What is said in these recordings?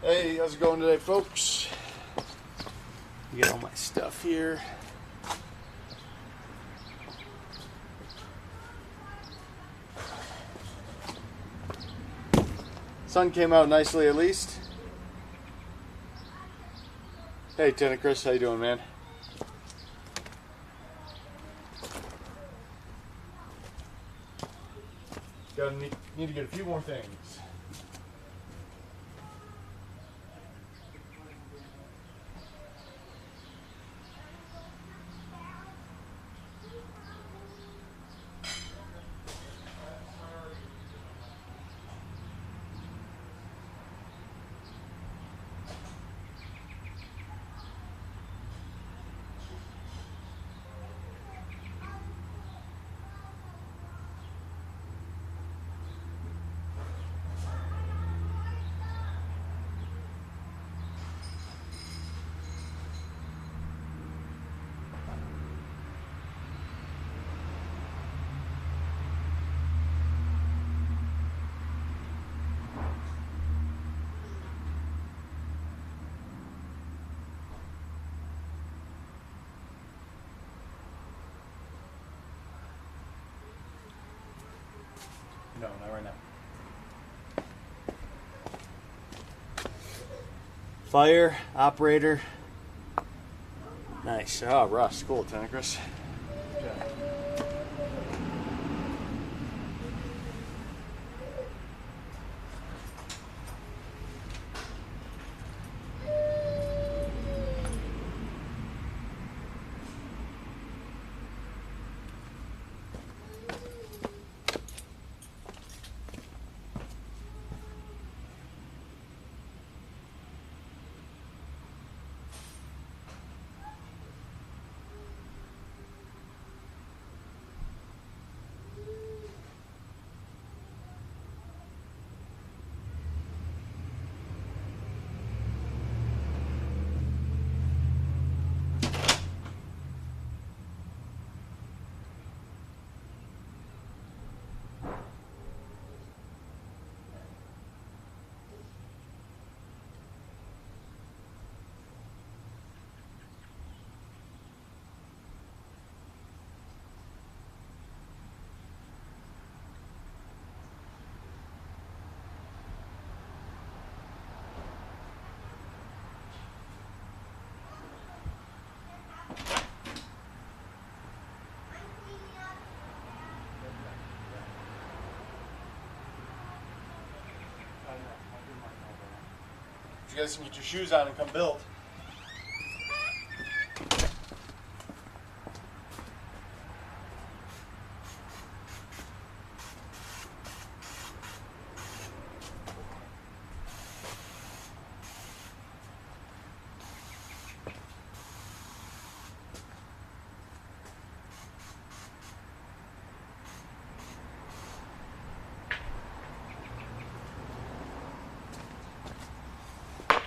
Hey, how's it going today, folks? Get all my stuff here. Sun came out nicely, at least. Hey, Lieutenant Chris, how you doing, man? Need to get a few more things. No, not right now. Fire, operator. Nice. Oh, Russ. Cool, Lieutenant Chris. Okay. You guys can get your shoes on and come build.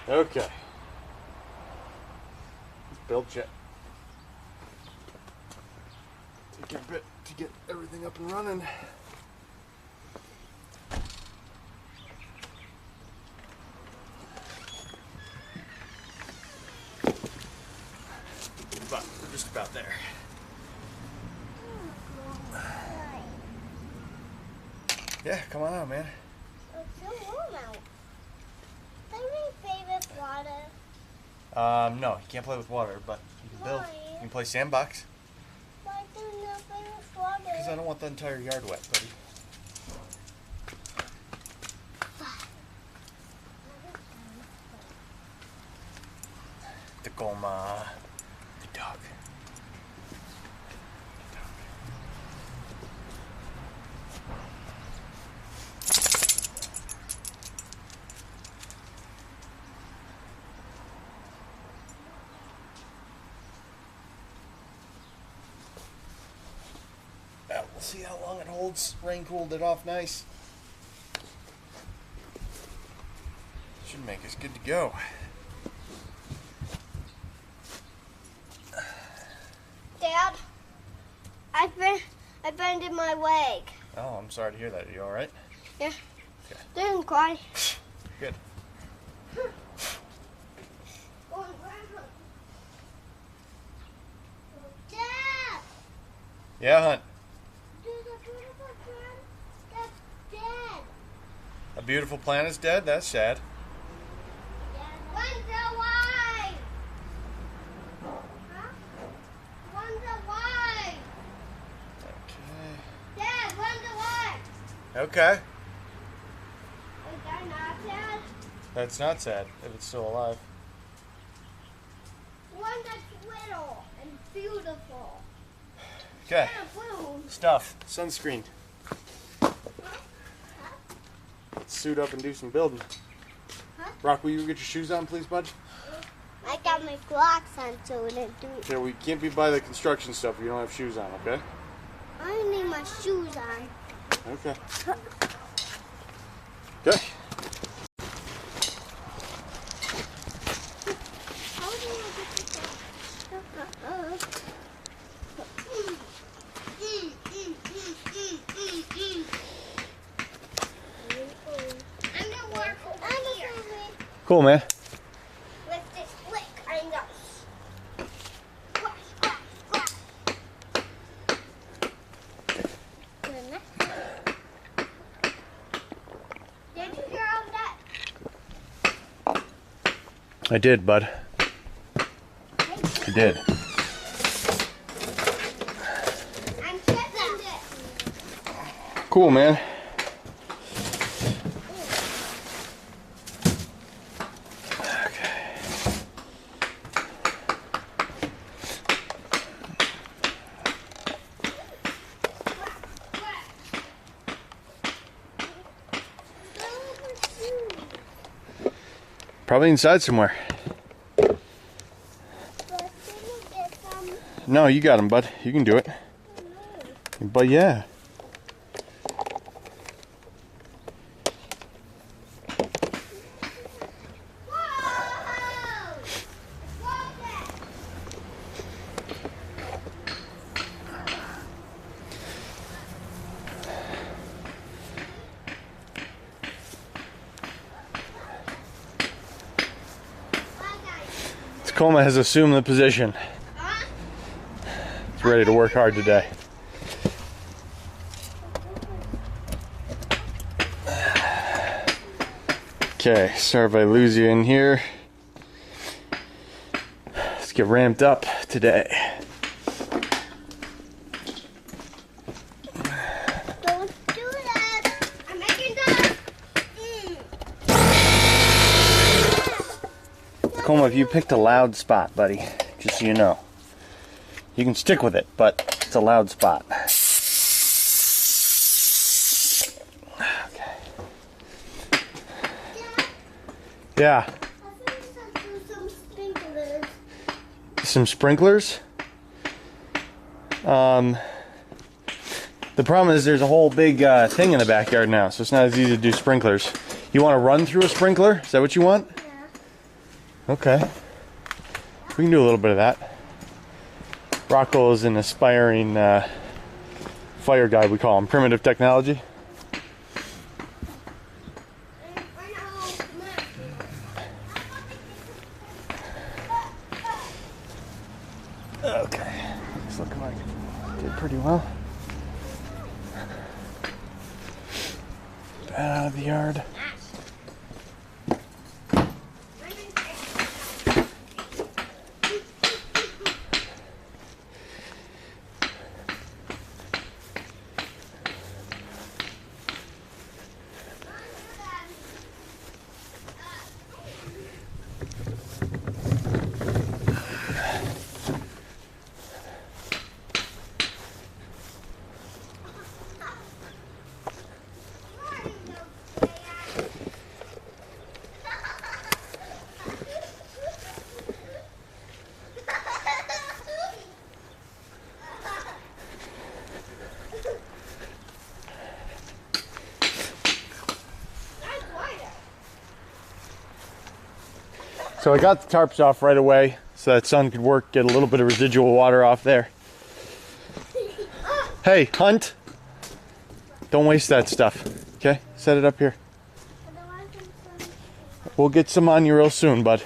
Okay. Build jet. Take a bit to get everything up and running. But we're just about there. Yeah, come on out, man. It's so warm out. Is that my favorite water? No, you can't play with water, but you can build. Why? You can play sandbox. Why do you not play with water? Because I don't want the entire yard wet, buddy. Tacoma. The dog. Well, we'll see how long it holds. Rain cooled it off nice. Should make us good to go. Dad, I bended my leg. Oh, I'm sorry to hear that. Are you all right? Yeah. Okay. Didn't cry. Good. Yeah, Hunt. There's a beautiful plant that's dead. A beautiful plant is dead? That's sad. Wonder why? Huh? Wonder why? Dad, wonder why? Okay. Is that not sad? That's not sad if it's still alive. One that's little and beautiful. Okay. And a bloom. Stuff. Sunscreen. Let's suit up and do some building. Huh? Rock, will you get your shoes on, please, bud? I got my Glocks on so it didn't do it. Okay, we can't be by the construction stuff if you don't have shoes on, okay? I need my shoes on. Okay. Okay. How do I get this off? I'm gonna work over here Cool, man. with this flick. I'm gonna squash, squash, squash. Did you hear all that? I did, bud. I did. I'm checking this. Cool, man. Probably inside somewhere. No, you got him, bud. You can do it. But yeah. Tacoma has assumed the position. It's ready to work hard today. Okay, sorry if I lose you in here. Let's get ramped up today. Don't do that. I'm making that. Tacoma, if you picked a loud spot, buddy, just so you know. You can stick with it, but it's a loud spot. Okay. Yeah. I think I'll do some sprinklers. Some sprinklers. The problem is there's a whole big thing in the backyard now, so it's not as easy to do sprinklers. You want to run through a sprinkler? Is that what you want? Yeah. Okay. We can do a little bit of that. Rocco is an aspiring fire guy, we call him. Primitive technology. Okay. It's looking like it did pretty well. That out of the yard. So I got the tarps off right away so that sun could work, get a little bit of residual water off there. Hey, Hunt! Don't waste that stuff, okay? Set it up here. We'll get some on you real soon, bud.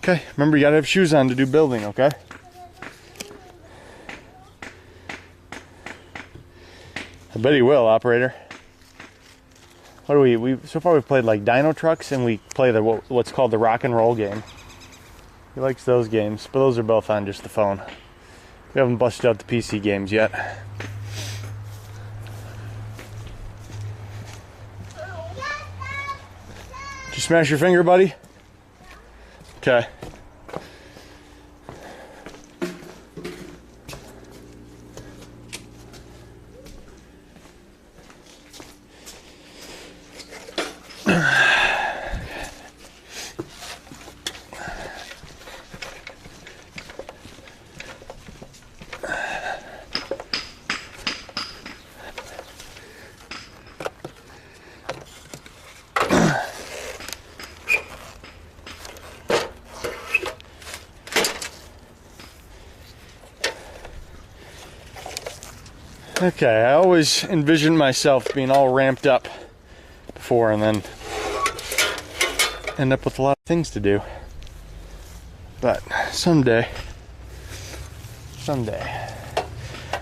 Okay, remember you gotta have shoes on to do building, okay? I bet he will, operator. What do we so far we've played like Dino Trucks and we play the what's called the rock and roll game. He likes those games, but those are both on just the phone. We haven't busted out the PC games yet. Did you smash your finger, buddy? Okay. Okay, I always envisioned myself being all ramped up before and then end up with a lot of things to do. But someday.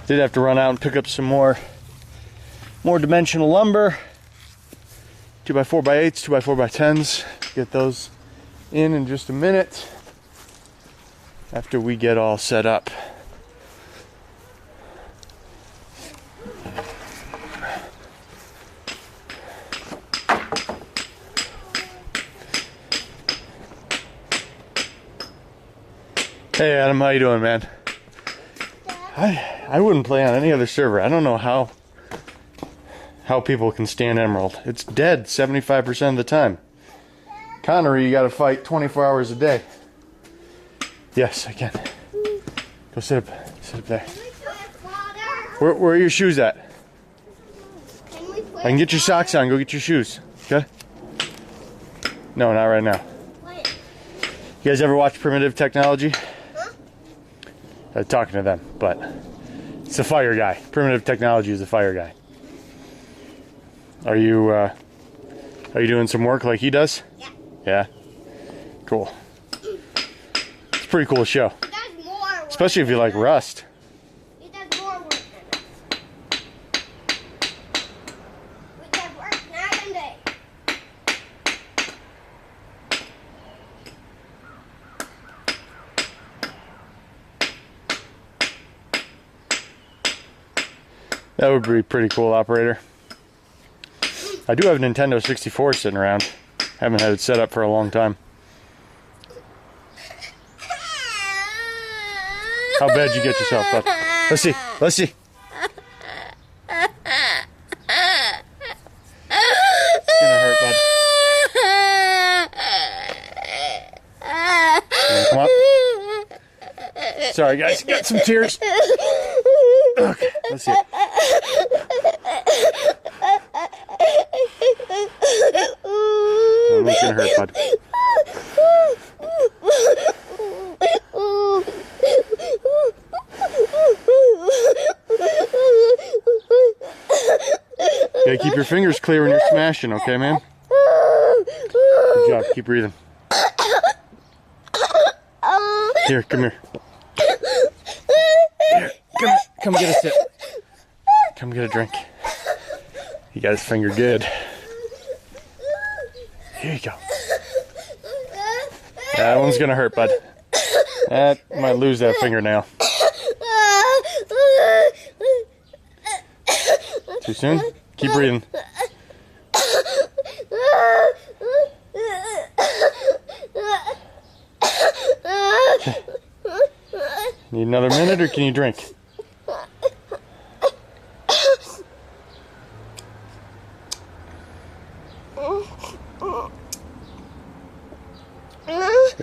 Did have to run out and pick up some more dimensional lumber. 2x4x8s, 2x4x10s. Get those in just a minute after we get all set up. Hey Adam, how you doing, man? I wouldn't play on any other server. I don't know how people can stand Emerald. It's dead 75% of the time. Connery, you gotta fight 24 hours a day. Yes, I can. Go sit up there. Where are your shoes at? I can get your socks on. Go get your shoes. Okay? No, not right now. You guys ever watch Primitive Technology? Talking to them, but it's a fire guy. Primitive Technology is a fire guy. Are you doing some work like he does? Yeah. Yeah? Cool. It's a pretty cool show. He does more work. Especially if you like Rust. He does more work than us. We does work night and day. That would be pretty cool, operator. I do have a Nintendo 64 sitting around. Haven't had it set up for a long time. How bad you get yourself, bud? Let's see. Let's see. It's gonna hurt, bud. Come on. Sorry, guys. Got some tears. Okay, let's see. It's gonna hurt, bud. You gotta keep your fingers clear when you're smashing, okay, man? Good job. Keep breathing. Here, come here. Here, come get a sip. Come get a drink. He got his finger good. Here you go. That one's gonna hurt, bud. That might lose that fingernail. Too soon? Keep breathing. Need another minute or can you drink?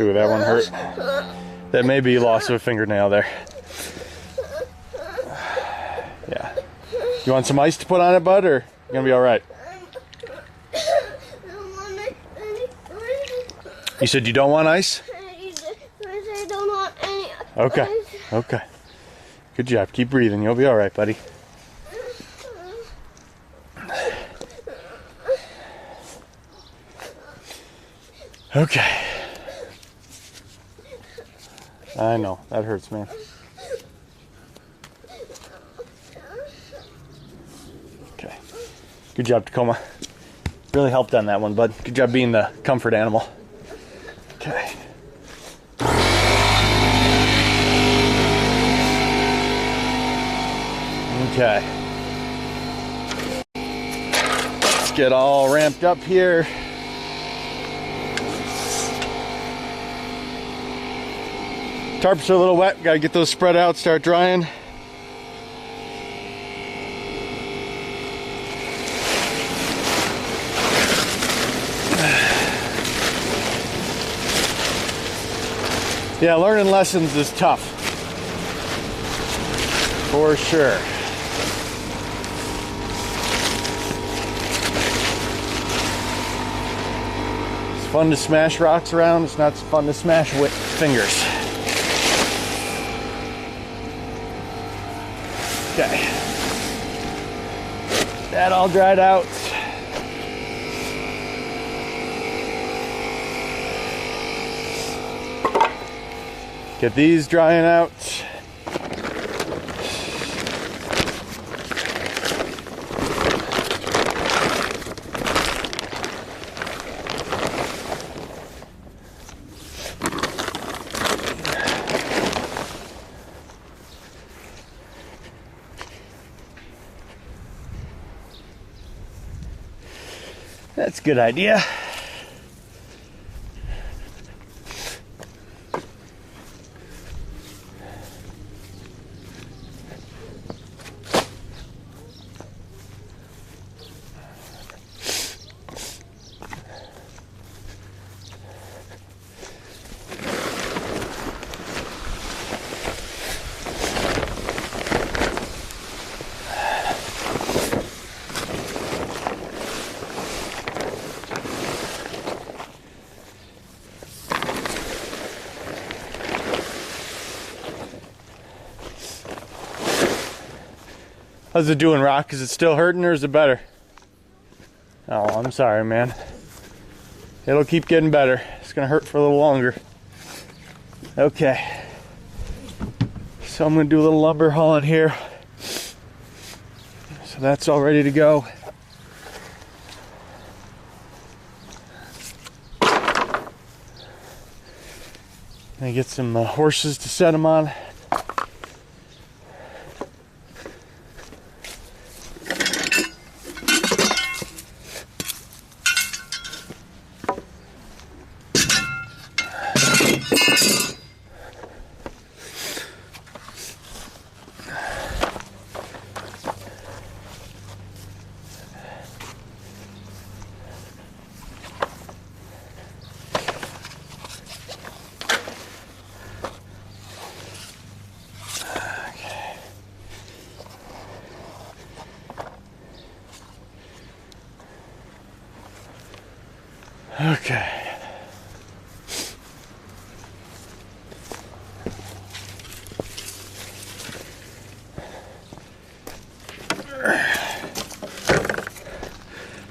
Ooh, that one hurt. That may be loss of a fingernail there. Yeah. You want some ice to put on it, bud, or you gonna be all right? You said you don't want ice? I don't want any. Okay. Okay. Good job. Keep breathing. You'll be all right, buddy. Okay. I know, that hurts, man. Okay. Good job, Tacoma. Really helped on that one, bud. Good job being the comfort animal. Okay. Okay. Let's get all ramped up here. Tarps are a little wet. Gotta get those spread out, start drying. Yeah, learning lessons is tough. For sure. It's fun to smash rocks around. It's not fun to smash with fingers. Okay. That all dried out. Get these drying out. That's a good idea. How's it doing, Rock? Is it still hurting or is it better? Oh, I'm sorry, man. It'll keep getting better. It's gonna hurt for a little longer. Okay. So I'm gonna do a little lumber hauling here. So that's all ready to go. I get some horses to set them on. Okay.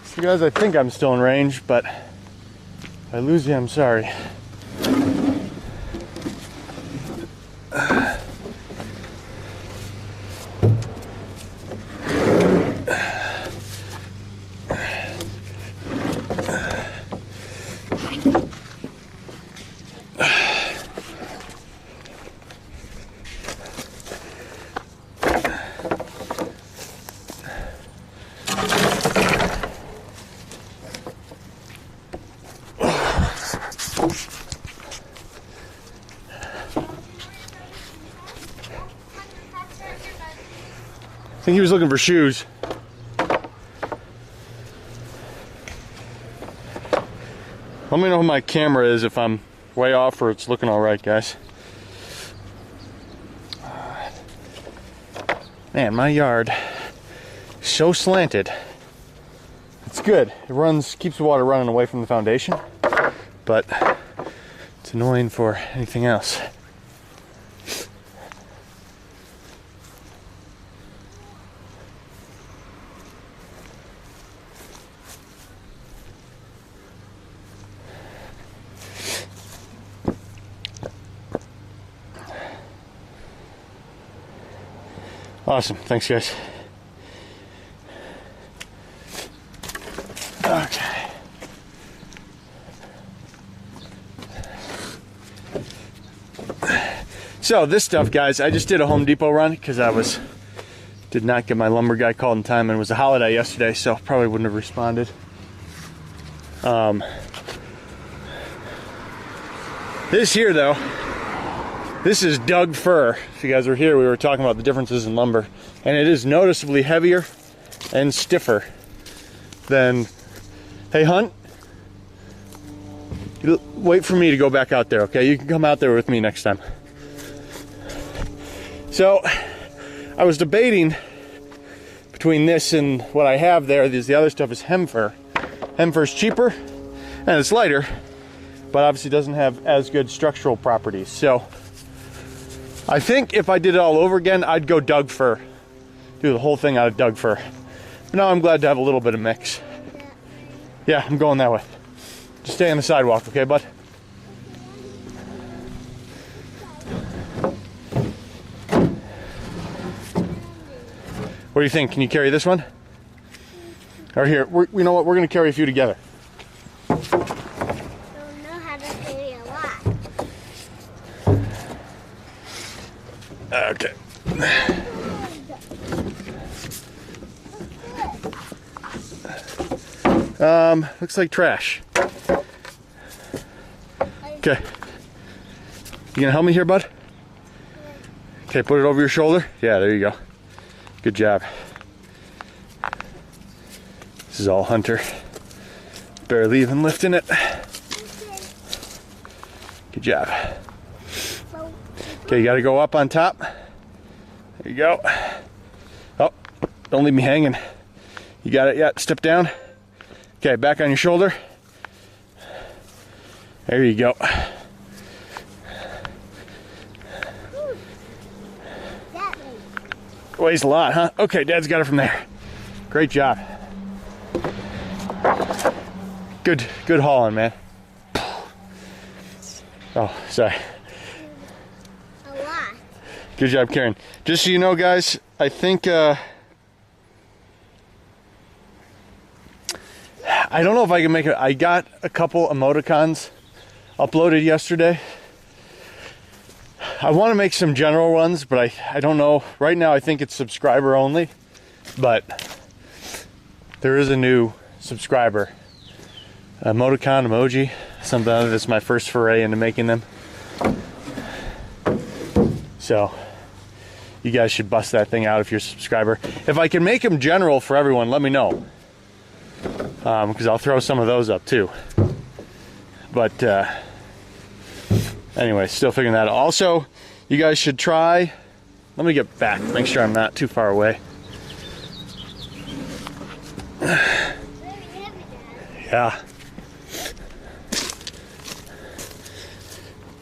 So guys, I think I'm still in range, but if I lose you, I'm sorry. I think he was looking for shoes. Let me know who my camera is if I'm way off or it's looking all right, guys. Man, my yard is so slanted. It's good. It keeps the water running away from the foundation, but it's annoying for anything else. Awesome. Thanks, guys. Okay. So this stuff, guys, I just did a Home Depot run because did not get my lumber guy called in time, and it was a holiday yesterday, so probably wouldn't have responded. This here, though, this is Doug fir. If you guys were here, we were talking about the differences in lumber, and it is noticeably heavier and stiffer than. Hey, Hunt, wait for me to go back out there, okay? You can come out there with me next time. So, I was debating between this and what I have there. The other stuff is Hem-Fir. Hem-Fir's cheaper and it's lighter, but obviously doesn't have as good structural properties. So, I think if I did it all over again, I'd go Doug fir. Do the whole thing out of Doug fir. But now I'm glad to have a little bit of mix. Yeah, I'm going that way. Just stay on the sidewalk, okay, bud? What do you think? Can you carry this one? Or here, you know what? We're going to carry a few together. I don't know how to carry a lot. Okay. Looks like trash. Okay. You gonna help me here, bud? Okay, put it over your shoulder. Yeah, there you go. Good job. This is all Hunter. Barely even lifting it. Good job. Okay, you gotta go up on top. There you go. Oh, don't leave me hanging. You got it yet? Step down. Okay, back on your shoulder. There you go. Weighs a lot, huh? Okay, Dad's got it from there. Great job. Good hauling, man. Oh, sorry. A lot. Good job, Karen. Just so you know, guys, I think, I don't know if I can make it. I got a couple emoticons uploaded yesterday. I want to make some general ones, but I don't know. Right now, I think it's subscriber only, but there is a new subscriber. Emoticon, emoji, something other. That's my first foray into making them. So you guys should bust that thing out if you're a subscriber. If I can make them general for everyone, let me know. Because I'll throw some of those up too. But anyway, still figuring that out. Also, you guys should try. Let me get back, make sure I'm not too far away. Yeah.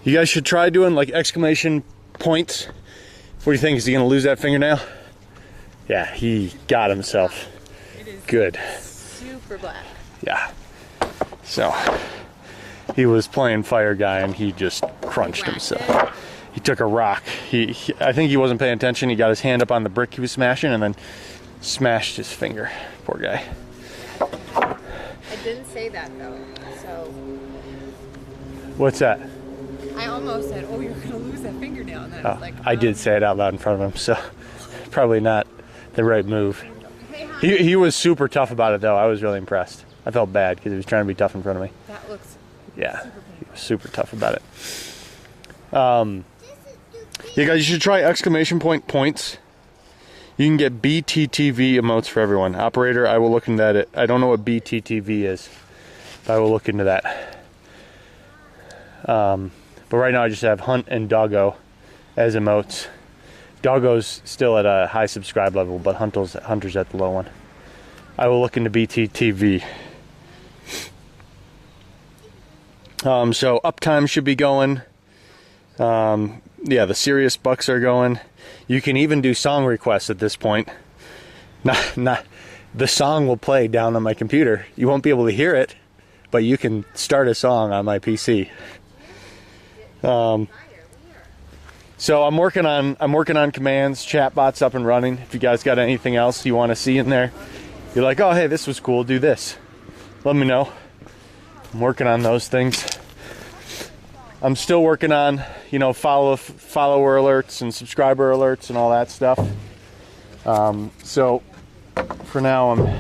You guys should try doing like exclamation points. What do you think? Is he gonna lose that fingernail? Yeah, he got himself. It is good. Super black. Yeah. So he was playing fire guy and he just crunched himself. He took a rock. I think he wasn't paying attention. He got his hand up on the brick he was smashing and then smashed his finger. Poor guy. I didn't say that though. So What's that? I almost said, "Oh, you're gonna lose that fingernail," and then I was like, I did say it out loud in front of him, so probably not the right move. Hey, hi. He was super tough about it though. I was really impressed. I felt bad because he was trying to be tough in front of me. That looks Yeah, super he was super tough about it. You guys, you should try exclamation point points. You can get BTTV emotes for everyone. Operator, I will look into that. I don't know what BTTV is, but I will look into that. But right now I just have Hunt and Doggo as emotes. Doggo's still at a high subscribe level, but Hunter's at the low one. I will look into BTTV. So Uptime should be going. Yeah, the Serious Bucks are going. You can even do song requests at this point. Not the song will play down on my computer. You won't be able to hear it, but you can start a song on my PC. So I'm working on commands, chatbots up and running. If you guys got anything else you want to see in there, you're like, oh hey, this was cool, do this. Let me know. I'm working on those things. I'm still working on, you know, follower alerts and subscriber alerts and all that stuff. So for now,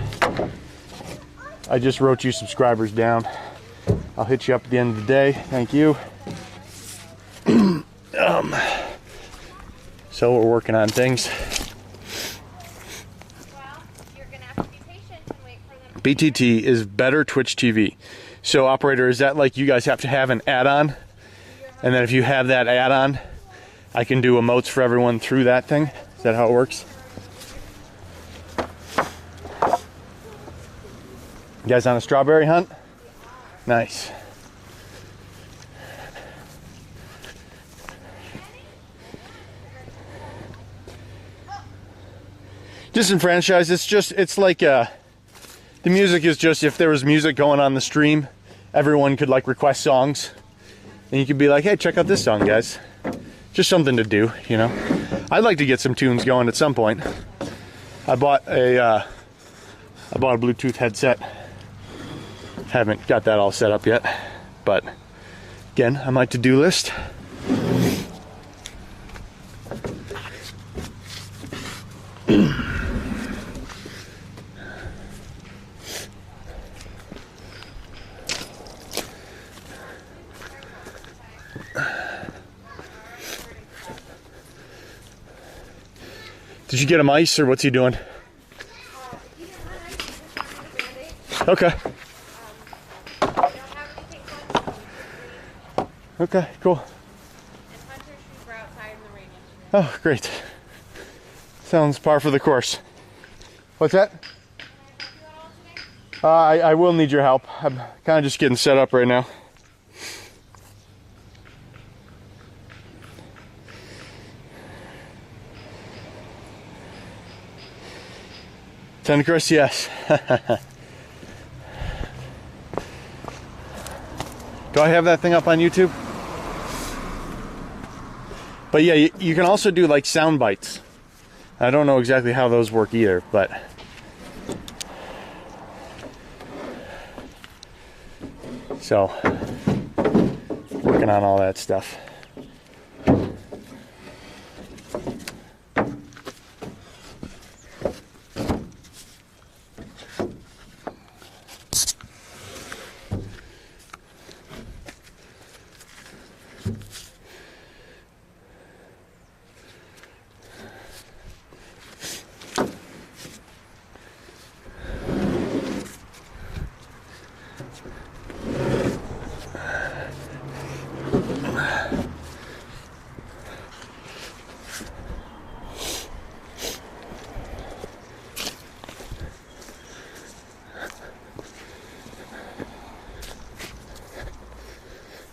I just wrote you subscribers down. I'll hit you up at the end of the day. Thank you. So we're working on things. Well, you're gonna have to be patient and wait for them. BTT is better Twitch TV. So operator, is that like you guys have to have an add-on? And then if you have that add-on, I can do emotes for everyone through that thing? Is that how it works? You guys on a strawberry hunt? Nice. Disenfranchised, it's like the music is just, if there was music going on the stream, everyone could like request songs. And you could be like, hey, check out this song, guys. Just something to do, you know. I'd like to get some tunes going at some point. I bought a Bluetooth headset. Haven't got that all set up yet, but again, on my to-do list. Did you get him ice, or what's he doing? Okay. Okay, cool. And Hunter's shoes were outside in the rain yesterday. Oh, great. Sounds par for the course. What's that? I will need your help. I'm kind of just getting set up right now. Chris, yes. Do I have that thing up on YouTube? But yeah, you can also do like sound bites. I don't know exactly how those work either, but so working on all that stuff.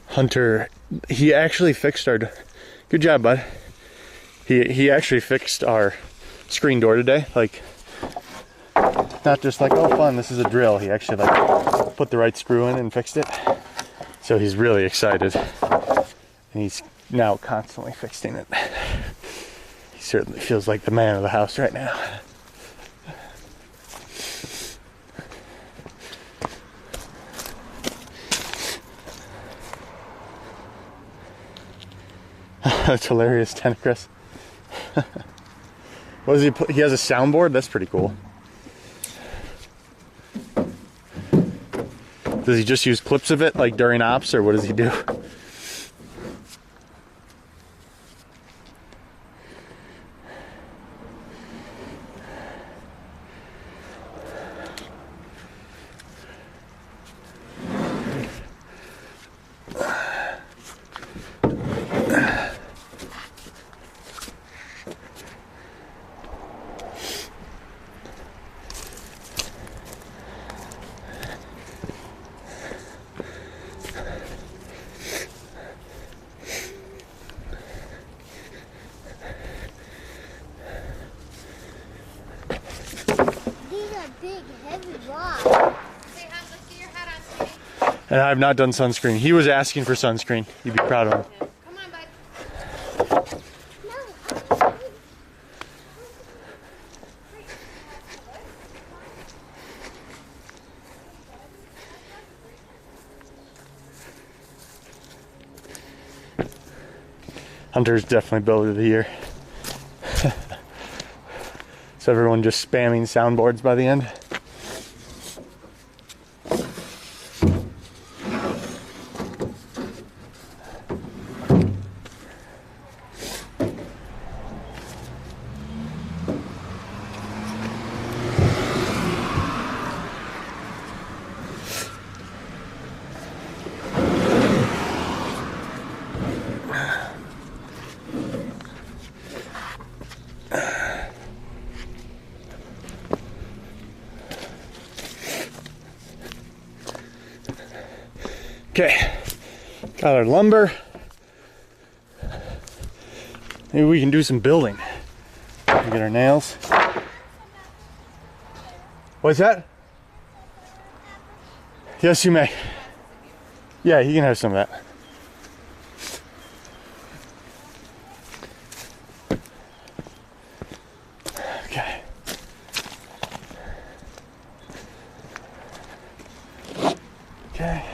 Hunter, he actually fixed our, good job, bud. He actually fixed our screen door today. Like, not just like, oh fun, this is a drill. He actually like put the right screw in and fixed it. So he's really excited. And he's now constantly fixing it. He certainly feels like the man of the house right now. That's hilarious, Chris. What does he put? He has a soundboard? That's pretty cool. Does he just use clips of it like during ops, or what does he do? And I've not done sunscreen. He was asking for sunscreen. You'd be proud of him. Come on, bud. Hunter's definitely builder of the year. So everyone just spamming soundboards by the end. Okay, got our lumber. Maybe we can do some building. Get our nails. What's that? Yes, you may. Yeah, you can have some of that. Okay. Okay.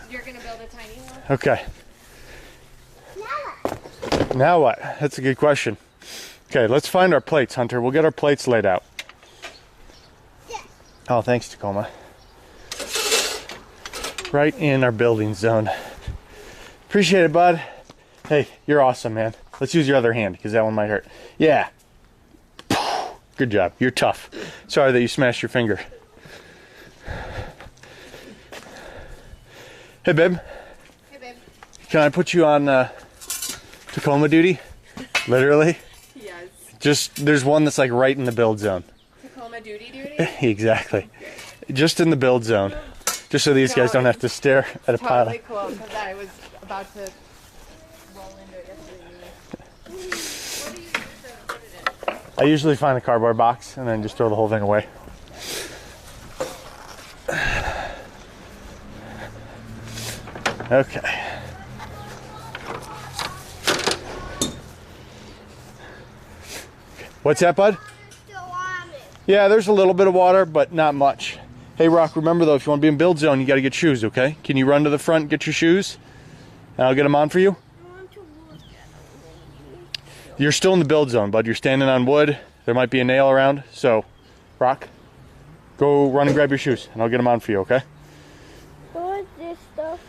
You're gonna build a tiny one? Okay. Now what? That's a good question. Okay, let's find our plates, Hunter. We'll get our plates laid out. Oh, thanks, Tacoma. Right in our building zone. Appreciate it, bud. Hey, you're awesome, man. Let's use your other hand, because that one might hurt. Yeah. Good job. You're tough. Sorry that you smashed your finger. Hey, babe. Hey, babe. Can I put you on Tacoma duty? Literally? Yes. Just, there's one that's like right in the build zone. Tacoma duty? Exactly. Just in the build zone. Just so these guys don't have to stare at a pile. Totally cool, because I was about to roll into it yesterday. What do you use to put it in? I usually find a cardboard box and then just throw the whole thing away. Okay. What's that, bud? Yeah, there's a little bit of water, but not much. Hey, Rock, remember though, if you want to be in build zone, you got to get shoes, okay? Can you run to the front and get your shoes? And I'll get them on for you. You're still in the build zone, bud. You're standing on wood. There might be a nail around. So, Rock, go run and grab your shoes, and I'll get them on for you, okay? What is this stuff?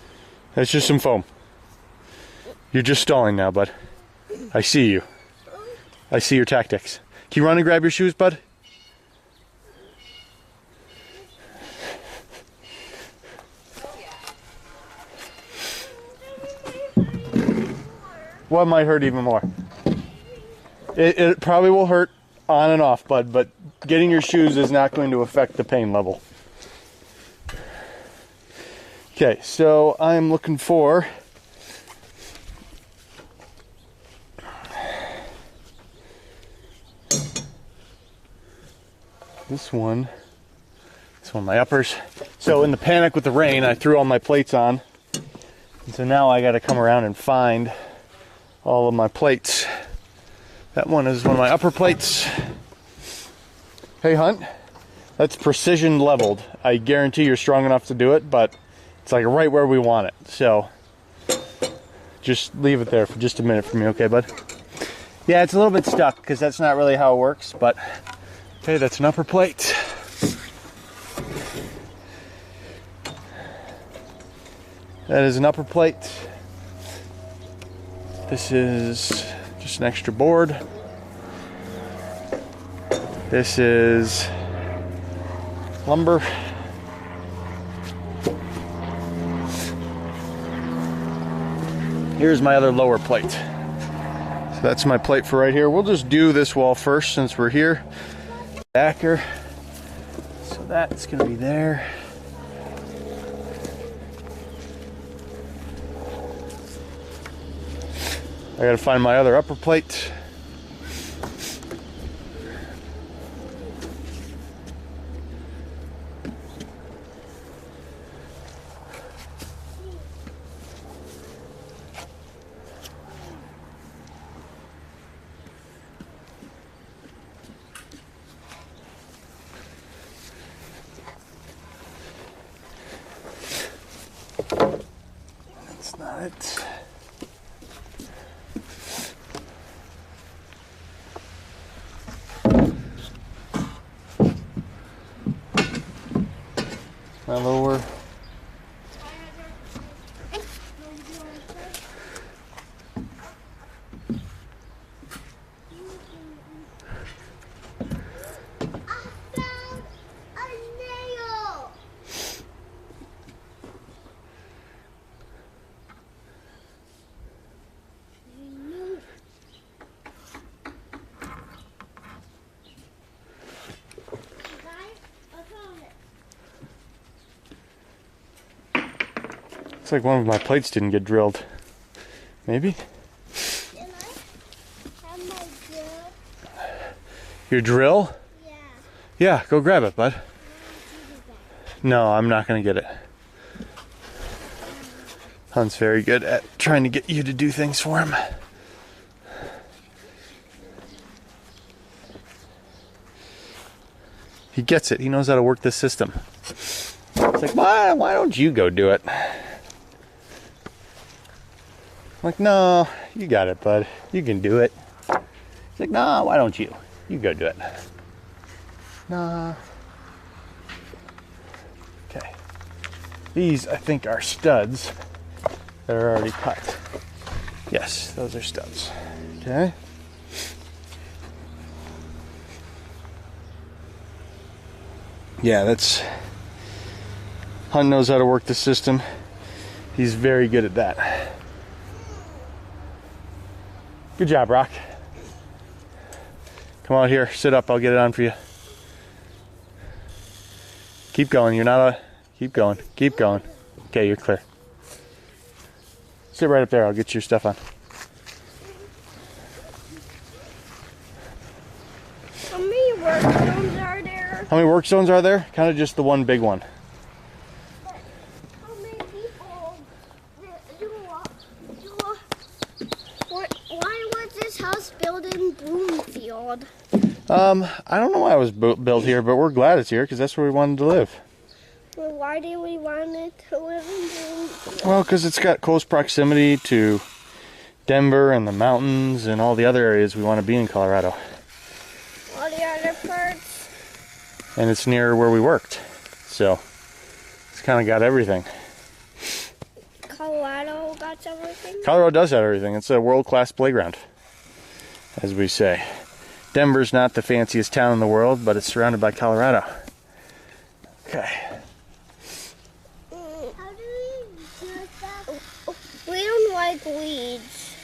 That's just some foam. You're just stalling now, bud. I see you. I see your tactics. Can you run and grab your shoes, bud? What might hurt even more? It probably will hurt on and off, bud, but getting your shoes is not going to affect the pain level. Okay, so I'm looking for this one, my uppers. So in the panic with the rain, I threw all my plates on. And so now I got to come around and find all of my plates. That one is one of my upper plates. Hey, Hunt, that's precision leveled. I guarantee you're strong enough to do it, but it's like right where we want it. So just leave it there for just a minute for me, okay, bud? Yeah, it's a little bit stuck because that's not really how it works, but hey, that's an upper plate. That is an upper plate. This is just an extra board. This is lumber. Here's my other lower plate. So that's my plate for right here. We'll just do this wall first since we're here. Backer. So that's gonna be there. I gotta find my other upper plate. It's my lower. Looks like one of my plates didn't get drilled. Maybe? Can I have my drill? Your drill? Yeah. Yeah, go grab it, bud. I want you to do that. No, I'm not gonna get it. Hunt's very good at trying to get you to do things for him. He gets it. He knows how to work this system. It's like, why don't you go do it? I'm like, no, you got it, bud. You can do it. He's like, no, why don't you? You go do it. Nah. Okay. These, I think, are studs that are already cut. Yes, those are studs. Okay. Yeah, that's... Hunt knows how to work the system. He's very good at that. Good job, Rock. Come out here, sit up, I'll get it on for you. Keep going, you're not a... Keep going, keep going. Okay, you're clear. Sit right up there, I'll get your stuff on. How many work zones are there? How many work zones are there? Kind of just the one big one. How many people why was this house built in Bloomfield? I don't know why it was built here, but we're glad it's here because that's where we wanted to live. Well, why did we want it to live in Bloomfield? Well, because it's got close proximity to Denver and the mountains and all the other areas we want to be in Colorado. All the other parts? And it's near where we worked. So it's kind of got everything. Colorado got everything? Colorado does have everything. It's a world-class playground, as we say. Denver's not the fanciest town in the world, but it's surrounded by Colorado. Okay. How do we do that? We don't like weeds.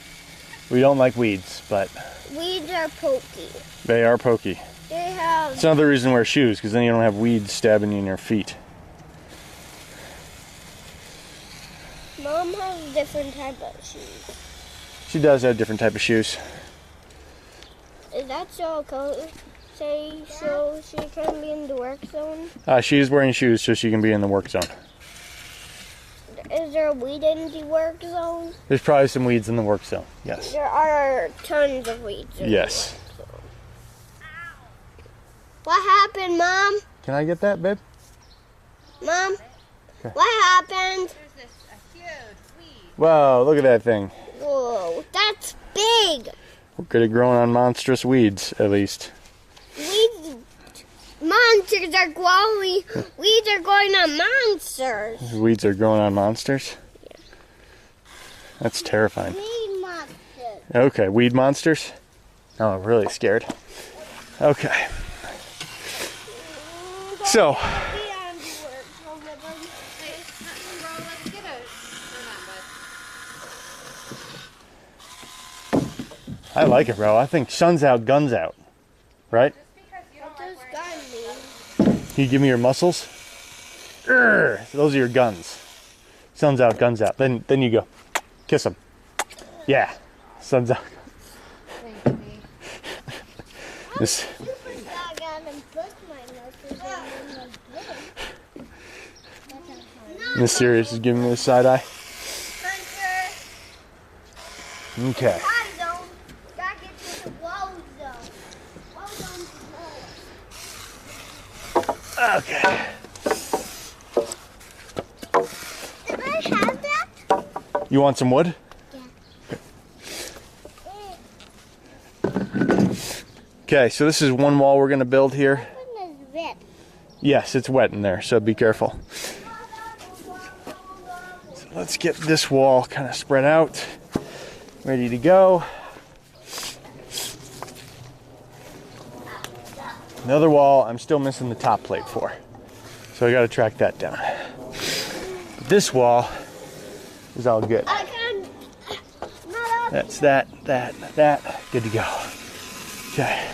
We don't like weeds, but Weeds are pokey. they are pokey. They have... It's another reason to wear shoes, because then you don't have weeds stabbing you in your feet. Mom has a different type of shoes. She does have different type of shoes. Is that so say so she can be in the work zone? She's wearing shoes so she can be in the work zone. Is there a weed in the work zone? There's probably some weeds in the work zone. Yes. There are tons of weeds in Yes. the work zone. What happened, Mom? Can I get that, babe? Mom? Okay. What happened? There's this a huge weed. Wow, look at that thing. Whoa, that's big. We're good at growing on monstrous weeds, at least. Weeds, monsters are growing. Weeds are growing on monsters. Weeds are growing on monsters? That's terrifying. Weed monsters. Okay, weed monsters? Oh, I'm really scared. Okay. So, Hey, bro, let's get a... I like it, bro. I think sun's out, guns out. Right? Just because you don't What like does wearing... gun mean? Can you give me your muscles? Urgh, those are your guns. Sun's out, guns out. Then you go. Kiss them. Yeah. Sun's out. Thank me. This, I got and put my nose in the Miss Sirius is giving me the side eye. Okay. zone. Gotta get to the wall zone. Wall zone's small. Okay. Did I have that? You want some wood? Okay, so this is one wall we're gonna build here. Yes, it's wet in there, so be careful. So let's get this wall kind of spread out, ready to go. The other wall, I'm still missing the top plate for, so I gotta track that down. But this wall is all good. That's that, good to go. Okay.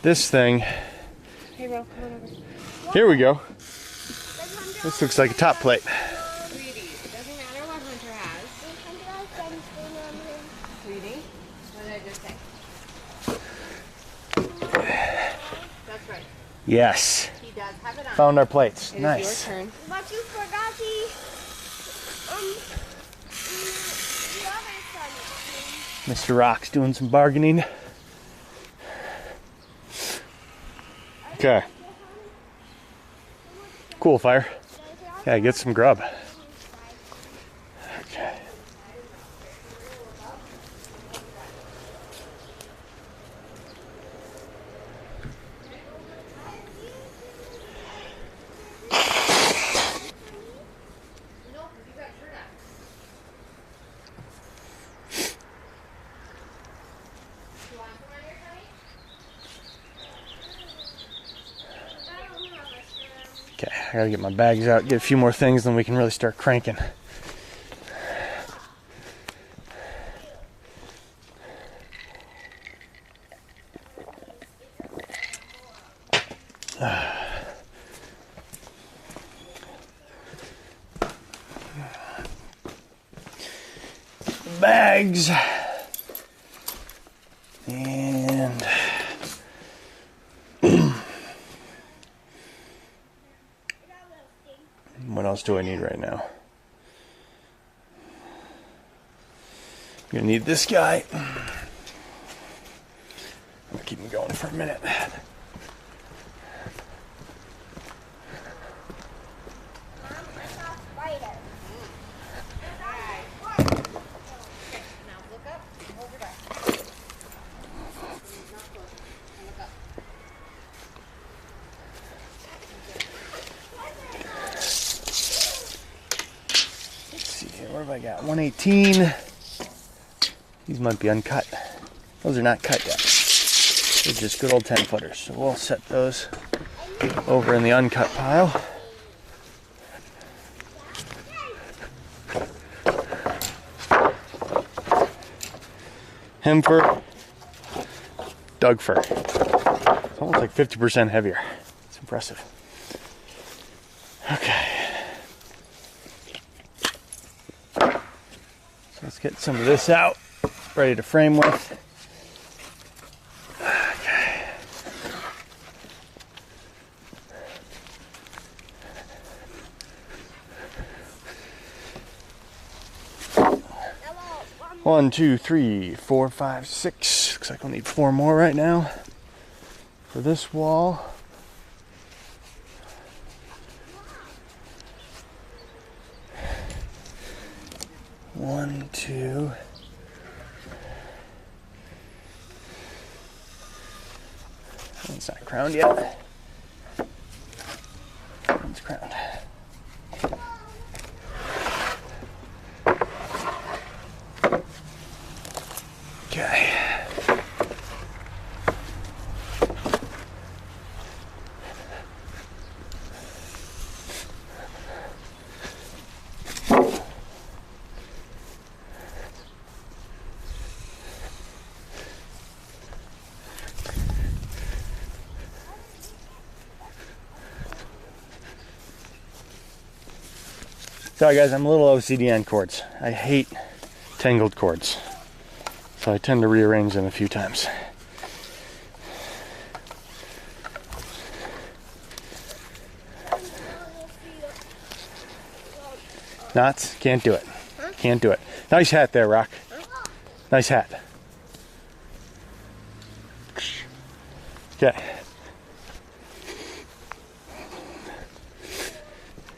This thing, Hey, Ro, come on over. here we go. This looks like a top plate. Sweetie, it doesn't matter what Hunter has. Sweetie, what did I just say? That's right. Yes. He does have it on. Found our plates. It is Nice. your turn. But you forgot the other son. Mr. Rock's doing some bargaining. Okay. Cool, fire. Yeah, get some grub. Okay. Okay, I gotta get my bags out, get a few more things, then we can really start cranking. Bags. And what else do I need right now? I'm gonna need this guy. I'm gonna keep him going for a minute. Now look up. Hold your breath. Not close. And look up. Let's see here, what have I got? 118. These might be uncut. Those are not cut yet. They're just good old 10-footers. So we'll set those over in the uncut pile. Hem fir, Doug fir. It's almost like 50% heavier. It's impressive. Okay. So let's get some of this out, ready to frame with. Okay. One, two, three, four, five, six. Looks like we'll need 4 more right now for this wall. One, two. It's not crowned yet. It's crowned. Okay. Sorry guys, I'm a little OCD on cords. I hate tangled cords. So I tend to rearrange them a few times. Knots? Can't do it. Can't do it. Nice hat there, Rock. Nice hat. Okay.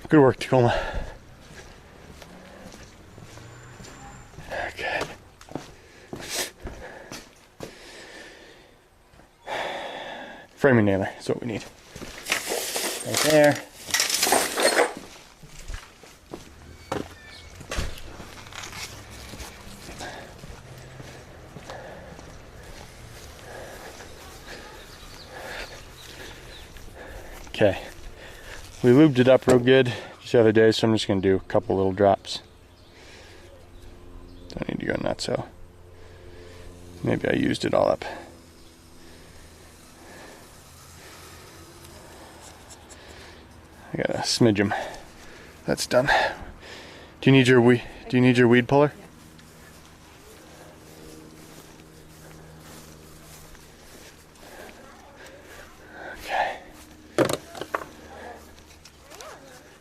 Good work, Tacoma. Okay. Framing nailer is what we need. Right there. Okay. We lubed it up real good just the other day, so I'm just going to do a couple little drops. Don't need to go nuts, so maybe I used it all up. I got a smidgen. That's done. Do you need your weed puller? Okay.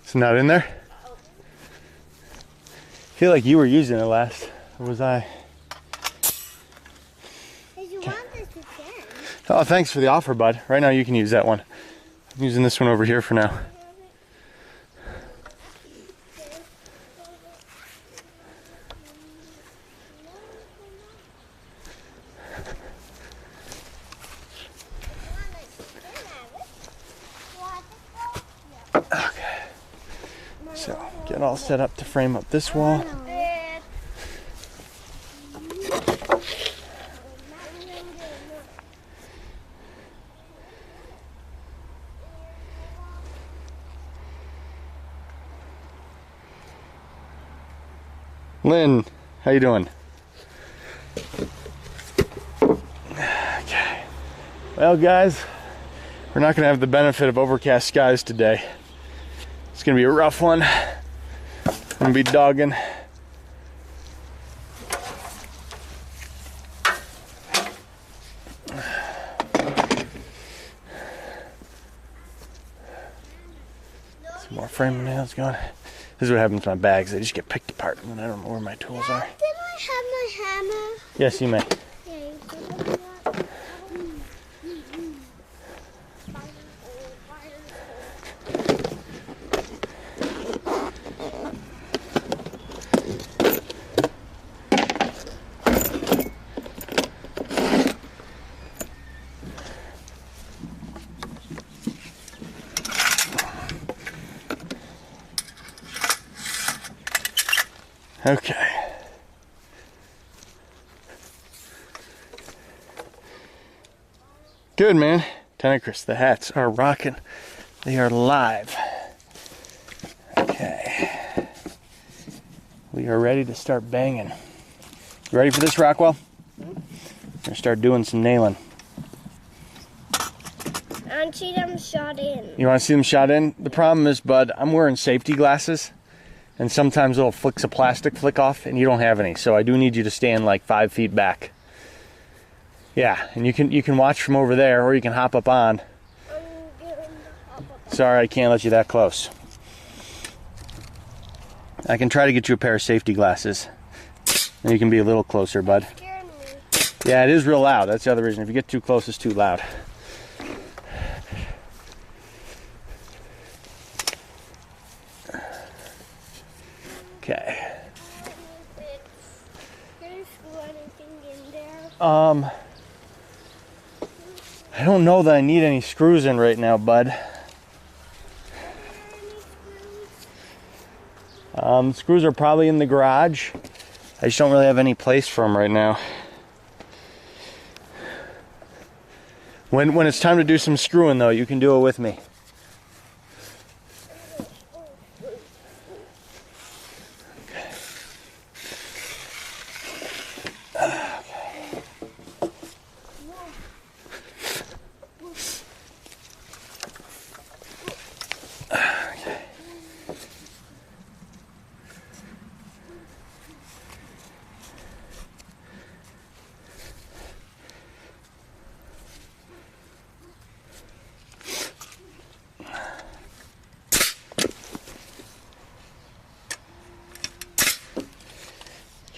It's not in there? I feel like you were using it last. Or was I? If you want this again. Oh, thanks for the offer, bud. Right now you can use that one. I'm using this one over here for now. Okay. So, get all set up to frame up this wall. Lynn, how you doing? Okay. Well, guys, we're not going to have the benefit of overcast skies today. It's going to be a rough one. I'm going to be dogging. Some more framing nails going. This is what happens to my bags. They just get picked apart and then I don't know where my tools are. Can I have my hammer? Yes, you may. Yeah, you can have that. Okay. Good, man. Chris, the hats are rocking. They are live. Okay. We are ready to start banging. You ready for this, Rockwell? We're gonna start doing some nailing. I want to see them shot in. You want to see them shot in? The problem is, bud, I'm wearing safety glasses. And sometimes little flicks of plastic flick off and you don't have any. So I do need you to stand like 5 feet back. Yeah, and you can watch from over there or you can hop up on. Sorry, I can't let you that close. I can try to get you a pair of safety glasses. And you can be a little closer, bud. Yeah, it is real loud. That's the other reason. If you get too close, it's too loud. Okay. I don't know that I need any screws in right now, bud. Screws are probably in the garage. I just don't really have any place for them right now. When it's time to do some screwing, though, you can do it with me.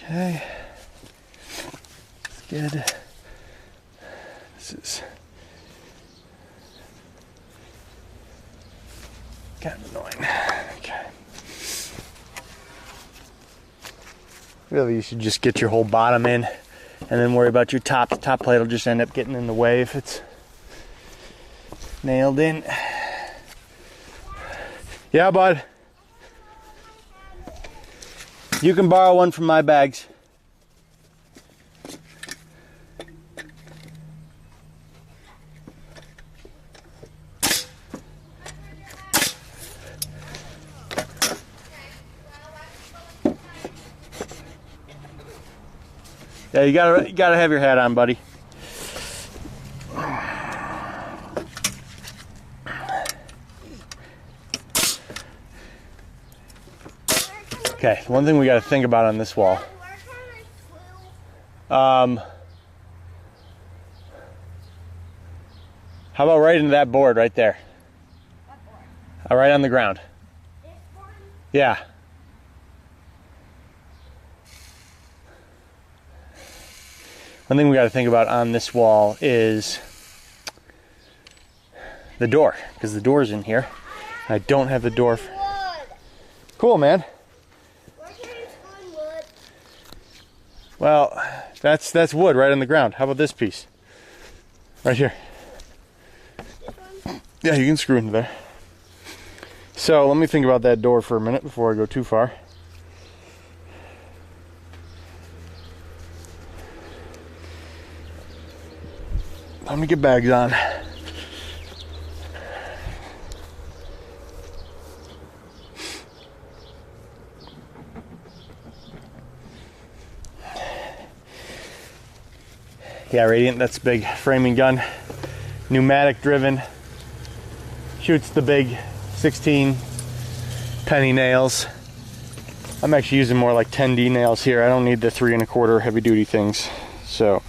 Okay, that's good. This is kind of annoying. Okay. Really, you should just get your whole bottom in and then worry about your top. The top plate will just end up getting in the way if it's nailed in. Yeah, bud. You can borrow one from my bags. Yeah, you gotta have your hat on, buddy. Okay, one thing we gotta think about on this wall. How about right into that board right there? Right on the ground. Yeah. One thing we got to think about on this wall is the door, because the door's in here. I don't have the door. Cool, man. Well, that's wood right on the ground. How about this piece? Right here. Yeah, you can screw into there. So let me think about that door for a minute before I go too far. Time to get bags on. Yeah, Radiant, that's a big framing gun. Pneumatic driven. Shoots the big 16 penny nails. I'm actually using more like 10D nails here. I don't need the 3 1/4 heavy duty things. So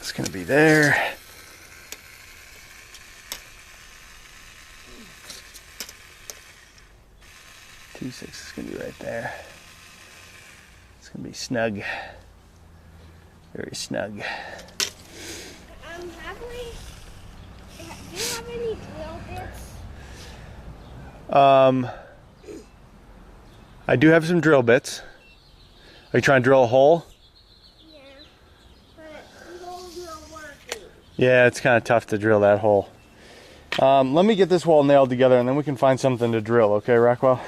it's gonna be there. Two 6 is gonna be right there. It's gonna be snug. Very snug. Do you have any drill bits? I do have some drill bits. Are you trying to drill a hole? Yeah, but the hole's not working. Yeah, it's kind of tough to drill that hole. Let me get this wall nailed together and then we can find something to drill, okay, Rockwell?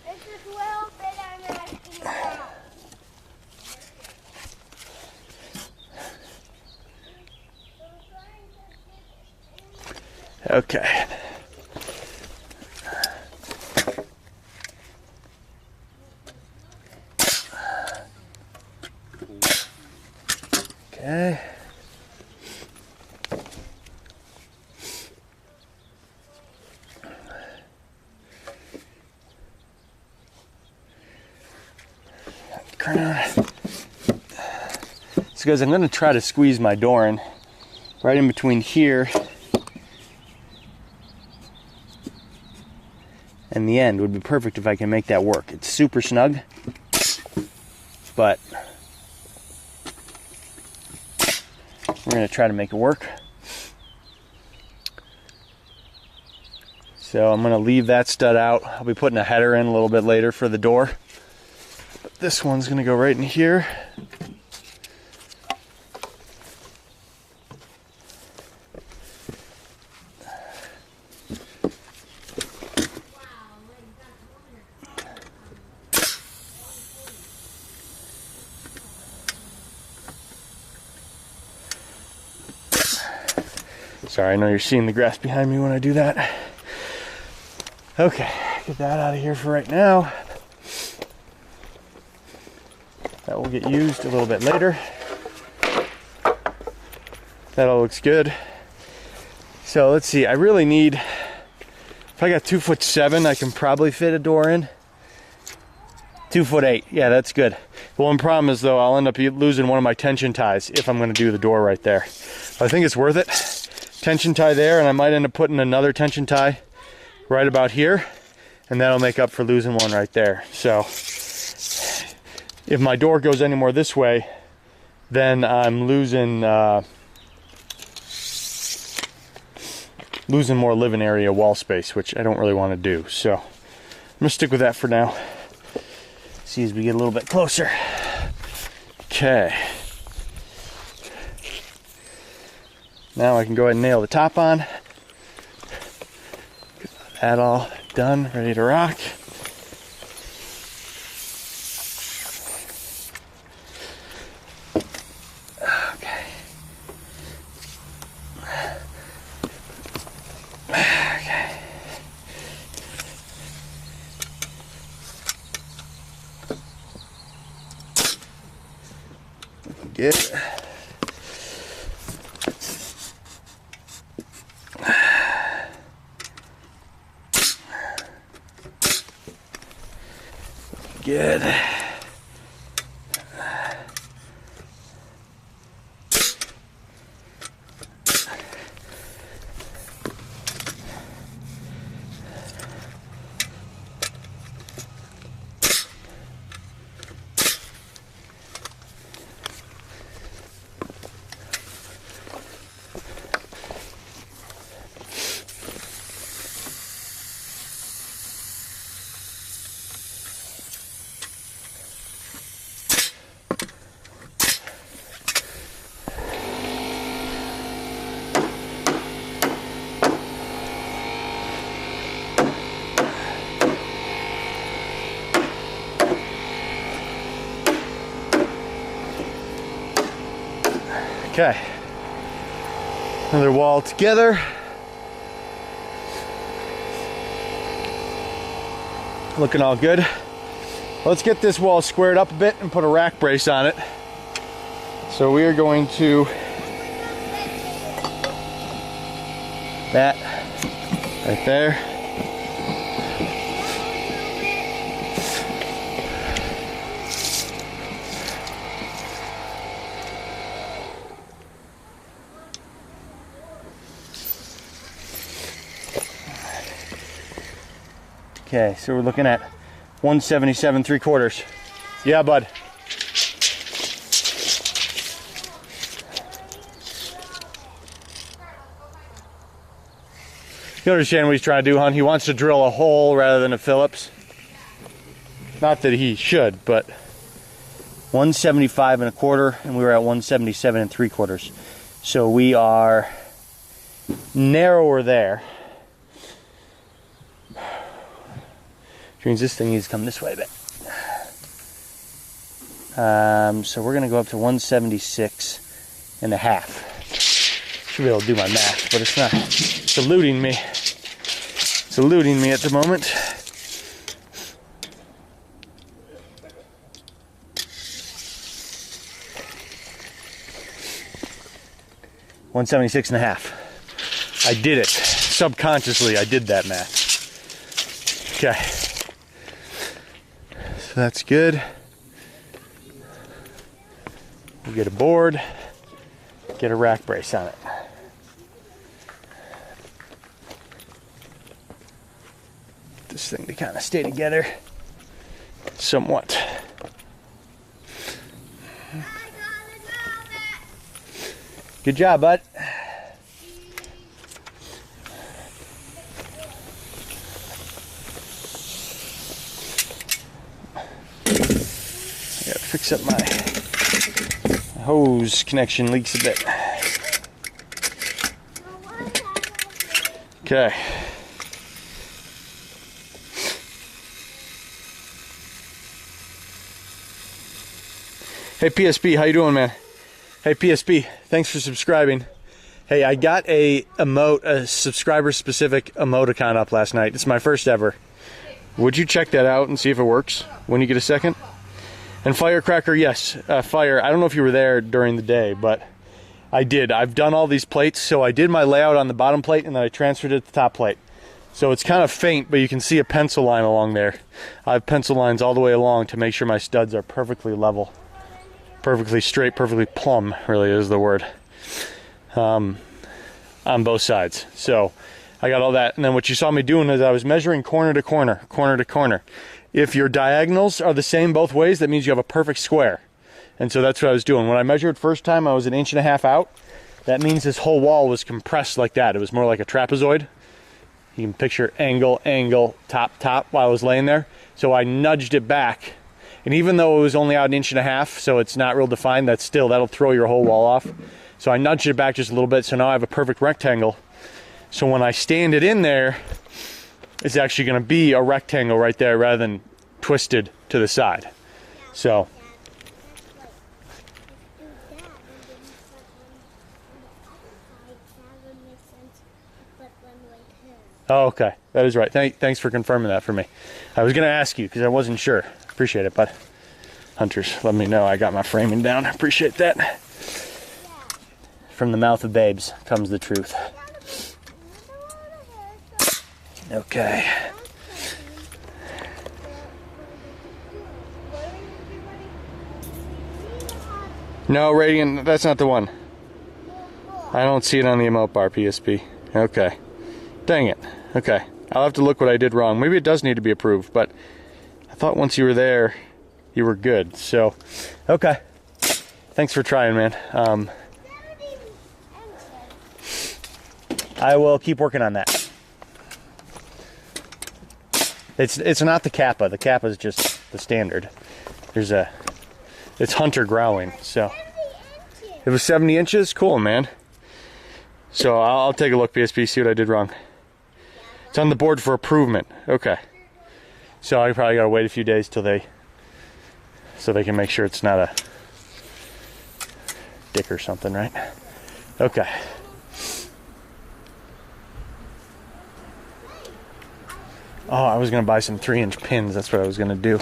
It's a drill bit I'm asking about. Okay. Okay. So guys, I'm going to try to squeeze my door in right in between here and the end. Would be perfect if I can make that work. It's super snug, but we're going to try to make it work. So I'm going to leave that stud out. I'll be putting a header in a little bit later for the door. But this one's going to go right in here. Sorry, I know you're seeing the grass behind me when I do that. Okay, get that out of here for right now. That will get used a little bit later. That all looks good. So let's see, I really need, if I got 2'7", I can probably fit a door in. 2'8". Yeah, that's good. The one problem is though, I'll end up losing one of my tension ties if I'm going to do the door right there. But I think it's worth it. Tension tie there, and I might end up putting another tension tie right about here, and that'll make up for losing one right there. So if my door goes any more this way, then I'm losing more living area wall space, which I don't really want to do. So I'm gonna stick with that for now. See as we get a little bit closer. Okay. Now I can go ahead and nail the top on. That all done, ready to rock. Okay. Okay. Good. Good. Okay, another wall together. Looking all good. Let's get this wall squared up a bit and put a rack brace on it. So we are going to that right there. Okay, so we're looking at 177 3/4. Yeah, bud. You understand what he's trying to do, hon? He wants to drill a hole rather than a Phillips. Not that he should, but 175 1/4, and we were at 177 3/4. So we are narrower there. Which means this thing needs to come this way a bit. So we're going to go up to 176 1/2. Should be able to do my math, but it's not. It's eluding me. It's eluding me at the moment. $176.5. I did it. Subconsciously, I did that math. Okay. So that's good. We'll get a board, get a rack brace on it. This thing to kind of stay together somewhat. Good job, bud. Fix up my hose connection, leaks a bit. Okay. Hey PSP, how you doing, man? Hey PSP, thanks for subscribing. Hey, I got a subscriber specific emoticon up last night. It's my first ever. Would you check that out and see if it works when you get a second? And Firecracker, yes, Fire. I don't know if you were there during the day, but I did. I've done all these plates, so I did my layout on the bottom plate, and then I transferred it to the top plate. So it's kind of faint, but you can see a pencil line along there. I have pencil lines all the way along to make sure my studs are perfectly level, perfectly straight, perfectly plumb, really is the word, on both sides. So I got all that. And then what you saw me doing is I was measuring corner to corner, corner to corner. If your diagonals are the same both ways, that means you have a perfect square. And so that's what I was doing. When I measured first time, I was 1.5 inches out. That means this whole wall was compressed like that. It was more like a trapezoid. You can picture angle, angle, top, top while I was laying there. So I nudged it back. And even though it was only out 1.5 inches, so it's not real defined, that'll throw your whole wall off. So I nudged it back just a little bit, so now I have a perfect rectangle. So when I stand it in there, it's actually gonna be a rectangle right there rather than twisted to the side. So. Oh, okay. That is right. Thanks for confirming that for me. I was going to ask you because I wasn't sure. Appreciate it, bud. Hunters, let me know I got my framing down. Appreciate that. From the mouth of babes comes the truth. Okay. No, Radiant, that's not the one. I don't see it on the emote bar, PSP. Okay. Dang it. Okay. I'll have to look what I did wrong. Maybe it does need to be approved, but I thought once you were there, you were good. So, okay. Thanks for trying, man. I will keep working on that. It's not the Kappa. The Kappa is just the standard. It's hunter growling. So it was 70 inches. Cool, man. So I'll take a look, PSP, see what I did wrong. It's on the board for improvement. Okay. So I probably gotta wait a few days so they can make sure it's not a dick or something, right? Okay. Oh, I was gonna buy some 3-inch pins. That's what I was gonna do.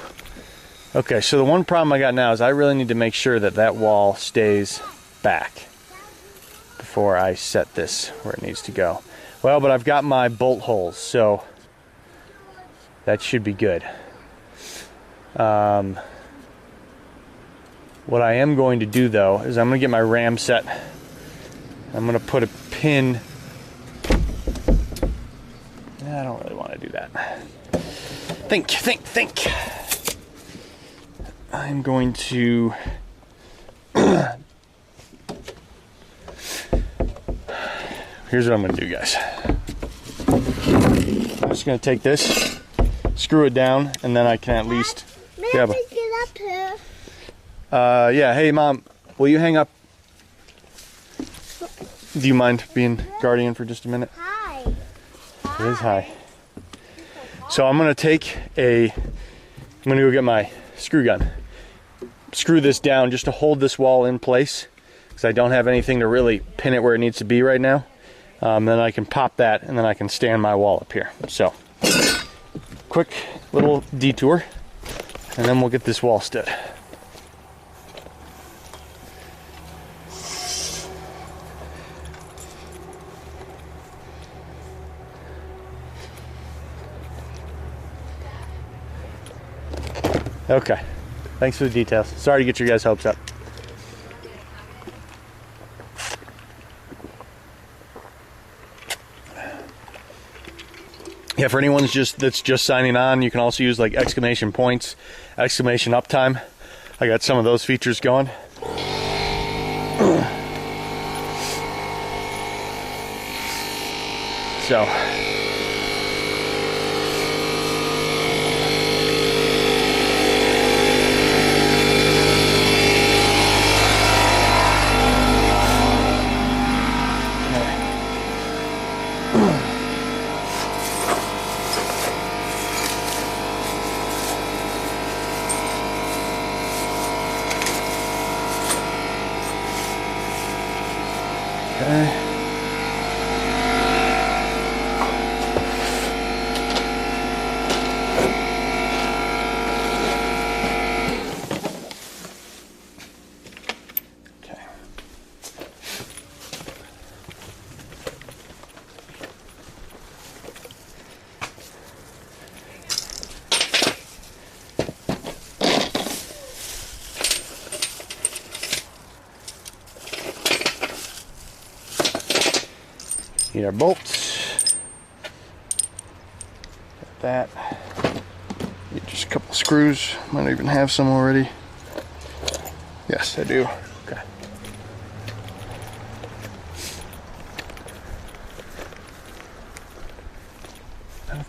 Okay, so the one problem I got now is I really need to make sure that wall stays back before I set this where it needs to go. Well, but I've got my bolt holes, so that should be good. What I am going to do, though, is I'm going to get my ram set. I'm going to put a pin. I don't really want to do that. Think. I'm going to... Here's what I'm going to do, guys. I'm just going to take this, screw it down, and then I can at least... May I pick it up here? Yeah, hey, Mom, will you hang up? Do you mind being guardian for just a minute? Hi. It is high. So I'm going to I'm going to go get my screw gun. Screw this down just to hold this wall in place, because I don't have anything to really pin it where it needs to be right now. Then I can pop that, and then I can stand my wall up here. So, quick little detour, and then we'll get this wall stood. Okay, thanks for the details. Sorry to get your guys' hopes up. Yeah, for anyone that's just signing on, you can also use like exclamation points, exclamation uptime. I got some of those features going. So. Need our bolts. Got that. Need just a couple screws. Might even have some already. Yes, I do. Okay.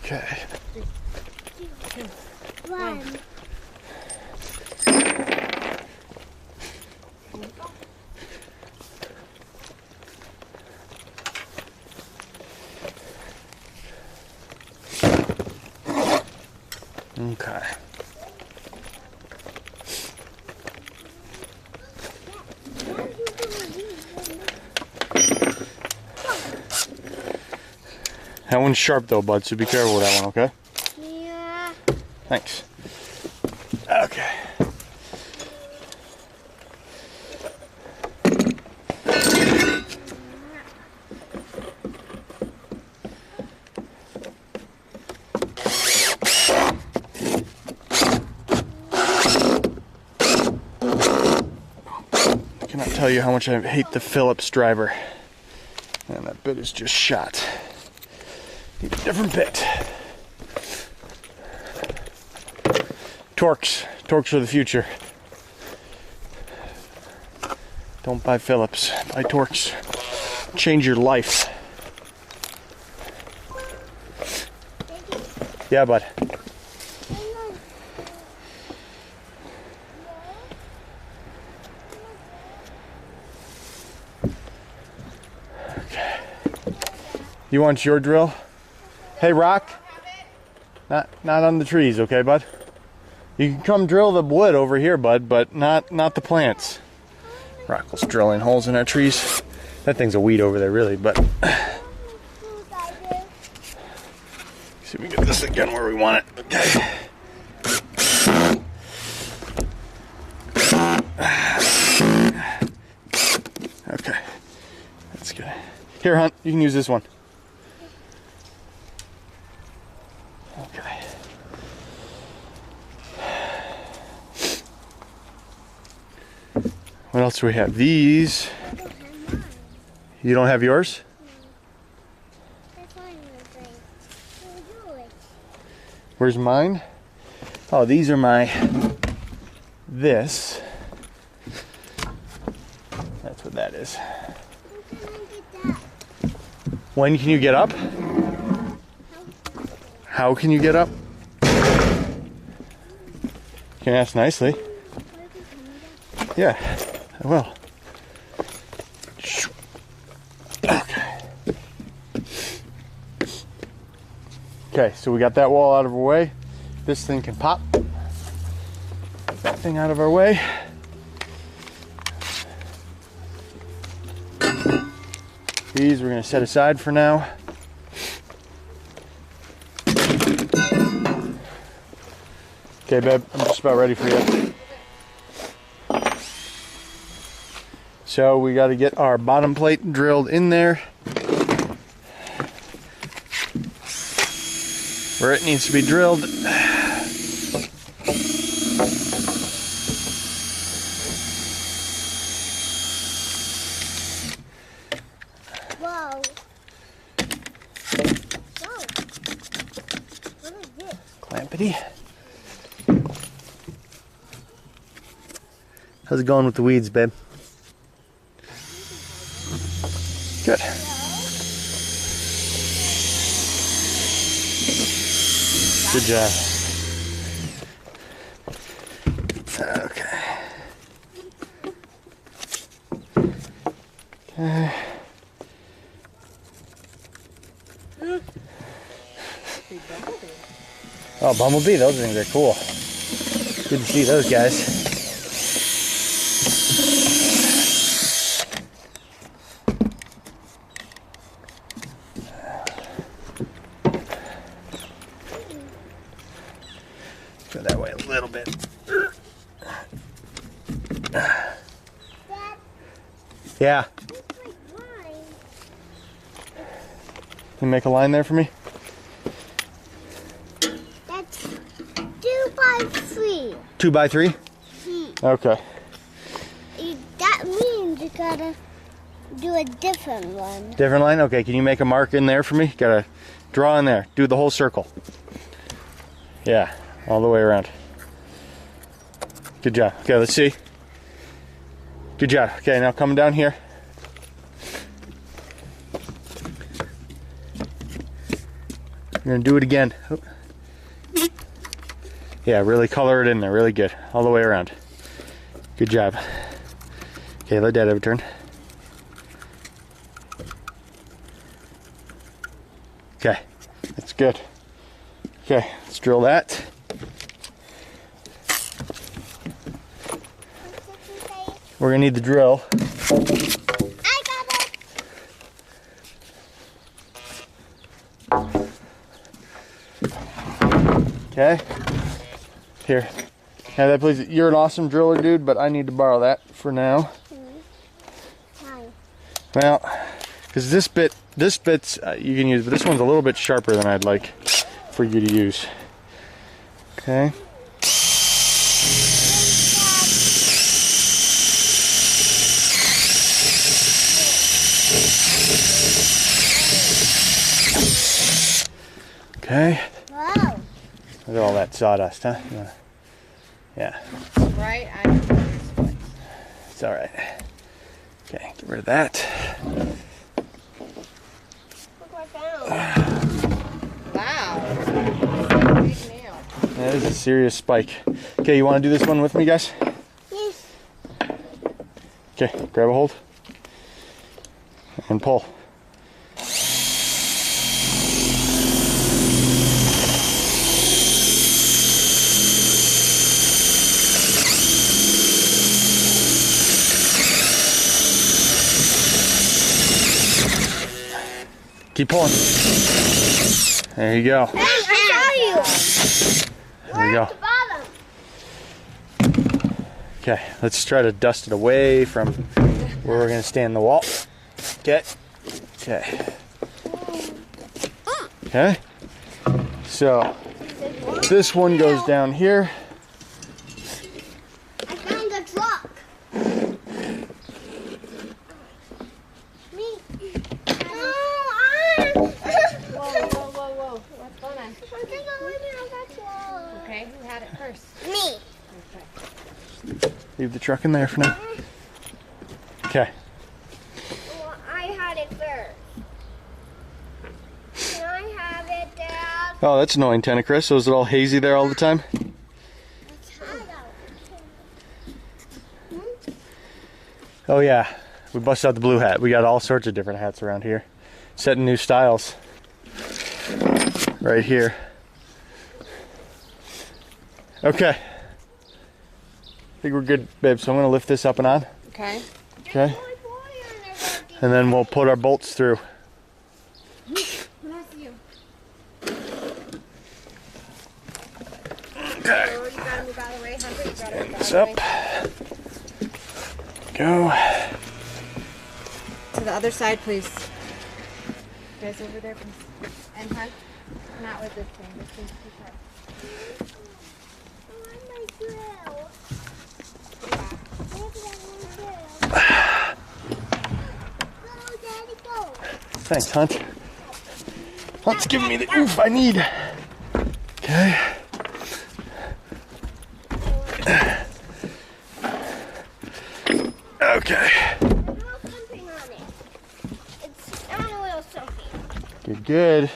Okay. 2, 1. Okay. That one's sharp though, bud, so be careful with that one, okay? Yeah. Thanks. Okay. I cannot tell you how much I hate the Phillips driver. And that bit is just shot. Need a different bit. Torx. Torx are the future. Don't buy Phillips. Buy Torx. Change your life. Yeah, bud. Okay. You want your drill? Hey, Rock. Not on the trees, okay, bud? You can come drill the wood over here, bud, but not the plants. Rock was drilling holes in our trees. That thing's a weed over there, really, but see if we get this again where we want it. Okay. Okay. That's good. Here, Hunt, you can use this one. Okay. What else do we have? These. You don't have yours? That's what I'm going to do. Where's mine? Oh, these are my. This. That's what that is. When can you get up? How can you get up? You can ask nicely. Yeah, I will. Okay. Okay, so we got that wall out of our way. This thing can pop. Get that thing out of our way. These we're going to set aside for now. Okay, babe, I'm just about ready for you. So we got to get our bottom plate drilled in there where it needs to be drilled. Whoa. Whoa. What is this? Clampety. How's it going with the weeds, babe? Good. Good job. Okay. Okay. Oh, bumblebee, those things are cool. Good to see those guys. Go that way a little bit. Dad, Yeah. this like line. Can you make a line there for me? That's 2 by 3. 2 by 3? Okay. That means you gotta do a different one. Different line? Okay, can you make a mark in there for me? Gotta draw in there. Do the whole circle. Yeah, all the way around. Good job. Okay, let's see. Good job. Okay, now come down here. You're gonna do it again. Oop. Yeah, really color it in there. Really good. All the way around. Good job. Okay, let Dad have a turn. Okay, that's good. Okay, let's drill that. We're gonna need the drill. I got it. Okay. Here. Have that please. You're an awesome driller, dude, but I need to borrow that for now. Hi. Well, because this bit's you can use, but this one's a little bit sharper than I'd like for you to use. Okay. Okay. Wow. Look at all that sawdust, huh? Yeah, Right on your foot. it's all right. Okay, get rid of that. Look what I found. Wow. Big nail. That is a serious spike. Okay, you want to do this one with me, guys? Yes. Okay, grab a hold and pull. Keep pulling. There you go. Hey, I saw you. There we go. At the bottom. Okay, let's try to dust it away from where we're gonna stand the wall. Okay. Okay. Okay. So this one goes down here. I found a truck. Me. No, Whoa, whoa, whoa, whoa. What's going on? I think I'm waiting on that truck. Okay, who had it first? Me. Okay. Leave the truck in there for now. Okay. Well, I had it first. Can I have it, Dad? Oh, that's annoying, Tana Chris. So is it all hazy there all the time? Oh yeah, we busted out the blue hat. We got all sorts of different hats around here. Setting new styles. Right here. Okay. I think we're good, babe. So I'm gonna lift this up and on. Okay. Okay. And then we'll put our bolts through. Bless you. Okay. Oh, you gotta move out of the way, Hunter. You gotta move out This of up. the way. Go. To the other side, please. You guys over there, please. And Hunt, not with this thing. This thing's too sharp. Thanks, Hunt. Hunt's giving me the oof I need. Okay. Okay. Good, good.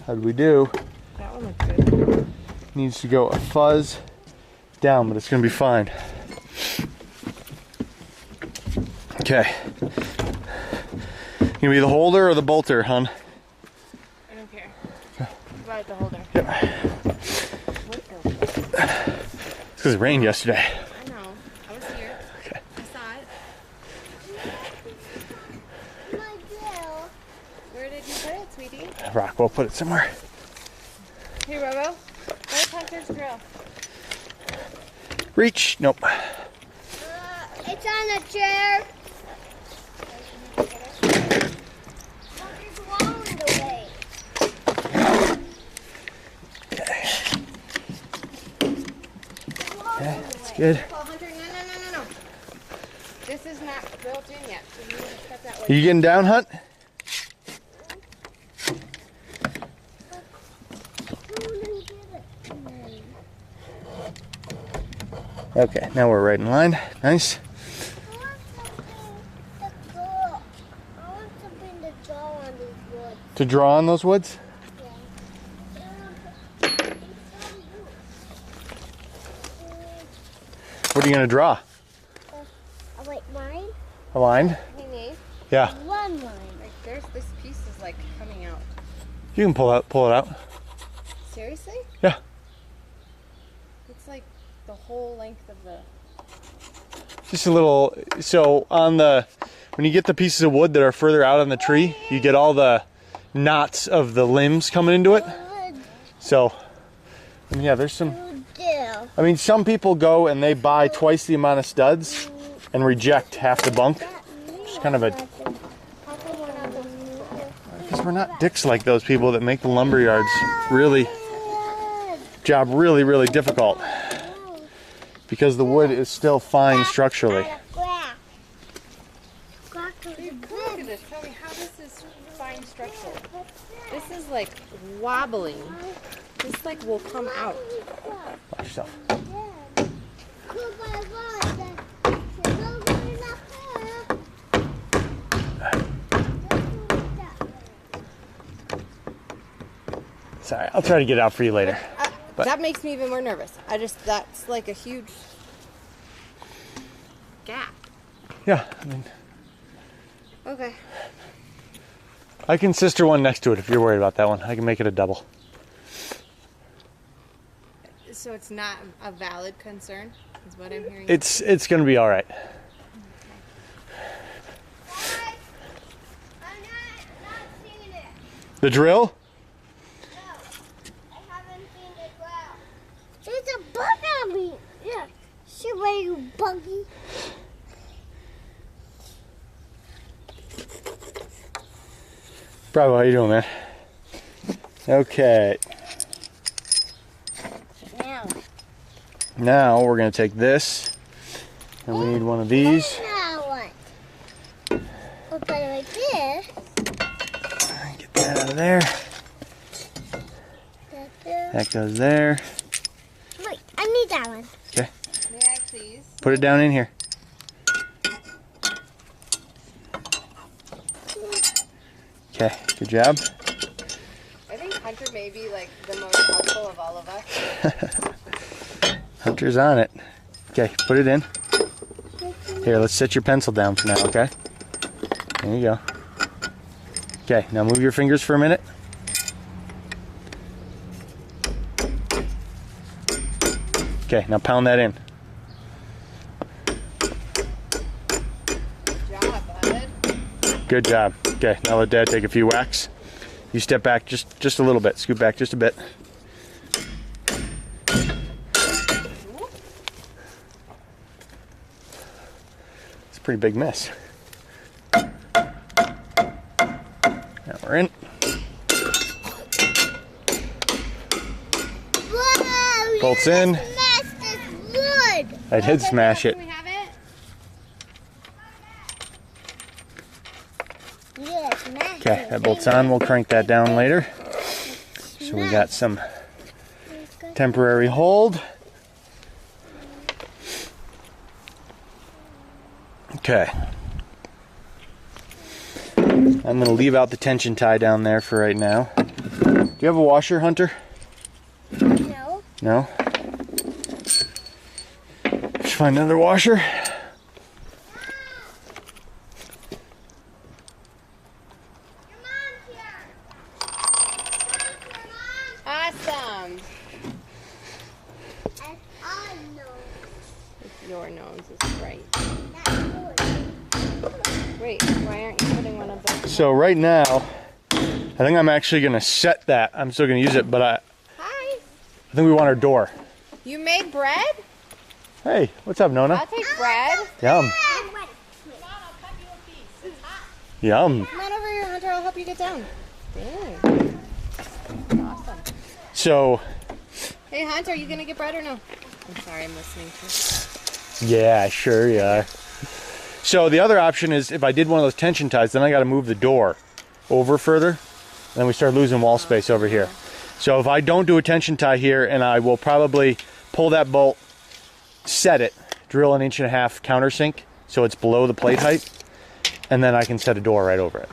How'd we do? That one looks good. Needs to go a fuzz down, but it's gonna be fine. Okay. You gonna be the holder or the bolter, hon? I don't care. Right, the holder. Yep. What the? It's because it rained yesterday. I know. I was here. Okay. I saw it. Where did you put it, sweetie? Rock, we'll put it somewhere. Here, Robo. Where's Hunter's drill? Reach. Nope. It's on a chair. It's wall in the way. Okay, that's good. Oh, Hunter, no. This is not drilled closed in yet, so you need to cut that Are way. you getting down, Hunt? Okay, now we're right in line. Nice. I want something to draw on these woods. To draw on those woods? What are you gonna draw? Wait, mine? A line? Hey, Nate, Yeah. One line. like there's this piece is like coming out. You can pull it out. Seriously? Yeah. It's like the whole length of the. Just a little. So on the, when you get the pieces of wood that are further out on the tree, you get all the knots of the limbs coming into it. So, and yeah, there's some. I mean, some people go and they buy twice the amount of studs and reject half the bunk. It's kind of a. Because we're not dicks like those people that make the lumber yards really job really difficult. Because the wood is still fine structurally. Look at this. Tell me how this is fine structural. This is like wobbling. This like will come out. Watch yourself. Sorry, I'll try to get it out for you later. But- That makes me even more nervous. That's like a huge gap. Yeah, I mean, Okay. I can sister one next to it if you're worried about that one. I can make it a double. So it's not a valid concern, is what I'm hearing. It's gonna be all right. I'm not seeing it. The drill? I haven't seen it well. There's a bug on me. Yeah. See where you buggy. Bravo, how you doing, man? Okay, now we're gonna take this, and we need one of these. Now what? We'll put it like this. Get that out of there. That goes there. Wait, I need that one. Okay, May I please? put it down in here. Okay, good job. I think Hunter may be like the most helpful of all of us. Hunter's on it. Okay, put it in. Here, let's set your pencil down for now, okay? There you go. Okay, now move your fingers for a minute. Okay, now pound that in. Good job, bud. Good job. Okay, now let Dad take a few whacks. You step back just a little bit. Scoot back just a bit. It's a pretty big mess. Now we're in. Whoa! Bolts in. Smash this wood. I did smash it. Can we have it? Yeah, smash Okay, it. that bolt's on. We'll crank that down later. So we got some temporary hold. Okay. I'm going to leave out the tension tie down there for right now. Do you have a washer, Hunter? No. No? Let's find another washer. Your mom's here. Awesome. And I know Your nose is right. that wood. Wait, why aren't you putting one of those? So right now, I think I'm actually going to set that. I'm still going to use it, but I Hi. think we want our door. You made bread? Hey, what's up, Nona? I'll take bread. Yum. Yum. Come on over here, Hunter. I'll help you get down. Dang. Awesome. So, Hey, Hunter, are you gonna get bread or no? I'm sorry, I'm listening to you. yeah, sure you are. So the other option is if I did one of those tension ties, then I got to move the door over further, and then we start losing wall space over here. So if I don't do a tension tie here, and I will probably pull that bolt, set it, drill 1.5 inch countersink so it's below the plate height, and then I can set a door right over it.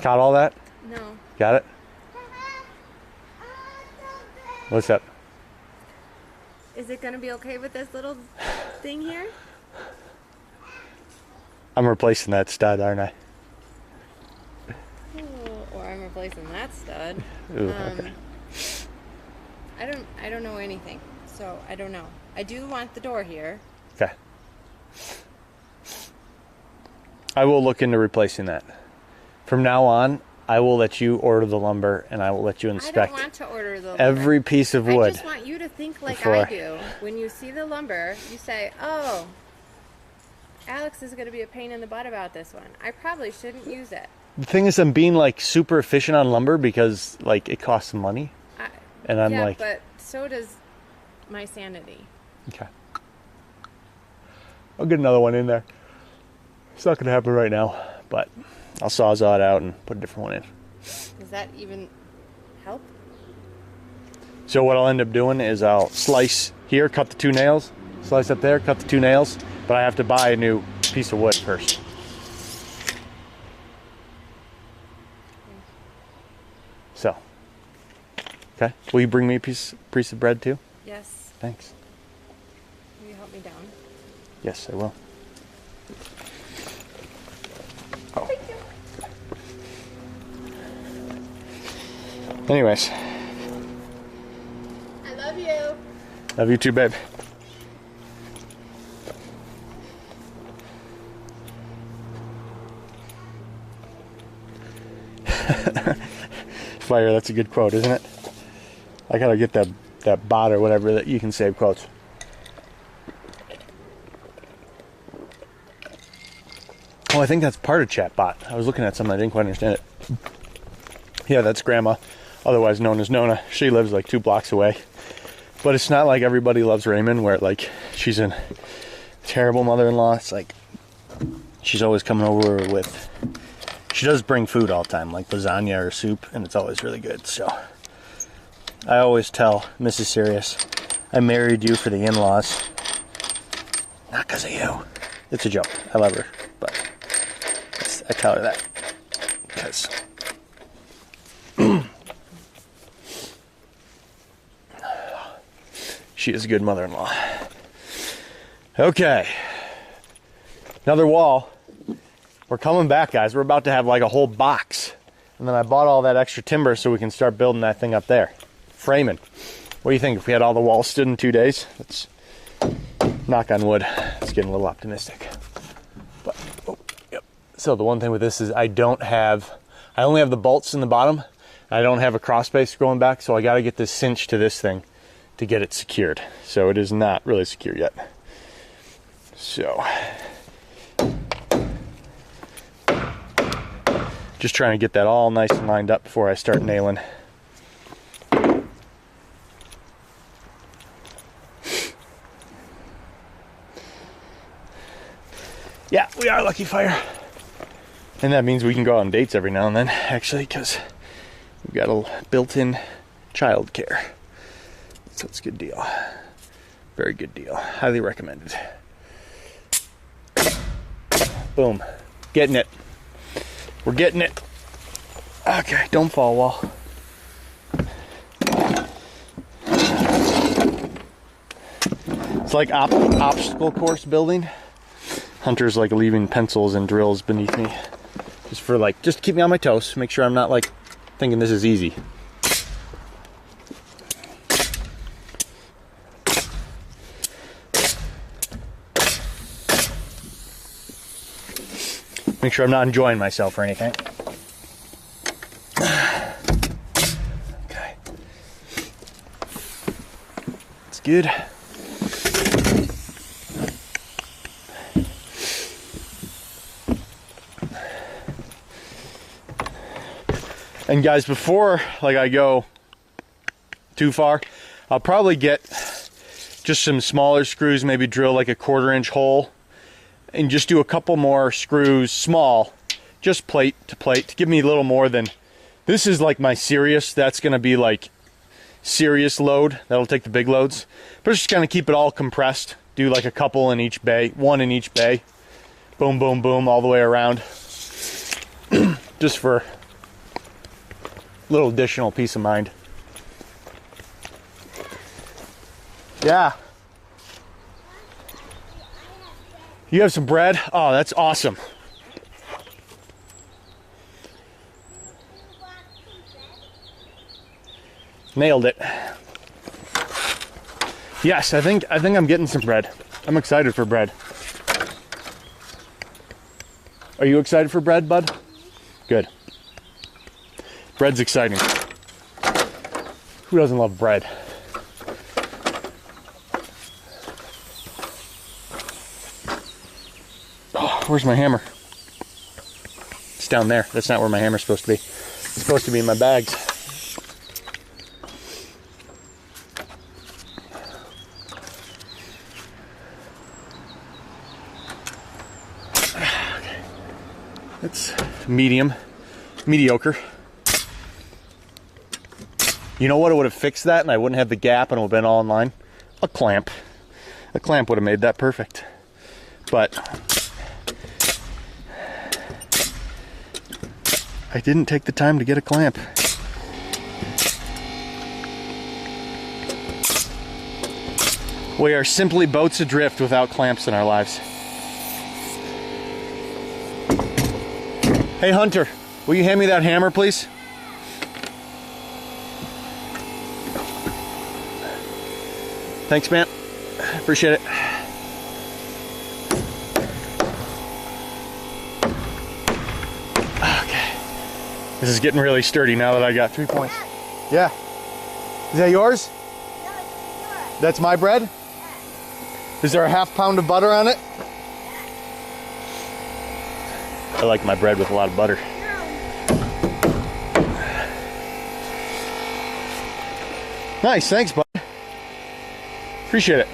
Got all that? No. Got it? What's up? Is it gonna be okay with this little thing here? I'm replacing that stud, aren't I? Or I'm replacing that stud. Ooh, okay. I don't know anything, so I don't know. I do want the door here. Okay. I will look into replacing that. From now on, I will let you order the lumber, and I will let you inspect I don't want to order the lumber. every piece of wood. I just want you to think like before. I do. When you see the lumber, you say, oh, Alex is going to be a pain in the butt about this one. I probably shouldn't use it. The thing is, I'm being like super efficient on lumber because like it costs money, and I'm yeah, like, but so does my sanity. okay, I'll get another one in there. It's not gonna happen right now, but I'll sawzall it out and put a different one in. Does that even help? So what I'll end up doing is I'll slice here, cut the 2 nails, slice up there, cut the 2 nails, but I have to buy a new piece of wood first. So, okay. Will you bring me a piece of bread too? Yes. Thanks. Will you help me down? Yes, I will. Oh. Thank you. Anyways, I love you. love you too, babe. Fire, that's a good quote, isn't it? I gotta get that bot or whatever that you can save quotes. Oh, I think that's part of Chatbot. I was looking at something, I didn't quite understand it. Yeah, that's Grandma, otherwise known as Nona. She lives like 2 blocks away. But it's not like everybody loves Raymond, where like she's a terrible mother-in-law. It's like she's always coming over with... She does bring food all the time, like lasagna or soup, and it's always really good. So I always tell Mrs. Sirius, I married you for the in-laws, not because of you. It's a joke. I love her, but I tell her that because she is a good mother-in-law. Okay, another wall. We're coming back, guys. We're about to have like a whole box. And then I bought all that extra timber so we can start building that thing up there. Framing. What do you think if we had all the walls stood in 2 days? Let's knock on wood. It's getting a little optimistic. But, oh, yep. So the one thing with this is I only have the bolts in the bottom. I don't have a cross space going back, so I got to get this cinch to this thing to get it secured. So it is not really secure yet. So... just trying to get that all nice and lined up before I start nailing. Yeah, we are Lucky Fire. And that means we can go on dates every now and then, actually, because we've got a built-in child care. So it's a good deal. Very good deal. Highly recommended. Boom. Getting it. We're getting it. Okay, don't fall, Wall. It's like obstacle course building. Hunter's like leaving pencils and drills beneath me. Just for like, just to keep me on my toes. Make sure I'm not like thinking this is easy. Make sure I'm not enjoying myself or anything. Okay. It's good. And guys, before like I go too far, I'll probably get just some smaller screws, maybe drill like a 1/4-inch hole, and just do a couple more screws, small, just plate to plate, to give me a little more than, this is like my Sirius, that's gonna be like Sirius load, that'll take the big loads, but just kind of keep it all compressed, do like a couple in each bay, one in each bay, boom, boom, boom, all the way around, just for a little additional peace of mind. Yeah. You have some bread? Oh, that's awesome. Nailed it. Yes, I think I'm getting some bread. I'm excited for bread. Are you excited for bread, bud? Good. Bread's exciting. Who doesn't love bread? Oh, where's my hammer? It's down there. That's not where my hammer's supposed to be. It's supposed to be in my bags. It's mediocre. You know what would have fixed that and I wouldn't have the gap and it would have been all in line? A clamp. A clamp would have made that perfect. But I didn't take the time to get a clamp. We are simply boats adrift without clamps in our lives. Hey Hunter, will you hand me that hammer, please? Thanks, man. Appreciate it. Okay. This is getting really sturdy now that I got 3 points. Yeah. Is that yours? No, it's yours. That's my bread? Is there a ½ pound of butter on it? I like my bread with a lot of butter. Nice, thanks, bud. Appreciate it.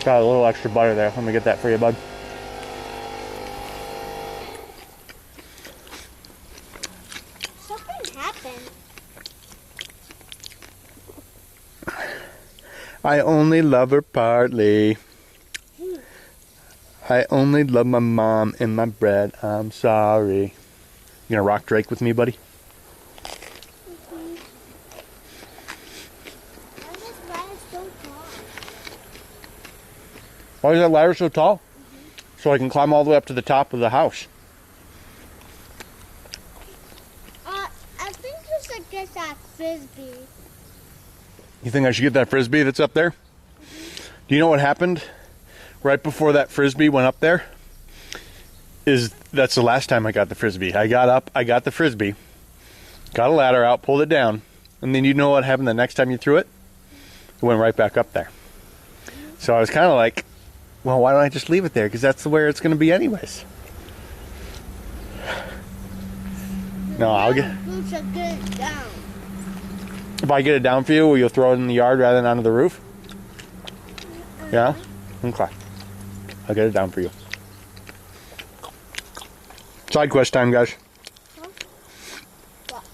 Got a little extra butter there. Let me get that for you, bud. Something happened. I only love her partly. I only love my mom and my bread. I'm sorry. You gonna rock Drake with me, buddy? Why is that ladder so tall? So I can climb all the way up to the top of the house. I think you should get that frisbee. You think I should get that frisbee that's up there? Do you know what happened right before that frisbee went up there? That's the last time I got the frisbee. I got up, I got the frisbee, got a ladder out, pulled it down, and then you know what happened the next time you threw it? It went right back up there. So I was kind of like, well, why don't I just leave it there? Because that's where it's going to be anyways. No, I'll get... You should get it down. If I get it down for you, will you throw it in the yard rather than onto the roof? Yeah? Okay. I'll get it down for you. Side quest time, guys. What?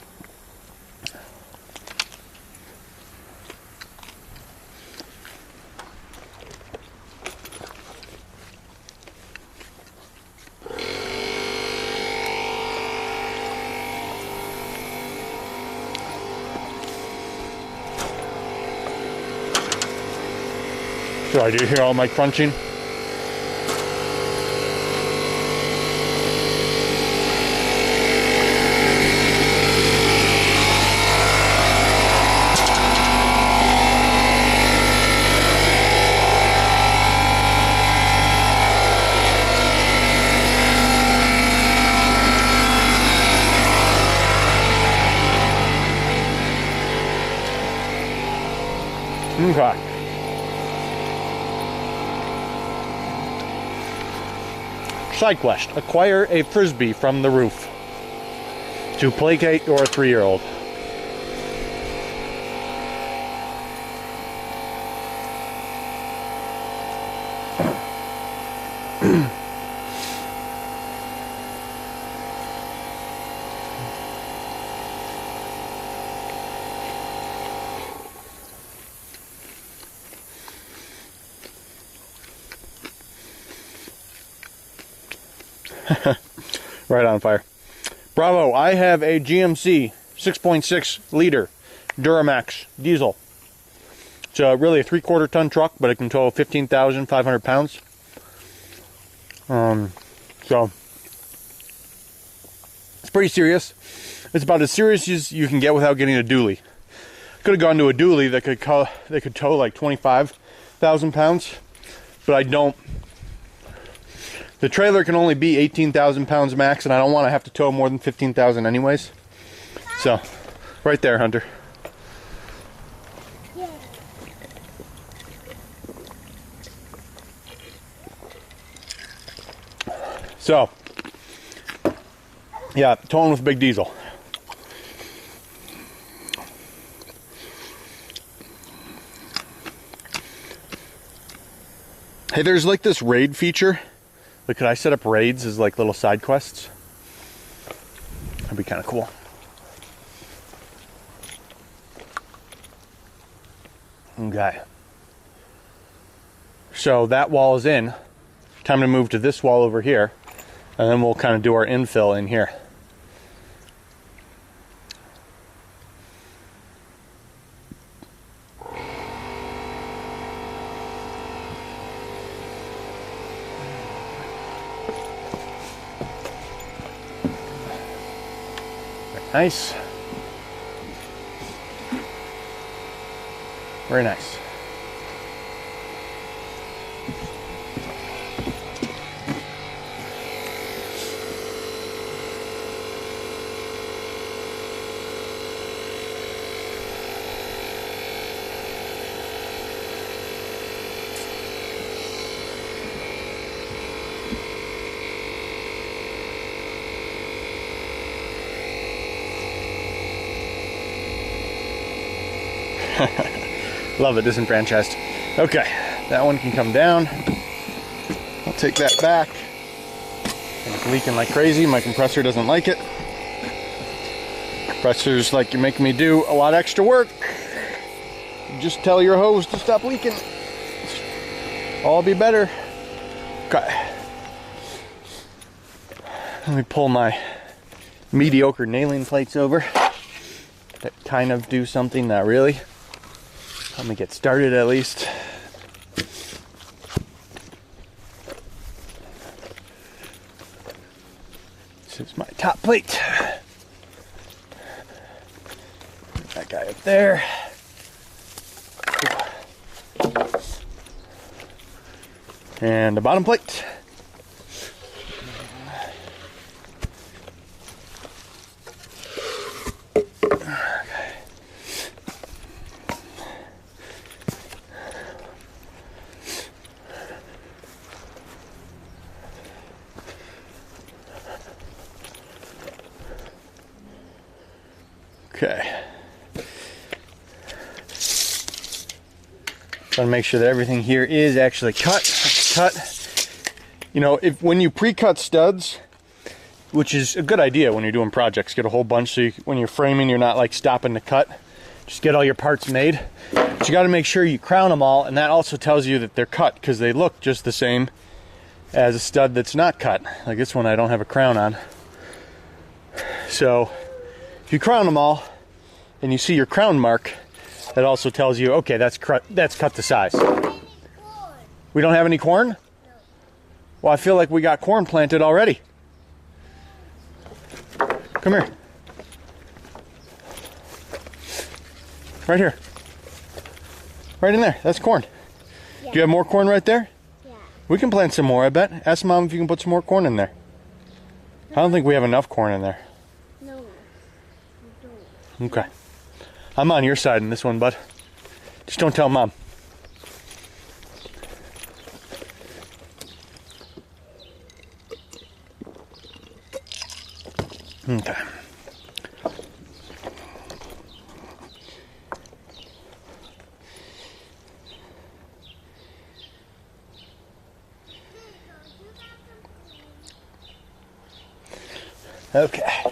So do you hear all my crunching? Okay. Side quest. Acquire a frisbee from the roof to placate your 3-year-old. Right on fire. Bravo, I have a GMC 6.6 liter Duramax diesel. It's really a 3/4 ton truck, but it can tow 15,500 pounds. So it's pretty serious. It's about as serious as you can get without getting a dually. Could have gone to a dually that could tow like 25,000 pounds, but I don't. The trailer can only be 18,000 pounds max, and I don't want to have to tow more than 15,000 anyways. So, right there, Hunter. Yeah. So, yeah, towing with a big diesel. Hey, there's like this raid feature. Like, could I set up raids as like little side quests? That'd be kind of cool. Okay. So that wall is in. Time to move to this wall over here. And then we'll kind of do our infill in here. Nice. Very nice. Love it, disenfranchised. Okay, that one can come down. I'll take that back. It's leaking like crazy. My compressor doesn't like it. Compressor's like, you're making me do a lot of extra work. Just tell your hose to stop leaking. All be better. Okay. Let me pull my mediocre nailing plates over. That kind of do something, not really. Let me get started at least. This is my top plate. That guy up there. And the bottom plate. Okay. Trying to make sure that everything here is actually cut. You know, when you pre-cut studs, which is a good idea when you're doing projects, get a whole bunch so when you're framing, you're not like stopping to cut. Just get all your parts made. But you got to make sure you crown them all, and that also tells you that they're cut because they look just the same as a stud that's not cut. Like this one, I don't have a crown on. So if you crown them all and you see your crown mark, that also tells you, okay, that's cut to size. We don't have any corn? No. Well, I feel like we got corn planted already. Come here. Right here. Right in there. That's corn. Yeah. Do you have more corn right there? Yeah. We can plant some more, I bet. Ask Mom if you can put some more corn in there. I don't think we have enough corn in there. No. We don't. Okay. I'm on your side in this one, bud. Just don't tell Mom. Okay.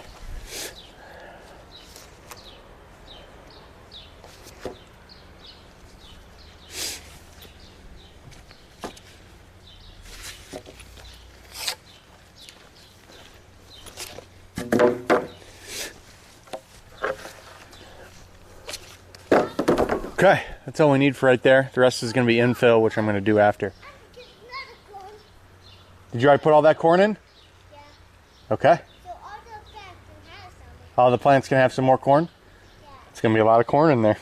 Okay, that's all we need for right there. The rest is going to be infill, which I'm going to do after. Did you already put all that corn in? Yeah. Okay. So all the plants can have some. All the plants can have some more corn? Yeah. It's going to be a lot of corn in there.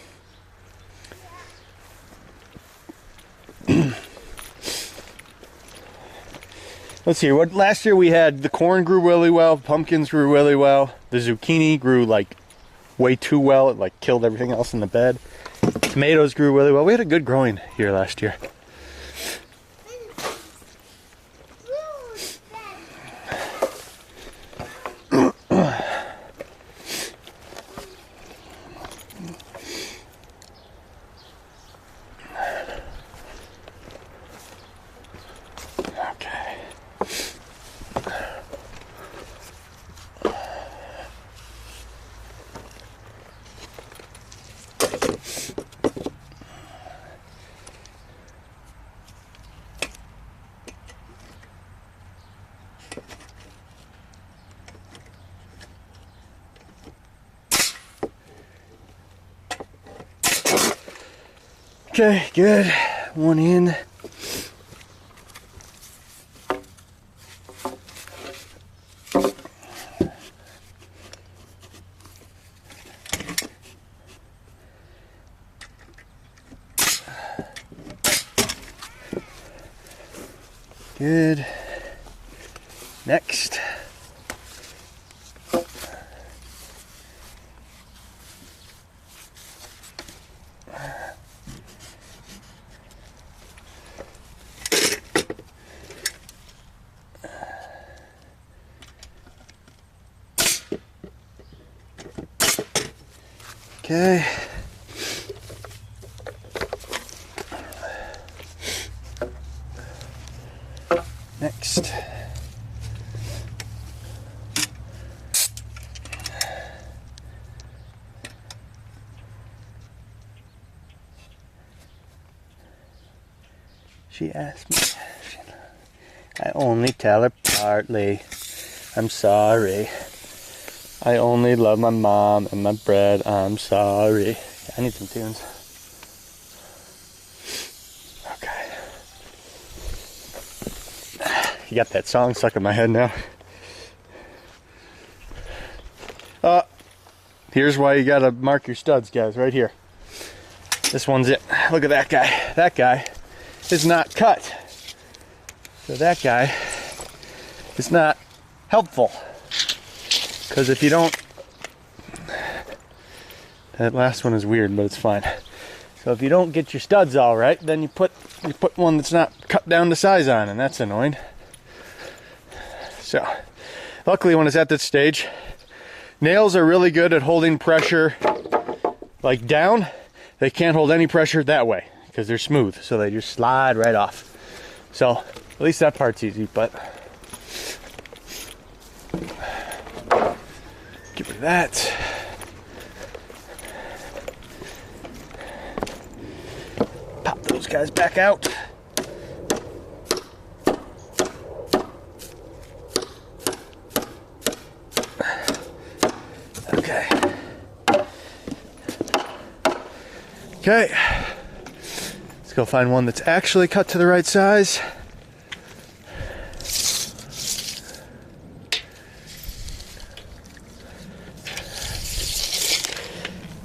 Let's see, what last year we had the corn grew really well, pumpkins grew really well, the zucchini grew like way too well, it like killed everything else in the bed. Tomatoes grew really well. We had a good growing year last year. Okay. Okay, good. One in. Good. Next. Okay. Next. She asked me. I only tell her partly. I'm sorry. I only love my mom and my bread. I'm sorry. I need some tunes. Okay. You got that song stuck in my head now. Here's why you gotta mark your studs, guys, right here. This one's it. Look at that guy. That guy is not cut. So that guy is not helpful. Because if you don't, that last one is weird, but it's fine. So if you don't get your studs all right, then you put one that's not cut down to size on, and that's annoying. So, luckily when it's at this stage, nails are really good at holding pressure like down. They can't hold any pressure that way because they're smooth, so they just slide right off. So, at least that part's easy, but get rid of that. Pop those guys back out. Okay. Okay. Let's go find one that's actually cut to the right size.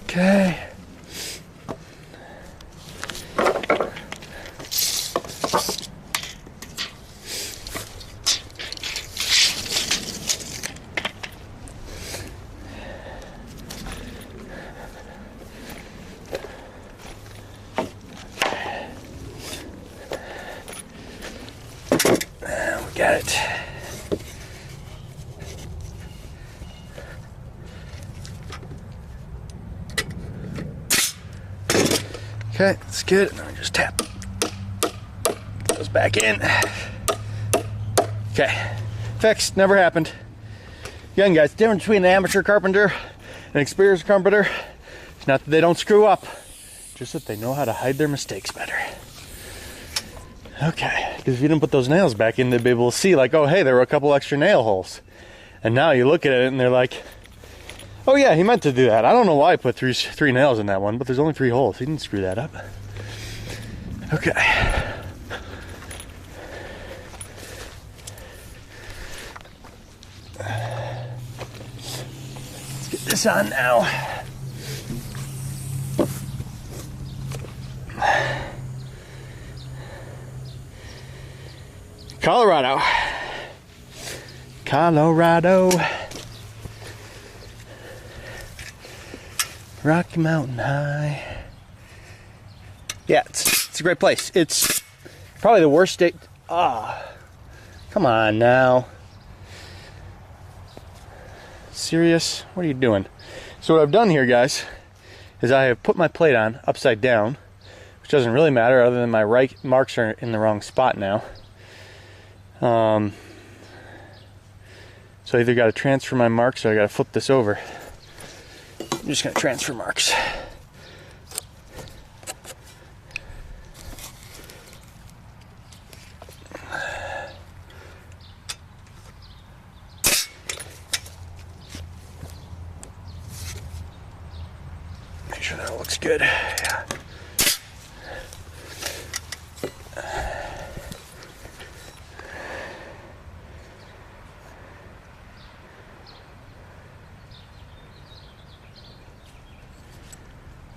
Okay. We got it. Okay, that's good. Now we just tap. Goes back in. Okay, fixed. Never happened. Again, guys, difference between an amateur carpenter and an experienced carpenter. It's not that they don't screw up, just that they know how to hide their mistakes better. Okay, because if you didn't put those nails back in, they'd be able to see like, oh, hey, there were a couple extra nail holes. And now you look at it and they're like, oh yeah, he meant to do that. I don't know why I put three nails in that one, but there's only 3 holes. He didn't screw that up. Okay. Let's get this on now. Colorado. Rocky Mountain High. Yeah, it's a great place. It's probably the worst state. Come on now. Serious? What are you doing? So what I've done here, guys, is I have put my plate on upside down, which doesn't really matter other than my right marks are in the wrong spot now. So I either got to transfer my marks or I got to flip this over. I'm just going to transfer marks. Make sure that looks good. Yeah.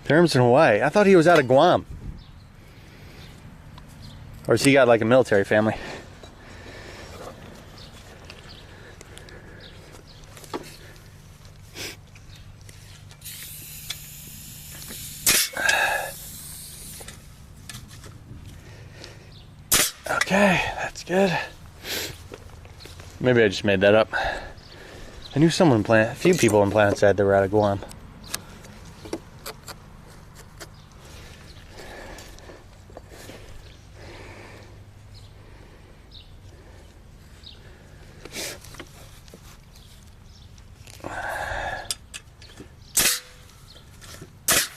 Terms in Hawaii. I thought he was out of Guam. Or has he got like a military family? Okay, that's good. Maybe I just made that up. I knew someone a few people in Planet said they were out of Guam.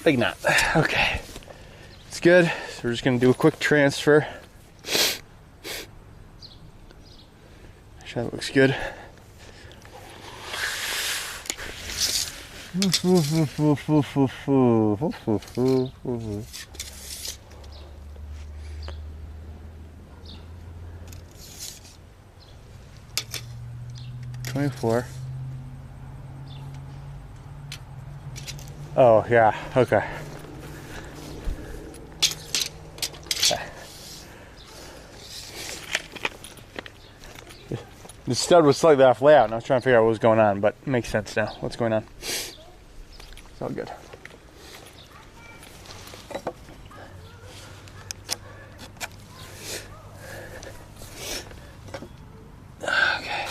Big knot. Okay. It's good. So we're just going to do a quick transfer. Make sure that looks good. $24. Oh, yeah, okay. The stud was slightly off layout, and I was trying to figure out what was going on, but it makes sense now. What's going on? It's all good. Okay.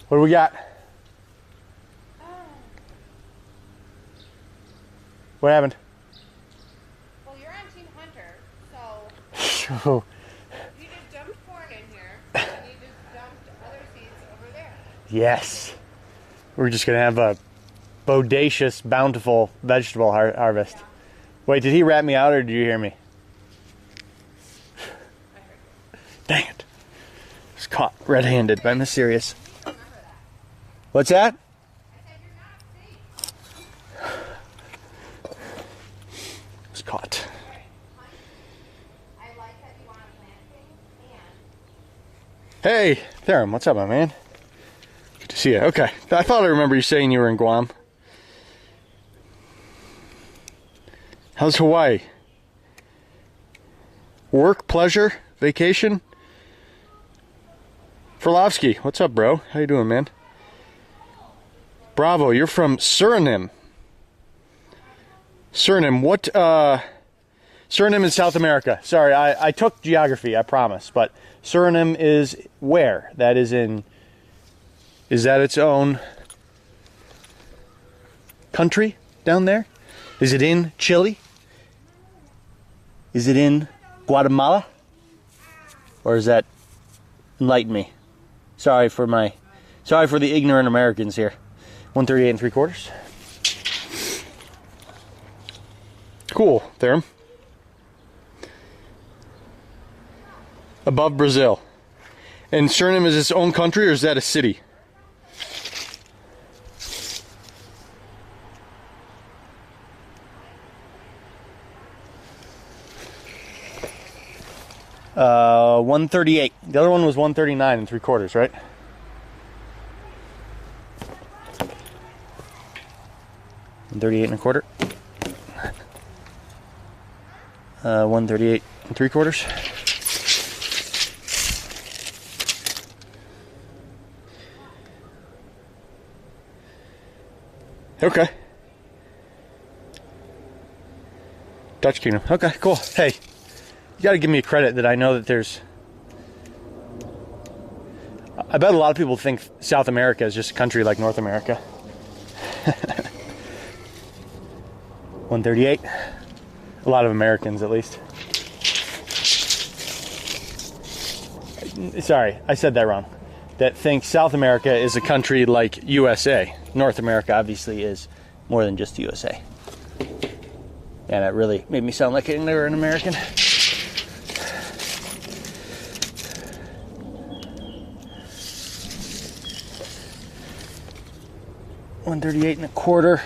What do we got? What happened? Well, you're on Team Hunter, so So, you just dumped corn in here, and you just dumped other seeds over there. yes. We're just going to have a bodacious, bountiful vegetable harvest. Yeah. Wait, did he rat me out or did you hear me? I heard you. Dang it. I was caught red-handed by Miss Serious. Remember that. What's that? I said you're not safe. I was caught. I like that you want to plant things, and Hey, Theron, what's up, my man? Good to see you. Okay, I thought I remember you saying you were in Guam. How's Hawaii? Work, pleasure, vacation? Furlovsky, what's up, bro? How you doing, man? Bravo, you're from Suriname. Suriname, what, Suriname is South America. Sorry, I took geography, I promise, but Suriname is where? That is in, is that its own country down there? Is it in Chile? Is it in Guatemala? Or is that, enlighten me. Sorry for the ignorant Americans here. 138 3/4. Cool, Therum. Above Brazil. And Suriname is its own country, or is that a city? Uh, 138. The other one was 139 3/4, right? And 38 1/4. 138 3/4. Okay. Dutch Kingdom. Okay, cool. Hey, you gotta give me credit that I know that there's... I bet a lot of people think South America is just a country like North America. 138. A lot of Americans, at least. Sorry, I said that wrong. That think South America is a country like USA. North America obviously is more than just USA. And that really made me sound like an ignorant American. $138 1/4.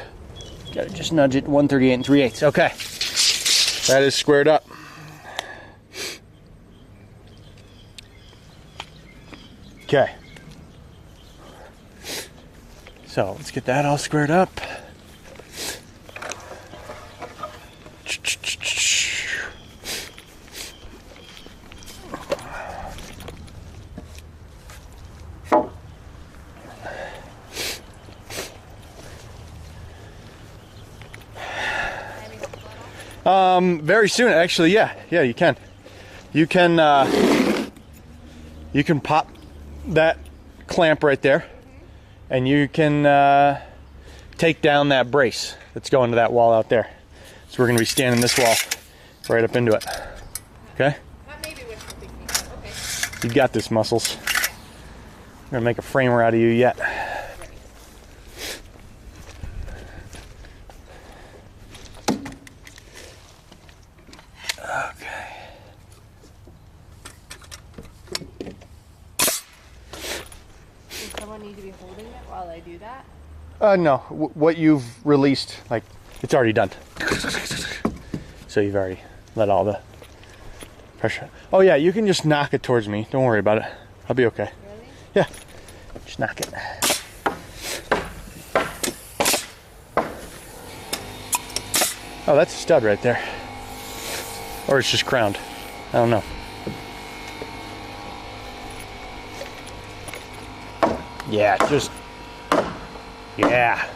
Gotta just nudge it. 138 3/8. Okay, that is squared up. Okay. So let's get that all squared up. Very soon, actually. Yeah, you can. You can pop that clamp right there, and you can take down that brace that's going to that wall out there. So we're going to be standing this wall right up into it. Okay? That may be what you're thinking. Okay. You got this, Muscles. I'm going to make a framer out of you yet. Need to be holding it while I do that? No. What you've released, like, it's already done. So you've already let all the pressure. Oh yeah, you can just knock it towards me. Don't worry about it. I'll be okay. Really? Yeah. Just knock it. Oh, that's a stud right there. Or it's just crowned. I don't know. Yeah,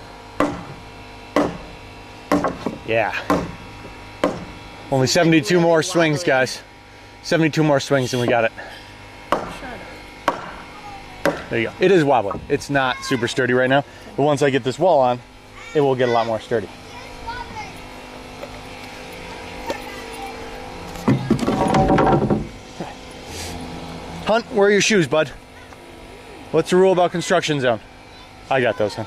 yeah. Only 72 more swings, guys. 72 more swings and we got it. There you go. It is wobbly. It's not super sturdy right now, but once I get this wall on, it will get a lot more sturdy. Hunt, where are your shoes, bud? What's the rule about construction zone? I got those, huh?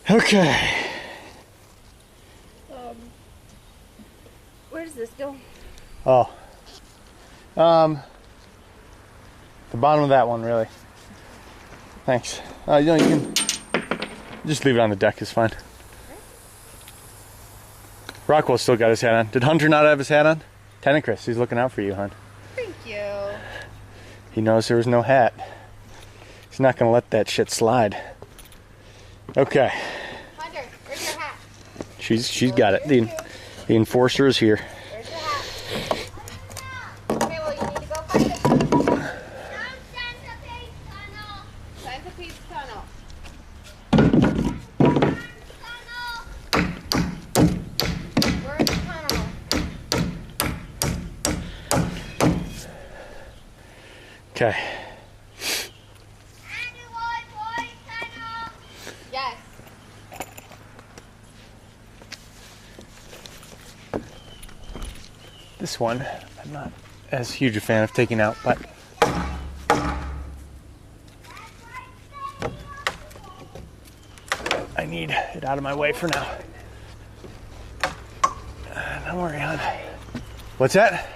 Okay. Where does this go? Oh. The bottom of that one, really. Thanks. You know, you can just leave it on the deck, is fine. Rockwell still got his hat on. Did Hunter not have his hat on? Tenant Chris, he's looking out for you, hon. Thank you. He knows there was no hat. He's not gonna let that shit slide. Okay. Hunter, where's your hat? She's got it. The enforcer is here. Where's your hat? Okay, well, you need to go find it. Centipede tunnel. We're in the tunnel. Okay. Yes. This one, I'm not as huge a fan of taking out, but I need it out of my way for now. Don't worry, hon. What's that?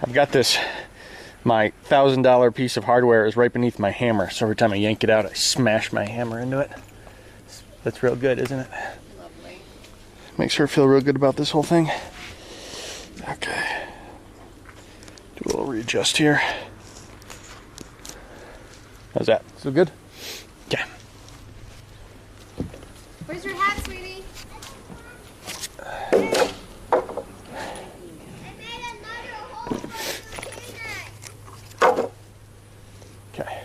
I've got this, my $1,000 piece of hardware is right beneath my hammer, so every time I yank it out, I smash my hammer into it. That's real good, isn't it? Lovely. Makes her feel real good about this whole thing. Okay. Do a little readjust here. How's that? Still good? Yeah. Where's your hat, sweetie? Okay.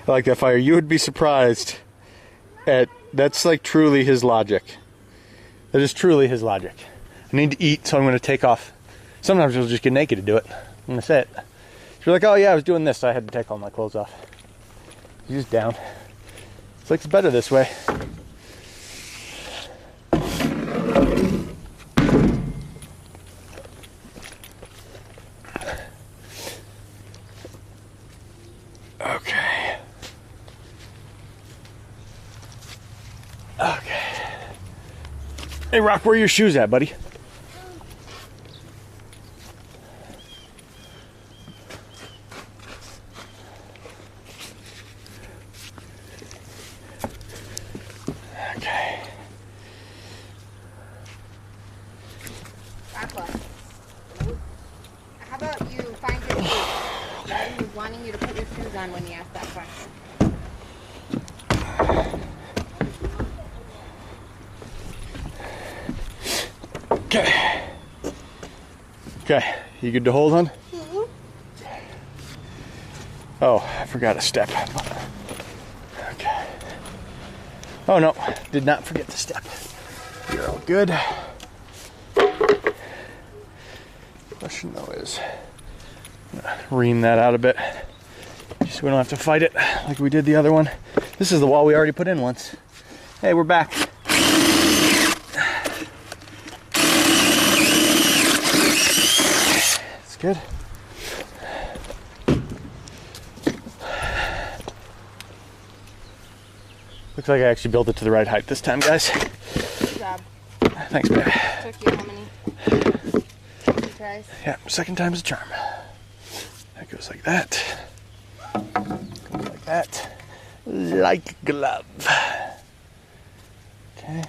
I like that fire. You would be surprised at, that's like truly his logic. That is truly his logic. I need to eat, so I'm going to take off. Sometimes you'll just get naked to do it. I'm going to say it. You're like, oh yeah, I was doing this, so I had to take all my clothes off. You're just down. It's like it's better this way. Okay. Okay. Hey, Rock, where are your shoes at, buddy? Okay. Aqua. How about you find your shoes? Daddy was wanting you to put your shoes on when he asked that question. Okay. Okay. You good to hold on? Oh, I forgot a step. Okay. Oh no, did not forget the step. You're all good. Question though is, I'm gonna ream that out a bit, just so we don't have to fight it like we did the other one. This is the wall we already put in once. Hey, we're back. It's good. Looks like I actually built it to the right height this time, guys. Good job. Thanks, babe. Took you how many? 2 tries? Yeah, second time's a charm. That goes like that. Goes like that. Like a glove. Okay.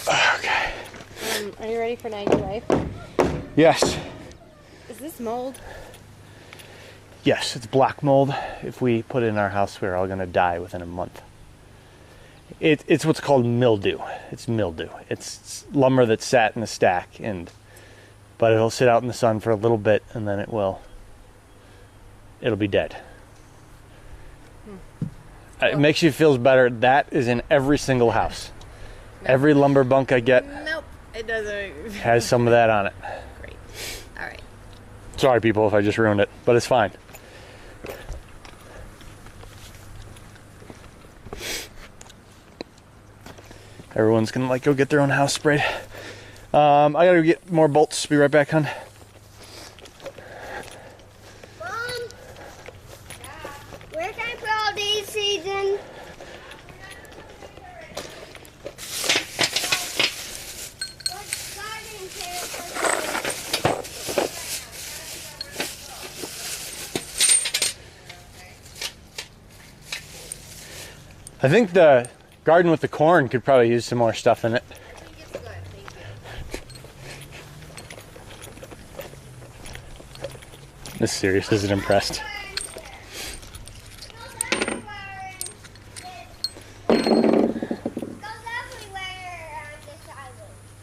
Okay. Are you ready for 90 life? Yes. Is this mold? Yes, it's black mold. If we put it in our house, we're all going to die within a month. It's what's called mildew. It's mildew. It's lumber that's sat in a stack, but it'll sit out in the sun for a little bit, and then it'll be dead. It makes you feel better. That is in every single house. Every lumber bunk I get Nope, it doesn't. has some of that on it. Great. All right. Sorry, people, if I just ruined it, but it's fine. Everyone's gonna go get their own house sprayed. I gotta go get more bolts. Be right back, hon. Mom, where can I put all these seeds in? I think the garden with the corn could probably use some more stuff in it. I think it's good, thank you. This Sirius isn't impressed.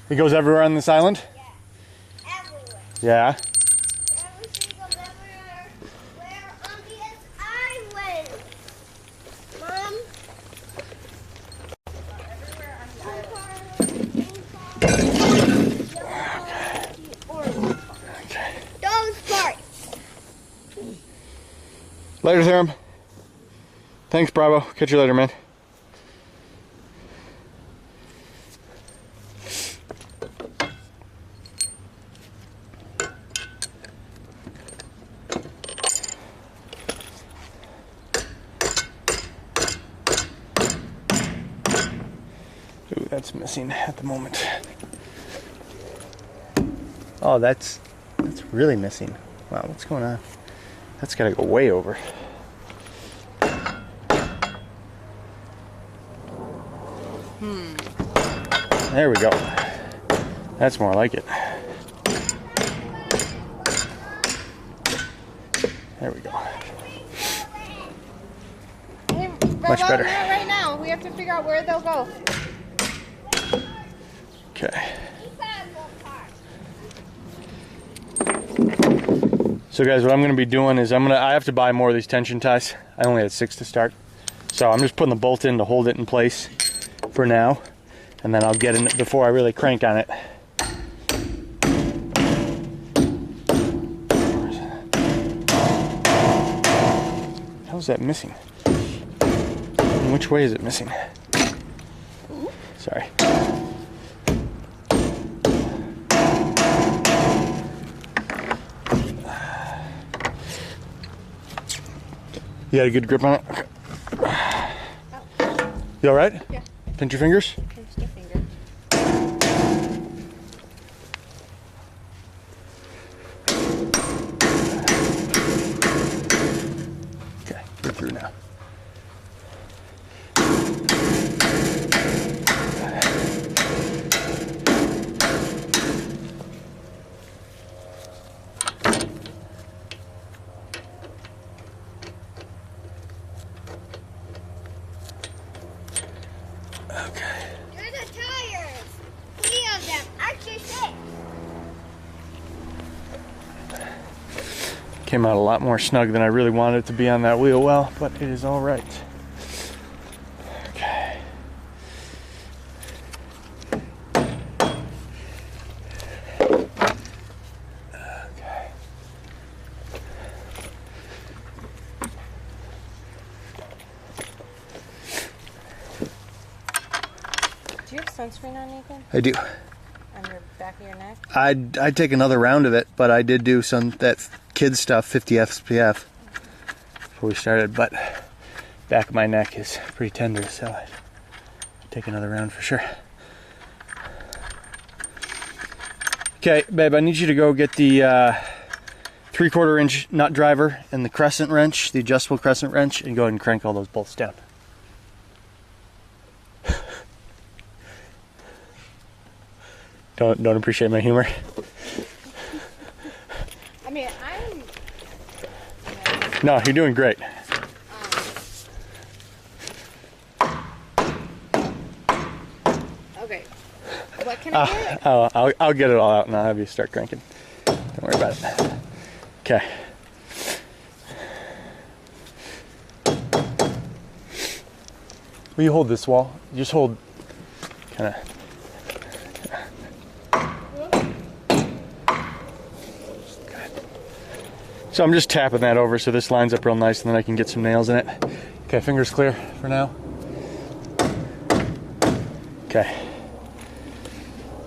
He goes everywhere on this island? Yeah. Everywhere. Yeah. Everything goes everywhere. Where on this island? Mom? Everywhere on the island. Okay. Those parts. Later, Therum. Thanks, Bravo. Catch you later, man. Ooh, that's missing at the moment. Oh, that's really missing. Wow, what's going on? That's gotta go way over. There we go. That's more like it. There we go. Hey, Much better. Right now, we have to figure out where they'll go. Okay. So guys, what I'm gonna be doing is I have to buy more of these tension ties. I only had 6 to start. So I'm just putting the bolt in to hold it in place for now. And then I'll get in it before I really crank on it. How is that missing? And which way is it missing? Sorry. You got a good grip on it? Okay. You all right? Yeah. Pinch your fingers? Pinch your finger. Okay, you're through now. Okay. There's the tires. 3 of them. Actually 6. Came out a lot more snug than I really wanted it to be on that wheel well, but it is all right. Okay. Okay. Do you have sunscreen on, Nathan? I do. On your back of your neck? I'd take another round of it, but I did do that kid stuff, 50 SPF, before we started, but back of my neck is pretty tender, so I'd take another round for sure. Okay, babe, I need you to go get the 3/4 inch nut driver and the crescent wrench, the adjustable crescent wrench, and go ahead and crank all those bolts down. Don't appreciate my humor. I mean, No, you're doing great. okay. What can I get? I'll get it all out and I'll have you start cranking. Don't worry about it. Okay. Will you hold this wall? Just hold, kind of. So I'm just tapping that over so this lines up real nice and then I can get some nails in it. Okay, fingers clear for now. Okay.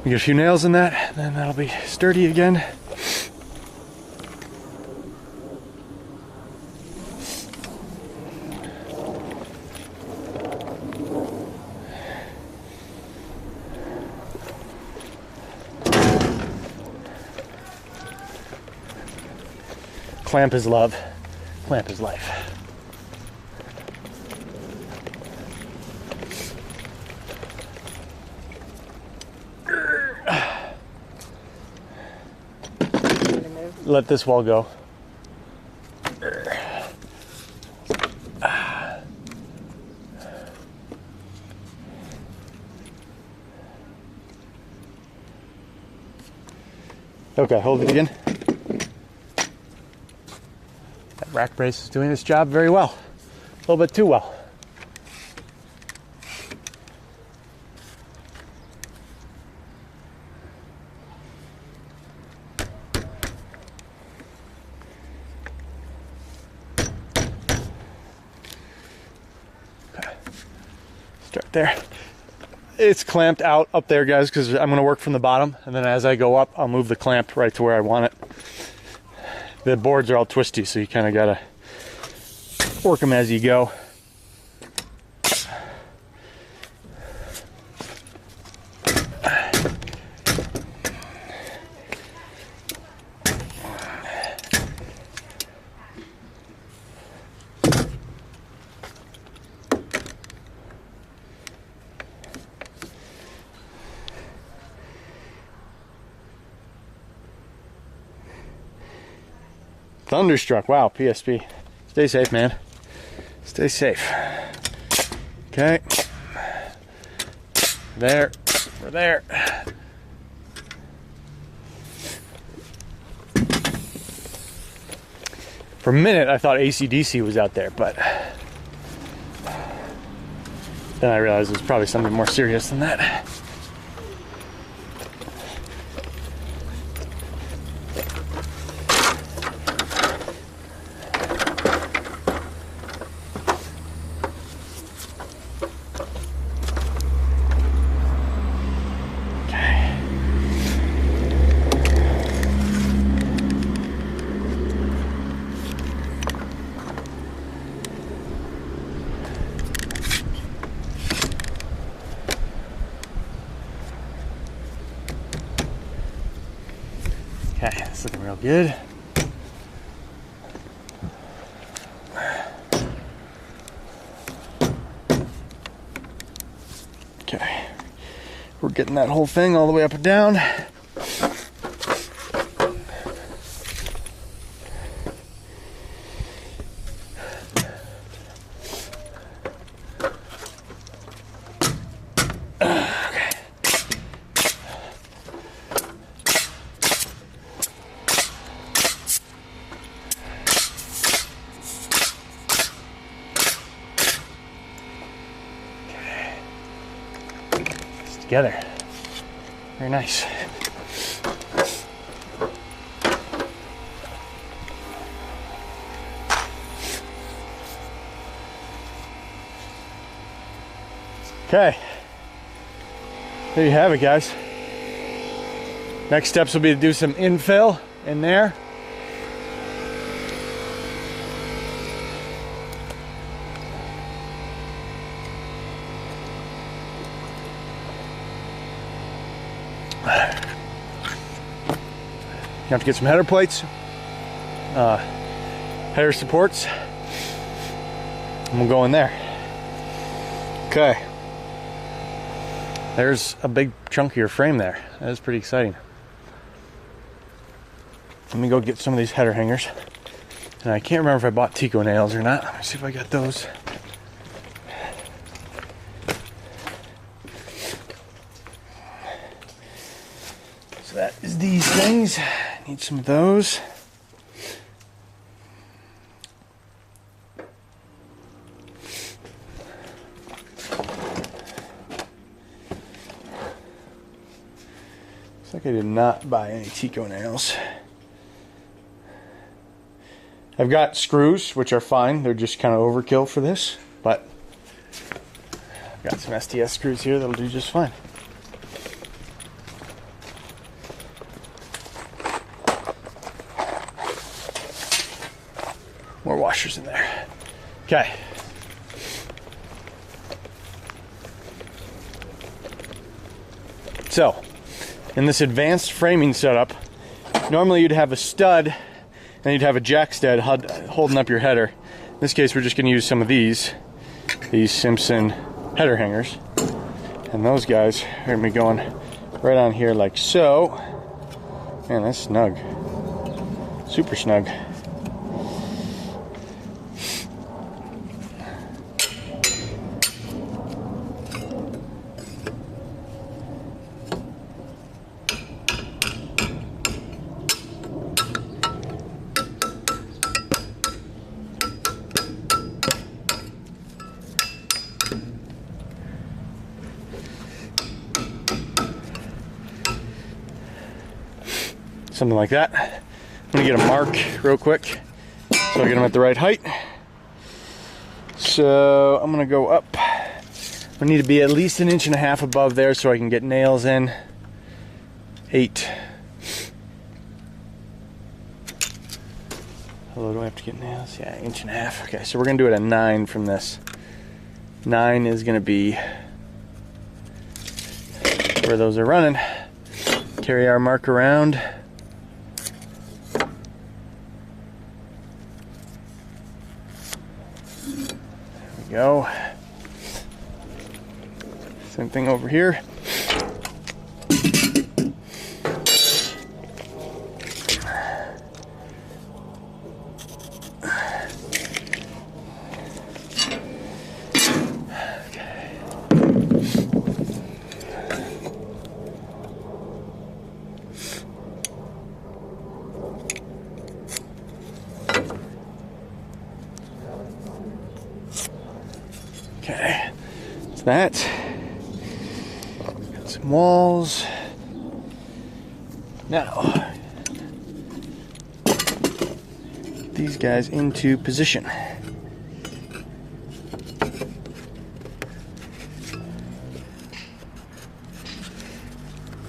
We get a few nails in that, then that'll be sturdy again. Clamp is love. Clamp is life. sensitive. let this wall go. Okay, hold it again. That rack brace is doing its job very well. A little bit too well. Okay. Start there. It's clamped out up there, guys, because I'm going to work from the bottom, and then as I go up, I'll move the clamp right to where I want it. The boards are all twisty, so you kind of got to work them as you go. Thunderstruck. Wow, PSP. Stay safe, man. Stay safe. Okay. There. We're there. For a minute, I thought AC/DC was out there, but then I realized it was probably something more serious than that. Okay, that's looking real good. Okay, we're getting that whole thing all the way up and down. Together. Very nice. Okay. There you have it, guys. Next steps will be to do some infill in there. You have to get some header plates, header supports, and we'll go in there. Okay. There's a big chunkier frame there. That is pretty exciting. Let me go get some of these header hangers. And I can't remember if I bought Tico nails or not. Let me see if I got those. So that is these things. Need some of those. Looks like I did not buy any Tico nails. I've got screws, which are fine. They're just kind of overkill for this, but I've got some STS screws here that'll do just fine. More washers in there. Okay. So, in this advanced framing setup, normally you'd have a stud and you'd have a jack stud holding up your header. In this case, we're just going to use some of these Simpson header hangers. And those guys are going to be going right on here like so. Man, that's snug. Super snug. Something like that. I'm gonna get a mark real quick so I get them at the right height. So I'm gonna go up. I need to be at least 1.5 inches above there so I can get nails in. 8. Hello, do I have to get nails? Yeah, 1.5 inches. Okay, so we're gonna do it at 9 from this. 9 is gonna be where those are running. Carry our mark around. Go. Same thing over here. Okay, that's that. Got some walls. Now, these guys into position.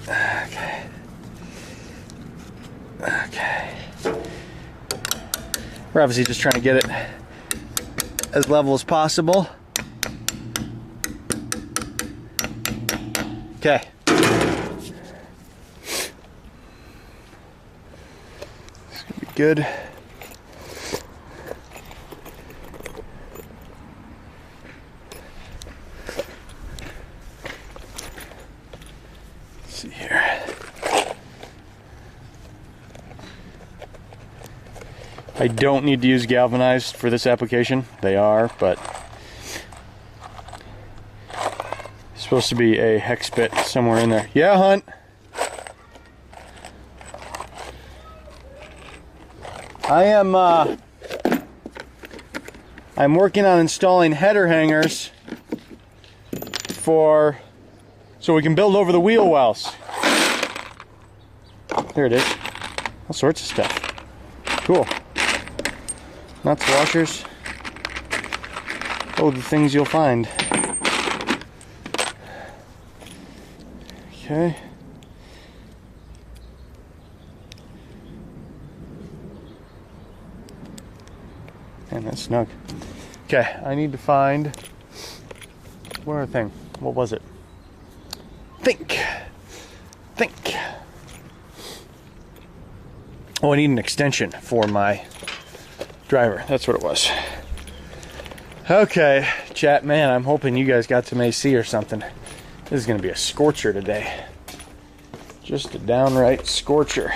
Okay. Okay. We're obviously just trying to get it as level as possible. Okay. This is gonna be good. Let's see here. I don't need to use galvanized for this application. They are, but supposed to be a hex bit somewhere in there. Yeah, Hunt. I'm working on installing header hangers so we can build over the wheel wells. There it is. All sorts of stuff. Cool. Nuts, washers. Oh, the things you'll find. Okay. And that's snug. Okay, I need to find where a thing. What was it? Think. Oh, I need an extension for my driver. That's what it was. Okay, chat, man, I'm hoping you guys got some AC or something. This is going to be a scorcher today. Just a downright scorcher.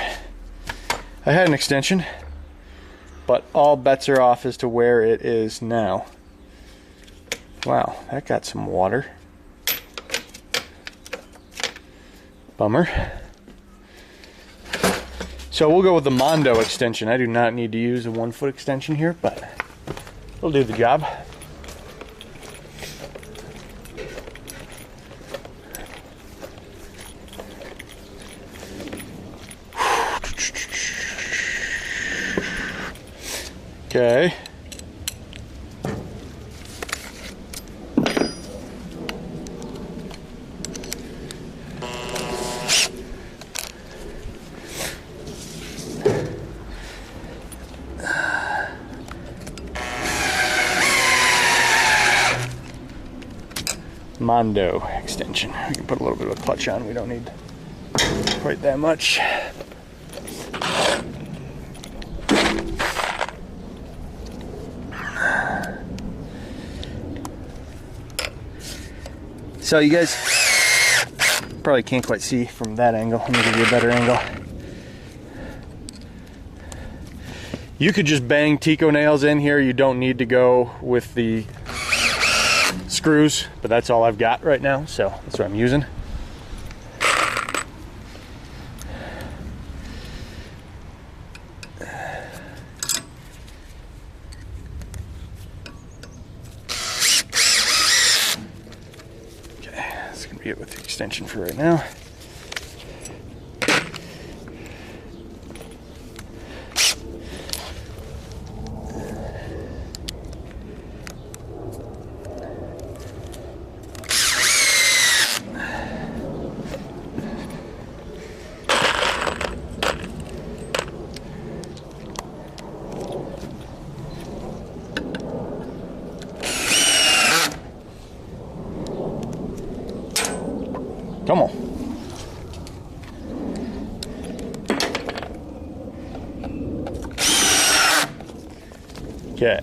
I had an extension, but all bets are off as to where it is now. Wow, that got some water. Bummer. So we'll go with the Mondo extension. I do not need to use a 1-foot extension here, but it'll do the job. Okay. Mondo extension. We can put a little bit of a clutch on. We don't need quite that much. So you guys probably can't quite see from that angle. I'm gonna give you a better angle. You could just bang Tico nails in here. You don't need to go with the screws, but that's all I've got right now, so that's what I'm using. Okay, that's gonna be it with the extension for right now. Come on. Okay.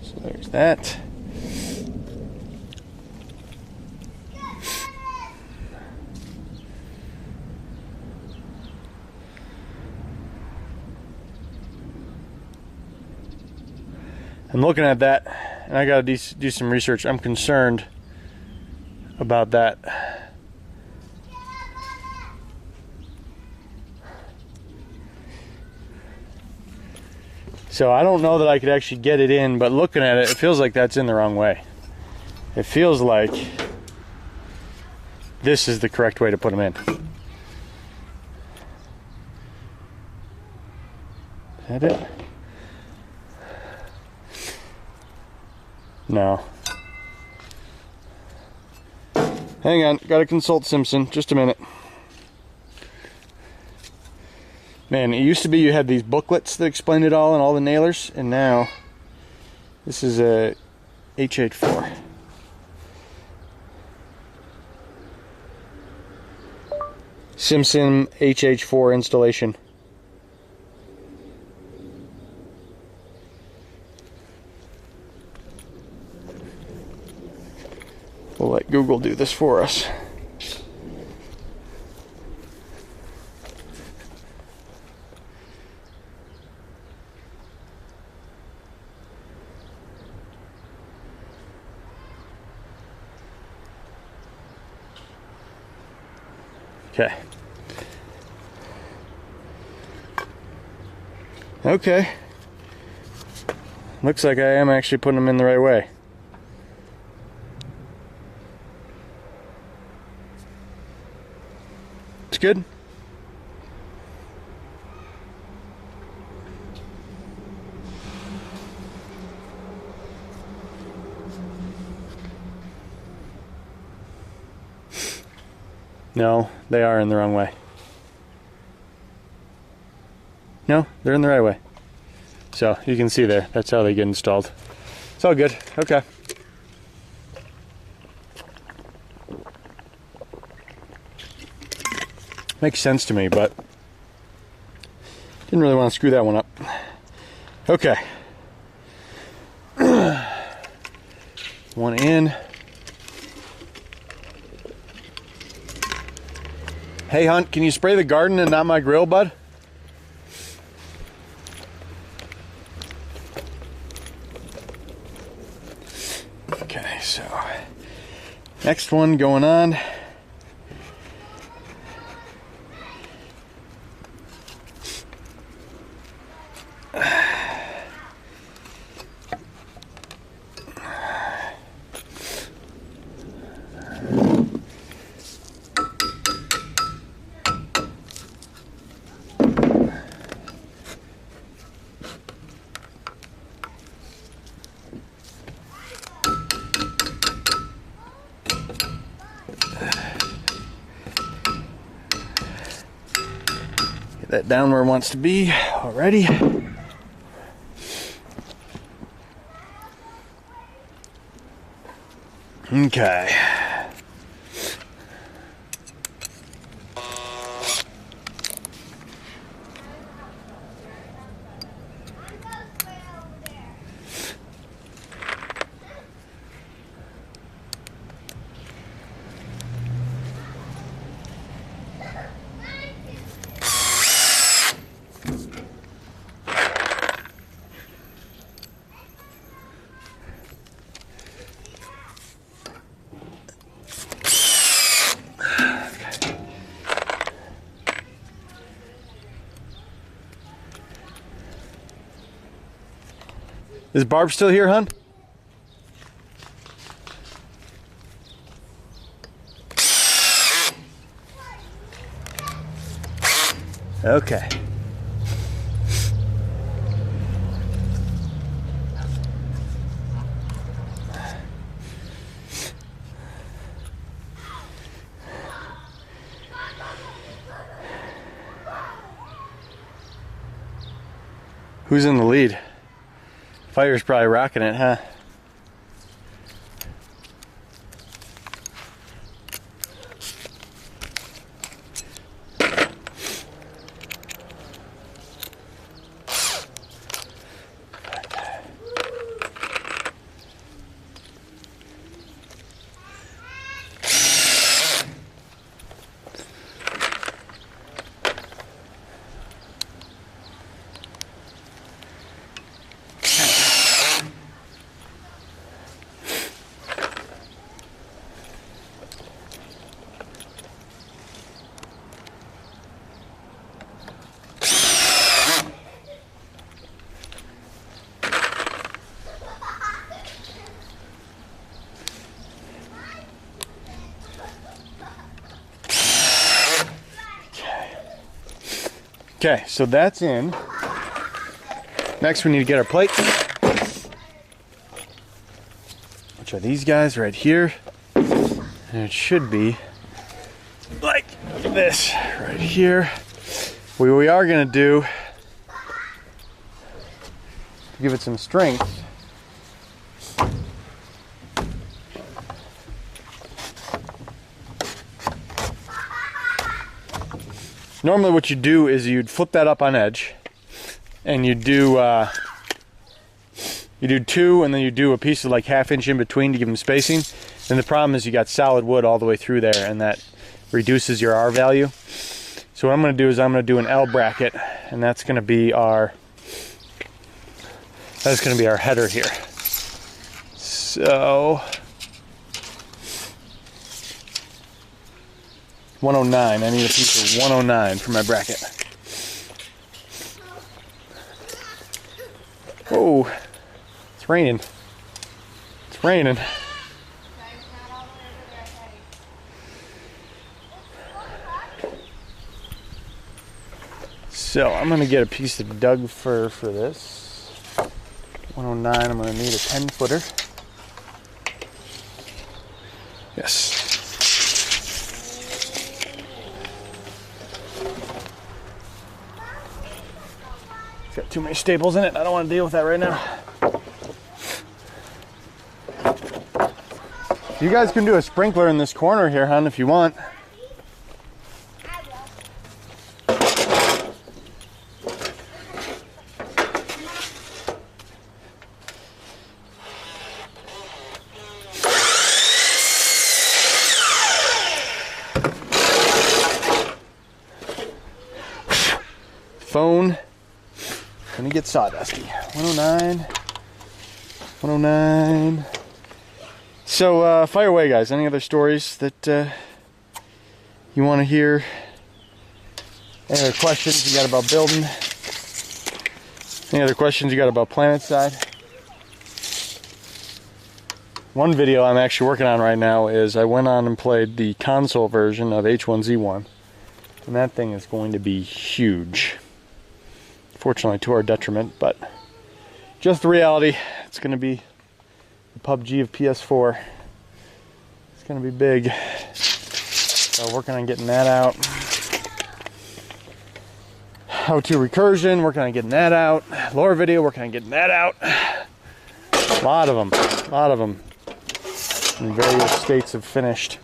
So there's that. I'm looking at that, and I gotta do some research. I'm concerned about that. So I don't know that I could actually get it in, but looking at it, it feels like that's in the wrong way. It feels like this is the correct way to put them in. Is that it? No. Hang on, gotta consult Simpson. Just a minute. Man, it used to be you had these booklets that explained it all and all the nailers, and now this is a H84. Simpson HH4 installation. We'll let Google do this for us. Okay. Okay. Looks like I am actually putting them in the right way. It's good. No, they are in the wrong way. No, they're in the right way. So you can see there, that's how they get installed. It's all good. Okay. Makes sense to me, but didn't really want to screw that one up. Okay. One in. Hey Hunt, can you spray the garden and not my grill, bud? Okay, so next one going on. Get that down where it wants to be already. Okay. Is Barb still here, hon? Okay. Who's in the lead? Fire's probably rocking it, huh? Okay, so that's in. Next we need to get our plate, which are these guys right here. And it should be like this right here. What we are gonna do to give it some strength, normally what you do is you'd flip that up on edge, and you do two, and then you do a piece of like 1/2 inch in between to give them spacing. And the problem is you got solid wood all the way through there, and that reduces your R value. So what I'm going to do is I'm going to do an L bracket, and that's going to be our header here. So 109. I need a piece of 109 for my bracket. Whoa, it's raining. It's raining. So I'm gonna get a piece of Doug fir for this. 109, I'm gonna need a 10-footer. Yes. It's got too many staples in it. I don't want to deal with that right now. You guys can do a sprinkler in this corner here, hon, if you want. Phone, gonna get sawdusty. 109, 109. So fire away, guys. Any other stories that you want to hear? Any other questions you got about building? Any other questions you got about PlanetSide? One video I'm actually working on right now is I went on and played the console version of H1Z1, and that thing is going to be huge. Fortunately to our detriment, but just the reality. It's going to be the PUBG of PS4. It's going to be big. So working on getting that out. How-to recursion, working on getting that out. Lore video, working on getting that out. A lot of them. A lot of them. In various states of finished.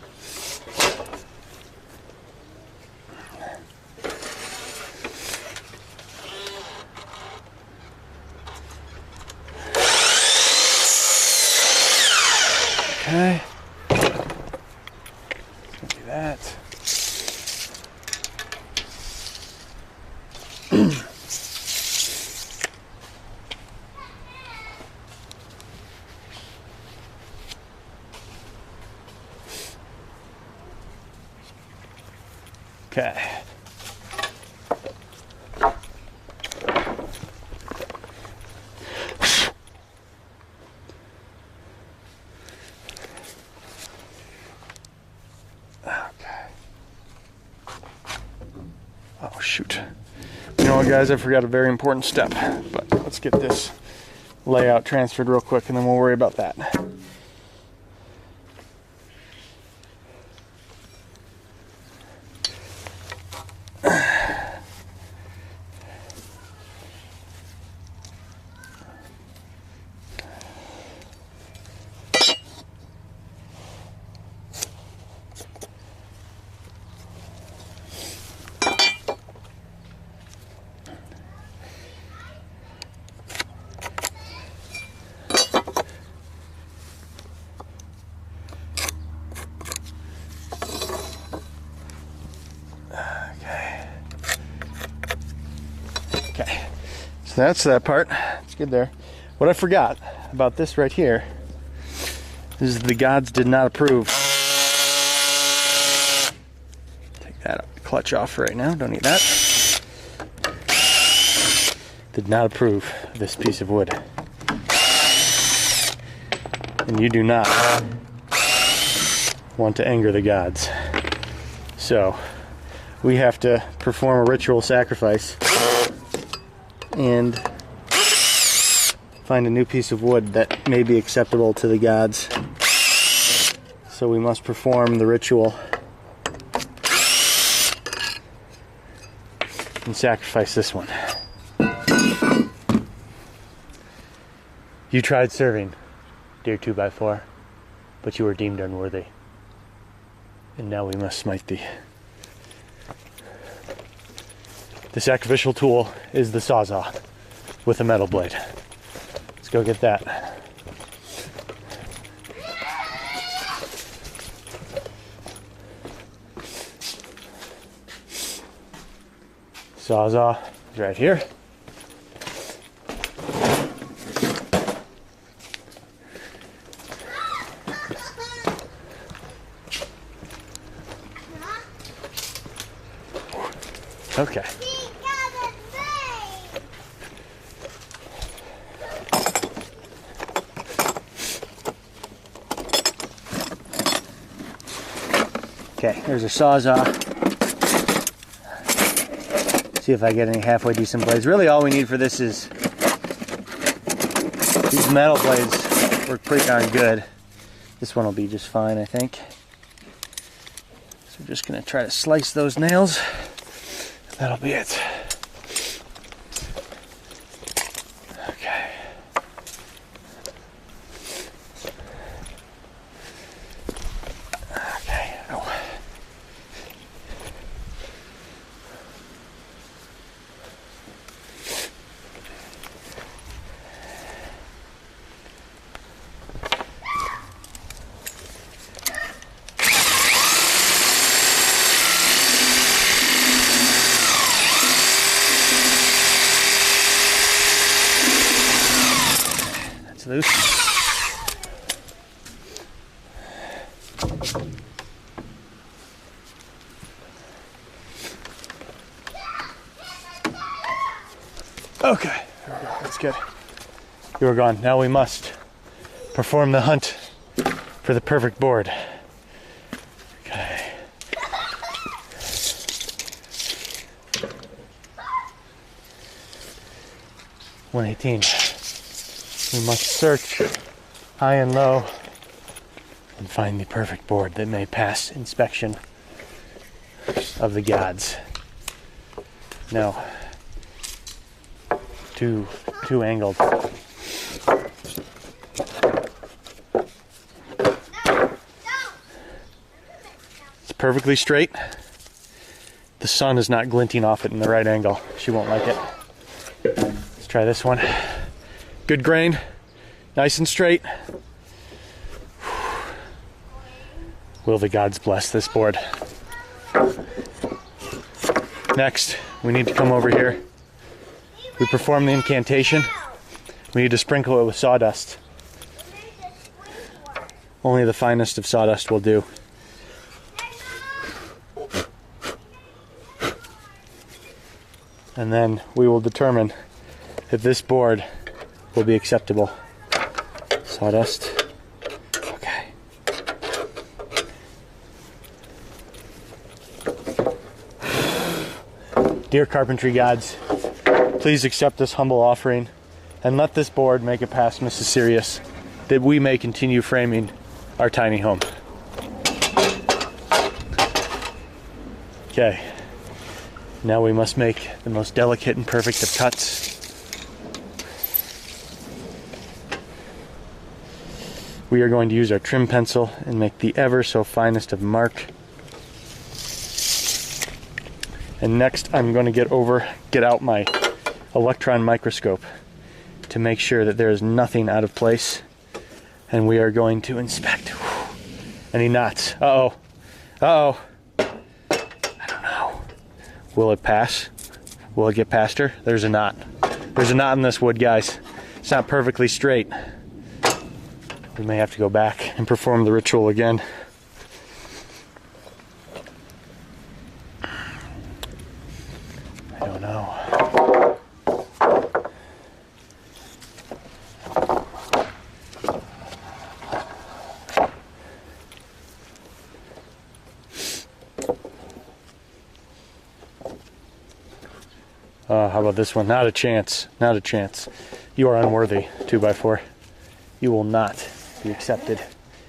Okay. Let's do that. Okay. Oh, shoot. You know what, guys? I forgot a very important step. But let's get this layout transferred real quick, and then we'll worry about that. Okay, so that's that part. It's good there. What I forgot about this right here is the gods did not approve. Take that clutch off right now. Don't need that. Did not approve of this piece of wood. And you do not want to anger the gods. So we have to perform a ritual sacrifice and find a new piece of wood that may be acceptable to the gods. So we must perform the ritual and sacrifice this one. You tried serving, dear 2x4, but you were deemed unworthy. And now we must smite thee. The sacrificial tool is the sawzall with a metal blade. Let's go get that. Sawzall is right here. Okay. Okay, there's a sawzall. See if I get any halfway decent blades. Really all we need for this is these metal blades work pretty darn good. This one will be just fine, I think. So we're just gonna try to slice those nails. That'll be it. Okay. Okay. Oh. Loose. Okay, there we go. That's good. You are gone. Now we must perform the hunt for the perfect board. Okay. $118. We must search high and low and find the perfect board that may pass inspection of the gods. No. Too angled. It's perfectly straight. The sun is not glinting off it in the right angle. She won't like it. Let's try this one. Good grain, nice and straight. Will the gods bless this board? Next, we need to come over here. We perform the incantation. We need to sprinkle it with sawdust. Only the finest of sawdust will do. And then we will determine if this board will be acceptable. Sawdust. Okay. Dear carpentry gods, please accept this humble offering and let this board make it past Mrs. Sirius, that we may continue framing our tiny home. Okay, now we must make the most delicate and perfect of cuts. We are going to use our trim pencil and make the ever so finest of mark. And next I'm going to get out my electron microscope to make sure that there is nothing out of place. And we are going to inspect. Any knots? Uh-oh. Uh-oh. I don't know. Will it pass? Will it get past her? There's a knot. There's a knot in this wood, guys. It's not perfectly straight. We may have to go back and perform the ritual again. I don't know. How about this one? Not a chance. Not a chance. You are unworthy, 2x4. You will not be accepted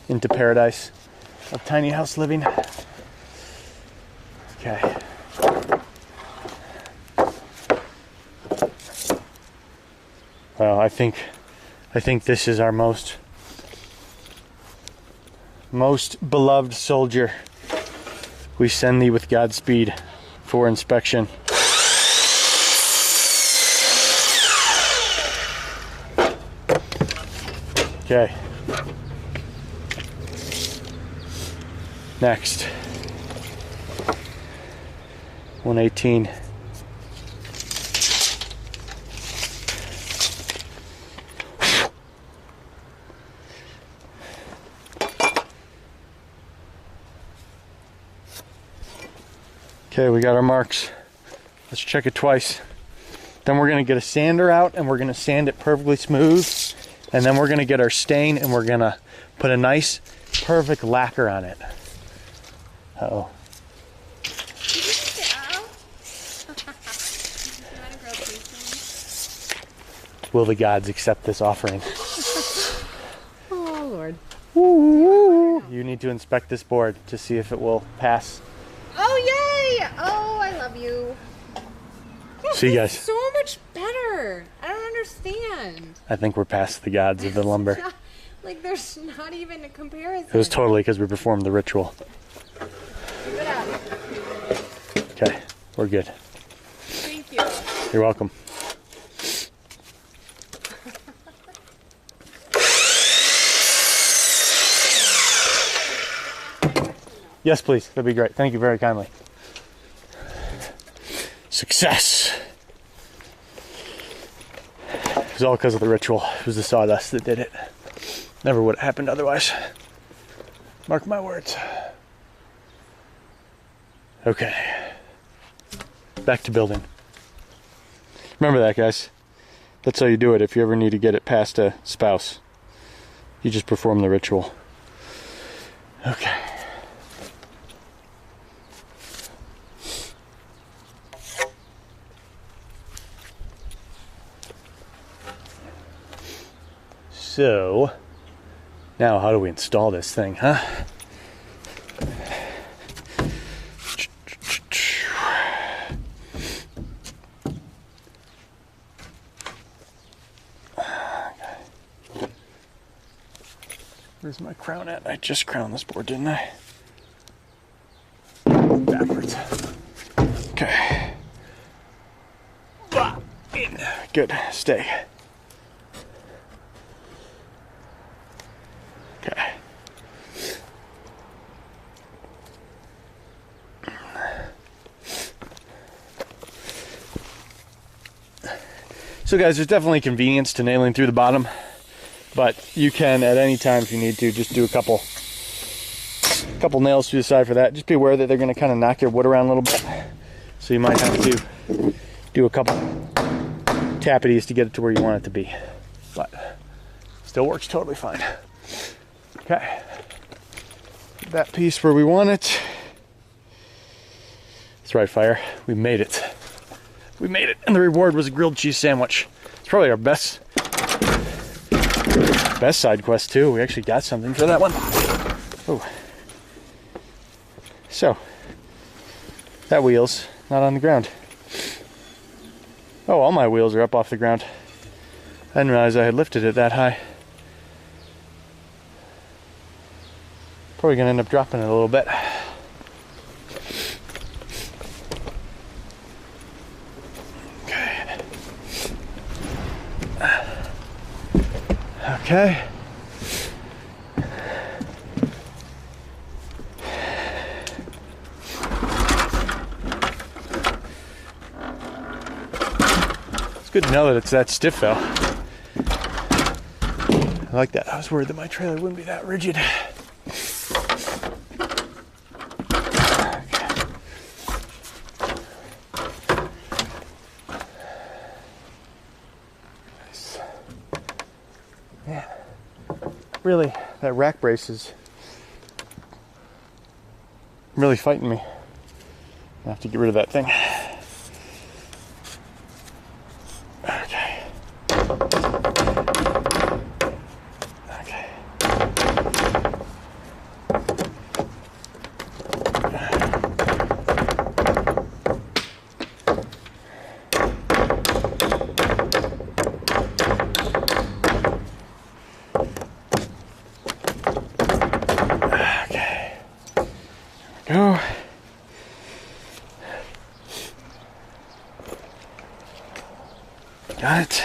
into paradise of tiny house living. Okay. Well, I think this is our most beloved soldier. We send thee with Godspeed for inspection. Okay. Next. 118. Okay, we got our marks. Let's check it twice. Then we're going to get a sander out and we're going to sand it perfectly smooth. And then we're going to get our stain and we're going to put a nice, perfect lacquer on it. Uh-oh. Will the gods accept this offering? Oh, Lord. Woo! You need to inspect this board to see if it will pass. Oh, yay! Oh, I love you. See you guys. So much better. I don't understand. I think we're past the gods of the lumber. Like, there's not even a comparison. It was totally because we performed the ritual. Keep it up. Okay, we're good. Thank you. You're welcome. Yes, please. That'd be great. Thank you very kindly. Success. It was all because of the ritual. It was the sawdust that did it. Never would have happened otherwise. Mark my words. Okay. Back to building. Remember that, guys. That's how you do it if you ever need to get it past a spouse. You just perform the ritual. Okay. So, now how do we install this thing, huh? Where's my crown at? I just crowned this board, didn't I? Backwards. Okay. In. Good. Stay. Okay. So guys, there's definitely convenience to nailing through the bottom, but you can at any time if you need to just do a couple nails to the side for that. Just be aware that they're going to kind of knock your wood around a little bit, so you might have to do a couple tappities to get it to where you want it to be, but still works totally fine. Okay, that piece where we want it. That's right, fire. We made it. We made it, and the reward was a grilled cheese sandwich. It's probably our best side quest too. We actually got something for that one. Oh. So, that wheel's not on the ground. Oh, all my wheels are up off the ground. I didn't realize I had lifted it that high. Probably gonna end up dropping it a little bit. Okay. Okay. It's good to know that it's that stiff though. I like that. I was worried that my trailer wouldn't be that rigid. Nice. Yeah. Really, that rack brace is really fighting me. I have to get rid of that thing. Okay. Okay. Okay. Go. Got it.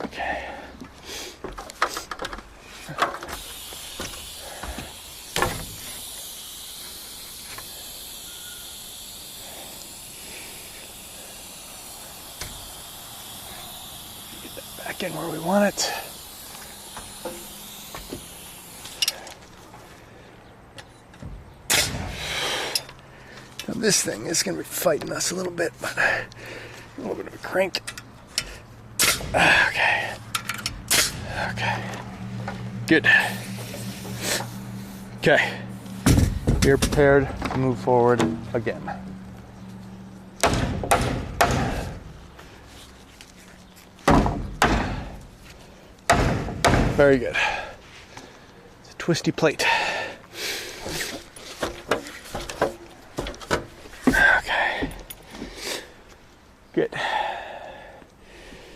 Okay. Get that back in where we want it. This thing is going to be fighting us a little bit, but a little bit of a crank. Okay. Okay. Good. Okay. We're prepared to move forward again. Very good. It's a twisty plate. Good.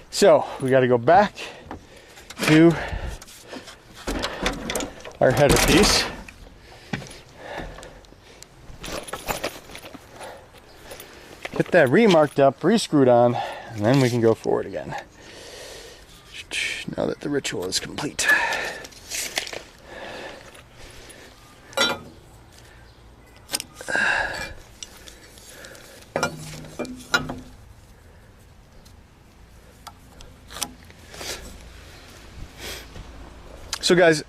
So we got to go back to our header piece. Get that remarked up, re-screwed on, and then we can go forward again. Now that the ritual is complete. So guys,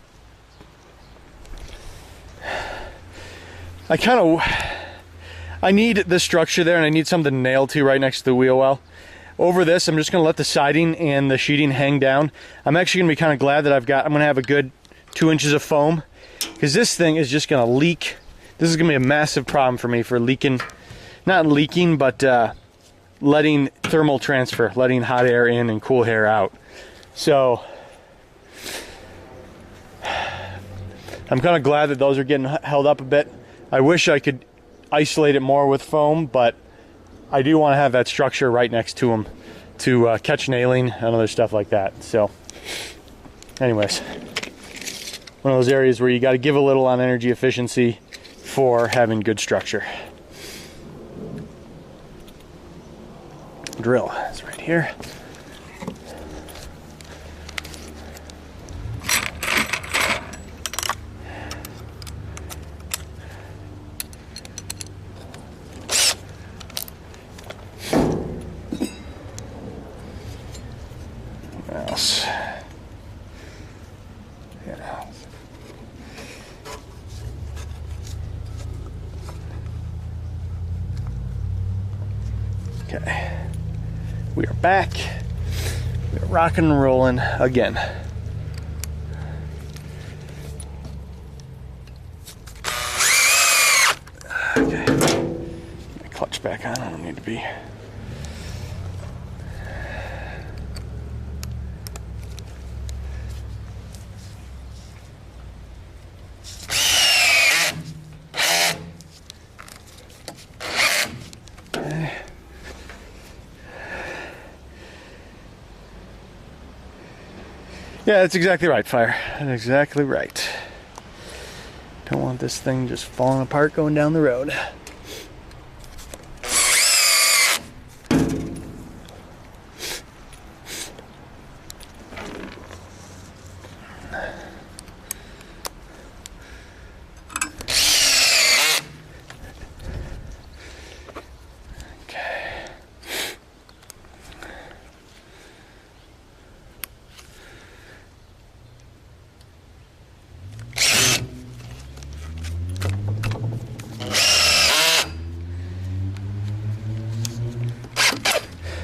I need the structure there, and I need something to nail to right next to the wheel well. Over this, I'm just gonna let the siding and the sheeting hang down. I'm actually gonna be kind of glad that I'm gonna have a good 2 inches of foam, because this thing is just gonna leak. This is gonna be a massive problem for me for leaking, not leaking, but letting thermal transfer, letting hot air in and cool air out. So I'm kind of glad that those are getting held up a bit. I wish I could isolate it more with foam, but I do want to have that structure right next to them to catch nailing and other stuff like that. So anyways, one of those areas where you got to give a little on energy efficiency for having good structure. Drill is right here. Else. Yeah. Okay. We are back. We are rocking and rolling again. back on. I don't need to be. Yeah, that's exactly right, Fire. That's exactly right. Don't want this thing just falling apart going down the road.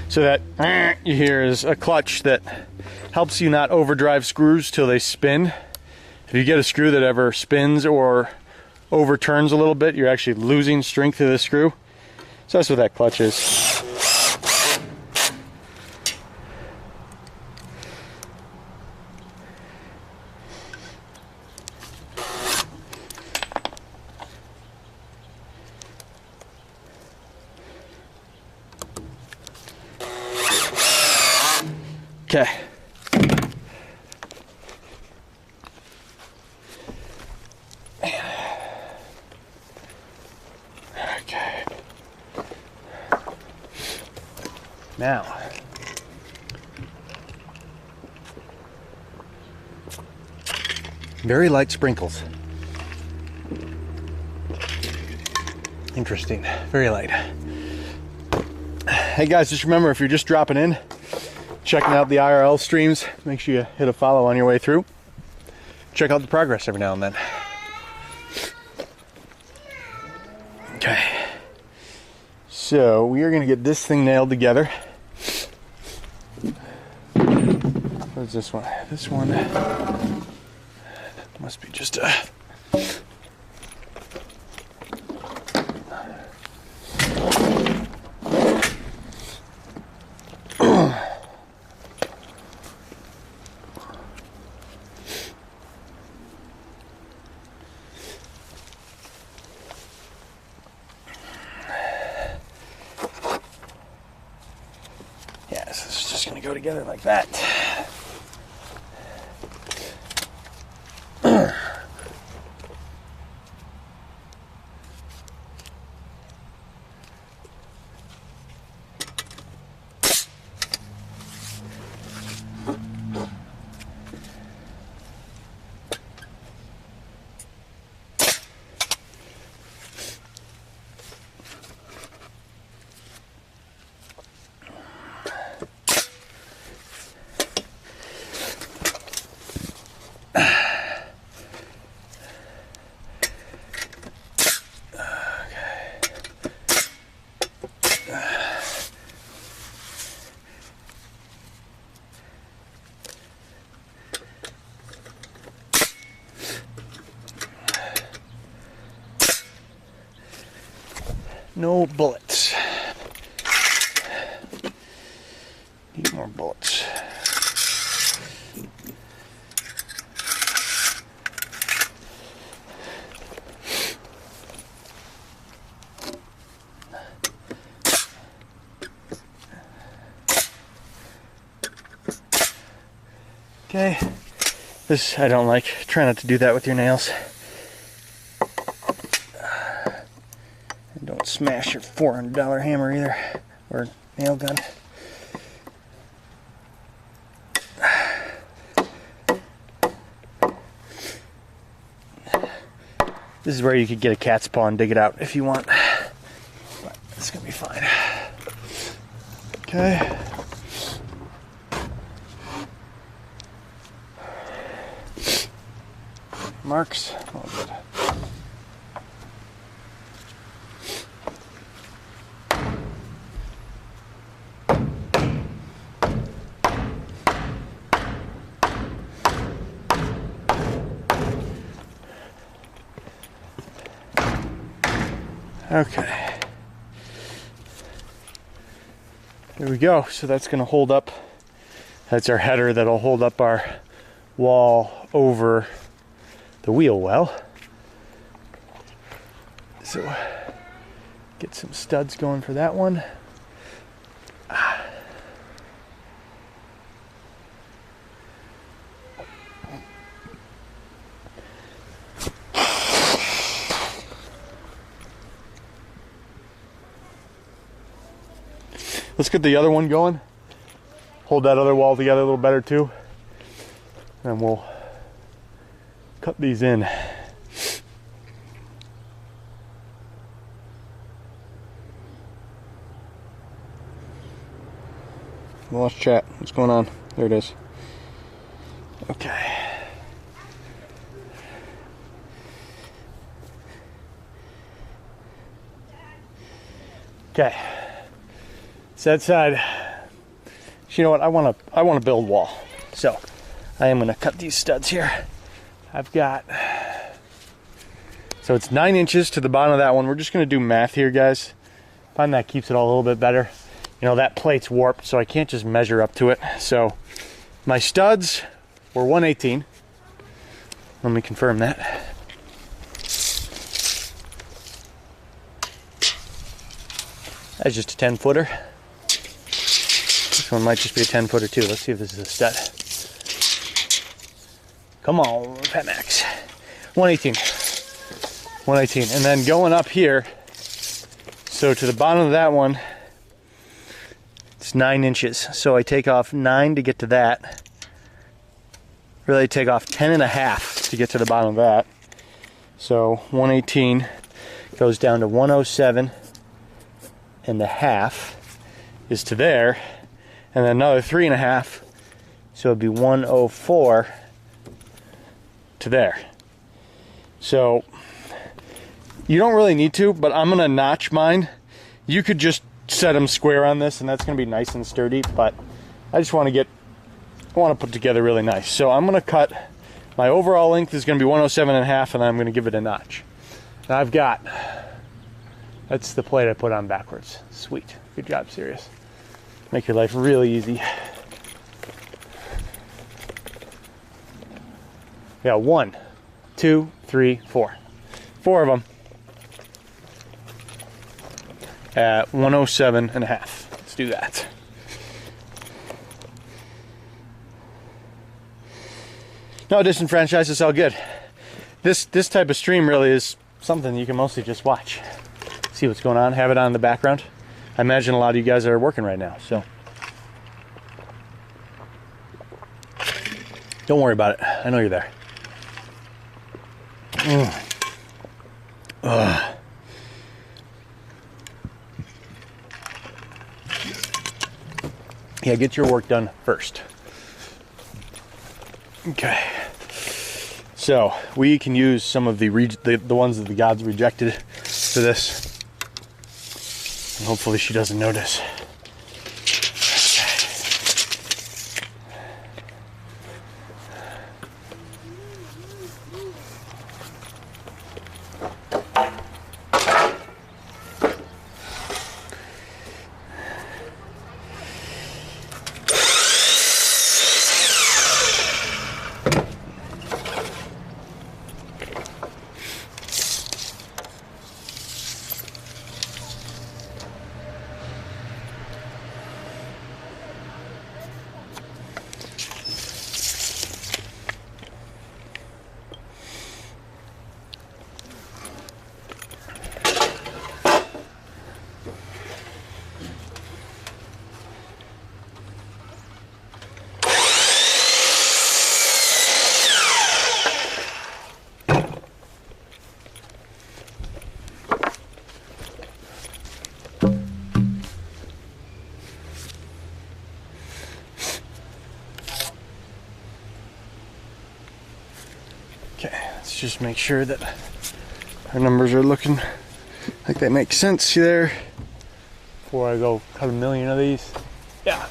So that you hear is a clutch that helps you not overdrive screws till they spin. If you get a screw that ever spins or overturns a little bit, you're actually losing strength of the screw. So that's what that clutch is. Okay. Okay. Now, very light sprinkles. Interesting. Very light. Hey guys, just remember, if you're just dropping in, checking out the IRL streams, make sure you hit a follow on your way through. Check out the progress every now and then. Okay. So we are going to get this thing nailed together. What's this one? This one must be just a... go together like that. No bullets. Need more bullets. Okay. This I don't like. Try not to do that with your nails. Don't smash your $400 hammer either, or nail gun. This is where you could get a cat's paw and dig it out if you want. But it's gonna be fine. Okay. Marks. Oh, good. Okay. There we go. So that's going to hold up. That's our header that'll hold up our wall over the wheel well. So get some studs going for that one. Let's get the other one going. Hold that other wall together a little better too. And we'll cut these in. We lost chat. What's going on? There it is. Okay. Okay. It's that side. So you know what? I want to build wall. So I am going to cut these studs here. I've got. So it's 9 inches to the bottom of that one. We're just going to do math here, guys. Find that keeps it all a little bit better. You know, that plate's warped, so I can't just measure up to it. So my studs were 118. Let me confirm that. That's just a 10-footer. This one might just be a 10-footer too. Let's see if this is a stud. Come on, Pat Max. 118. 118. And then going up here, so to the bottom of that one, it's 9 inches. So I take off 9 to get to that. Really take off 10.5 to get to the bottom of that. So 118 goes down to 107.5 is to there. And then another 3.5. So it'd be 104 to there. So you don't really need to, but I'm gonna notch mine. You could just set them square on this and that's gonna be nice and sturdy, but I just want to put together really nice. So I'm gonna cut, my overall length is gonna be 107.5 and I'm gonna give it a notch. And I've got, that's the plate I put on backwards. Sweet, good job, Sirius. Make your life really easy. Yeah, 1, 2, 3, 4. 4 of them at 107.5. Let's do that. No, disenfranchised is all good. This type of stream really is something you can mostly just watch. See what's going on, have it on in the background. I imagine a lot of you guys are working right now, so don't worry about it. I know you're there. Yeah, get your work done first. Okay. So we can use some of the ones that the gods rejected for this. And hopefully she doesn't notice. Just make sure that our numbers are looking like they make sense. See there? Before I go cut a million of these. Yeah,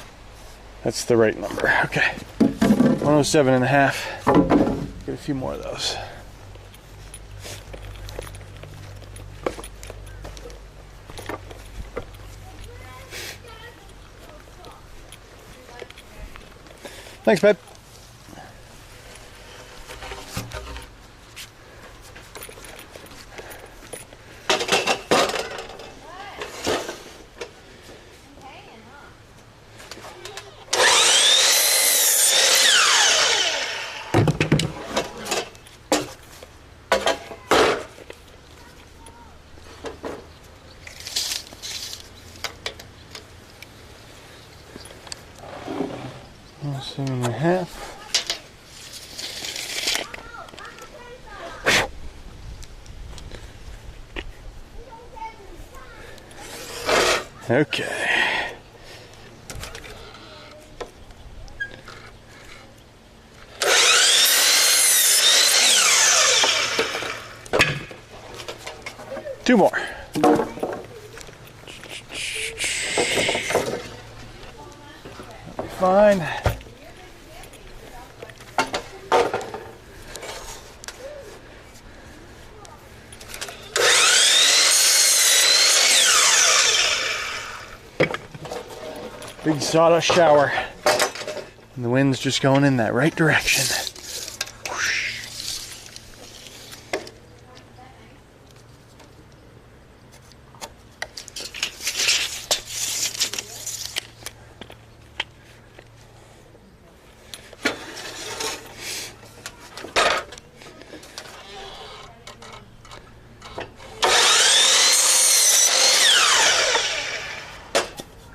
that's the right number. Okay, 107.5. Get a few more of those. Thanks, babe. Seven and a half. Okay. Two more. Fine. Big sawdust shower. And the wind's just going in that right direction. Whoosh.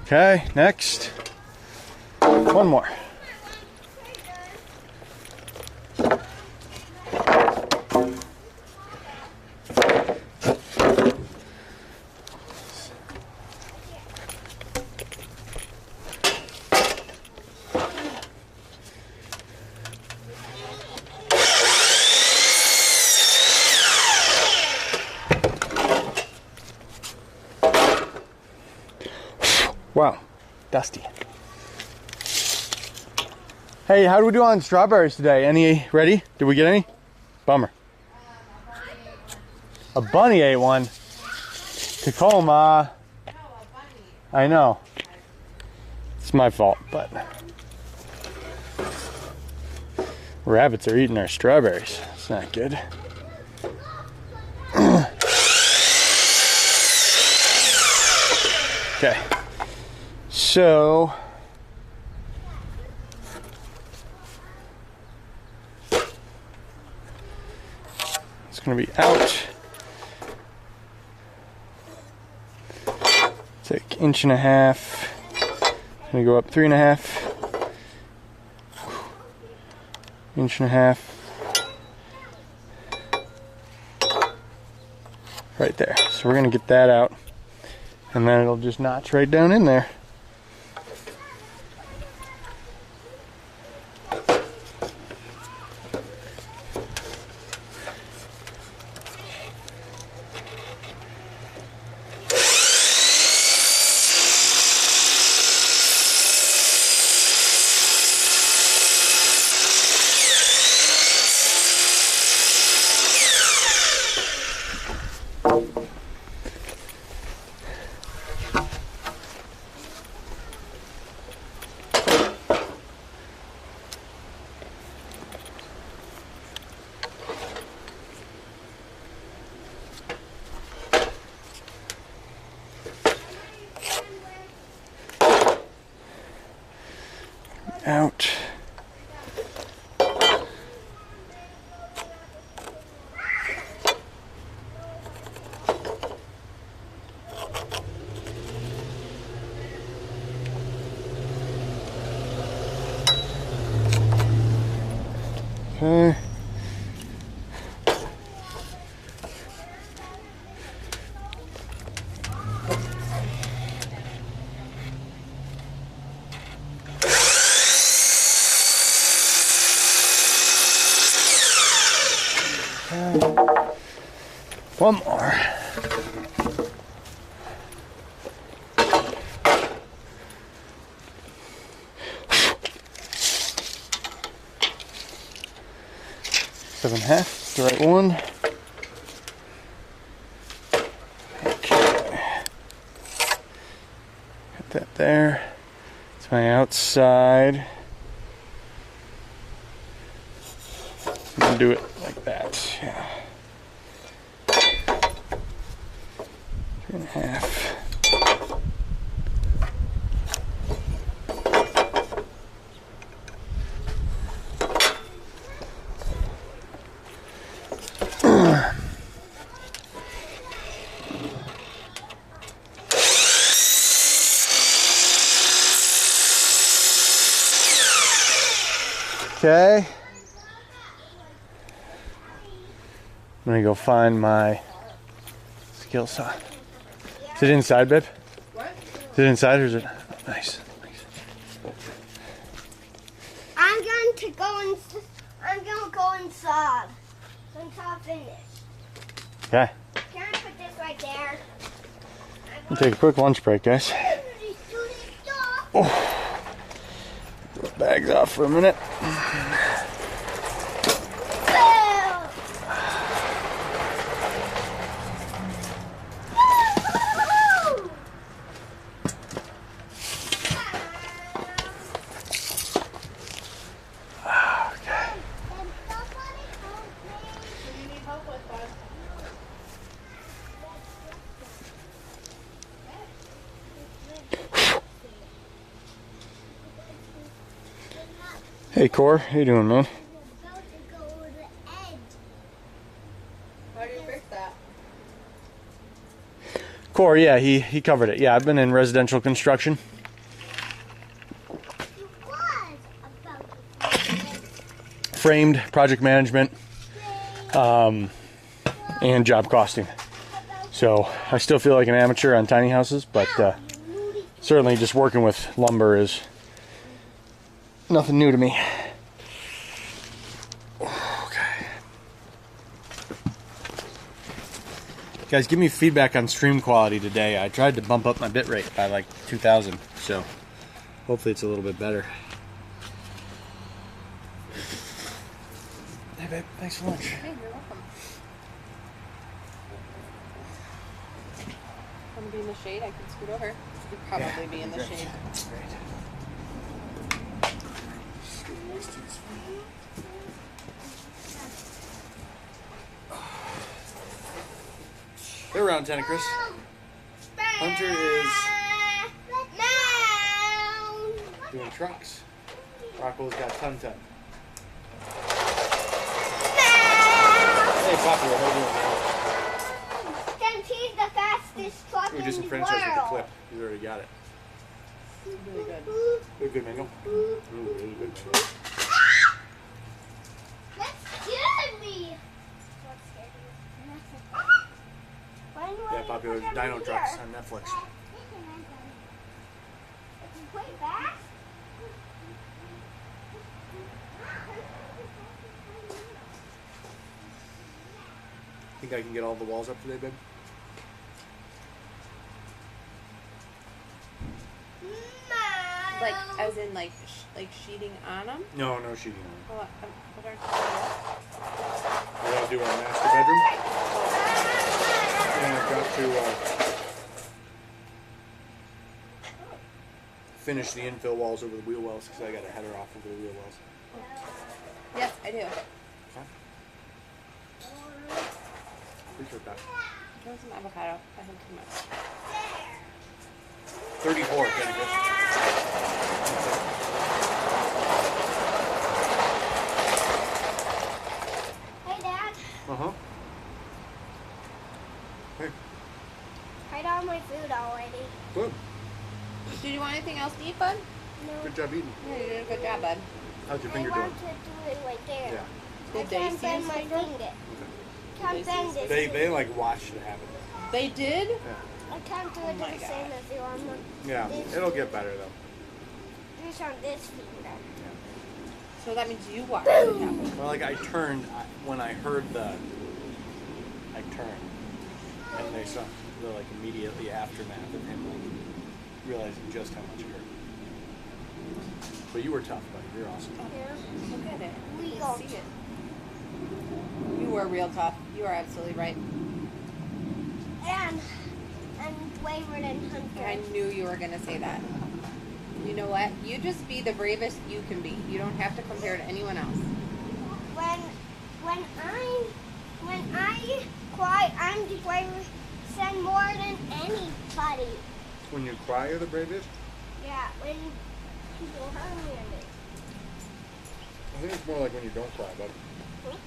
Okay, next. One more. Wow, dusty. Hey, how do we do on strawberries today? Any ready? Did we get any? Bummer. A bunny ate one. Tacoma. I know. It's my fault, but rabbits are eating our strawberries. It's not good. Okay. So it's going to be out. Take 1.5 inches. Going to go up 3.5. 1.5 inches. Right there. So we're going to get that out, and then it'll just notch right down in there. Out. Okay. One more. Seven and a half, it's the right one. Okay. Put that there. It's my outside. and do it like that. Yeah. 3.5. Okay. I'm gonna go find my skill saw. Is it inside, babe? What? Is it inside or is it? Nice. I'm going to go inside. Until I finish. Okay. Can I put this right there? We'll take a quick lunch break, guys. Oh. Throw the bags off for a minute. What do you need help with, bud? Hey, Core. How you doing, man? How do you fix that? Core, yeah, he covered it. Yeah, I've been in residential construction. Framed, project management, and job costing. So I still feel like an amateur on tiny houses, but certainly just working with lumber is nothing new to me. Okay. Guys, give me feedback on stream quality today. I tried to bump up my bit rate by like 2,000, so hopefully it's a little bit better. Hey babe, thanks for lunch. Hey, you're welcome. Want to be in the shade? I can scoot over. You'd probably be in the shade. They're around 10, Chris. Hunter is doing trucks. Rocco's got ton. Hey, Poppy, what are you doing now? Since he's the fastest truck We in just the enfranchised with the world. clip. He's already got it. Really good. Good mango. Ooh, really good mango. That scared me. What scared you? Why do I Yeah, Poppy, put there's them Dino here? Trucks on Netflix. It's way back. Think I can get all the walls up today, babe? Like, as in, like sheeting on them? No sheeting on What are it. We're gonna do our master bedroom. And I've got to finish the infill walls over the wheel wells because I got a header off over the wheel wells. Yes, I do. Okay. Appreciate that. Throw some avocado. I have too much. 34, Kenny Chris. Hey, Dad. Uh-huh. Hey, Tried all my food already. good. Did you want anything else to eat, bud? No. Good job eating. Yeah, you did a good job, bud. How's your I finger want doing? to do it right there. Yeah. I Did they can't see bend his my finger? finger. Can't They see bend his this. They like watched it happen. They did? Yeah. I can't do Oh it my the same God. as you on my. Yeah, it'll get better though. This on this finger. So that means you watched it happen. Well, like I turned when I heard I turned, and they saw the like immediately aftermath of him like realizing just how much it hurt. But you were tough, buddy. You're awesome. Yeah. Look at it. We You got can see it. You were real tough. You are absolutely right. And wayward and hunter. I knew you were going to say that. You know what? You just be the bravest you can be. You don't have to compare to anyone else. When sometimes I send more than anybody. When you cry, you're the bravest? Yeah, when people hurt me. I think it's more like when you don't cry, but Huh?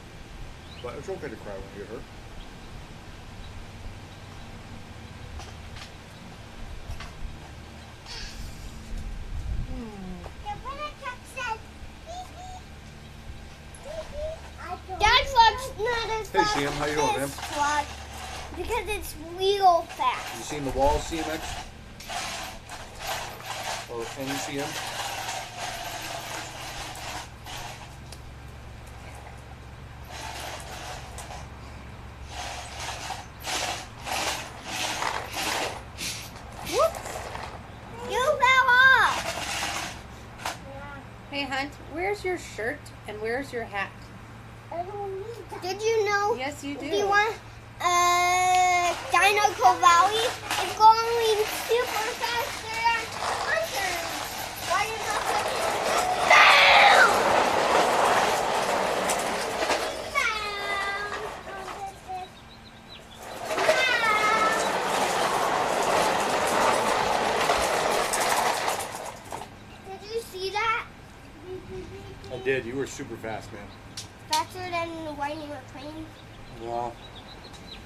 but it's okay to cry when you get hurt. Dad's watch not as Hey, fast Sam, how you doing, man? as watch because it's real fast. You seen the wall CMX? Or NCM? You fell off. Hey, Hunt, where's your shirt and where's your hat? Did you know? Yes, you do. Do you want Dinoco Valley is going super faster than Hunter. Why are you not Did you see that? I did. You were super fast, man. Faster than when you were playing? Wow.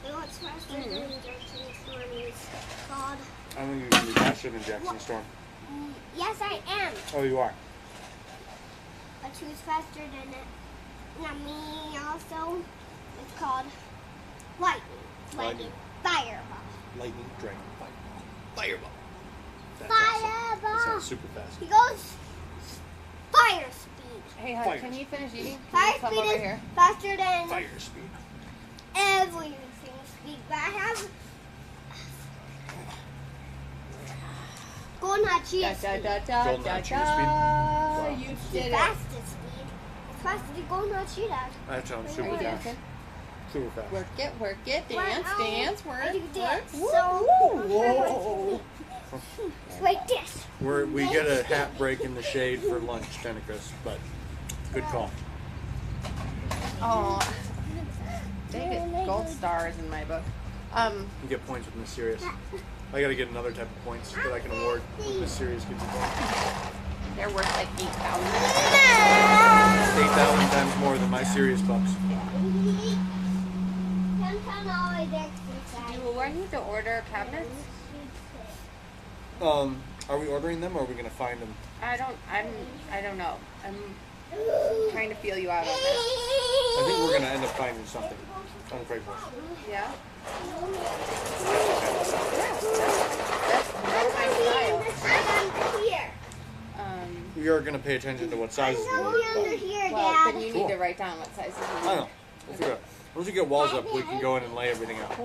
You know what's faster than Jackson Storm is called? I think you can be faster than Jackson Storm. Yes, I am. Oh, you are. But who's faster than it? Not me also. It's called Lightning. Lightning. Fireball. Lightning, dragon, fireball. That Fireball. sounds super fast. He goes fire speed. Hey, Hunt, Fire. can you finish eating? Can Fire you come speed over is here? faster than Fire speed. everything speed. But I have Golden Hot Cheetah Da, speed. da, da, Golden da, Hot Cheetah da. Wow. You It's did the it. fastest speed. It's faster than Golden Hot Cheetah. That sounds Are super you fast. dancing? Super fast. Work it, Well, dance, dance, work, I do work. dance. Woo, So, whoa. it's like this. We get a hat break in the shade for lunch, Tenicus, but good call. Oh, they get gold stars in my book. You get points with Miss Serious. I gotta get another type of points that I can award when Miss Serious gives you points. They're worth like 8,000. 8,000 times more than my Serious bucks. Do I need to order cabinets? Are we ordering them or are we gonna find them? I don't know. I'm trying to feel you out on that. I think we're gonna end up finding something on Craigslist. Yeah? That's my style. Here. We are gonna pay attention to what sizes we Go need. under here, Well, Dad. then you Cool. need to write down what sizes you I need. know. We'll figure it out. Once we get walls up, we can go in and lay everything out.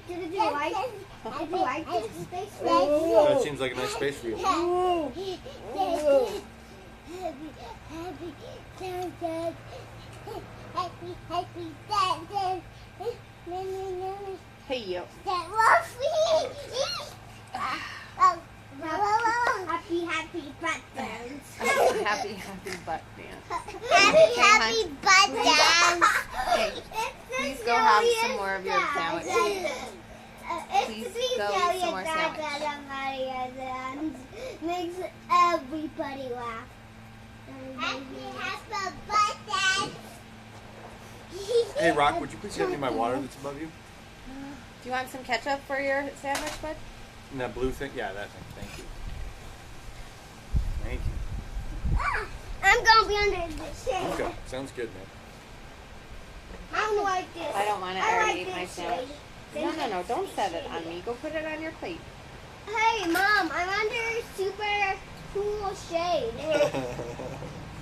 Did you like this space? That seems like a nice space for you. Hey, you. Happy butt dance. Happy butt dance. Happy butt dance. Hey, please go have some more of your sandwich. Please go eat some more sandwich. Makes everybody laugh. Happy butt dance. Hey, Rock, would you please hand me my water that's above you? Do you want some ketchup for your sandwich, bud? And that blue thing? Yeah, that thing. Thank you. Thank you. I'm gonna be under the shade. Okay, sounds good, man. I don't like this. I don't want to I already like eat my this sandwich. shade. No, don't set it on me. Go put it on your plate. Hey, Mom, I'm under super cool shade.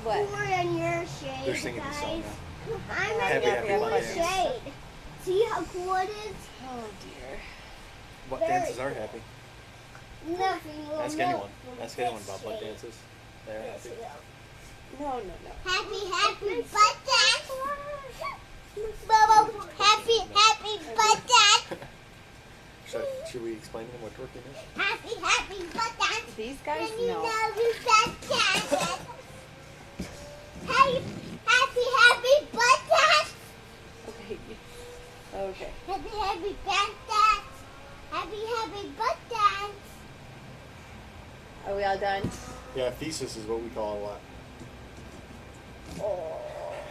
What? Cooler than your shade, They're singing the song guys. now. I'm Happy, under happy cool butt dance. shade. See how cool it is? Oh, dear. What dances are happy? Nothing will Ask melt anyone. from Ask anyone this about butt shade. dances. They're happy. No. Happy butt dance. Bubba, happy butt dance. Should we explain to them what twerking is? Happy butt dance. These guys Then you know. you butt dance. Hey, happy butt dance. Okay. nail done. Yeah, thesis is what we call it a lot. Oh,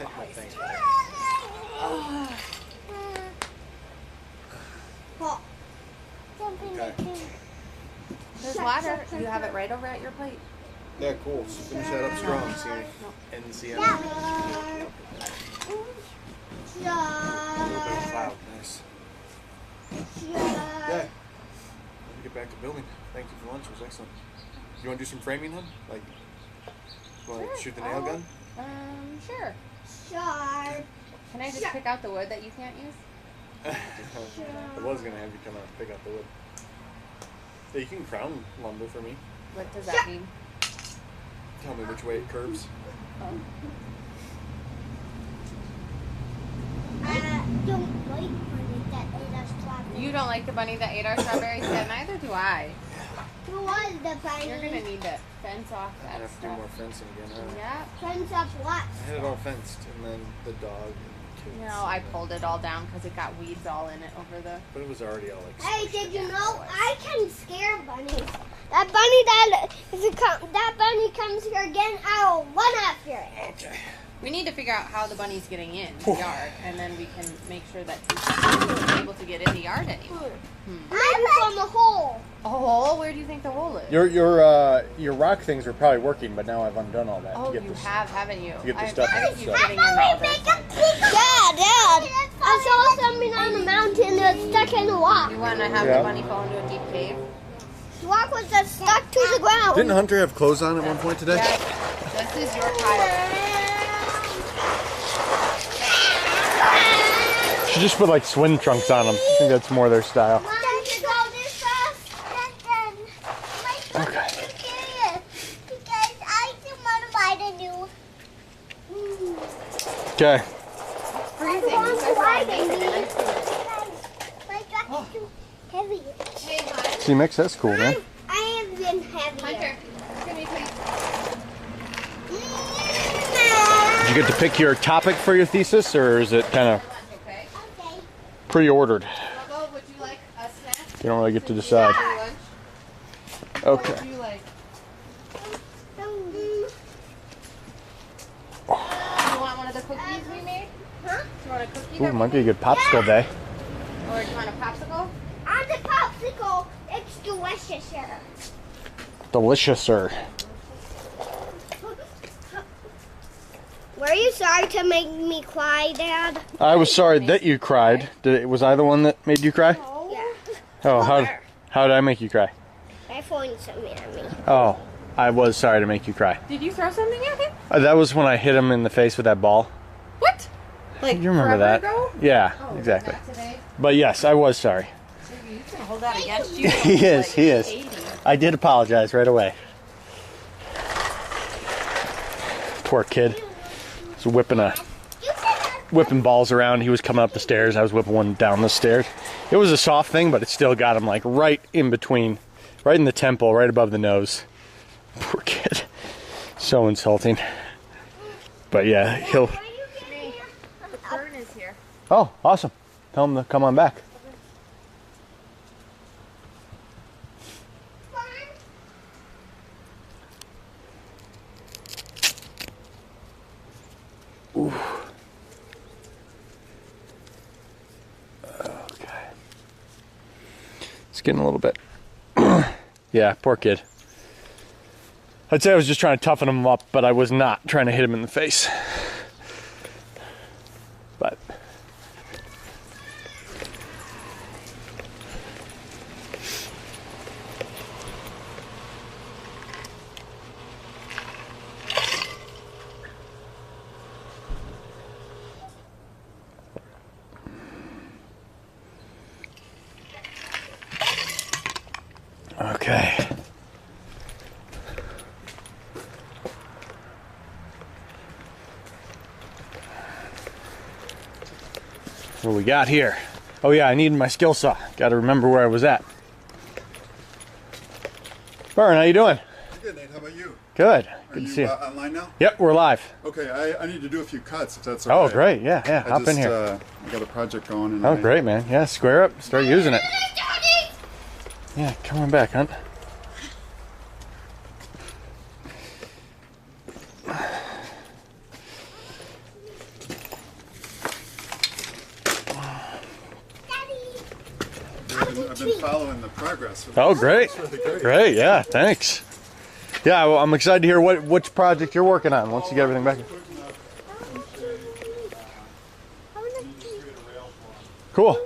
No, thanks. Okay. There's water. You have it right over at your plate. Yeah, cool. So finish that up strong. See, NCM. Wow, nice. Yeah. Let me get back to building. Thank you for lunch. It was excellent. You want to do some framing, hun? Like, you want to shoot the nail gun? Sure. Sure. Can I just pick out the wood that you can't use? I was gonna have you come out and pick up the wood. Yeah, you can crown lumber for me. What does that mean? Tell me which way it curves. Don't like money that ate us strawberries. You don't like the bunny that ate our strawberries? Yeah, neither do I. Who was the bunny? You're gonna need to fence off I that have to do stuff. more fencing again, huh? Yeah. Friends of what? I had it all fenced, and then the dog and kids. No, I pulled it all down because it got weeds all in it over the. But it was already all like. Hey, squished did you in. know I can scare bunnies? That bunny that bunny comes here again, I will run after it. Okay. We need to figure out how the bunny's getting in the yard, and then we can make sure that he's able to get in the yard anymore. Maybe from a hole. A hole? Where do you think the hole is? Your rock things were probably working, but now I've undone all that. Oh, to you get this. have, haven't you? get the stuff I out, think you're so. getting in the other side. Dad, I saw something on the mountain that's stuck in the rock. You want to have Yeah. the bunny fall into a deep cave? The rock was just stuck to the ground. Didn't Hunter have clothes on at one point today? Yes. This is your pile. Should just put like swim trunks on them. I think that's more their style. Mom, you go this fast? Okay. Because I just want to buy the new. Okay. Freezing. You guys are all amazing, and I'm My truck is too heavy. Hey, hon. C-Mix, that's cool, man. I have been heavier. Hunter, give me please. Did you get to pick your topic for your thesis, or is it kind of Lunch, okay? Okay. pre-ordered? Logo, would you like a snack? You don't really get to decide. Lunch? Okay. What would you like? Do you want one of the cookies we made? Huh? Do you want a cookie? Ooh, that might we be a good popsicle day. made? Or do you want a popsicle? On the popsicle, it's delicious. Deliciouser. Were you sorry to make me cry, Dad? I was sorry that you cried. Was I the one that made you cry? Yeah. Oh, how did I make you cry? My phone's something at me. Oh, I was sorry to make you cry. Did you throw something at him? That was when I hit him in the face with that ball. What? Like You remember forever that? ago? Yeah, Oh, exactly. Not today. But yes, I was sorry. He's gonna hold that against you. He is, Like he is. 80. I did apologize right away. Poor kid. He was whipping balls around. He was coming up the stairs. I was whipping one down the stairs. It was a soft thing, but it still got him like right in between, right in the temple, right above the nose. Poor kid. So insulting. But yeah, he'll. Were you getting me The fern is here. Oh, awesome. Tell him to come on back. fun? Okay. It's getting a little bit. Yeah, poor kid. I'd say I was just trying to toughen him up, but I was not trying to hit him in the face. But. Okay. What we got here? Oh yeah, I need my skill saw. Got to remember where I was at. Byron, how you doing? Good, Nate. How about you? Good. Are Good to you see you. online now? Yep, we're live. Okay, I need to do a few cuts if that's all Oh, right. great. Yeah, yeah. I Hop in just, here. I got a project going. And Oh, I- great, man. Yeah, square up. Start using it. Yeah, come on back, Hunt. I've been following the progress. Oh, great. It's really great. Great, yeah, thanks. Yeah, well, I'm excited to hear which project you're working on once you get everything back. Cool.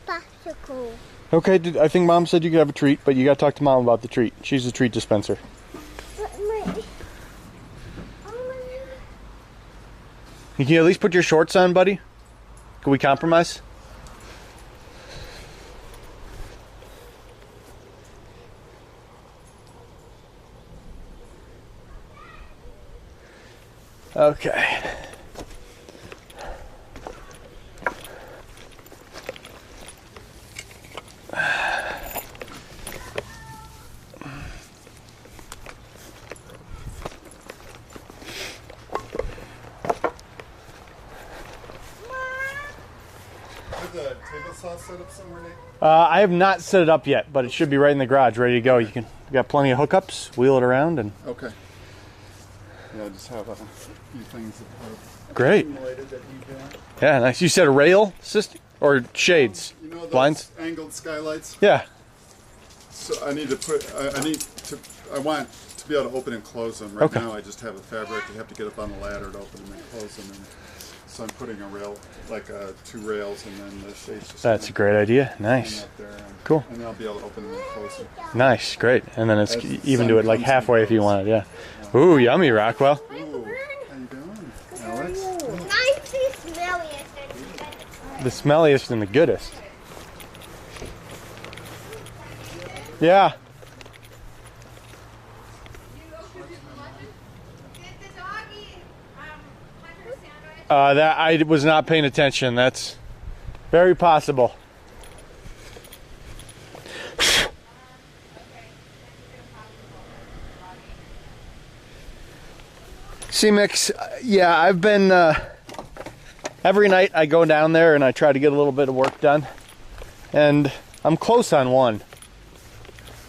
Popsicle. Okay, I think Mom said you could have a treat, but you got to talk to Mom about the treat. She's the treat dispenser. You can at least put your shorts on, buddy? Can we compromise? Okay. Have the table saw set up somewhere, Nate? I have not set it up yet, but it should be right in the garage, ready to go. You got plenty of hookups, wheel it around, and Okay. Yeah, I just have a few things that are great. accumulated that need doing. Yeah, nice. You said a rail system or shades, You know those blinds? angled skylights? Yeah. So I need to put. I want to be able to open and close them. Right Okay. now, I just have a fabric. I have to get up on the ladder to open them and close them. And so I'm putting a rail, like 2 rails, and then the shades. Just That's a great idea. Nice. up there. And, Cool. And then I'll be able to open them and close them. Nice, great. And then it's As the even sun do it like comes and halfway if you goes. wanted, yeah. Ooh, yummy, Rockwell. Ooh, how you doing, Alex? Mine's the smelliest and good. The smelliest and the goodest. Yeah. That I was not paying attention. That's very possible. C-Mix, yeah, I've been, every night I go down there and I try to get a little bit of work done. And I'm close on one.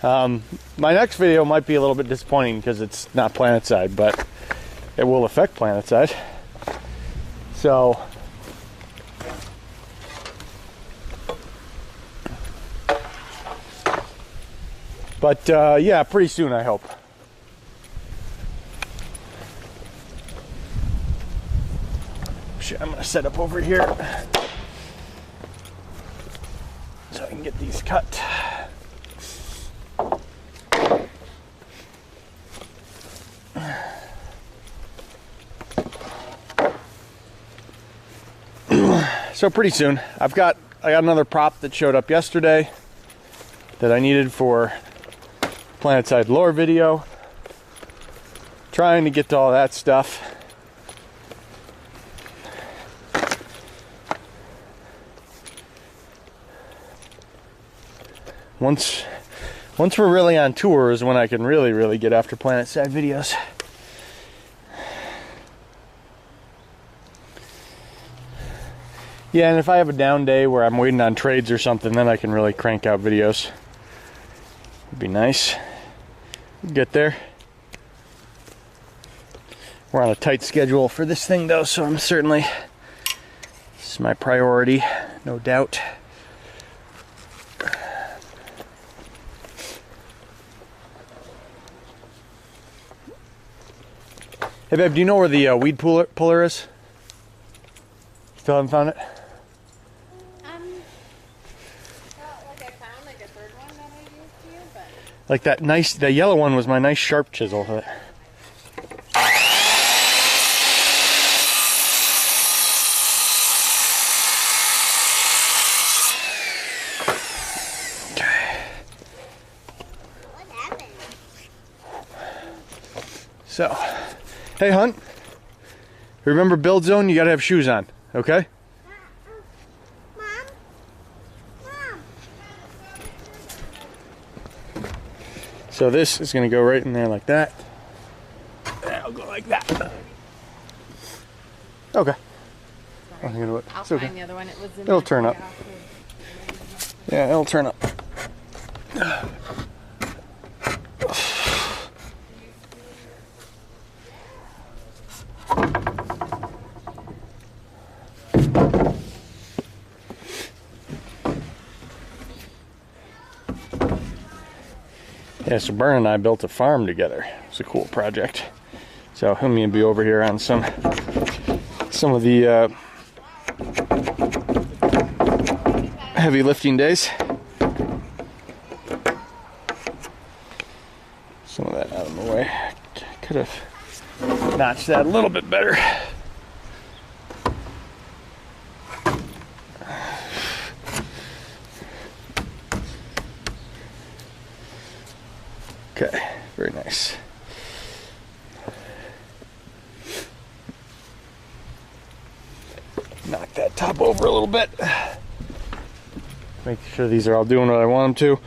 My next video might be a little bit disappointing because it's not PlanetSide, but it will affect PlanetSide. So, but yeah, pretty soon I hope. Shit, I'm gonna set up over here so I can get these cut. So pretty soon, I got another prop that showed up yesterday that I needed for PlanetSide lore video. Trying to get to all that stuff. Once we're really on tour is when I can really get after PlanetSide videos. Yeah, and if I have a down day where I'm waiting on trades or something, then I can really crank out videos. It'd be nice. Get there. We're on a tight schedule for this thing though, so I'm certainly, this is my priority, no doubt. Hey babe, do you know where the weed puller is? Still haven't found it? Like I found like a third one that I used to you, but Like that nice, the yellow one was my nice sharp chisel. What happened? So, hey Hunt, remember build zone, you gotta have shoes on, okay? Mom? Mom? So this is gonna go right in there like that. That'll go like that. Okay. I'm gonna do it. I'll It's okay. find the other one. It was in It'll the turn up. office. Yeah, it'll turn up. Yeah, so Bern and I built a farm together. It's a cool project. So he'll me be over here on some of the heavy lifting days. Some of that out of the way. Could have notched that a little bit better. Okay, very nice. Knock that top over a little bit. Make sure these are all doing what I want them to.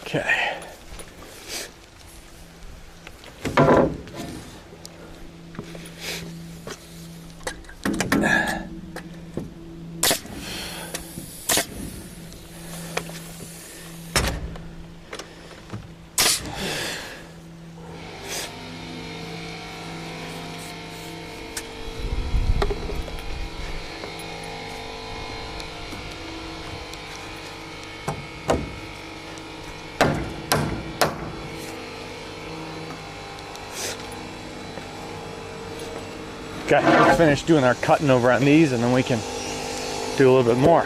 Okay. Okay, let's finish doing our cutting over on these and then we can do a little bit more.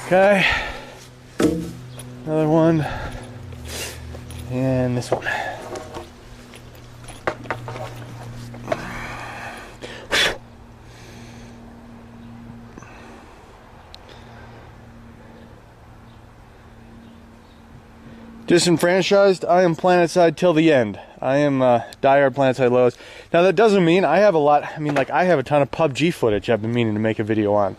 Okay. Another one, and this one. Disenfranchised, I am PlanetSide till the end. I am diehard PlanetSide Lows. Now that doesn't mean I have a lot, I have a ton of PUBG footage I've been meaning to make a video on.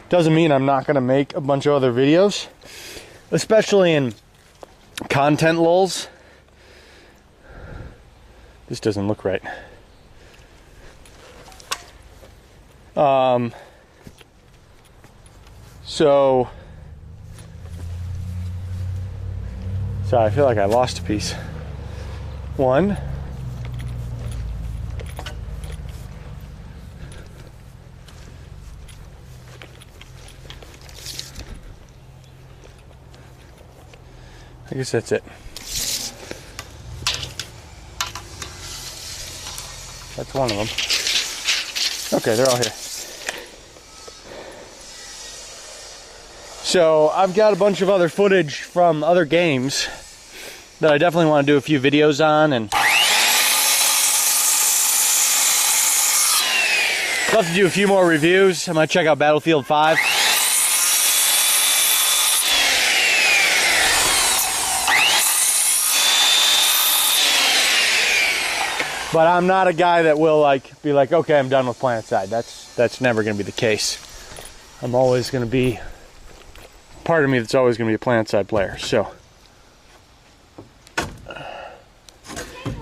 Doesn't mean I'm not gonna make a bunch of other videos. Especially in content lulls. This doesn't look right. Sorry, I feel like I lost a piece. One. I guess that's it. That's one of them. Okay, they're all here. So I've got a bunch of other footage from other games that I definitely want to do a few videos on, and love to do a few more reviews. I might check out Battlefield 5. But I'm not a guy that will be like, okay, I'm done with PlanetSide. That's never going to be the case. I'm always going to be part of me that's always going to be a PlanetSide player. So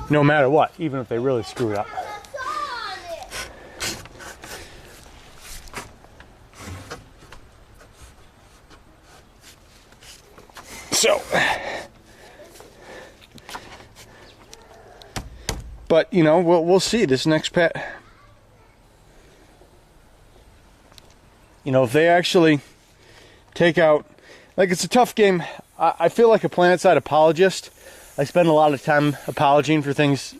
no matter what, even if they really screw it up. So, but you know, we'll see this next pet. You know, if they actually take out, like, it's a tough game. I feel like a PlanetSide apologist. I spend a lot of time apologizing for things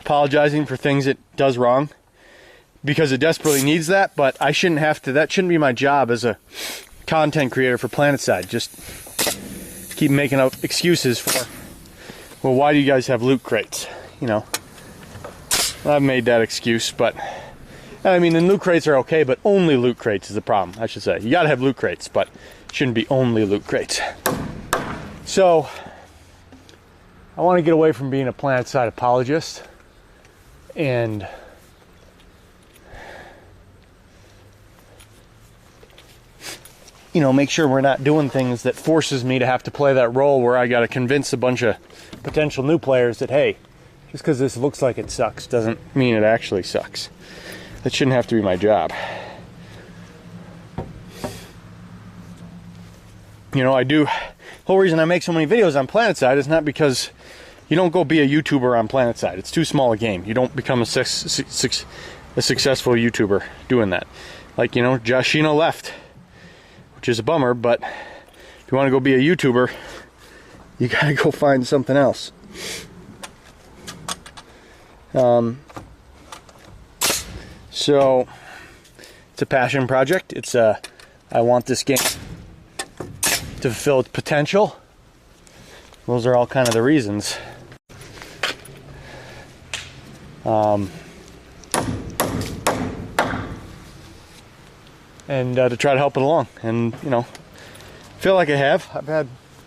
it does wrong, because it desperately needs that. But I shouldn't have to. That shouldn't be my job as a content creator for PlanetSide. Just keep making up excuses for, well, why do you guys have loot crates? You know. I've made that excuse, but I mean, the loot crates are okay, but only loot crates is the problem, I should say. You gotta have loot crates, but it shouldn't be only loot crates. So, I want to get away from being a PlanetSide apologist and make sure we're not doing things that forces me to have to play that role where I got to convince a bunch of potential new players that, hey, just because this looks like it sucks doesn't mean it actually sucks. That shouldn't have to be my job. I do. The whole reason I make so many videos on PlanetSide is not because you don't go be a YouTuber on PlanetSide. It's too small a game. You don't become a successful YouTuber doing that. Like, Joshino left, which is a bummer, but if you want to go be a YouTuber, you gotta go find something else. So it's a passion project. I want this game to fulfill its potential. Those are all kind of the reasons. And to try to help it along, and feel like I have.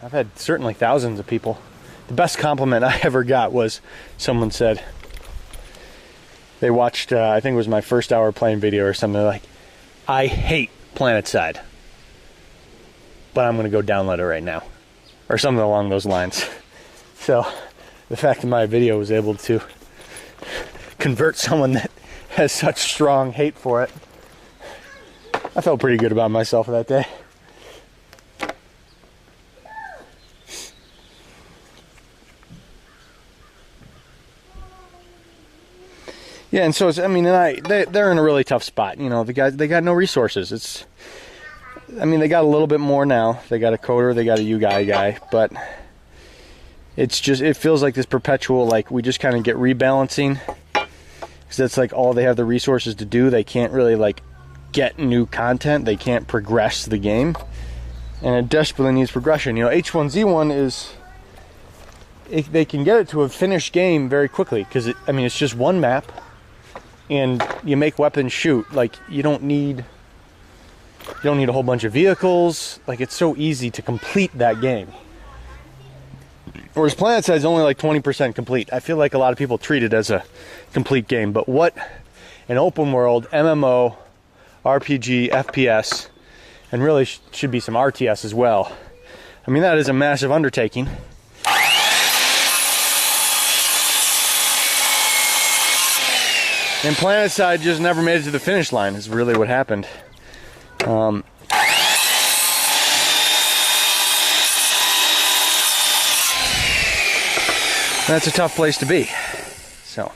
I've had certainly thousands of people. The best compliment I ever got was someone said they watched, I think it was my first hour playing video or something. They're like, I hate PlanetSide, but I'm gonna go download it right now, or something along those lines. So the fact that my video was able to convert someone that has such strong hate for it, I felt pretty good about myself that day. Yeah, and so they're in a really tough spot. The guys, they got no resources. They got a little bit more now. They got a coder, they got a UI guy, but it feels like this perpetual, like, we just kind of get rebalancing, because that's like all they have the resources to do. They can't really like get new content. They can't progress the game, and it desperately needs progression. H1Z1 is, they can get it to a finished game very quickly, because it's just one map, and you make weapons shoot. Like, you don't need a whole bunch of vehicles. Like, it's so easy to complete that game. Whereas PlanetSide is only like 20% complete. I feel like a lot of people treat it as a complete game, but what an open world MMO, RPG, FPS, and really should be some RTS as well. That is a massive undertaking. And PlanetSide just never made it to the finish line, is really what happened. That's a tough place to be. So.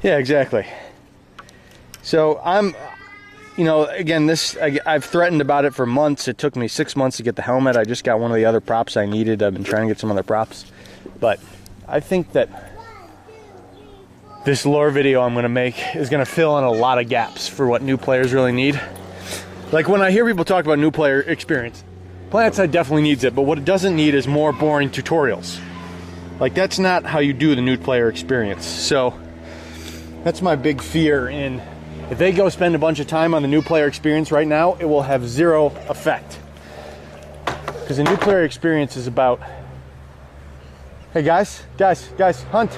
Yeah, exactly. So again, I've threatened about it for months. It took me 6 months to get the helmet. I just got one of the other props I needed. I've been trying to get some other props. But I think that this lore video I'm going to make is going to fill in a lot of gaps for what new players really need. Like, when I hear people talk about new player experience, PlanetSide definitely needs it, but what it doesn't need is more boring tutorials. Like, that's not how you do the new player experience. So that's my big fear. If they go spend a bunch of time on the new player experience right now, it will have zero effect. Because the new player experience is about, hey guys, hunt.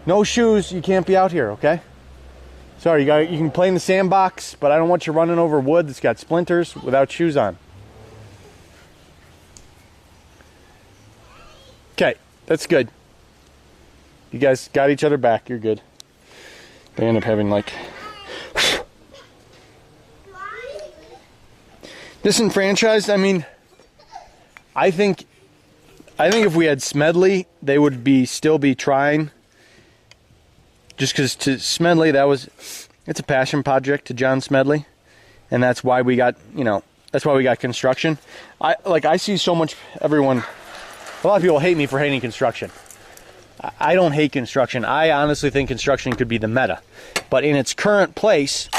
No shoes, you can't be out here, okay? Sorry, you can play in the sandbox, but I don't want you running over wood that's got splinters without shoes on. Okay, that's good. You guys got each other back, you're good. They end up having like disenfranchised. I think if we had Smedley, they would still be trying. Just because to Smedley, it's a passion project to John Smedley, and that's why we got construction. I see so much a lot of people hate me for hating construction. I don't hate construction. I honestly think construction could be the meta. But in its current place,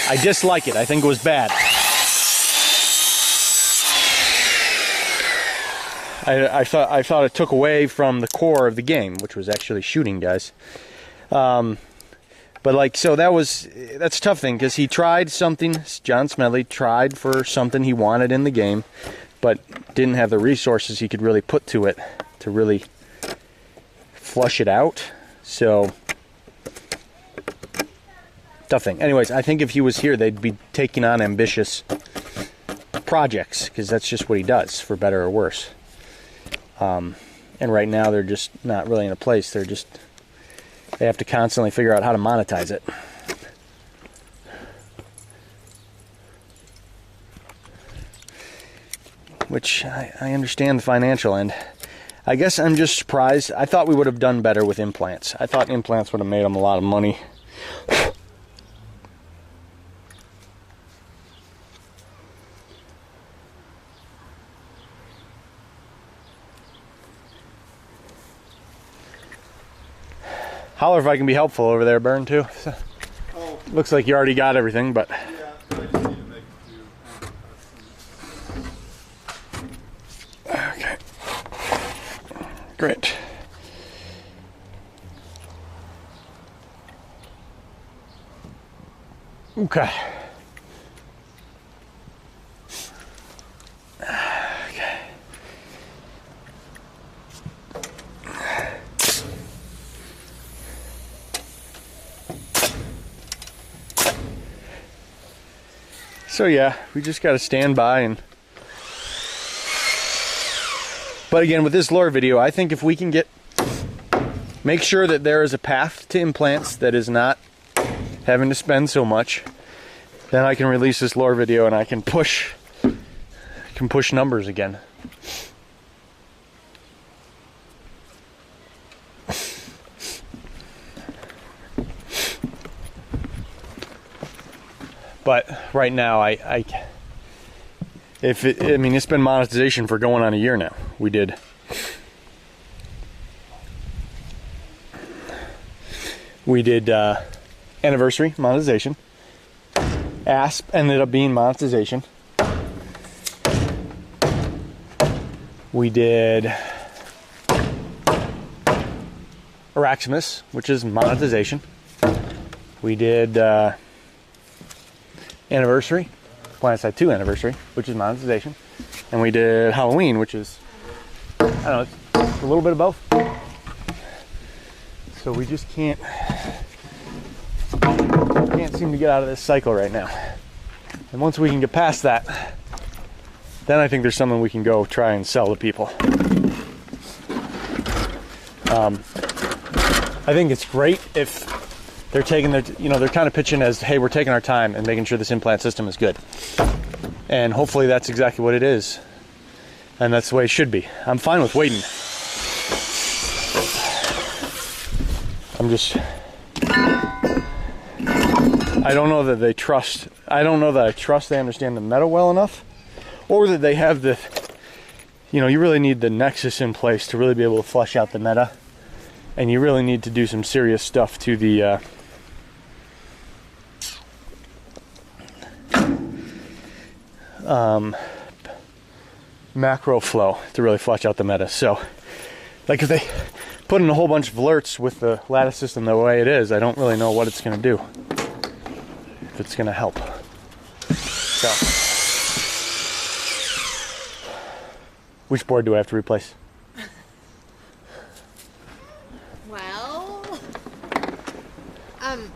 I dislike it. I think it was bad. I thought it took away from the core of the game, which was actually shooting guys. But like, so that's a tough thing, because he tried something. John Smedley tried for something he wanted in the game, but didn't have the resources he could really put to it to really flush it out. So tough thing. Anyways, I think if he was here, they'd be taking on ambitious projects, because that's just what he does, for better or worse. And right now they're just not really in a place. They have to constantly figure out how to monetize it. Which I understand the financial end. I guess I'm just surprised. I thought we would have done better with implants. I thought implants would have made them a lot of money. Holler if I can be helpful over there, Burn, too. Oh, Looks like you already got everything, but... yeah, I just need to make a few. Okay. Great. Okay. Okay. So yeah, we just got to stand by and... But again, with this lure video, I think if we can make sure that there is a path to implants that is not having to spend so much, then I can release this lure video and I can push numbers again. But right now, it's been monetization for going on a year now. We did anniversary monetization. ASP ended up being monetization. We did Araximus, which is monetization. We did anniversary, PlanetSide 2 anniversary, which is monetization. And we did Halloween, which is, I don't know, it's a little bit of both. So we just can't seem to get out of this cycle right now. And once we can get past that, then I think there's something we can go try and sell to people. I think it's great if they're taking their, they're kind of pitching as, hey, we're taking our time and making sure this implant system is good. And hopefully that's exactly what it is. And that's the way it should be. I'm fine with waiting. I don't know that I trust they understand the meta well enough, or that they have the, you really need the nexus in place to really be able to flesh out the meta. And you really need to do some serious stuff to the macro flow to really flesh out the meta. So, like, if they put in a whole bunch of alerts with the lattice system the way it is, I don't really know what it's going to do. If it's going to help. So, which board do I have to replace? Well,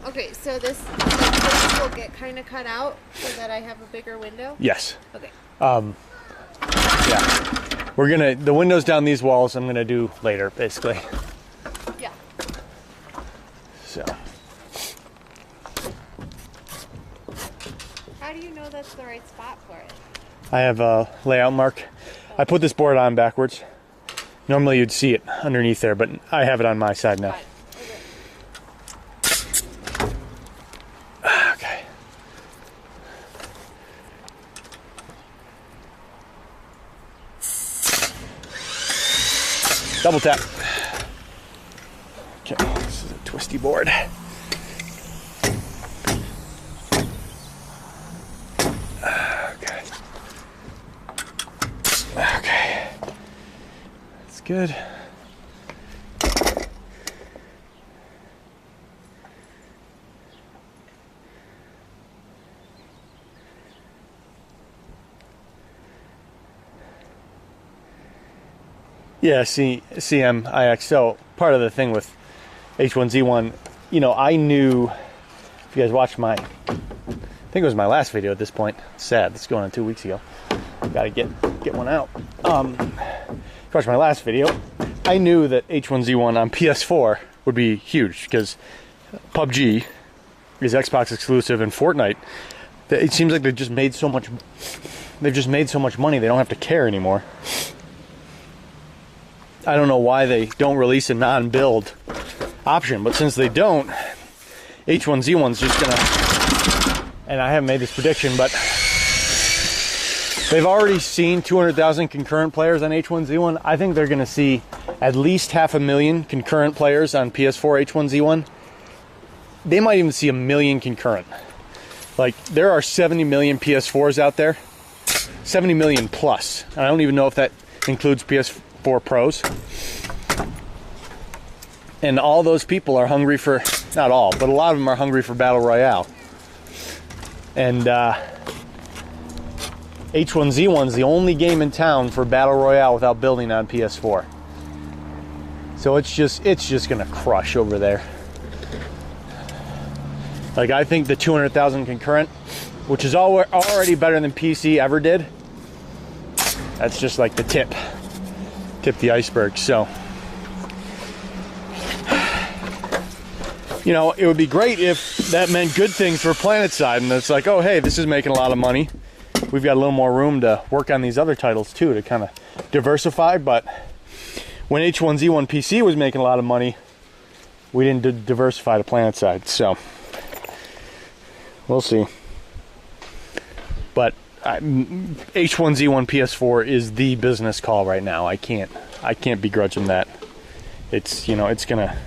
okay, so this will get kind of cut out so that I have a bigger window? Yes. Okay. Yeah. The windows down these walls I'm gonna do later, basically. Yeah. So. How do you know that's the right spot for it? I have a layout mark. I put this board on backwards. Normally you'd see it underneath there, but I have it on my side now. Okay. Double tap. Okay, this is a twisty board. Good. Yeah, CMIX. So part of the thing with H1Z1, you know, I knew, if you guys watched I think it was my last video at this point. It's sad, it's going on 2 weeks ago. Gotta get one out. If you watched my last video, I knew that H1Z1 on PS4 would be huge because PUBG is Xbox exclusive and Fortnite, it seems like they've just made so much money they don't have to care anymore. I don't know why they don't release a non-build option, but since they don't, H1Z1's just gonna, and I haven't made this prediction, but they've already seen 200,000 concurrent players on H1Z1. I think they're gonna see at least 500,000 concurrent players on PS4 H1Z1. They might even see 1 million concurrent. Like, there are 70 million PS4s out there, 70 million plus. And I don't even know if that includes PS4 Pros. And all those people are hungry for, not all, but a lot of them are hungry for Battle Royale. And H1Z1's the only game in town for Battle Royale without building on PS4. So it's just gonna crush over there. Like, I think the 200,000 concurrent, which is already better than PC ever did, that's just like the tip the iceberg. So, you know, it would be great if that meant good things for PlanetSide, and it's like, oh hey, this is making a lot of money, we've got a little more room to work on these other titles too, to kind of diversify. But when H1Z1 PC was making a lot of money, we didn't diversify to PlanetSide. So we'll see. But H1Z1 PS4 is the business call right now. I can't begrudge them that. It's, you know, it's gonna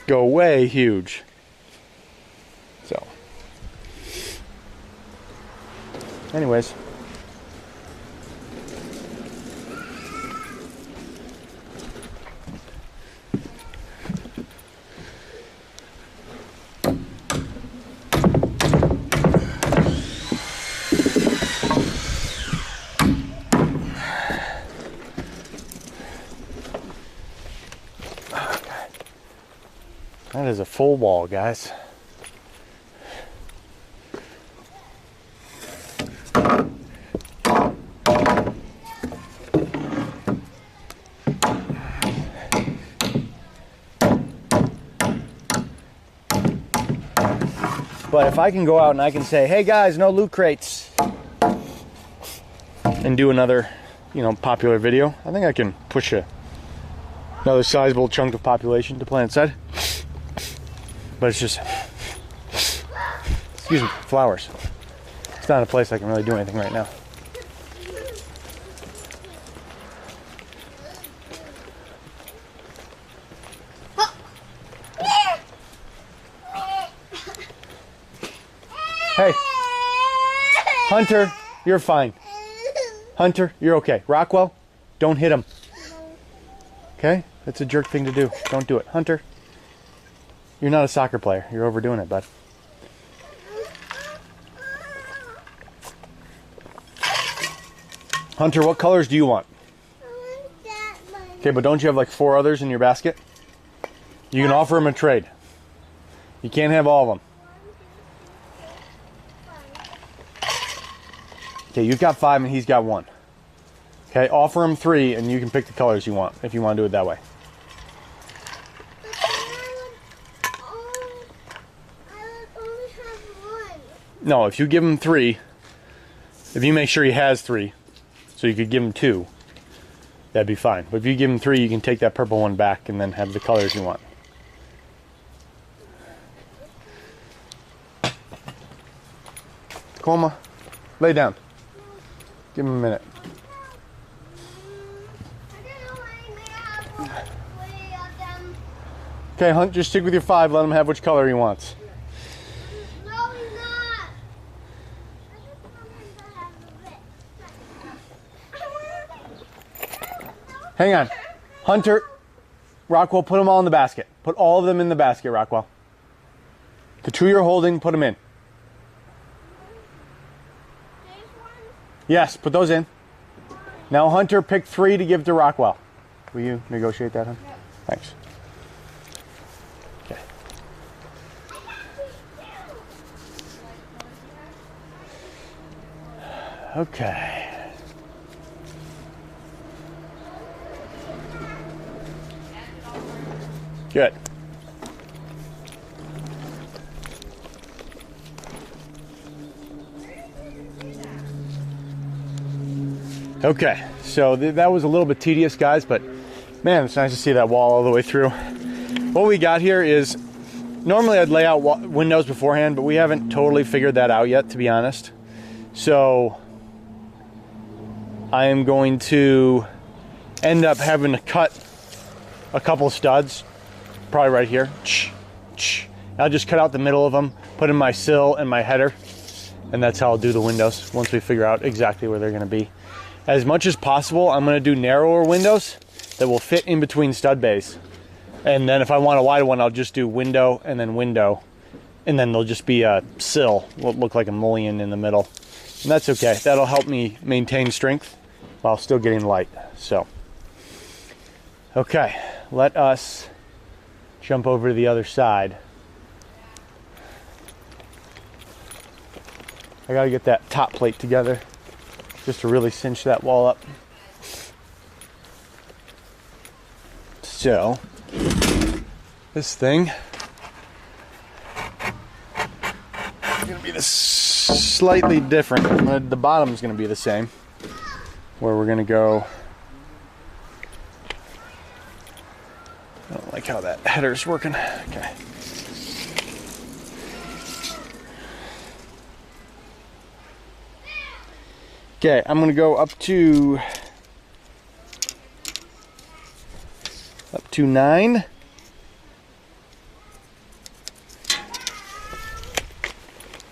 go way huge. So, anyways. That is a full wall, guys. But if I can go out and I can say, hey guys, no loot crates, and do another, you know, popular video, I think I can push another sizable chunk of population to PlanetSide. But it's just, excuse me, flowers. It's not a place I can really do anything right now. Hey, Hunter, you're fine. Hunter, you're okay. Rockwell, don't hit him. Okay? That's a jerk thing to do. Don't do it. Hunter, you're not a soccer player. You're overdoing it, bud. Hunter, what colors do you want? Okay, but don't you have like 4 others in your basket? You can offer him a trade. You can't have all of them. Okay, you've got 5 and he's got 1. Okay, offer him 3 and you can pick the colors you want if you want to do it that way. No, if you give him 3, if you make sure he has 3, so you could give him 2, that'd be fine. But if you give him 3, you can take that purple one back and then have the colors you want. Tacoma, lay down. Give him a minute. Okay, Hunt, just stick with your 5. Let him have which color he wants. No, he's not. Hang on. Hunter, Rockwell, put them all in the basket. Put all of them in the basket, Rockwell. The 2 you're holding, put them in. Yes, put those in. Now, Hunter, pick 3 to give to Rockwell. Will you negotiate that, Hunter? Yep. Thanks. Okay. Okay. Good. Okay, so that was a little bit tedious, guys, but man, it's nice to see that wall all the way through. What we got here is, normally I'd lay out windows beforehand, but we haven't totally figured that out yet, to be honest. So I am going to end up having to cut a couple studs, probably right here. I'll just cut out the middle of them, put in my sill and my header, and that's how I'll do the windows once we figure out exactly where they're going to be. As much as possible, I'm going to do narrower windows that will fit in between stud bays. And then if I want a wide one, I'll just do window, and then there'll just be a sill. Will look like a mullion in the middle. And that's okay. That'll help me maintain strength while still getting light. So, okay, let us jump over to the other side. I gotta get that top plate together just to really cinch that wall up. So, this thing is gonna be this slightly different. The bottom is gonna be the same, where we're gonna go. I don't like how that header's working. Okay. Okay, I'm gonna go up to 9.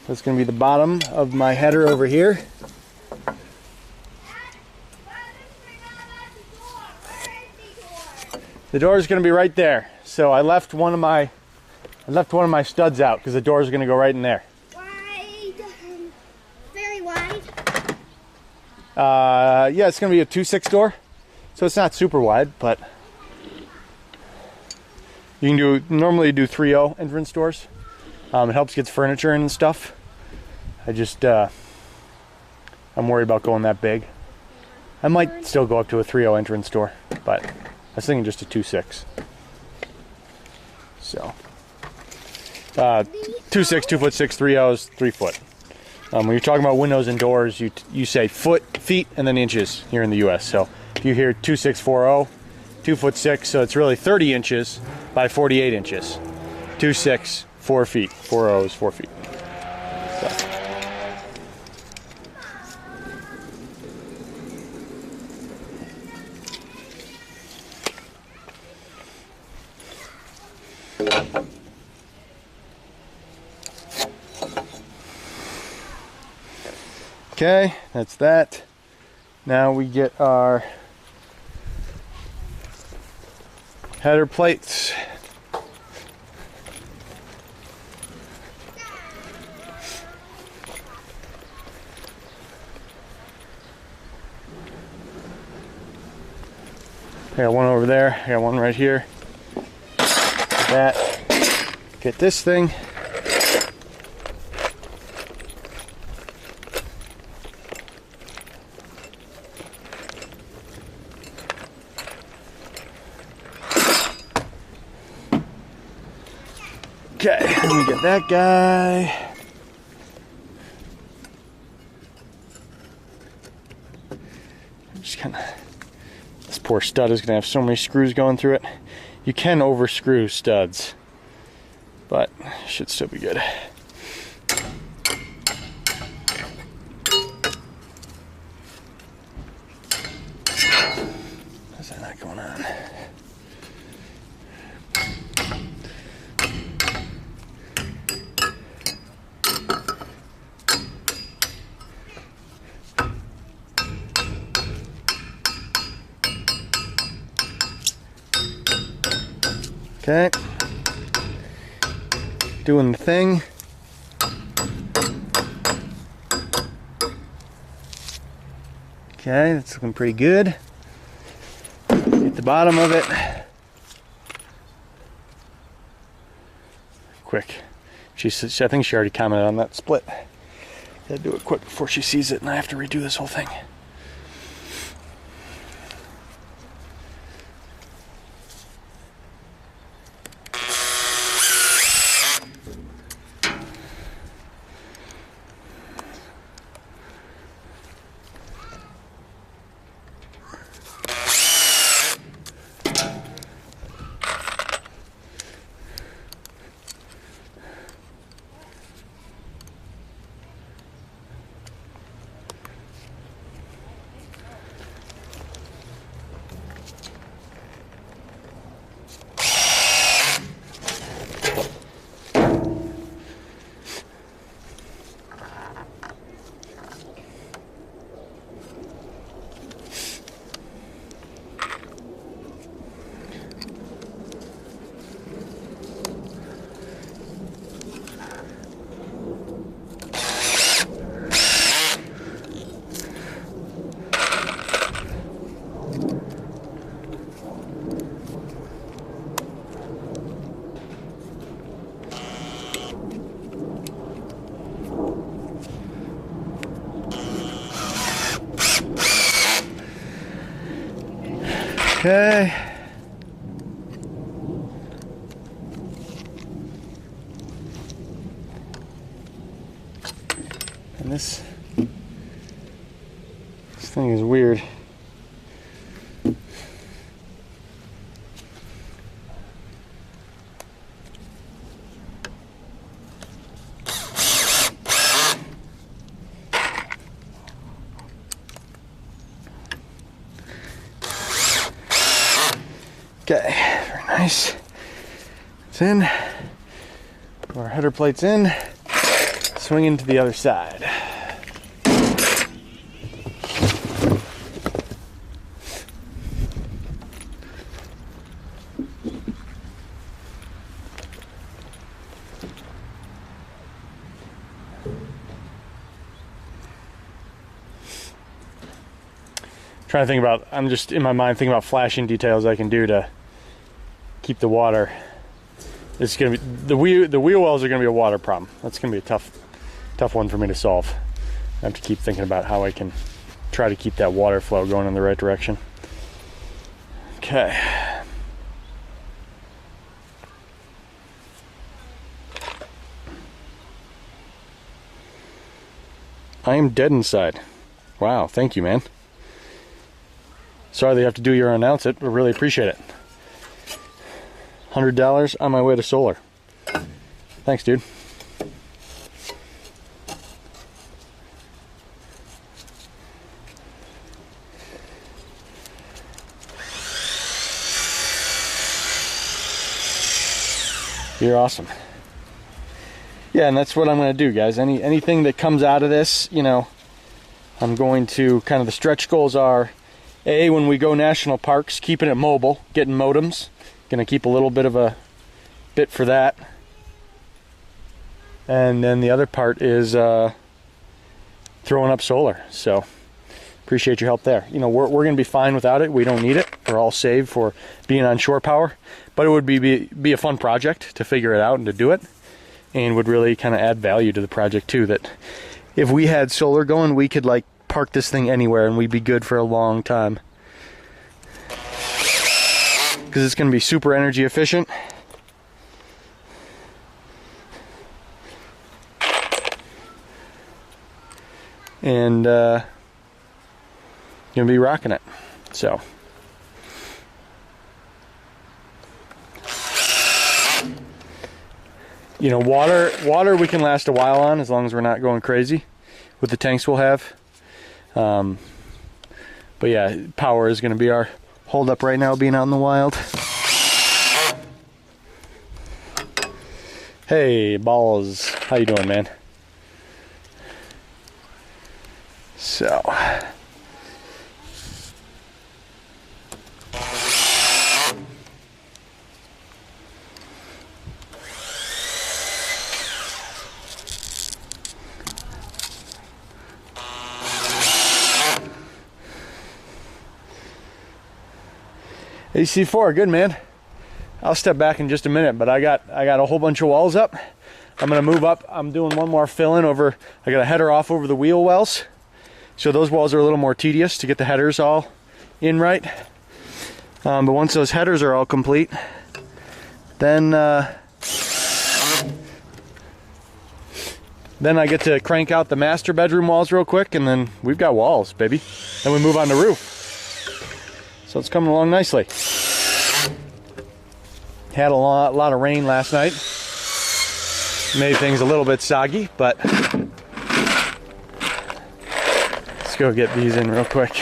That's gonna be the bottom of my header over here. The door is gonna be right there. So I left one of my studs out because the door is gonna go right in there. Wide, very wide. Yeah, it's gonna be a 2.6 door, so it's not super wide, but you can normally do 3.0 entrance doors. It helps get furniture in and stuff. I'm worried about going that big. I might still go up to a 3.0 entrance door, but I was thinking just a 2.6. So 2.6, 2'6", 3.0 is 3 foot. When you're talking about windows and doors, you say feet, and then inches here in the U.S. So if you hear 2.640, 2'6", so it's really 30 inches by 48 inches. 2.6, 4 feet. 4.0 is 4 feet. So. Okay, that's that. Now we get our header plates. I got one over there, I got one right here. That. Get this thing. Okay, let me get that guy. Just kind of, this poor stud is going to have so many screws going through it. You can over screw studs, but it should still be good. How's that not going on? Okay. Doing the thing. Okay, that's looking pretty good. Get the bottom of it. Quick. I think she already commented on that split. Gotta do it quick before she sees it and I have to redo this whole thing. Okay. And this thing is weird. Okay, very nice. It's in. Put our header plates in. Swing into the other side. Trying to think about, I'm just in my mind thinking about flashing details I can do to keep the water. It's gonna be the wheel wells are gonna be a water problem. That's gonna be a tough one for me to solve. I have to keep thinking about how I can try to keep that water flow going in the right direction. Okay. I am dead inside. Wow, thank you, man. Sorry that you have to do your announce it, but really appreciate it. $100 on my way to solar. Thanks, dude. You're awesome. Yeah, and that's what I'm going to do, guys. Anything that comes out of this, you know, I'm going to, kind of the stretch goals are, A, when we go national parks, keeping it mobile, getting modems. Gonna keep a little bit of a bit for that. And then the other part is throwing up solar. So appreciate your help there. You know, we're gonna be fine without it. We don't need it. We're all saved for being on shore power. But it would be a fun project to figure it out and to do it. And would really kind of add value to the project too. That if we had solar going, we could like park this thing anywhere and we'd be good for a long time. Because it's going to be super energy efficient. And going to be rocking it. So. You know, water we can last a while on as long as we're not going crazy with the tanks we'll have. But yeah, power is going to be our hold up right now, being out in the wild. Hey, Balls, how you doing, man? So, AC4, good man. I'll step back in just a minute, but I got a whole bunch of walls up. I'm gonna move up. I'm doing one more fill in over. I got a header off over the wheel wells, so those walls are a little more tedious to get the headers all in right. But once those headers are all complete, then I get to crank out the master bedroom walls real quick, and then we've got walls, baby. Then we move on to roof. So it's coming along nicely. Had a lot of rain last night. Made things a little bit soggy, but let's go get these in real quick.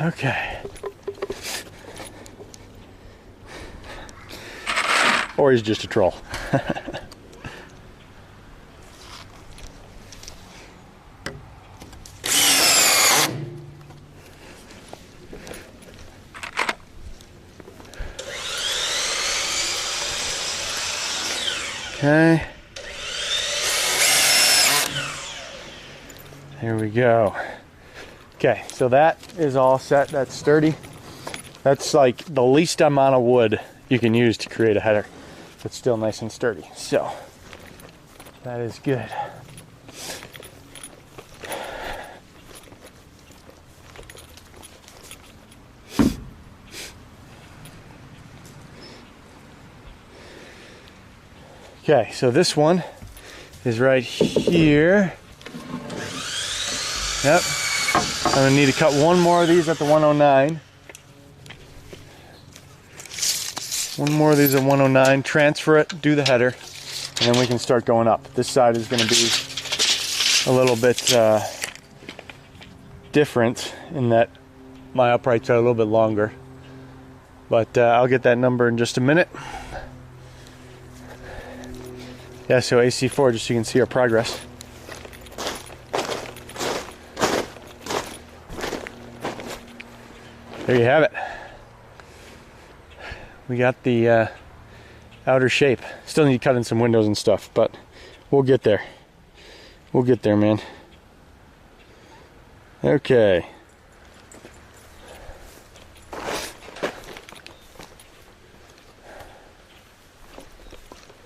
Okay. Or he's just a troll. Okay. Here we go. Okay, so that is all set. That's sturdy. That's like the least amount of wood you can use to create a header. It's still nice and sturdy. So that is good. Okay, so this one is right here. Yep. I'm gonna need to cut one more of these at the 109. One more of these at 109, transfer it, do the header, and then we can start going up. This side is gonna be a little bit different in that my uprights are a little bit longer. But I'll get that number in just a minute. Yeah, so AC4, just so you can see our progress. There you have it. We got the outer shape. Still need to cut in some windows and stuff, but we'll get there. We'll get there, man. Okay.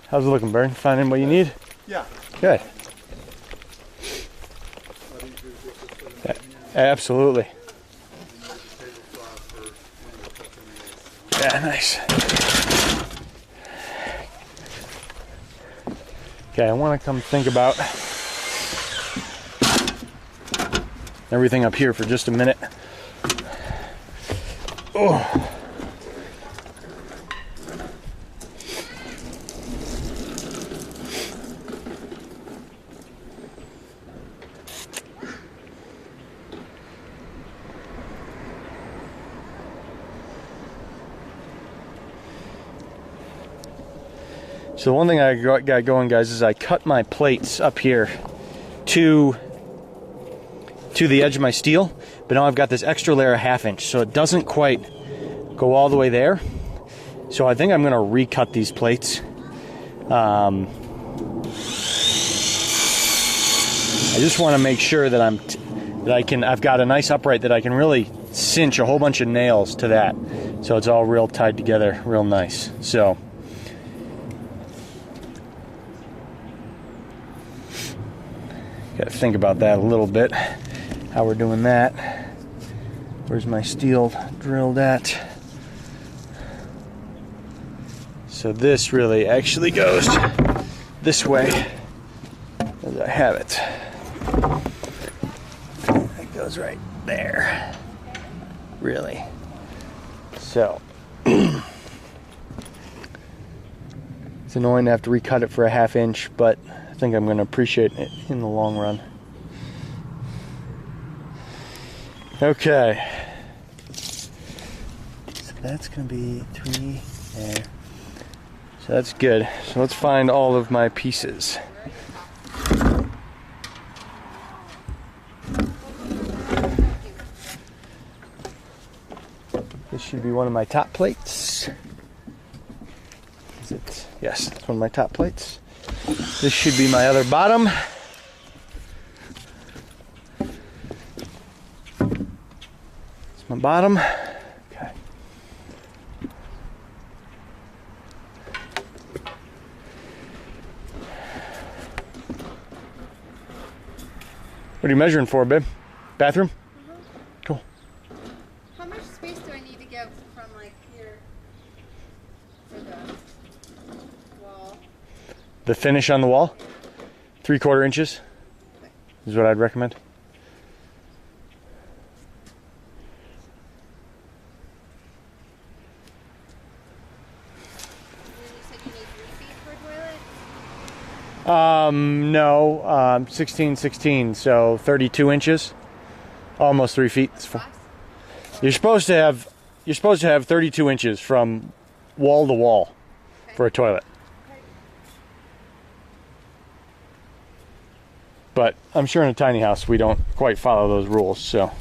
How's it looking, Bern? Finding what you need? Yeah. Good. Absolutely. Yeah, nice. Okay, I want to come think about everything up here for just a minute. Oh. So the one thing I got going, guys, is I cut my plates up here to the edge of my steel, but now I've got this extra layer of 1/2 inch, so it doesn't quite go all the way there. So I think I'm gonna recut these plates. I just want to make sure that I've got a nice upright that I can really cinch a whole bunch of nails to that, so it's all real tied together, real nice. So. Got to think about that a little bit, how we're doing that. Where's my steel drilled at? So this really actually goes this way as I have it. It goes right there, really. So It's annoying to have to recut it for a 1/2 inch, but I think I'm going to appreciate it in the long run. Okay. So that's going to be 3 there. So that's good. So let's find all of my pieces. This should be one of my top plates. Is it? Yes, it's one of my top plates. This should be my other bottom. It's my bottom. Okay. What are you measuring for, babe? Bathroom? Cool. How much space do I need to give from like here to the wall? The finish on the wall? 3/4 inches is what I'd recommend. And you said you need 3 feet for a toilet? No, 16, so 32 inches, almost 3 feet. Across? You're supposed to have 32 inches from wall to wall for a toilet. Okay. But I'm sure in a tiny house we don't quite follow those rules, so. Well,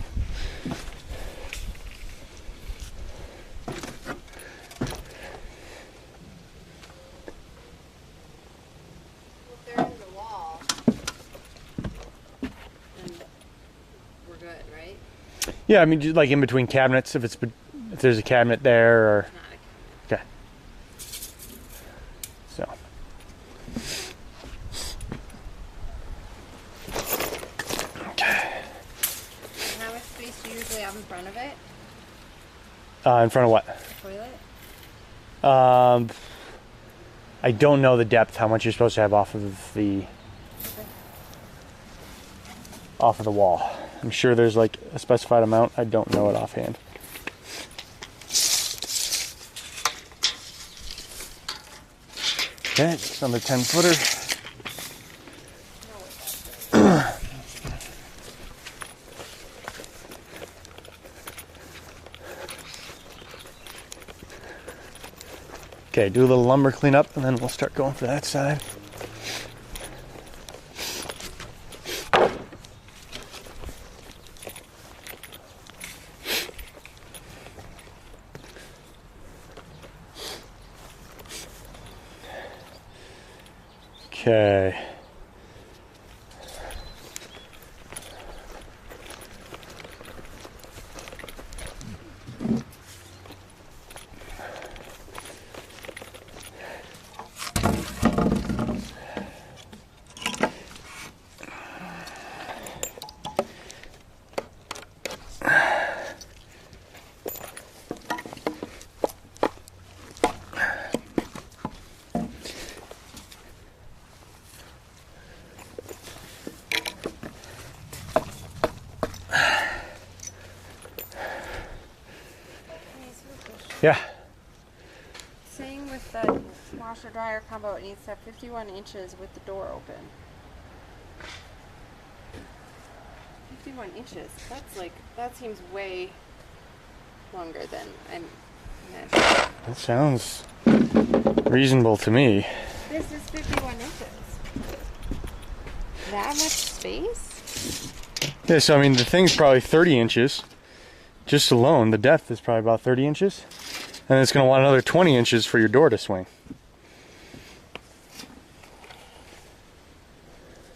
if they're in the wall, then we're good, right? Yeah, I mean, just like in between cabinets, if there's a cabinet there, or Not okay. So. Okay. And how much space do you usually have in front of it? In front of what? The toilet? I don't know the depth, how much you're supposed to have off of the wall. I'm sure there's like a specified amount. I don't know it offhand. Okay, it's another 10-footer. Okay, do a little lumber cleanup and then we'll start going for that side. Okay. Yeah. Saying with the washer dryer combo, it needs to have 51 inches with the door open. 51 inches. That's like, that seems way longer than I'm imagining. That sounds reasonable to me. This is 51 inches. That much space? Yeah, so I mean the thing's probably 30 inches. Just alone, the depth is probably about 30 inches. And it's going to want another 20 inches for your door to swing.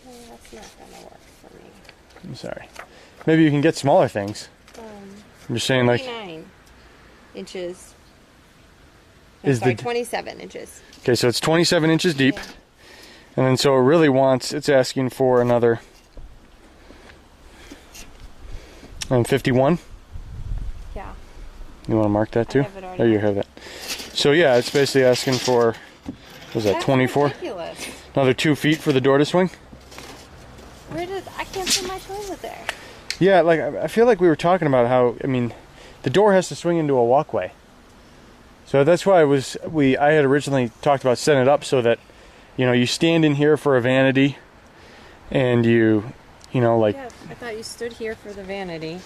Well, that's not gonna work for me. I'm sorry. Maybe you can get smaller things. I'm just saying, like, 29 inches. Is Sorry, the- 27 inches. okay, so it's 27 inches deep. Yeah. And then so it really wants, it's asking for another 51. Yeah. You want to mark that too? have it already Oh, you marked. have that. So yeah, it's basically asking for, what was that, That's 24? ridiculous. Another 2 feet for the door to swing? I can't put my toilet there. Yeah, like I feel like we were talking about how, I mean, the door has to swing into a walkway. So that's why I had originally talked about setting it up so that, you know, you stand in here for a vanity, and you know, like, Yeah, I thought you stood here for the vanity.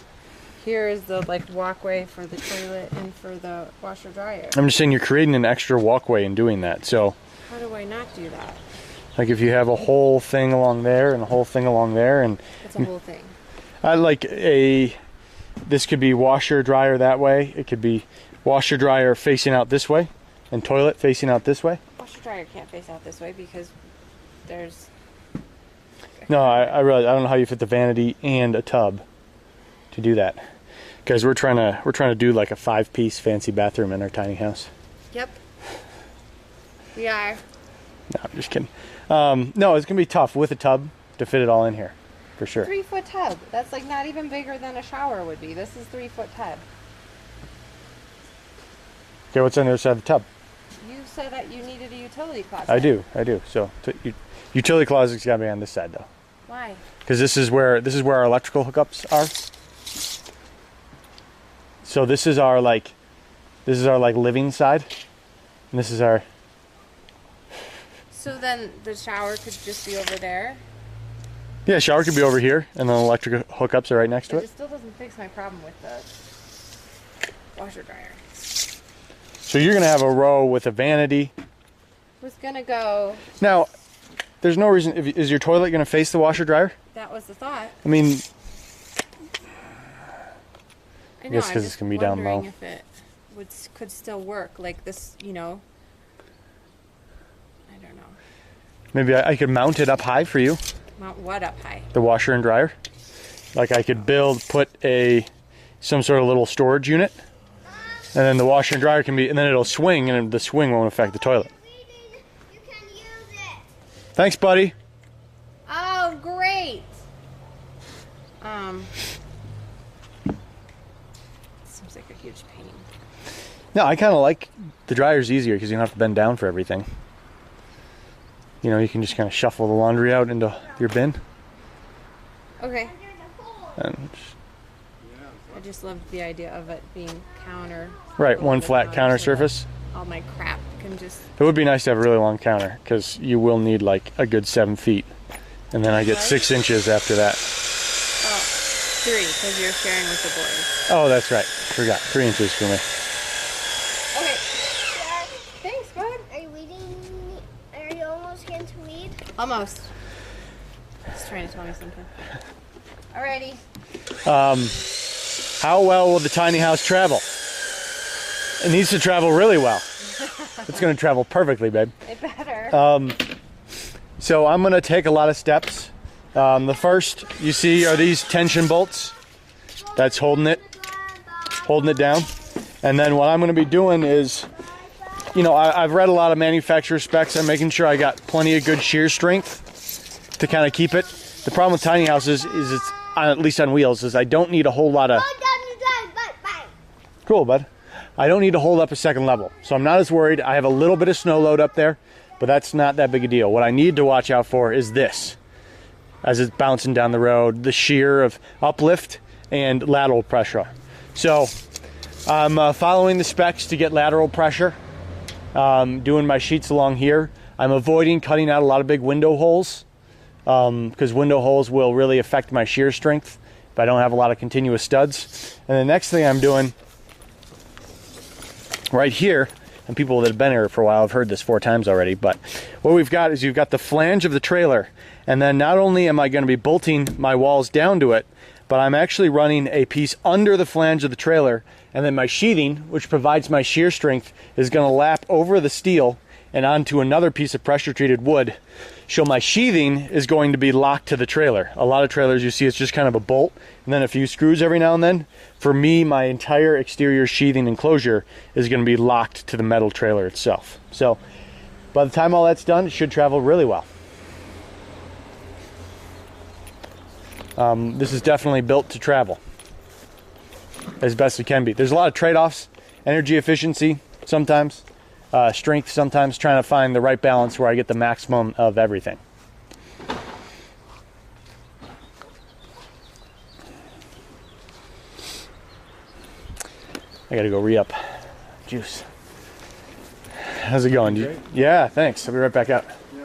Here is the like walkway for the toilet and for the washer dryer. I'm just saying you're creating an extra walkway in doing that. So, How do I not do that? like, if you have a whole thing along there and a whole thing along there, and It's a whole thing. I like this could be washer dryer that way. It could be washer dryer facing out this way, and toilet facing out this way. Washer dryer can't face out this way because there's. No, I realize I don't know how you fit the vanity and a tub to do that, because we're trying to do like a 5-piece fancy bathroom in our tiny house. Yep. We are. No, I'm just kidding. No, it's gonna be tough with a tub to fit it all in here, for sure. 3-foot tub. That's like not even bigger than a shower would be. This is 3-foot tub. Okay, what's on the other side of the tub? You said that you needed a utility closet. I do. So utility closet's gotta be on this side though, Why? because this is where our electrical hookups are. So this is our like living side, and this is our. So then the shower could just be over there. Yeah, shower could be over here, and then electric hookups are right next to But it. it still doesn't fix my problem with the washer dryer. So you're gonna have a row with a vanity. Was gonna go. Now, there's no reason. Is your toilet gonna face the washer dryer? That was the thought. I mean, I guess I'm 'cause it's just gonna be down wondering low. If it could still work like this, you know. I don't know. maybe I could mount it up high for you, Mount what up high? the washer and dryer. Like I could put some sort of little storage unit, and then the washer and dryer can be, and then it'll swing, and the swing won't affect the toilet. You can use it. Thanks, buddy. Oh, great. Seems like a huge pain. No, I kind of like the dryer's easier because you don't have to bend down for everything. You know, you can just kind of shuffle the laundry out into your bin. Okay. And I just loved the idea of it being counter. right, one flat counter so that surface. All my crap can just. It would be nice to have a really long counter because you will need like a good 7 feet, and then I get 6 inches after that. Oh, 3 because you're sharing with the boys. Oh, that's right. Forgot 3 inches for me. Okay. Thanks, bud. Are you reading? Are you almost getting to read? Almost. He's trying to tell me something. Alrighty. How well will the tiny house travel? It needs to travel really well. It's going to travel perfectly, babe. It better. So I'm going to take a lot of steps. The first you see are these tension bolts. That's holding it down. And then what I'm going to be doing is, you know, I've read a lot of manufacturer specs. I'm making sure I got plenty of good shear strength to kind of keep it. The problem with tiny houses is it's, at least on wheels, is I don't need a whole lot of... Cool, bud. I don't need to hold up a second level. So I'm not as worried. I have a little bit of snow load up there, but that's not that big a deal. What I need to watch out for is this. As it's bouncing down the road, the shear of uplift and lateral pressure. So I'm following the specs to get lateral pressure. Doing my sheets along here. I'm avoiding cutting out a lot of big window holes because window holes will really affect my shear strength if I don't have a lot of continuous studs. And the next thing I'm doing right here, and people that have been here for a while have heard this 4 times already, but what we've got is you've got the flange of the trailer, and then not only am I going to be bolting my walls down to it, but I'm actually running a piece under the flange of the trailer, and then my sheathing, which provides my shear strength, is going to lap over the steel and onto another piece of pressure treated wood. So my sheathing is going to be locked to the trailer. A lot of trailers you see it's just kind of a bolt and then a few screws every now and then. For me, my entire exterior sheathing enclosure is going to be locked to the metal trailer itself. So by the time all that's done, it should travel really well. This is definitely built to travel as best it can be. There's a lot of trade-offs, energy efficiency sometimes, strength sometimes, trying to find the right balance where I get the maximum of everything. I gotta go re-up juice. How's it going? Great. Yeah, thanks. I'll be right back out. Yeah.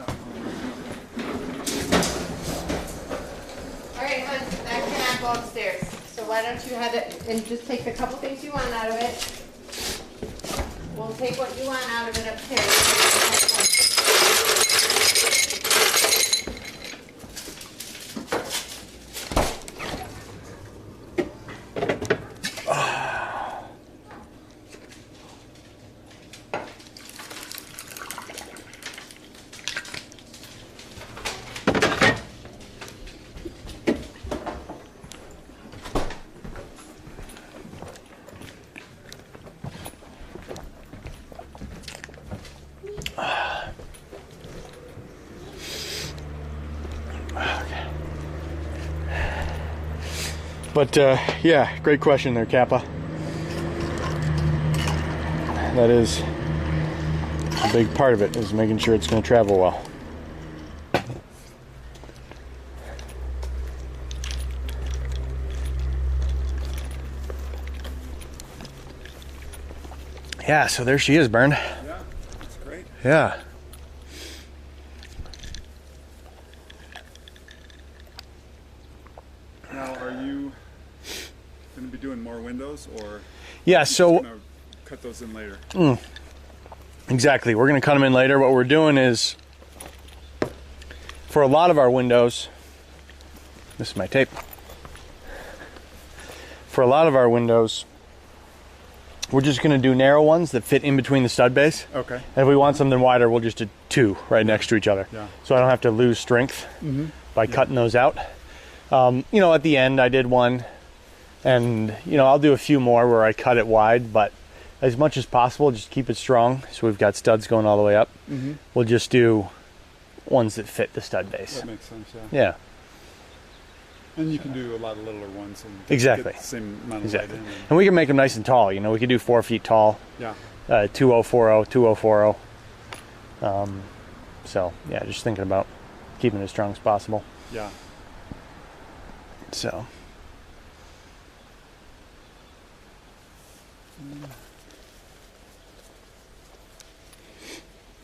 All right, hon, that cannot go upstairs. So why don't you have it and just take the couple things you want out of it. We'll take what you want out of it upstairs. But yeah, great question there, Kappa. That is a big part of it, is making sure it's going to travel well. Yeah, so there she is, Bern. Yeah, that's great. Yeah. Now, are you going to be doing more windows, or Yeah, so going to cut those in later? exactly. We're going to cut them in later. What we're doing is, for a lot of our windows, this is my tape. For a lot of our windows, we're just going to do narrow ones that fit in between the stud base. Okay. And if we want something wider, we'll just do two right next to each other. Yeah. So I don't have to lose strength by cutting those out. You know, at the end I did one, and you know, I'll do a few more where I cut it wide, but as much as possible, just keep it strong. So we've got studs going all the way up. We'll just do ones that fit the stud base. That makes sense, yeah. Yeah, And you can do a lot of littler ones and Exactly. get the same amount of exactly. light in. And we can make them nice and tall. You know, we could do 4 feet tall, Yeah. 2040, 2040. So yeah, just thinking about keeping it as strong as possible. Yeah. So.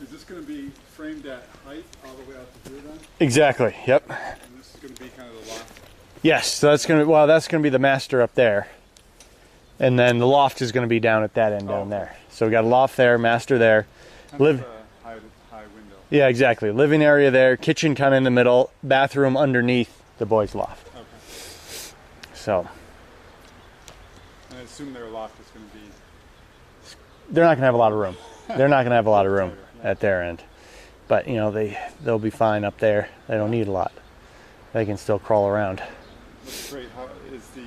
Is this going to be framed at height all the way out to here then? Exactly. Yep. And this is going to be kind of the loft? Yes. So that's gonna be the master up there, and then the loft is gonna be down at that end down there. So we got a loft there, master there. Kind Live. of a high window. Yeah, exactly. Living area there, kitchen kind of in the middle, bathroom underneath the boys' loft. Okay. So And I assume their loft is going to be... they're not gonna have a lot of room. They're not gonna have a lot of room at their end, but you know they'll be fine up there. They don't need a lot. They can still crawl around. That's great. How is the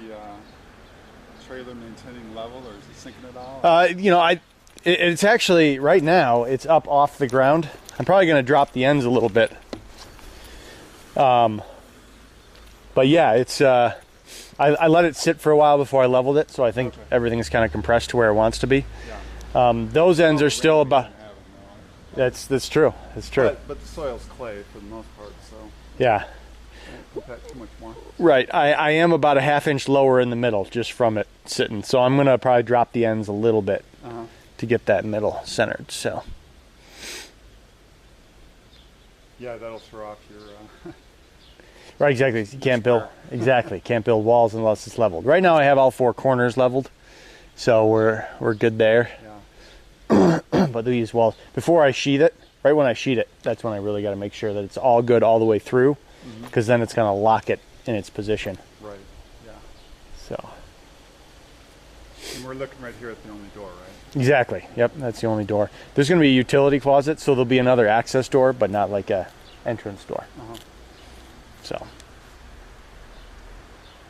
trailer maintaining level, or is it sinking at all? You know, it's actually right now it's up off the ground. I'm probably going to drop the ends a little bit. But yeah, it's I let it sit for a while before I leveled it, so I think Okay. everything's kind of compressed to where it wants to be. Yeah. Those ends are still about. We don't have them, That's true. That's true. But the soil's clay for the most part, so Yeah. don't put that too much more. Right. I am about a ½ inch lower in the middle just from it sitting, so I'm going to probably drop the ends a little bit Uh-huh. to get that middle centered. So. Yeah, that'll throw off your... Right, exactly. You can't build can't build walls unless it's leveled. Right now I have all 4 corners leveled, so we're good there. yeah. But these walls, before I sheath it, right when I sheath it, that's when I really got to make sure that it's all good all the way through, because then it's going to lock it in its position. Right. Yeah. So And we're looking right here at the only door, right? exactly, yep, that's the only door. There's going to be a utility closet, so there'll be another access door, but not like a entrance door. Uh-huh. So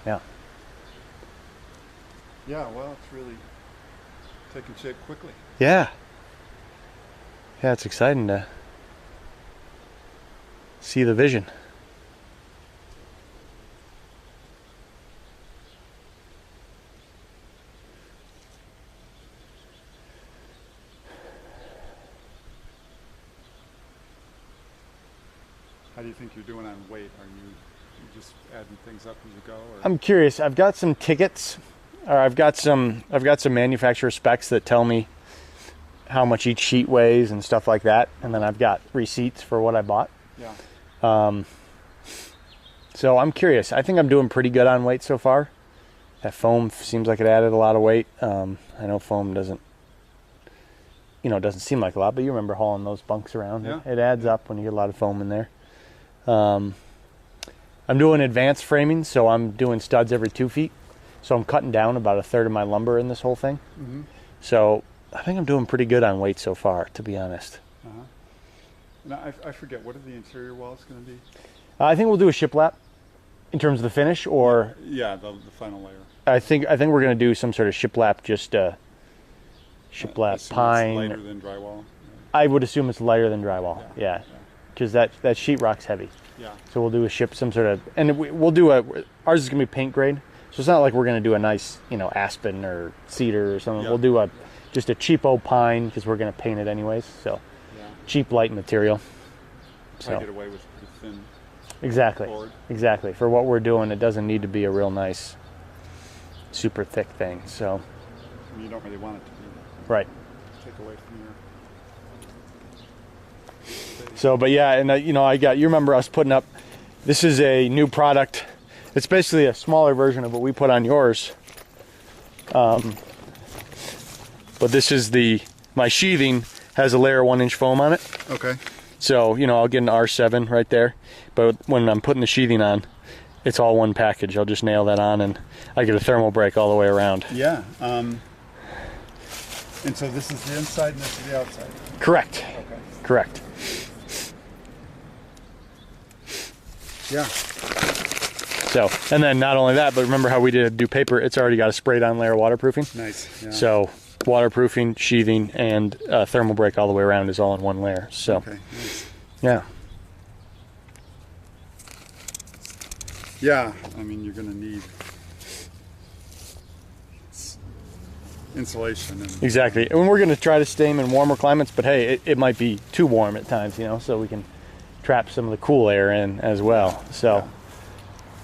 yeah. Yeah, well, it's really taking shape quickly. Yeah. Yeah, it's exciting to see the vision. How do you think you're doing on weight? Are you just adding things up as you go? Or? I'm curious. I've got some tickets, or I've got some manufacturer specs that tell me how much each sheet weighs and stuff like that, and then I've got receipts for what I bought. Yeah. So I'm curious. I think I'm doing pretty good on weight so far. That foam seems like it added a lot of weight. I know foam doesn't seem like a lot, but you remember hauling those bunks around. Yeah. It adds up when you get a lot of foam in there. I'm doing advanced framing, so I'm doing studs every 2 feet. So I'm cutting down about a third of my lumber in this whole thing. Mm-hmm. So I think I'm doing pretty good on weight so far, to be honest. Uh-huh. And I forget, what are the interior walls going to be? I think we'll do a shiplap in terms of the finish, or Yeah, the final layer. I think we're going to do some sort of shiplap, just shiplap Assume pine. It's lighter than drywall. I would assume it's lighter than drywall. Yeah, because that sheetrock's heavy. Yeah. So we'll do some sort of, and we'll do ours is going to be paint grade. So it's not like we're going to do a nice, aspen or cedar or something. Yeah. We'll do just a cheapo pine because we're going to paint it anyways. So Yeah. cheap, light material. Try to So get away with pretty thin exactly, board. exactly. For what we're doing, it doesn't need to be a real nice, super thick thing. So I mean, you don't really want it to be. right. Take away from your. So, but yeah, and you remember us putting up. This is a new product. It's basically a smaller version of what we put on yours. But this is my sheathing has a layer of 1-inch foam on it. Okay. So, I'll get an R7 right there. But when I'm putting the sheathing on, it's all one package. I'll just nail that on and I get a thermal break all the way around. Yeah. And so this is the inside and this is the outside. Correct. Okay. Correct. Yeah. So, and then not only that, but remember how we do paper, it's already got a sprayed on layer of waterproofing. Nice. Yeah. So waterproofing, sheathing, and thermal break all the way around is all in one layer. So Okay. Nice. yeah. Yeah. I mean, you're going to need insulation and. Exactly. And we're going to try to stay them in warmer climates, but hey, it might be too warm at times, so we can trap some of the cool air in as well. So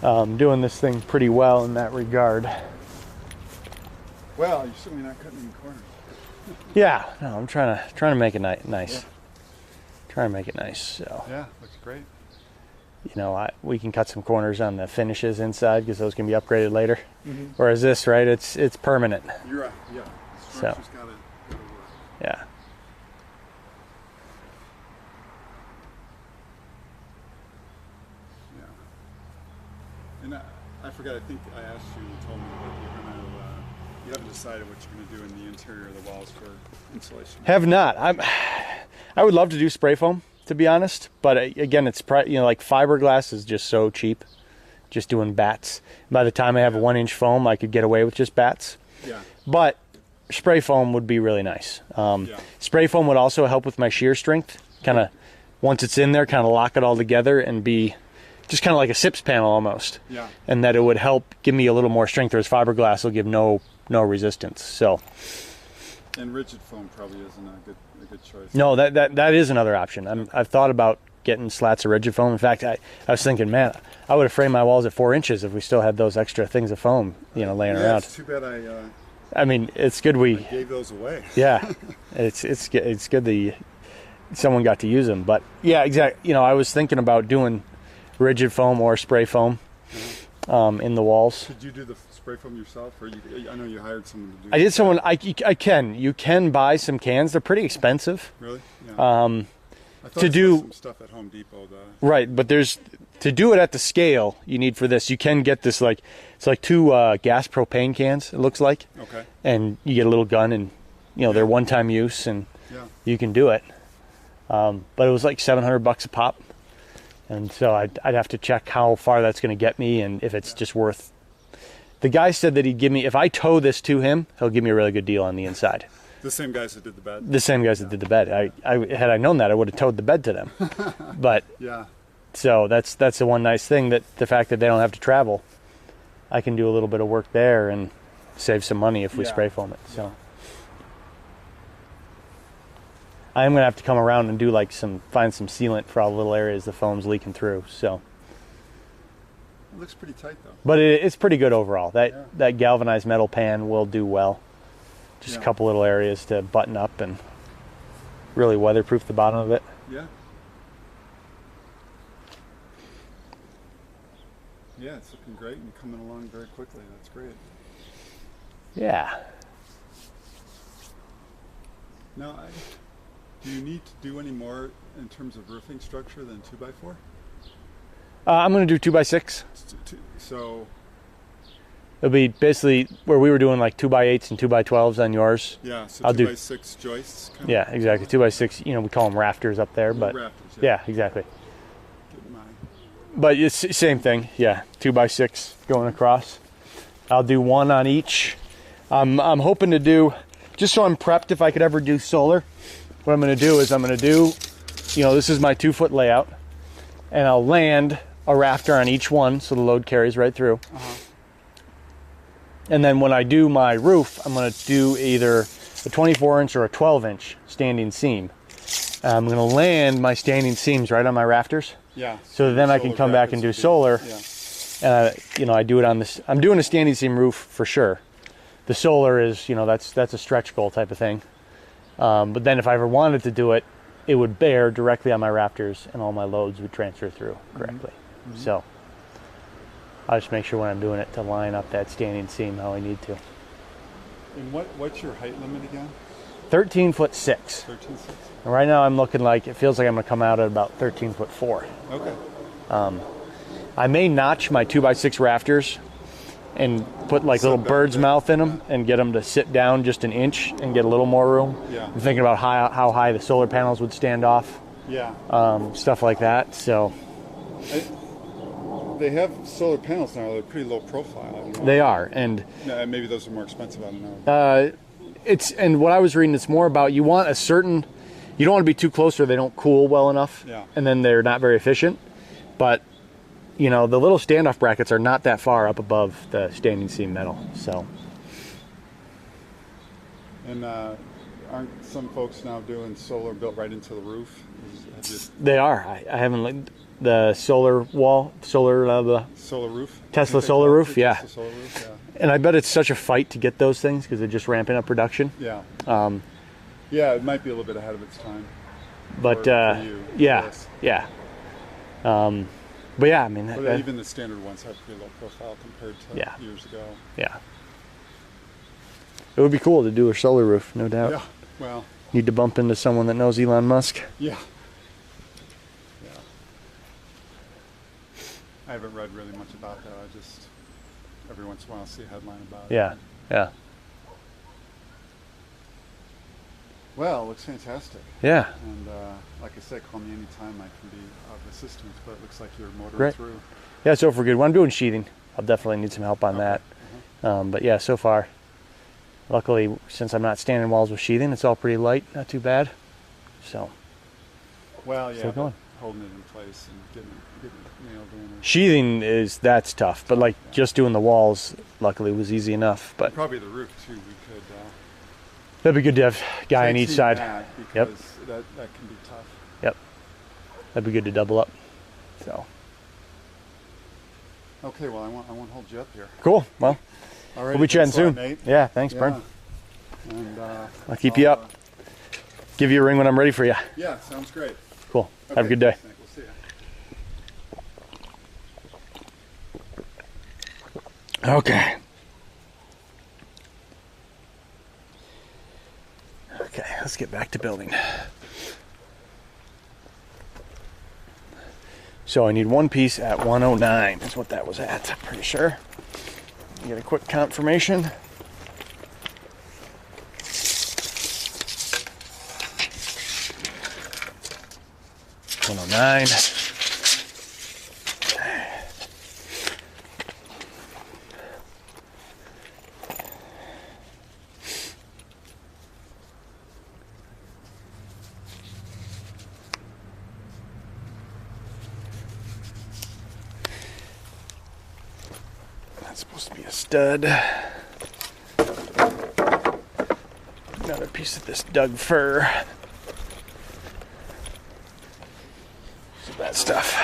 doing this thing pretty well in that regard. Well, you're certainly not cutting any corners. Yeah, no, I'm trying to make it nice. Yeah. Trying to make it nice. So Yeah, looks great. we can cut some corners on the finishes inside because those can be upgraded later. Mm-hmm. Whereas this, right, it's permanent. You're right. Yeah. So. Structure's gotta work. Yeah. Yeah. And I forgot. I think I asked you. You told me that you're gonna. You haven't decided what you're gonna do in the interior of the walls for insulation. Have not. I would love to do spray foam, to be honest, but again, it's like fiberglass is just so cheap. Just doing bats. By the time I have a 1-inch foam, I could get away with just bats. Yeah. But spray foam would be really nice. Spray foam would also help with my shear strength. Kind of, once it's in there, kind of lock it all together and be just kind of like a SIPS panel almost. Yeah. And that it would help give me a little more strength, whereas fiberglass will give no resistance. So. And rigid foam probably isn't a good choice. No, that is another option. I've thought about getting slats of rigid foam. In fact, I was thinking, man, I would have framed my walls at 4 inches if we still had those extra things of foam, laying around. It's too bad I mean, it's good I gave those away. yeah, it's good that someone got to use them. But yeah, exactly. I was thinking about doing rigid foam or spray foam in the walls. Did you do the spray foam yourself, or I know you hired someone to do? I did someone. You can buy some cans. They're pretty expensive. Really? Yeah. I thought to do some stuff at Home Depot. Right, but to do it at the scale you need for this. You can get this it's like 2 gas propane cans. It looks like. Okay. And you get a little gun, and they're one-time use, and you can do it. But it was like $700 a pop, and so I'd have to check how far that's going to get me, and if it's just worth. The guy said that he'd give me, if I tow this to him, he'll give me a really good deal on the inside. The same guys that did the bed. The same guys that did the bed. Had I known that, I would have towed the bed to them. But Yeah. so that's the one nice thing, that the fact that they don't have to travel, I can do a little bit of work there and save some money if we Yeah. spray foam it. So I am gonna have to come around and do find some sealant for all the little areas the foam's leaking through. So, It looks pretty tight though. but it's pretty good overall. That galvanized metal pan will do well. Just Yeah. a couple little areas to button up, and really weatherproof the bottom of it. Yeah. Yeah, it's looking great and coming along very quickly. That's great. Yeah. Now, do you need to do any more in terms of roofing structure than 2x4? I'm going to do 2x6. So, It'll be basically where we were doing like 2x8s and 2x12s on yours. yeah, so I'll do- 2x6 joists? Kind Yeah, exactly. 2x6, you know, we call them rafters up there, but rafters, yeah, exactly. Get mine. But it's same thing. Yeah, 2x6 going across. I'll do one on each. I'm hoping to do, just so I'm prepped if I could ever do solar, what I'm going to do is I'm going to do, you know, this is my 2-foot layout, and I'll land a rafter on each one so the load carries right through. And then when I do my roof, I'm going to do either a 24-inch or a 12-inch standing seam. I'm going to land my standing seams right on my rafters. Yeah. So then I can solar come back and do brackets would solar. be- Yeah. You know, I do it on this. I'm doing a standing seam roof for sure. The solar is, you know, that's a stretch goal type of thing. But then if I ever wanted to do it, it would bear directly on my rafters and all my loads would transfer through correctly. So I'll just make sure when I'm doing it to line up that standing seam how I need to. And what's your height limit again? 13'6". 13.6? And right now I'm looking like, it feels like I'm going to come out at about 13'4". Okay. I may notch my 2x6 rafters and put like Sit little back bird's there. mouth in them and get them to sit down just an inch and get a little more room. Yeah. I'm thinking about how high the solar panels would stand off, Yeah. stuff like that. So They have solar panels now. They're pretty low profile. I don't know. they are, and No, maybe those are more expensive. I don't know. and what I was reading, it's more about you want a certain, you don't want to be too close or they don't cool well enough, Yeah. and then they're not very efficient. But you know, the little standoff brackets are not that far up above the standing seam metal, so. And aren't some folks now doing solar built right into the roof? Have you They are. I haven't looked. The solar wall, the solar roof? Tesla I think they solar call it roof, yeah. Tesla solar roof, and I bet it's such a fight to get those things because they're just ramping up production. yeah. Yeah. Yeah, it might be a little bit ahead of its time. But for you, yeah, yes. yeah. But yeah, I mean, But even the standard ones have pretty low profile compared to Yeah. years ago. yeah. It would be cool to do a solar roof, no doubt. Yeah. Well, Need to bump into someone that knows Elon Musk. yeah. Yeah. I haven't read really much about that. I just every once in a while see a headline about it. Yeah, yeah, Well, it looks fantastic. yeah. And like I said, call me anytime. I can be of assistance. But it looks like you're motoring Great. through. Yeah, so far good. When I'm doing sheathing, I'll definitely need some help on that. But yeah, so far, luckily, since I'm not standing walls with sheathing, it's all pretty light, not too bad. So Well, yeah. Still but going. holding it in place and getting it nailed in. sheathing that's tough, but like just doing the walls, luckily, was easy enough. But Probably the roof too. We could. that'd be good to have a guy on tag each team side. that Yep. because that can be tough. Yep, that'd be good to double up. So Okay. Well, I won't hold you up here. cool. Well, All right. we'll be chatting soon. Nate. Yeah, thanks, Yeah. Bern. And I'll keep you up. Give you a ring when I'm ready for you. Yeah, sounds great. Cool. Have a Okay, good day. thanks, Nick. We'll see you. Okay. Okay, let's get back to building. So I need one piece at 109 is what that was at, I'm pretty sure. Get a quick confirmation. $109. That's supposed to be a stud. Another piece of this Doug fir. Some of that stuff.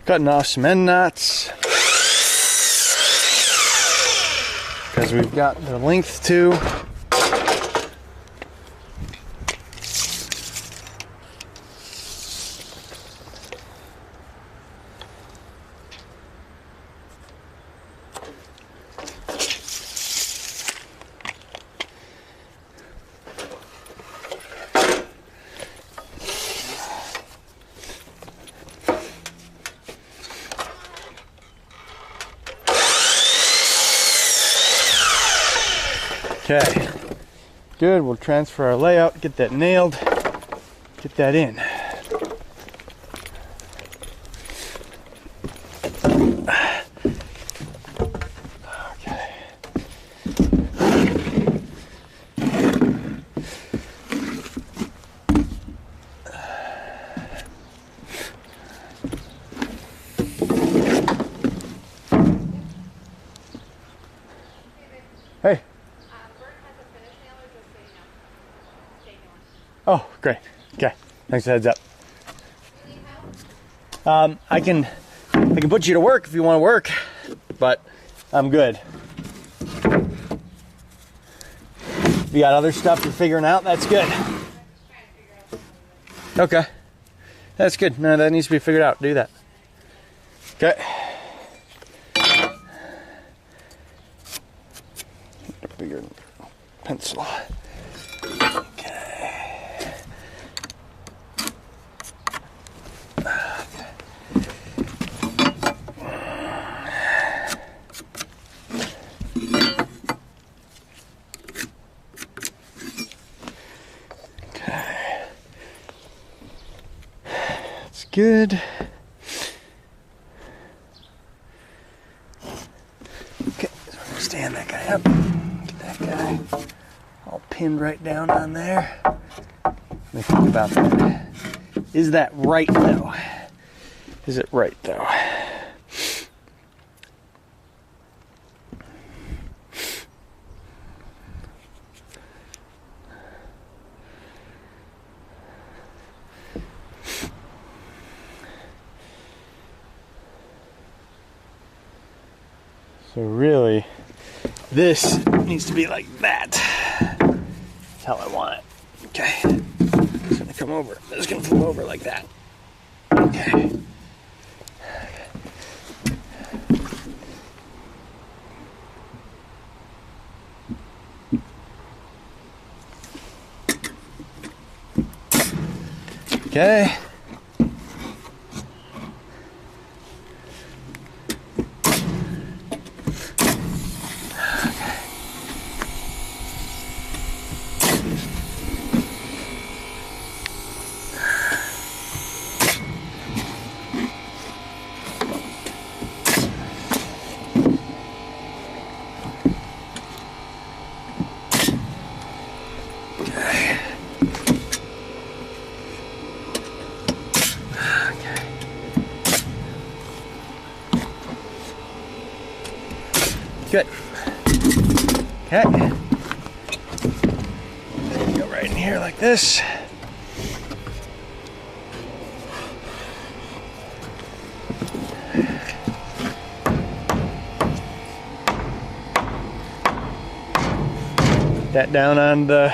Cutting off some end knots because we've got the length too. Okay, good. We'll transfer our layout, get that nailed, get that in. Okay. Hey. Oh, great. Okay. Thanks for the heads up. I can put you to work if you want to work, but I'm good. You got other stuff you're figuring out? That's good. Okay. That's good. No, that needs to be figured out. Do that. Okay. A bigger pencil. Good. Okay, so I'm gonna stand that guy up. Get that guy all pinned right down on there. Let me think about that. Is that right though? Is it right though? So really, this needs to be like that. That's how I want it. Okay. It's gonna come over. It's gonna flip over like that. Okay. Okay. Good. Okay. Go right in here like this. That down on the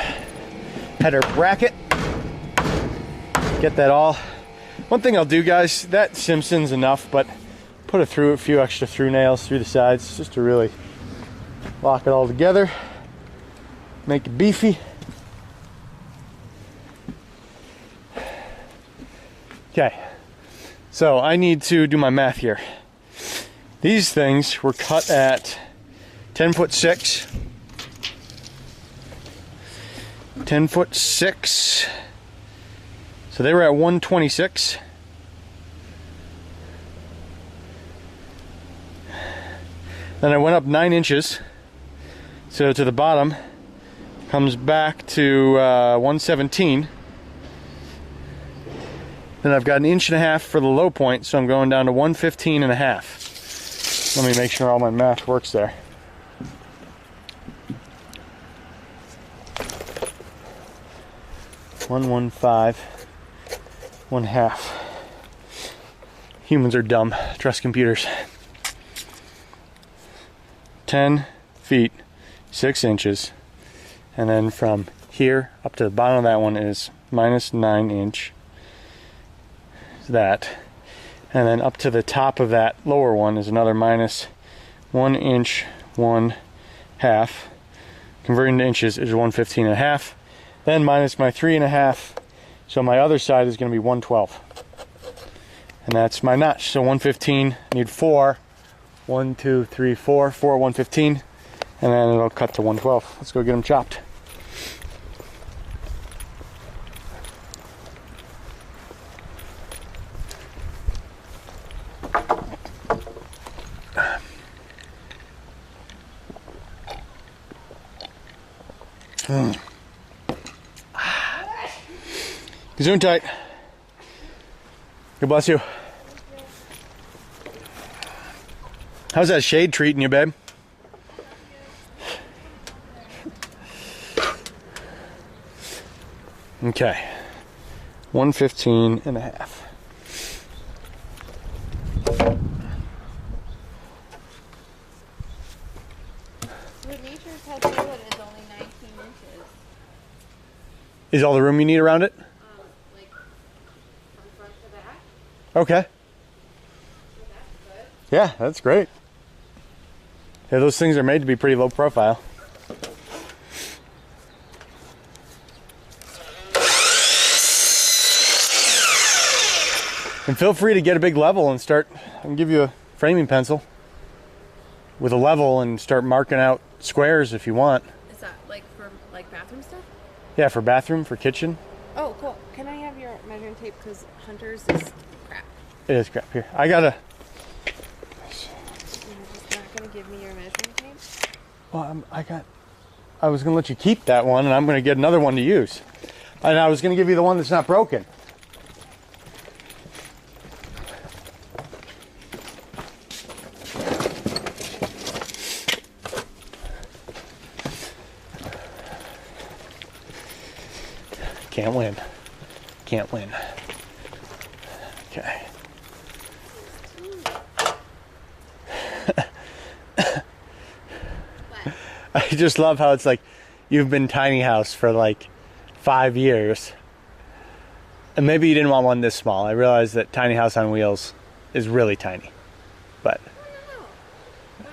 header bracket. Get that all. One thing I'll do, guys, that Simpson's enough, but put a few extra through nails through the sides just to really lock it all together, make it beefy. Okay, so I need to do my math here. These things were cut at 10'6", 10'6", so they were at 126. Then I went up 9 inches, so to the bottom comes back to 117. Then I've got 1.5 inches for the low point, so I'm going down to 115.5. Let me make sure all my math works there. $115.5. Humans are dumb. Trust computers. 10 feet, 6 inches. And then from here up to the bottom of that one is minus 9 inch. That. And then up to the top of that lower one is another minus 1 inch, 1/2. Converting to inches is 115.5. Then minus my 3.5. So my other side is going to be 112. And that's my notch. So 115, I need 4. 1, 2, 3, 4. 4, 115. And then it'll cut to 112. Let's go get them chopped. Zoom tight. God bless you. How's that shade treating you, babe? Okay. 115.5. With nature's head toilet is only 19 inches. Is all the room you need around it? Like from front to back. Okay. So that's good. Yeah, that's great. Yeah, those things are made to be pretty low profile. And feel free to get a big level and start. I can give you a framing pencil with a level and start marking out squares if you want. Is that like for like bathroom stuff? Yeah, for bathroom, for kitchen. Oh, cool. Can I have your measuring tape? Because Hunter's is crap. It is crap. Here, I gotta. You're just not gonna give me your measuring tape? Well, I was gonna let you keep that one, and I'm gonna get another one to use. And I was gonna give you the one that's not broken. Can't win. Can't win. Okay. I just love how it's like you've been tiny house for like 5 years. And maybe you didn't want one this small. I realize that tiny house on wheels is really tiny. But No. But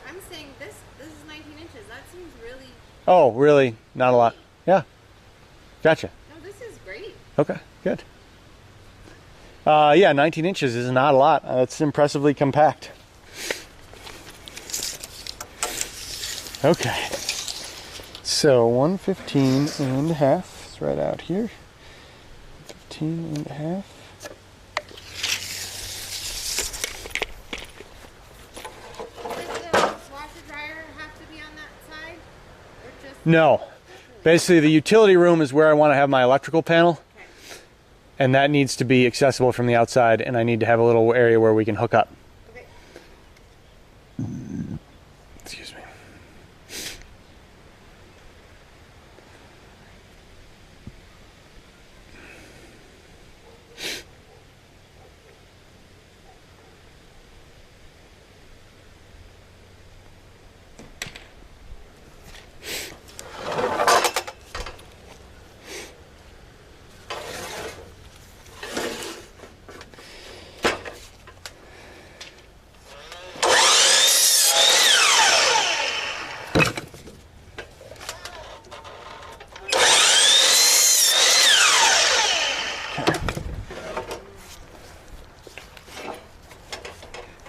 I'm saying this is 19 inches. That seems really... oh, really? Not a lot. Yeah. Gotcha. No, this is great. Okay, good. Yeah, 19 inches is not a lot. It's impressively compact. Okay. So 115.5 is right out here. 15.5. Does the washer dryer have to be on that side? Or just... No. Basically, the utility room is where I want to have my electrical panel. And that needs to be accessible from the outside, and I need to have a little area where we can hook up. Okay. Excuse me.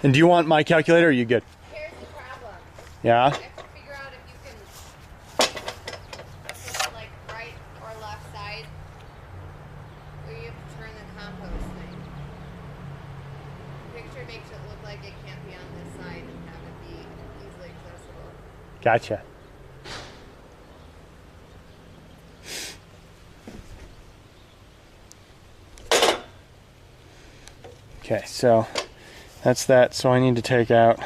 And do you want my calculator, or are you good? Here's the problem. Yeah? You have to figure out if you can put it like right or left side. Or you have to turn the compost thing. Picture makes it look like it can't be on this side and have it be easily accessible. Gotcha. Okay, so that's that. So I need to take out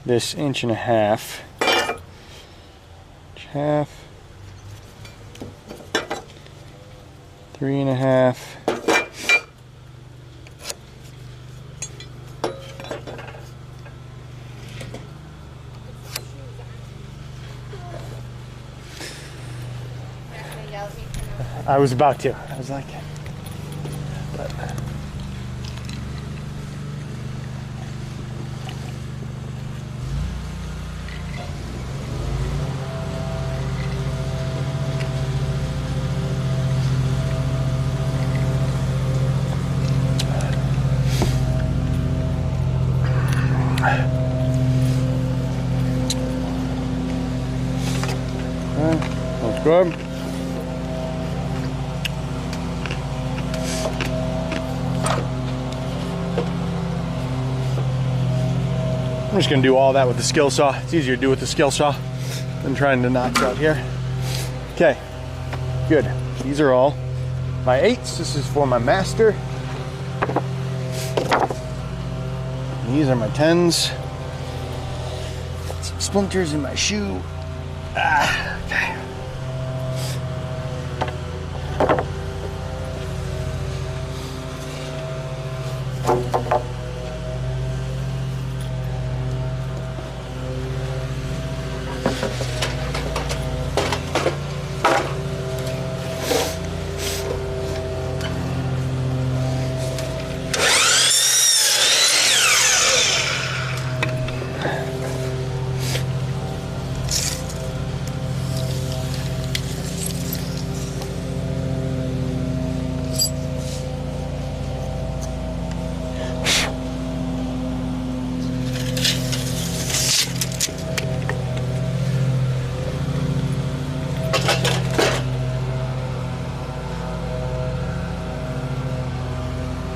this 1.5 inches. Half. 3.5. I was about to. I was like, but. That's good. I'm just gonna do all that with the skill saw. It's easier to do with the skill saw than trying to knock out here. Okay, good. These are all my 8s. This is for my master. These are my 10s. Some splinters in my shoe. Okay.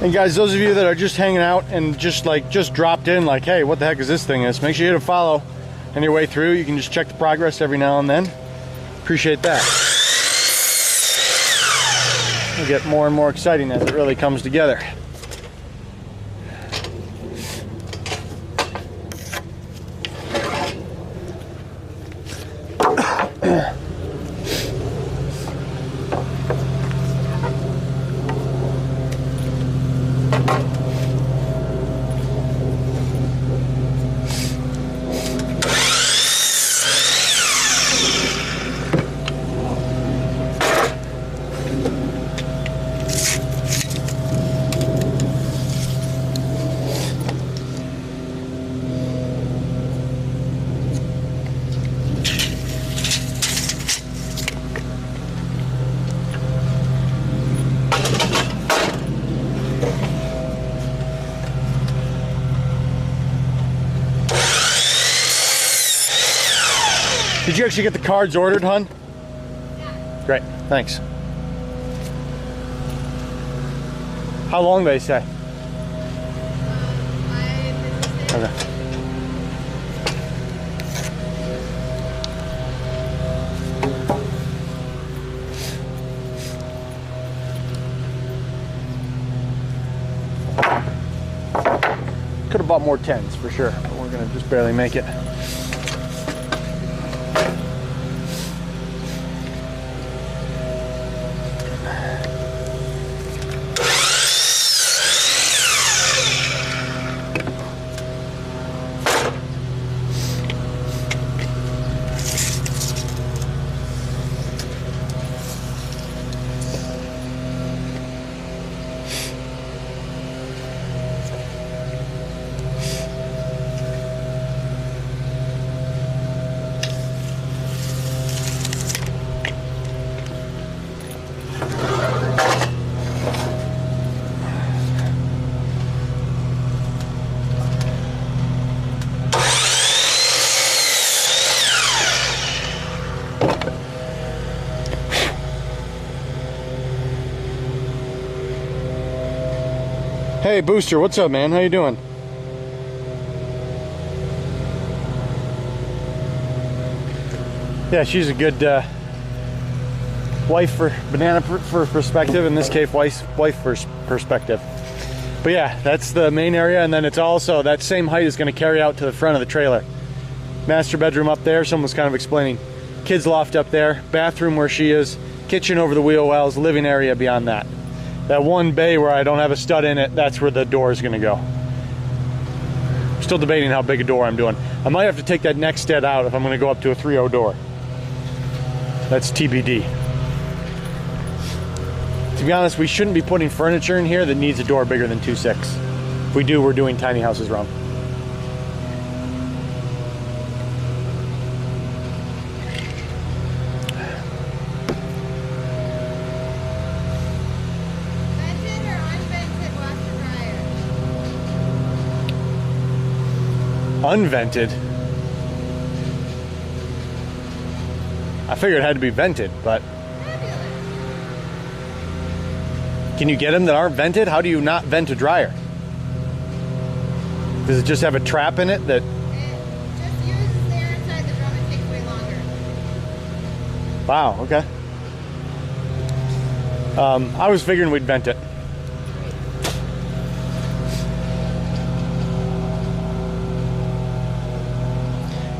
And guys, those of you that are just hanging out and just dropped in, like, hey, what the heck is this thing? Make sure you hit a follow on your way through. You can just check the progress every now and then. Appreciate that. It'll get more and more exciting as it really comes together. Did you actually get the cards ordered, hon? Yeah. Great, thanks. How long they say? Okay. Could have bought more 10s for sure, but we're gonna just barely make it. Hey Booster, what's up, man? How you doing? Yeah, she's a good wife for Banana for perspective. In this case, wife for perspective. But yeah, that's the main area, and then it's also that same height is going to carry out to the front of the trailer. Master bedroom up there. Someone was kind of explaining. Kids loft up there. Bathroom where she is. Kitchen over the wheel wells. Living area beyond that. That one bay where I don't have a stud in it, that's where the door is going to go. I'm still debating how big a door I'm doing. I might have to take that next stud out if I'm going to go up to a 3.0 door. That's TBD. To be honest, we shouldn't be putting furniture in here that needs a door bigger than 2.6. If we do, we're doing tiny houses wrong. Vented or unvented washer dryer? Unvented. I figured it had to be vented, but Fabulous. can you get them that aren't vented? How do you not vent a dryer? Does it just have a trap in it that... It just uses the air inside the drum and takes way longer. Wow, okay. I was figuring we'd vent it.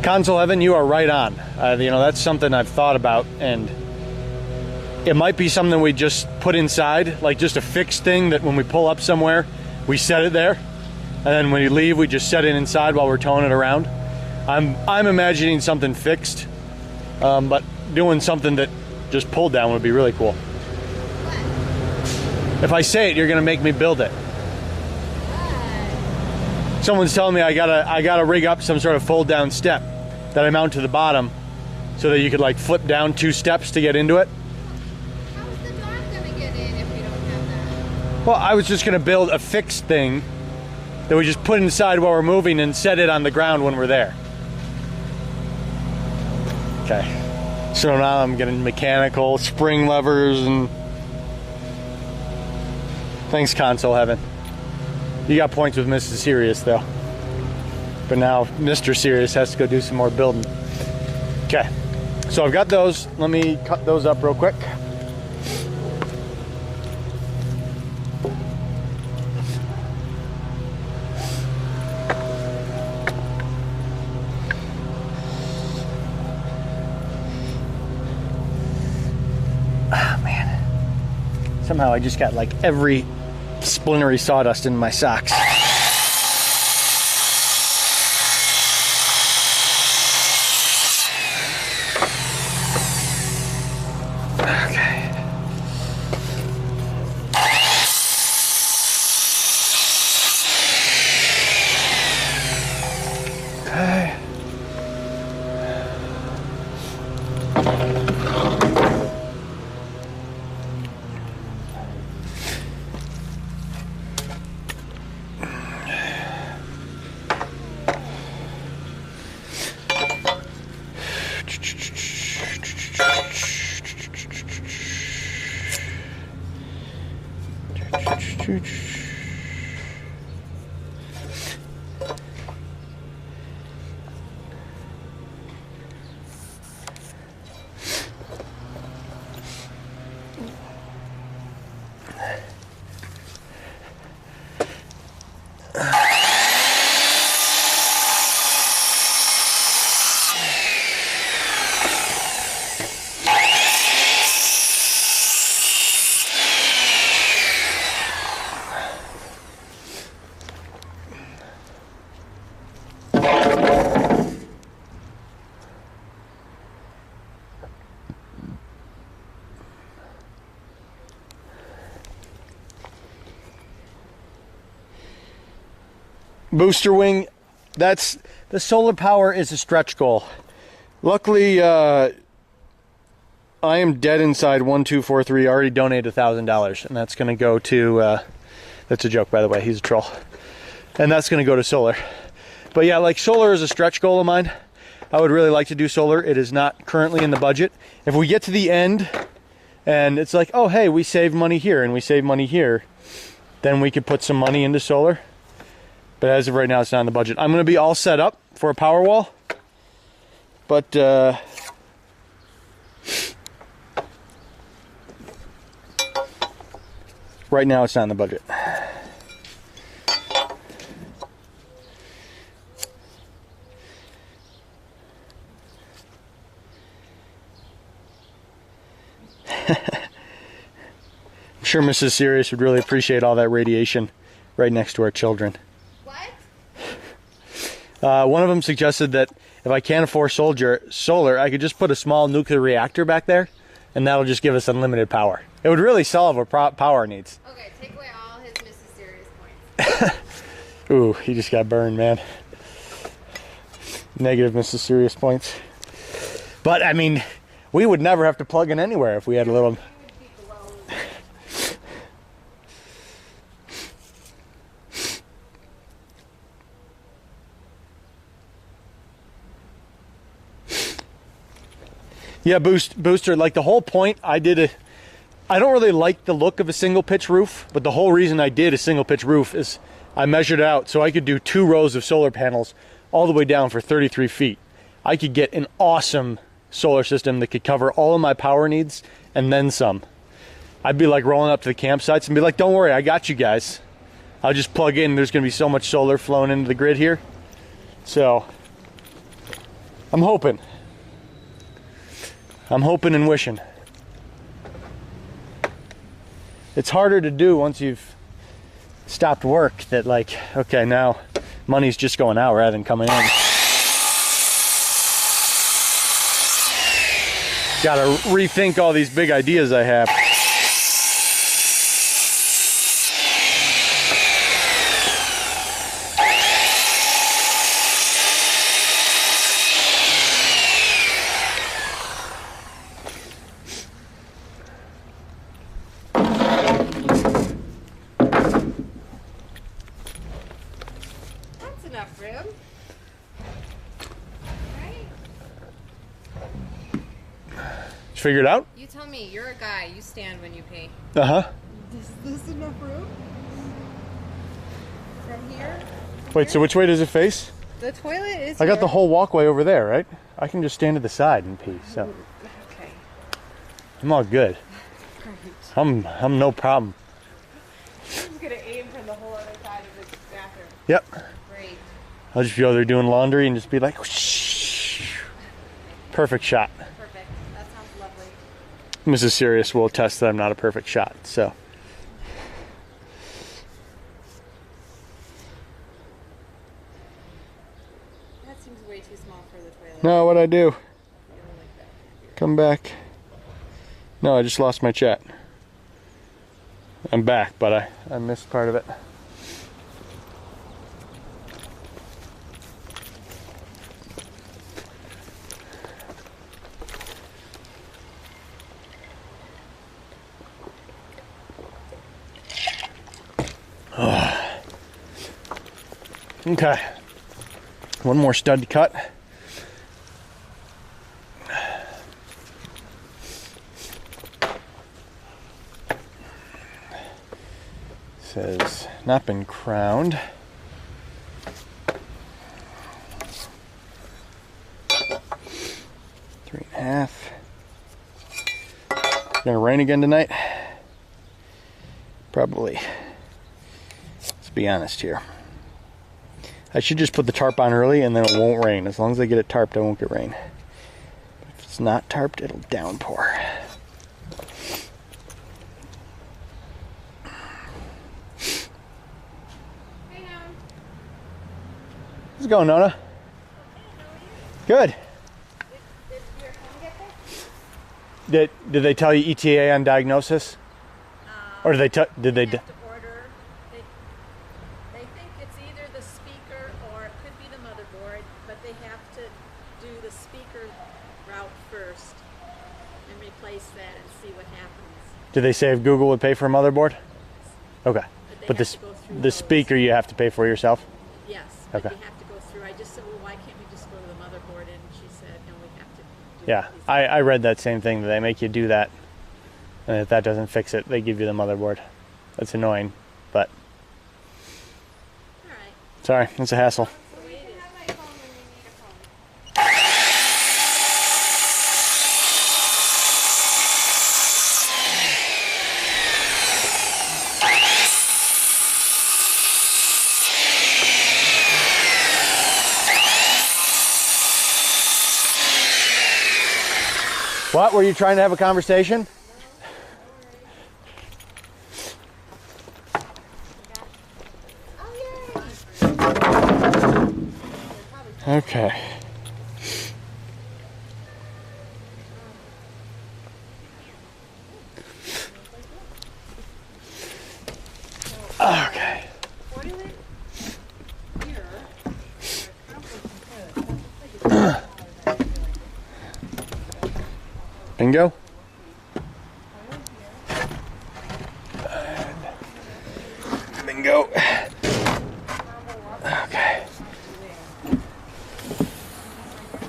Console Evan, you are right on. You know, that's something I've thought about, and it might be something we just put inside, like just a fixed thing that when we pull up somewhere, we set it there, and then when we leave, we just set it inside while we're towing it around. I'm imagining something fixed, but doing something that just pulled down would be really cool. What? If I say it, you're gonna make me build it. What? Someone's telling me I gotta rig up some sort of fold down step that I mount to the bottom so that you could like flip down 2 steps to get into it. How's the dog gonna get in if we don't have that? Well, I was just gonna build a fixed thing that we just put inside while we're moving and set it on the ground when we're there. Okay. So now I'm getting mechanical spring levers and... Thanks, Console Heaven. You got points with Mrs. Serious though. But now Mr. Serious has to go do some more building. Okay. So I've got those. Let me cut those up real quick. Ah, man. Somehow I just got like every splintery sawdust in my socks. Okay. Okay. Booster wing, that's the solar power is a stretch goal. Luckily, I am dead inside 1243. Already donated $1,000, and that's going to go to. That's a joke, by the way. He's a troll, and that's going to go to solar. But yeah, like solar is a stretch goal of mine. I would really like to do solar. It is not currently in the budget. If we get to the end, and it's like, oh hey, we saved money here and we saved money here, then we could put some money into solar. But as of right now, it's not in the budget. I'm going to be all set up for a power wall. But, right now, it's not in the budget. I'm sure Mrs. Serious would really appreciate all that radiation right next to our children. One of them suggested that if I can't afford solar, I could just put a small nuclear reactor back there and that'll just give us unlimited power. It would really solve our power needs. Okay, take away all his Mrs. Serious points. Ooh, he just got burned, man. Negative Mrs. Serious points. But I mean, we would never have to plug in anywhere if we had a little. Yeah, Booster, like the whole point, I don't really like the look of a single pitch roof, but the whole reason I did a single pitch roof is I measured it out so I could do 2 rows of solar panels all the way down for 33 feet. I could get an awesome solar system that could cover all of my power needs and then some. I'd be like rolling up to the campsites and be like, don't worry, I got you guys. I'll just plug in. There's going to be so much solar flowing into the grid here. So I'm hoping and wishing. It's harder to do once you've stopped work that like, okay, now money's just going out rather than coming in. Gotta rethink all these big ideas I have. That's enough room. Right? Figure it out? You tell me. You're a guy. You stand when you pee. Uh-huh. Is this enough room? From here? Wait, so which way does it face? The toilet is I got here. the whole walkway over there, right? I can just stand to the side and pee, so Okay. I'm all good. Great. I'm no problem. I'm gonna aim from the whole other side of the bathroom. Yep. Great. I'll just be over there doing laundry and just be like, whoosh. Perfect shot. Perfect. That sounds lovely. Mrs. Serious will attest that I'm not a perfect shot, so. That seems way too small for the toilet. No, what'd I do? You don't like that. Come back. No, I just lost my chat. I'm back, but I missed part of it. Okay. One more stud to cut. Says not been crowned. Three and a half. Gonna rain again tonight? Probably. Let's be honest here. I should just put the tarp on early and then it won't rain. As long as I get it tarped, I won't get rain. If it's not tarped, it'll downpour. Hey, now. How's it going, Nona? Good. Did your home get there? Did they tell you ETA on diagnosis? Or did they Have to order. They think it's either the speaker or it could be the motherboard, but they have to do the speaker route first and replace that and see what happens. Did they say if Google would pay for a motherboard? Okay. they But have to go through the those. speaker you have to pay for yourself? Yes, but Okay. you have to go through. I just said, well, why can't we just go to the motherboard? And she said, no, we have to do Yeah. these. I read that same thing, that they make you do that. And if that doesn't fix it, they give you the motherboard. That's annoying, but All right. sorry, it's a hassle. So you can have my phone when you need a phone. What? Were you trying to have a conversation? Okay. Okay. Toilet here. Bingo. Bingo. Okay.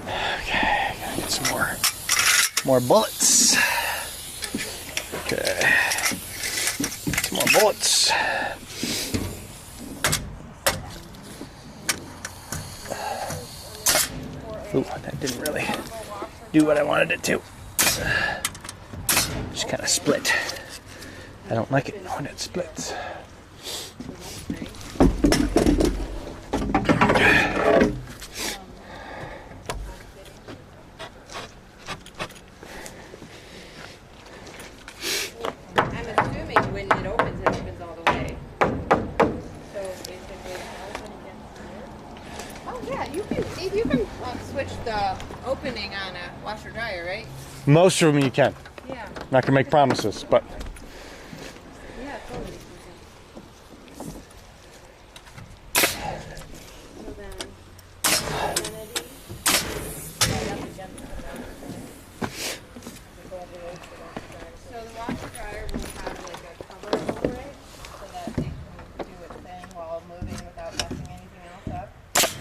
Okay, gotta get some more bullets. Okay. Some more bullets. Ooh, that didn't really do what I wanted it to. Just kind of split. I don't like it when it splits. I'm assuming when it opens all the way. So basically, oh yeah, you can switch the opening on a washer dryer, right? Most of them you can. Yeah. Not gonna make promises, but Yeah, totally. So then, so the washer dryer will have like a cover over it so that they can do its thing while moving without messing anything else up.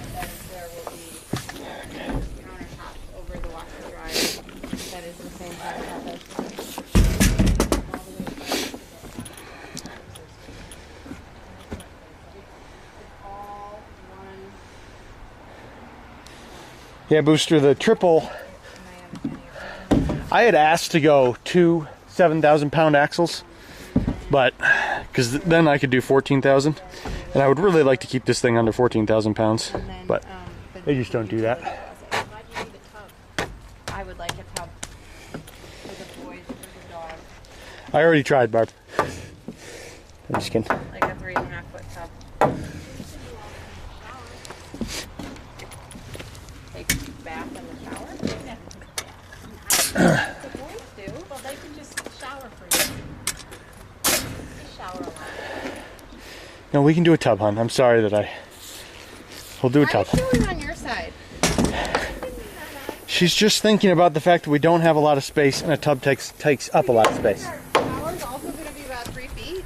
And then there will be countertops over the washer dryer that is the same countertop as all one. yeah, Booster, the triple. I had asked to go 2 7,000-pound axles, but because then I could do 14,000, and I would really like to keep this thing under 14,000 pounds, but they just don't do that. Why do you need a tub? I would like a tub for the boys, for the dog, I already tried, Barb. I'm just kidding. like a 3.5 foot tub. Take bath in the shower. The boys do. Well, they can just shower for you. Just shower a lot. No, we can do a tub, hon. I'm sorry that we'll do a Why tub. are you doing on your side? She's just thinking about the fact that we don't have a lot of space, and a tub takes up a lot of space. Shower's also going to be about 3 feet.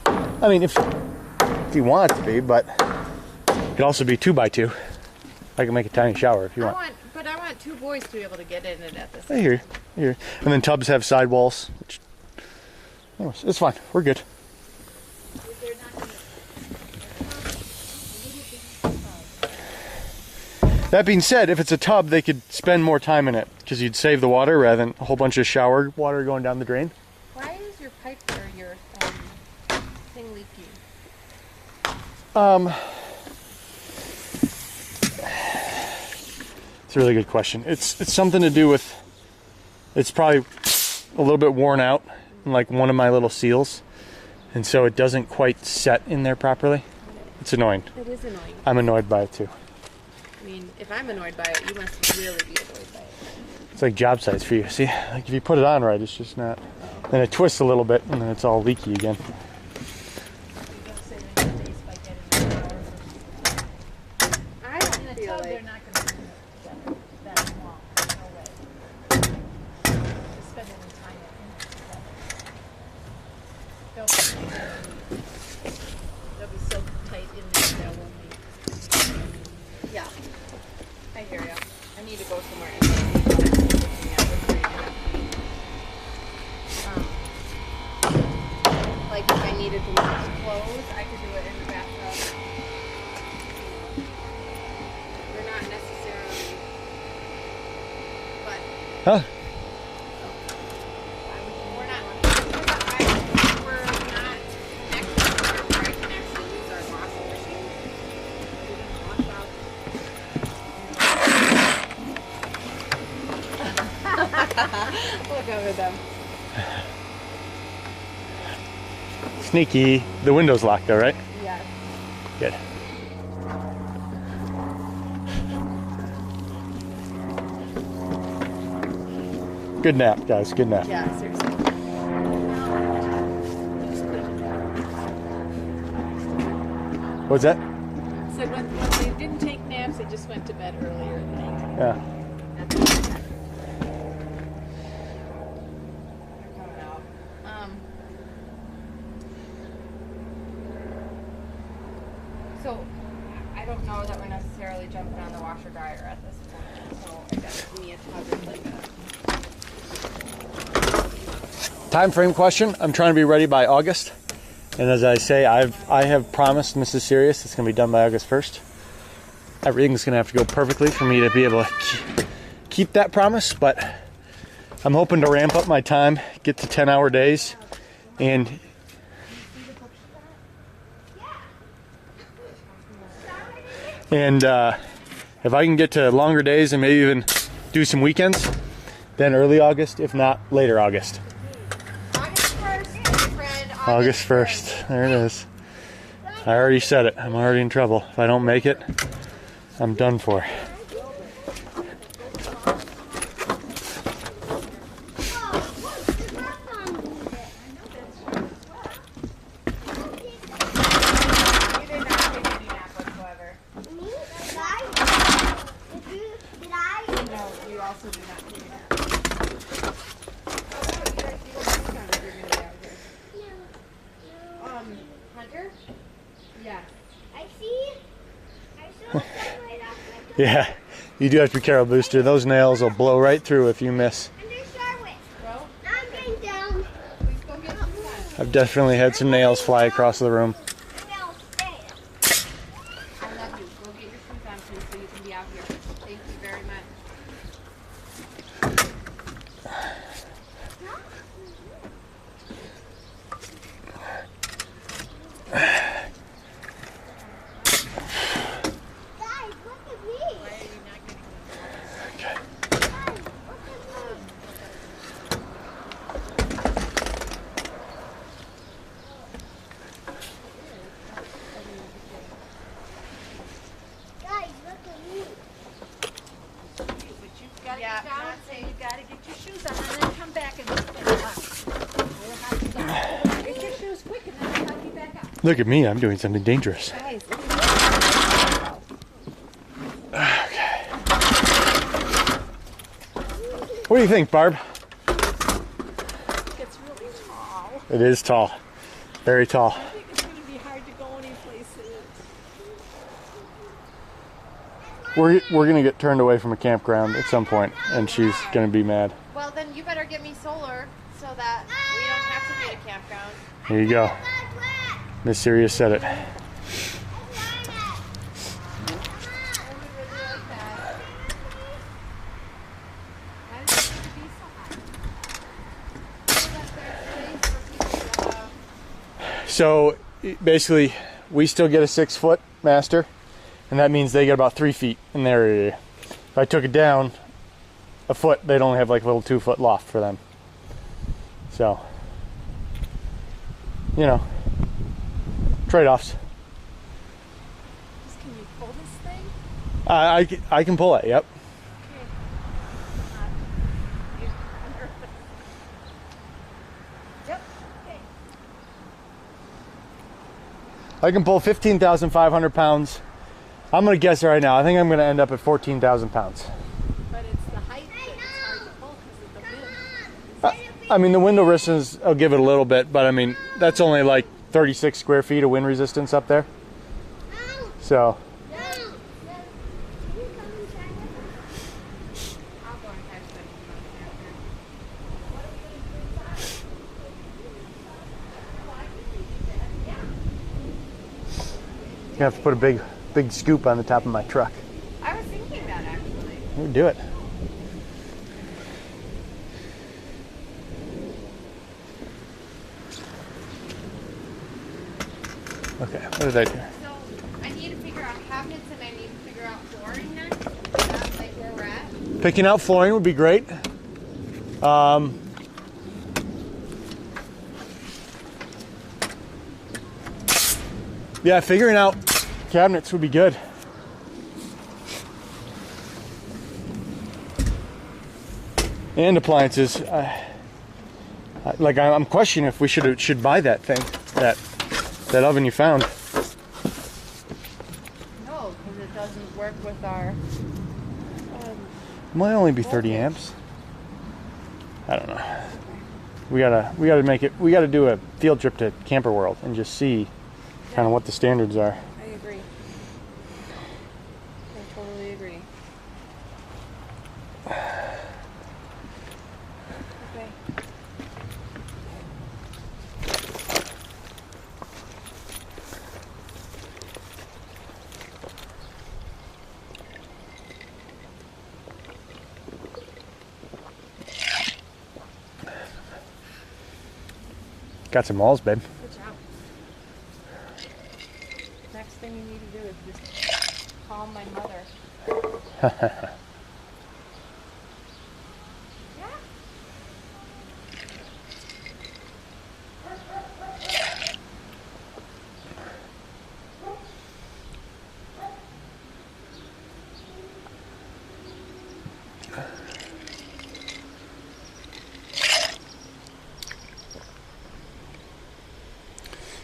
I mean, if you want it to be, but it could also be 2x2. I can make a tiny shower if you want. I want 2 boys to be able to get in it at the I same hear you. I hear you. And then tubs have sidewalls, which it's fine. We're good. They're not gonna. That being said, if it's a tub, they could spend more time in it because you'd save the water rather than a whole bunch of shower water going down the drain. Why is your pipe or your thing leaking? It's a really good question. It's something to do with. It's probably a little bit worn out, like one of my little seals, and so it doesn't quite set in there properly. It's annoying. It is annoying. I'm annoyed by it too. I mean, if I'm annoyed by it, you must really be annoyed by it. It's like job sites for you. See, like if you put it on right, it's just not. Then it twists a little bit, and then it's all leaky again. I don't In a feel tub, like they're not gonna do that small. No way. Just spend any time in it. They'll be so tight in there, there won't be. yeah. I hear ya. I need to go somewhere. Like if I needed to wash clothes, I could do it in the bathtub. They're not necessarily, but Huh? we're not next to where I can actually use our washing machine. We can wash out. Look over them. Sneaky. The window's locked though, right? Yes. Good. Good nap, guys. Good nap. Yeah, seriously. What's that? So when they didn't take naps, they just went to bed earlier at night. Yeah. That's what I said. They're coming out. So I don't know that we're necessarily jumping on the washer dryer at this point. So I guess me and Todd would like a Time frame question. I'm trying to be ready by August. And as I say, I have promised Mrs. Sirius it's going to be done by August 1st. Everything's going to have to go perfectly for me to be able to keep that promise, but I'm hoping to ramp up my time, get to 10-hour days, and if I can get to longer days and maybe even do some weekends, then early August, if not later August. August 1st, my friend. August 1st. There it is. I already said it. I'm already in trouble. If I don't make it, I'm done for. You did not take any nap whatsoever. No, you also do not take a nap. Hunter? Yeah. I see. I saw some right off my Yeah, you do have to be careful, Booster. Those nails will blow right through if you miss. And there's Charlotte. Bro, Now I'm getting down. please go get some sun. I've definitely had some nails fly across the room. I will stay. I love you. Go get your shoes on, please, so you can be out here. Thank you very much. Guys, look at me. Why are you not getting Guys, look at me. Guys, look at me. But you've got to Yeah, get down not and safe. you got to get your shoes on and then come back and get your shoes quick and then help you back up. Look at me, I'm doing something dangerous. Guys, look at What do you think, Barb? it's really tall. It is tall. Very tall. I think it's going to be hard to go any places. We're going to get turned away from a campground at some point, and she's going to be mad. Well, then you better get me solar so that we don't have to be at a campground. Here you go. Guys, look. Miss Sirius said it. I would really like that. Why does it have to be so high? So that there's space for people to, So basically, we still get a 6-foot master, and that means they get about 3 feet in their area. If I took it down a foot, they'd only have like a little 2-foot loft for them. So, you know, trade-offs. Can you pull this thing? I can pull it. Yep. Yep. Okay. I can pull 15,500 pounds. I'm gonna guess right now. I think I'm gonna end up at 14,000 pounds. But it's the height that it's hard to pull because of the wind. I mean, the window resistance, I'll give it a little bit, but I mean, that's only like 36 square feet of wind resistance up there. No, So, no. Can you come and try it? I'll go and catch them. you have to put a big scoop on the top of my truck. I was thinking that actually. We do it. Okay, what did I do? So I need to figure out cabinets and I need to figure out flooring next. That's like where we're at. Picking out flooring would be great. Yeah, figuring out cabinets would be good. And appliances. I'm questioning if we should buy that thing, that oven you found. with our. Might only be 30 amps. I don't know. We gotta make it. We gotta do a field trip to Camper World and just see kind of what the standards are. I agree. I totally agree. Okay. Got some walls, babe. Good job. Next thing you need to do is just calm my mother. Yeah.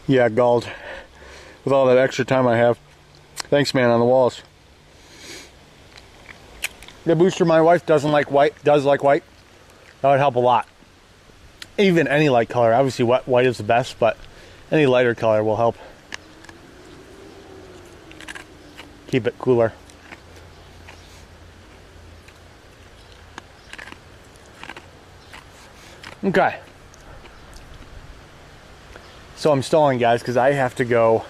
Yeah, galled. With all that extra time I have. Thanks, man, on the walls. The booster my wife doesn't like white, does like white. That would help a lot. Even any light color. Obviously white is the best, but any lighter color will help. Keep it cooler. Okay. So I'm stalling, guys, because I have to go.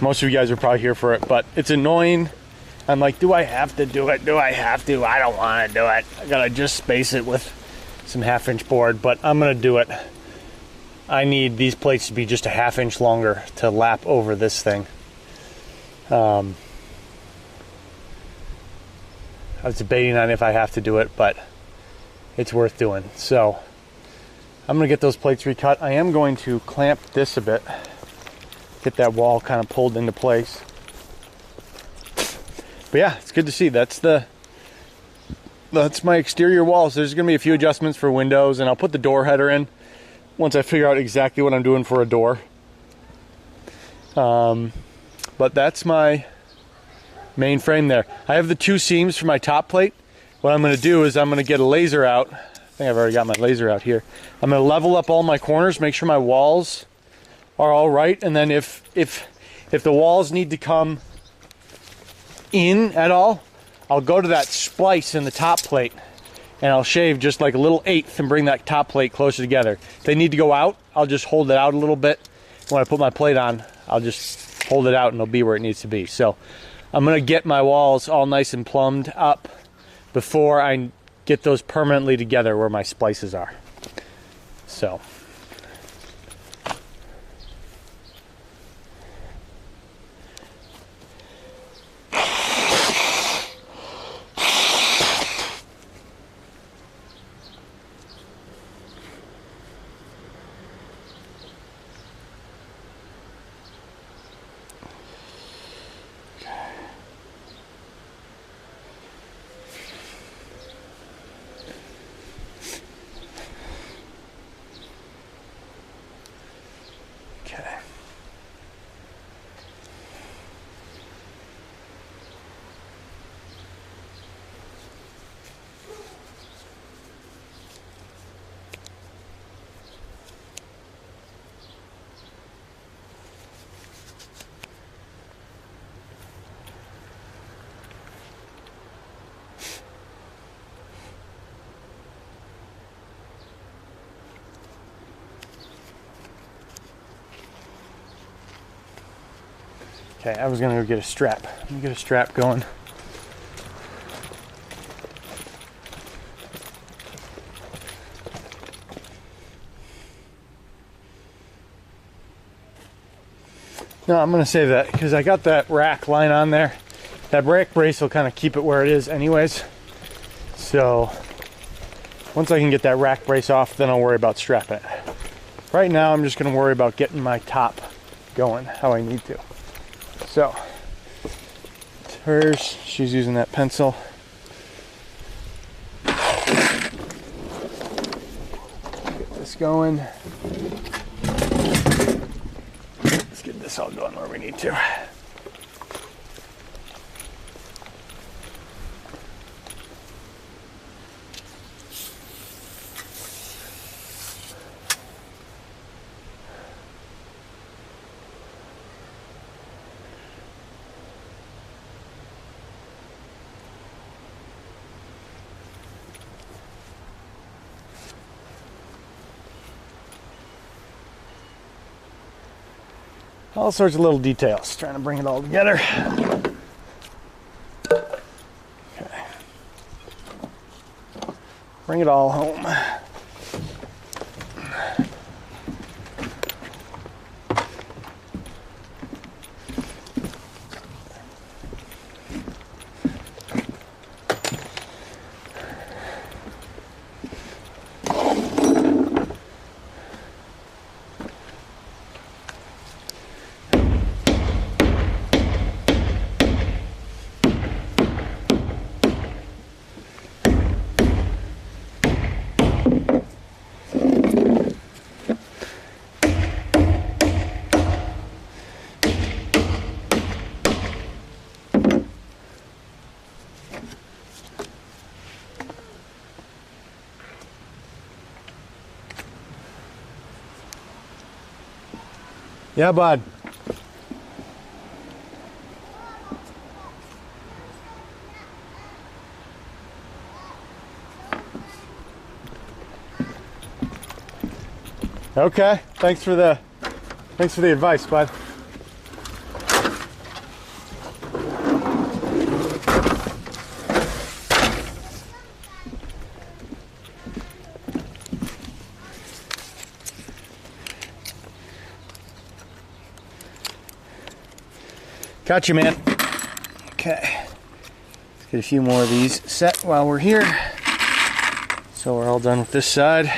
Most of you guys are probably here for it, but it's annoying. I'm like, do I have to do it? Do I have to? I don't want to do it. I gotta just space it with some 1/2-inch board, but I'm gonna do it. I need these plates to be just a 1/2 inch longer to lap over this thing. I was debating on if I have to do it, but it's worth doing. So I'm gonna get those plates recut. I am going to clamp this a bit, get that wall kind of pulled into place. But yeah, it's good to see. That's my exterior walls. There's gonna be a few adjustments for windows, and I'll put the door header in once I figure out exactly what I'm doing for a door. But that's my main frame there. I have the 2 seams for my top plate. What I'm gonna do is I'm gonna get a laser out. I think I've already got my laser out here. I'm gonna level up all my corners, make sure my walls are all right, and then if the walls need to come in at all, I'll go to that splice in the top plate and I'll shave just like a little 1/8 and bring that top plate closer together. If they need to go out, I'll just hold it out a little bit. When I put my plate on, I'll just hold it out and it'll be where it needs to be. So I'm gonna get my walls all nice and plumbed up before I get those permanently together where my splices are. So okay, I was gonna go get a strap. Let me get a strap going. No, I'm gonna save that because I got that rack line on there. That rack brace will kind of keep it where it is anyways. So once I can get that rack brace off, then I'll worry about strapping it. Right now, I'm just gonna worry about getting my top going how I need to. So it's hers. She's using that pencil. Get this going. Let's get this all going where we need to. All sorts of little details, trying to bring it all together. Okay. Bring it all home. Yeah, bud. Okay. Thanks for the advice, bud. Got you, man. Okay. Let's get a few more of these set while we're here. So we're all done with this side.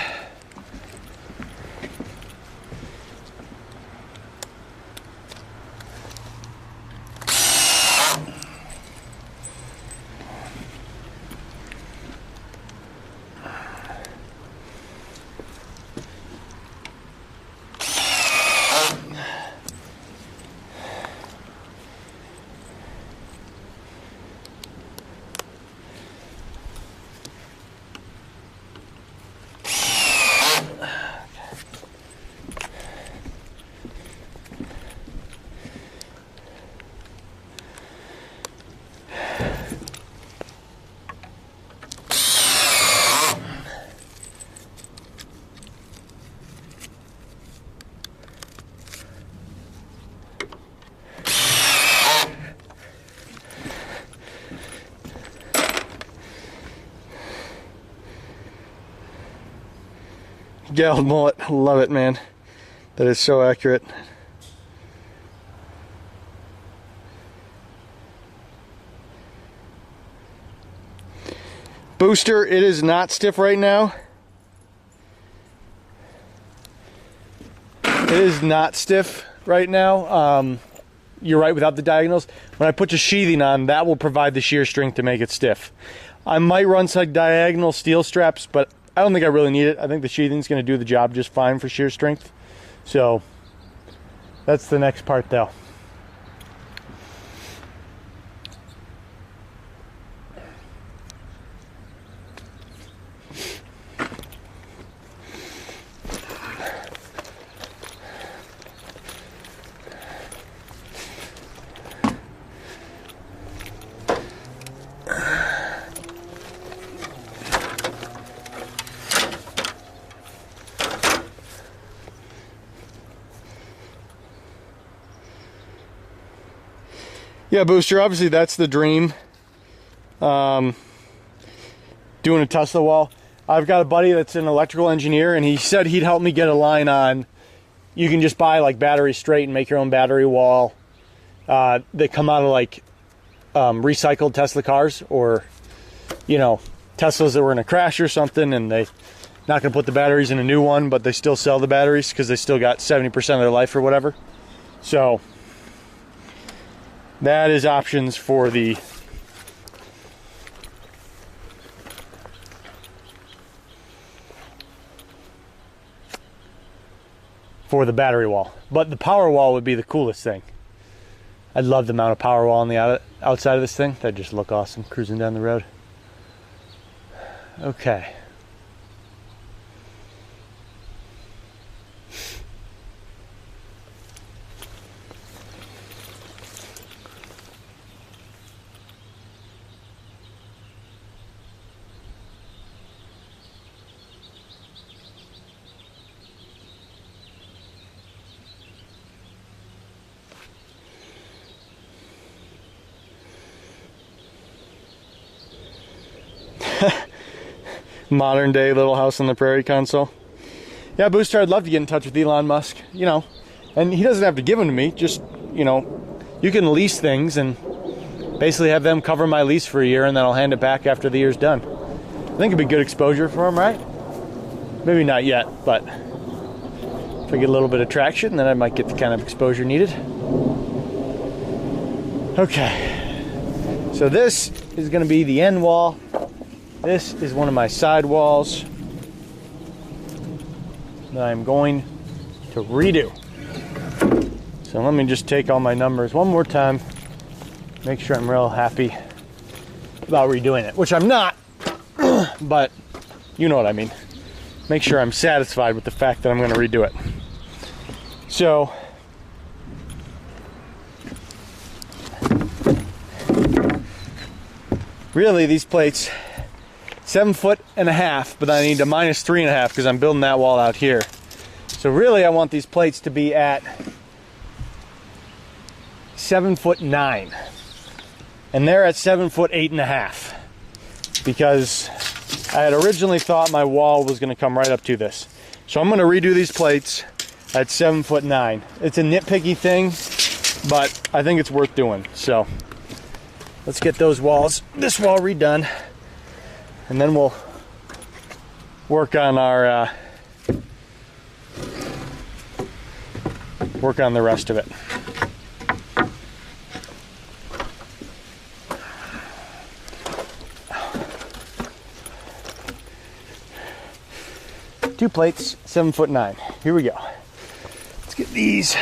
Galled mullet, love it, man. That is so accurate. Booster, it is not stiff right now. It is not stiff right now. You're right, without the diagonals. When I put the sheathing on, that will provide the shear strength to make it stiff. I might run some diagonal steel straps, but I don't think I really need it. I think the sheathing's going to do the job just fine for shear strength. So that's the next part, though. Yeah, Booster, obviously that's the dream. Doing a Tesla wall. I've got a buddy that's an electrical engineer, and he said he'd help me get a line on. You can just buy like battery straight and make your own battery wall. They come out of like recycled Tesla cars, or you know, Teslas that were in a crash or something, and they not gonna put the batteries in a new one, but they still sell the batteries because they still got 70% of their life or whatever. So that is options for the battery wall. But the power wall would be the coolest thing. I'd love to mount a power wall on the outside of this thing. That'd just look awesome cruising down the road. Okay. Modern day Little House on the Prairie console. Yeah, Booster, I'd love to get in touch with Elon Musk, you know, and he doesn't have to give them to me, just, you know, you can lease things and basically have them cover my lease for a year and then I'll hand it back after the year's done. I think it'd be good exposure for him, right? Maybe not yet, but if I get a little bit of traction, then I might get the kind of exposure needed. Okay, so this is going to be the end wall. This is one of my side walls that I'm going to redo. So let me just take all my numbers one more time, make sure I'm real happy about redoing it, which I'm not, but you know what I mean. Make sure I'm satisfied with the fact that I'm going to redo it. So really these plates, 7.5 feet, but I need to minus 3.5 because I'm building that wall out here. So really I want these plates to be at 7'9", and they're at 7'8.5", because I had originally thought my wall was going to come right up to this. So I'm going to redo these plates at 7'9". It's a nitpicky thing, but I think it's worth doing. So let's get this wall redone, and then we'll work on our work on the rest of it. Two plates, 7'9". Here we go. Let's get these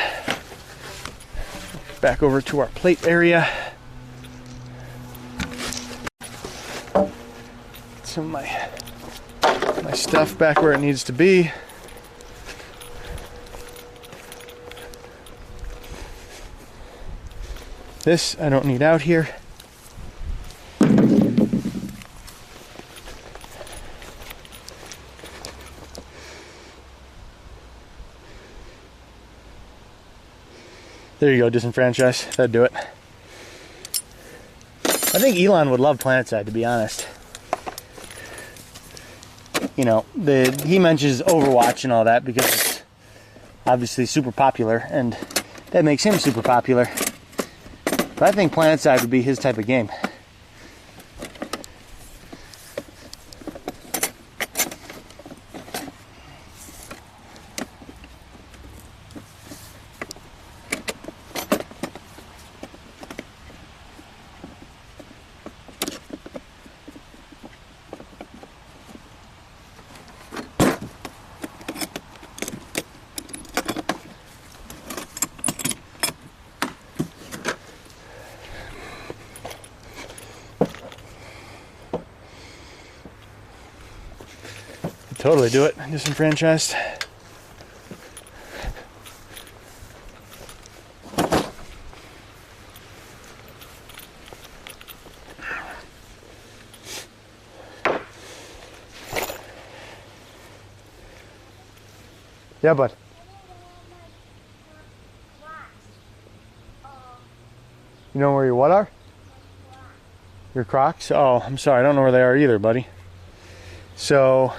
back over to our plate area. Some of my stuff back where it needs to be. This I don't need out here. There you go, disenfranchise. That'd do it. I think Elon would love PlanetSide, to be honest. You know, he mentions Overwatch and all that because it's obviously super popular, and that makes him super popular. But I think PlanetSide would be his type of game. Totally do it, disenfranchised. Yeah, bud. You know where your what are? Your Crocs? Oh, I'm sorry, I don't know where they are either, buddy. So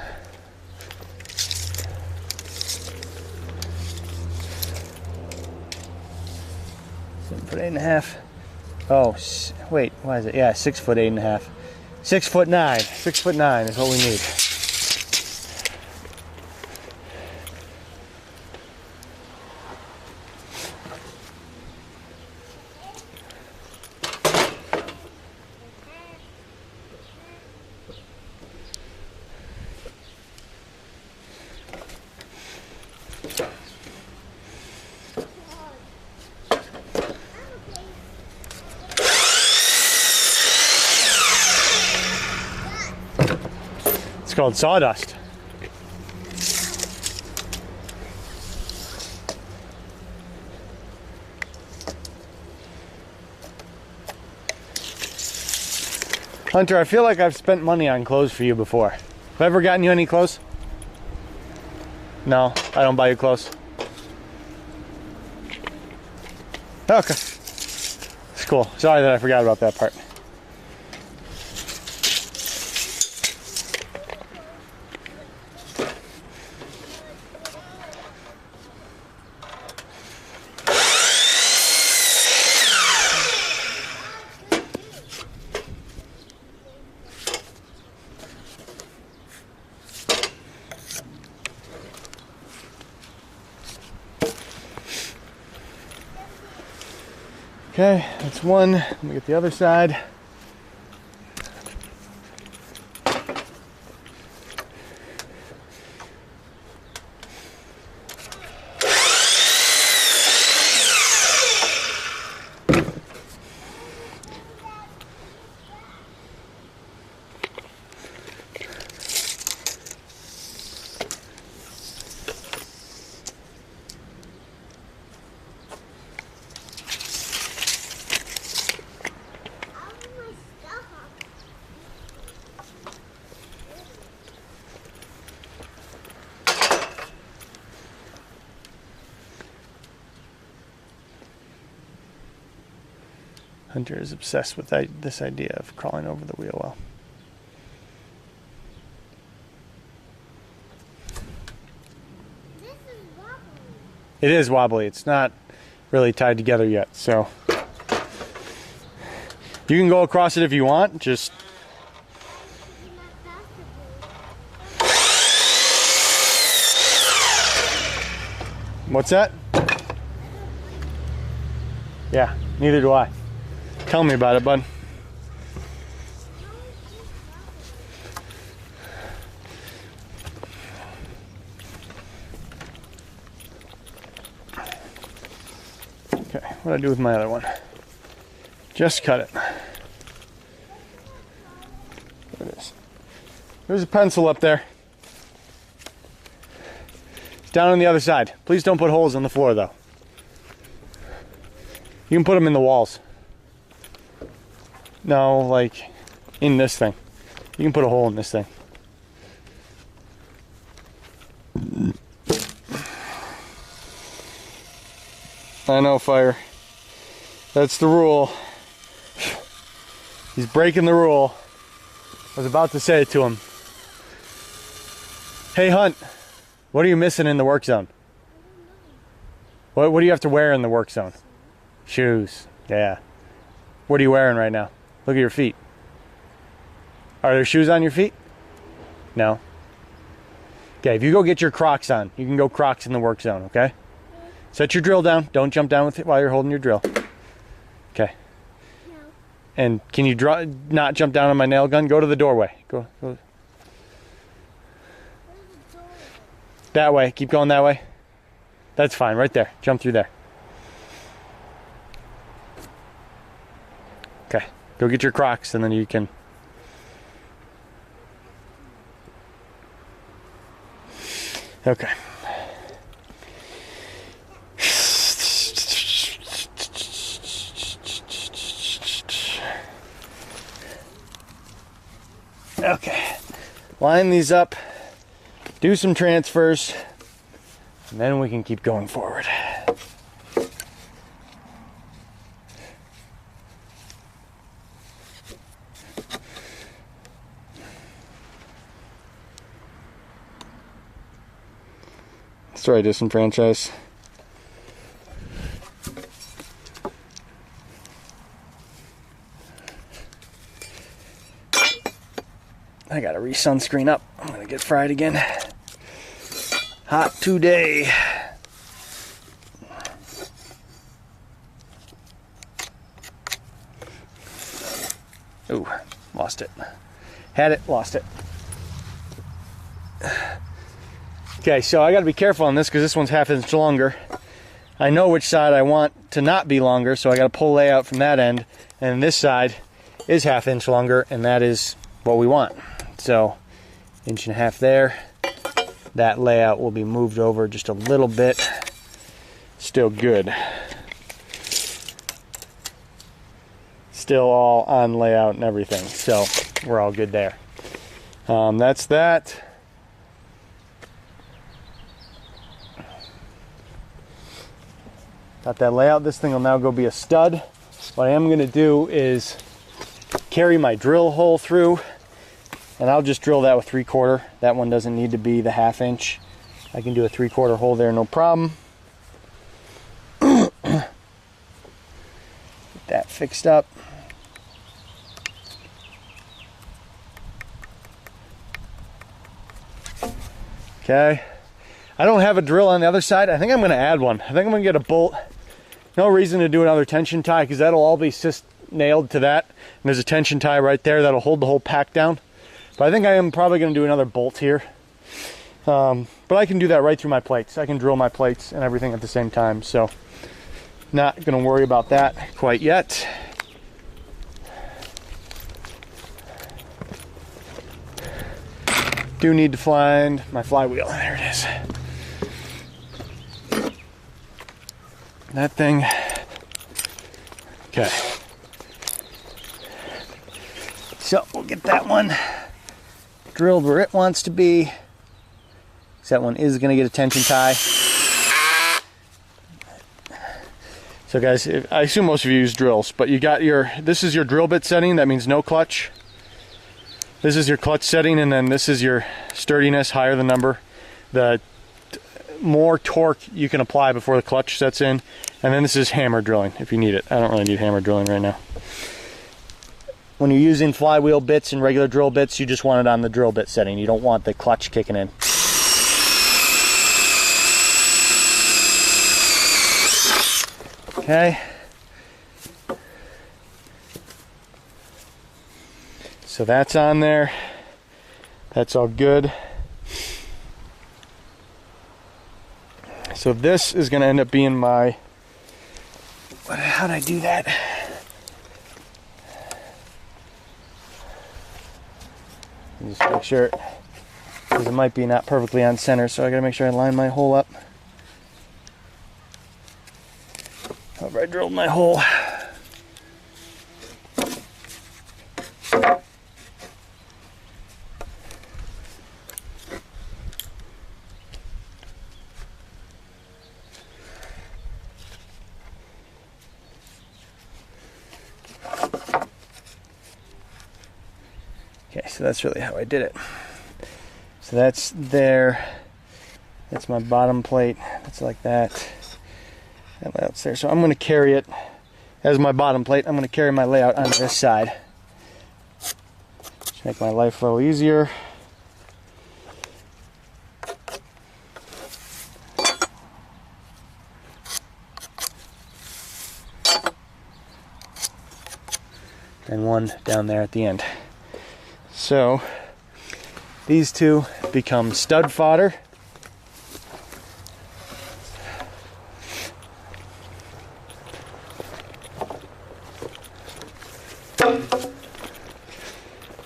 7'8.5". Oh, wait, why is it? Yeah, 6'8.5". 6'9". 6'9" is what we need. It's called sawdust. Hunter, I feel like I've spent money on clothes for you before. Have I ever gotten you any clothes? No, I don't buy you clothes. Okay. It's cool. Sorry that I forgot about that part. Okay, that's one. Let me get the other side. Hunter is obsessed with this idea of crawling over the wheel well. This is wobbly. It is wobbly. It's not really tied together yet, so you can go across it if you want. Just what's that? Yeah, neither do I. Tell me about it, bud. Okay, what do I do with my other one? Just cut it. There it is. There's a pencil up there. It's down on the other side. Please don't put holes in the floor, though. You can put them in the walls. No, like in this thing. You can put a hole in this thing. I know, Fire. That's the rule. He's breaking the rule. I was about to say it to him. Hey, Hunt, what are you missing in the work zone? What do you have to wear in the work zone? Shoes. Yeah. What are you wearing right now? Look at your feet. Are there shoes on your feet? No. Okay, if you go get your Crocs on, you can go Crocs in the work zone, okay? Set your drill down. Don't jump down with it while you're holding your drill. Okay. No. And can you not jump down on my nail gun? Go to the doorway. Go. That way. Keep going that way. That's fine. Right there. Jump through there. Okay. Go get your Crocs and then you can... Okay. Okay. Line these up. Do some transfers. And then we can keep going forward. Let's try disenfranchise. I gotta re-sunscreen up. I'm gonna get fried again. Hot today. Ooh, lost it. Had it, lost it. Okay, so I gotta be careful on this because this one's ½ inch longer. I know which side I want to not be longer, so I gotta pull layout from that end. And this side is ½ inch longer, and that is what we want. So, 1.5 inches there. That layout will be moved over just a little bit. Still good. Still all on layout and everything. So, we're all good there. That's that. Got that layout. This thing will now go be a stud. What I am going to do is carry my drill hole through. And I'll just drill that with 3/4. That one doesn't need to be the ½ inch. I can do a 3/4 hole there, no problem. Get that fixed up. Okay. I don't have a drill on the other side. I think I'm going to add one. I think I'm going to get a bolt No reason to do another tension tie because that'll all be nailed to that. And there's a tension tie right there that'll hold the whole pack down. But I think I am probably going to do another bolt here. But I can do that right through my plates. I can drill my plates and everything at the same time. So not going to worry about that quite yet. Do need to find my flywheel. There it is. That thing. Okay. So we'll get that one drilled where it wants to be. So that one is going to get a tension tie. So guys, I assume most of you use drills, but you got this is your drill bit setting. That means no clutch. This is your clutch setting, and then this is your sturdiness, higher the number. The more torque you can apply before the clutch sets in. And then this is hammer drilling if you need it. I don't really need hammer drilling right now. When you're using flywheel bits and regular drill bits, you just want it on the drill bit setting. You don't want the clutch kicking in. Okay. So that's on there. That's all good. So this is going to end up being my... How did I do that? Just make sure, because it might be not perfectly on center, so I got to make sure I line my hole up. However, I drilled my hole. Okay, so that's really how I did it. So that's there. That's my bottom plate. That's like that. That layout's there. So I'm going to carry it as my bottom plate. I'm going to carry my layout on this side. Just make my life a little easier. And one down there at the end. So these two become stud fodder.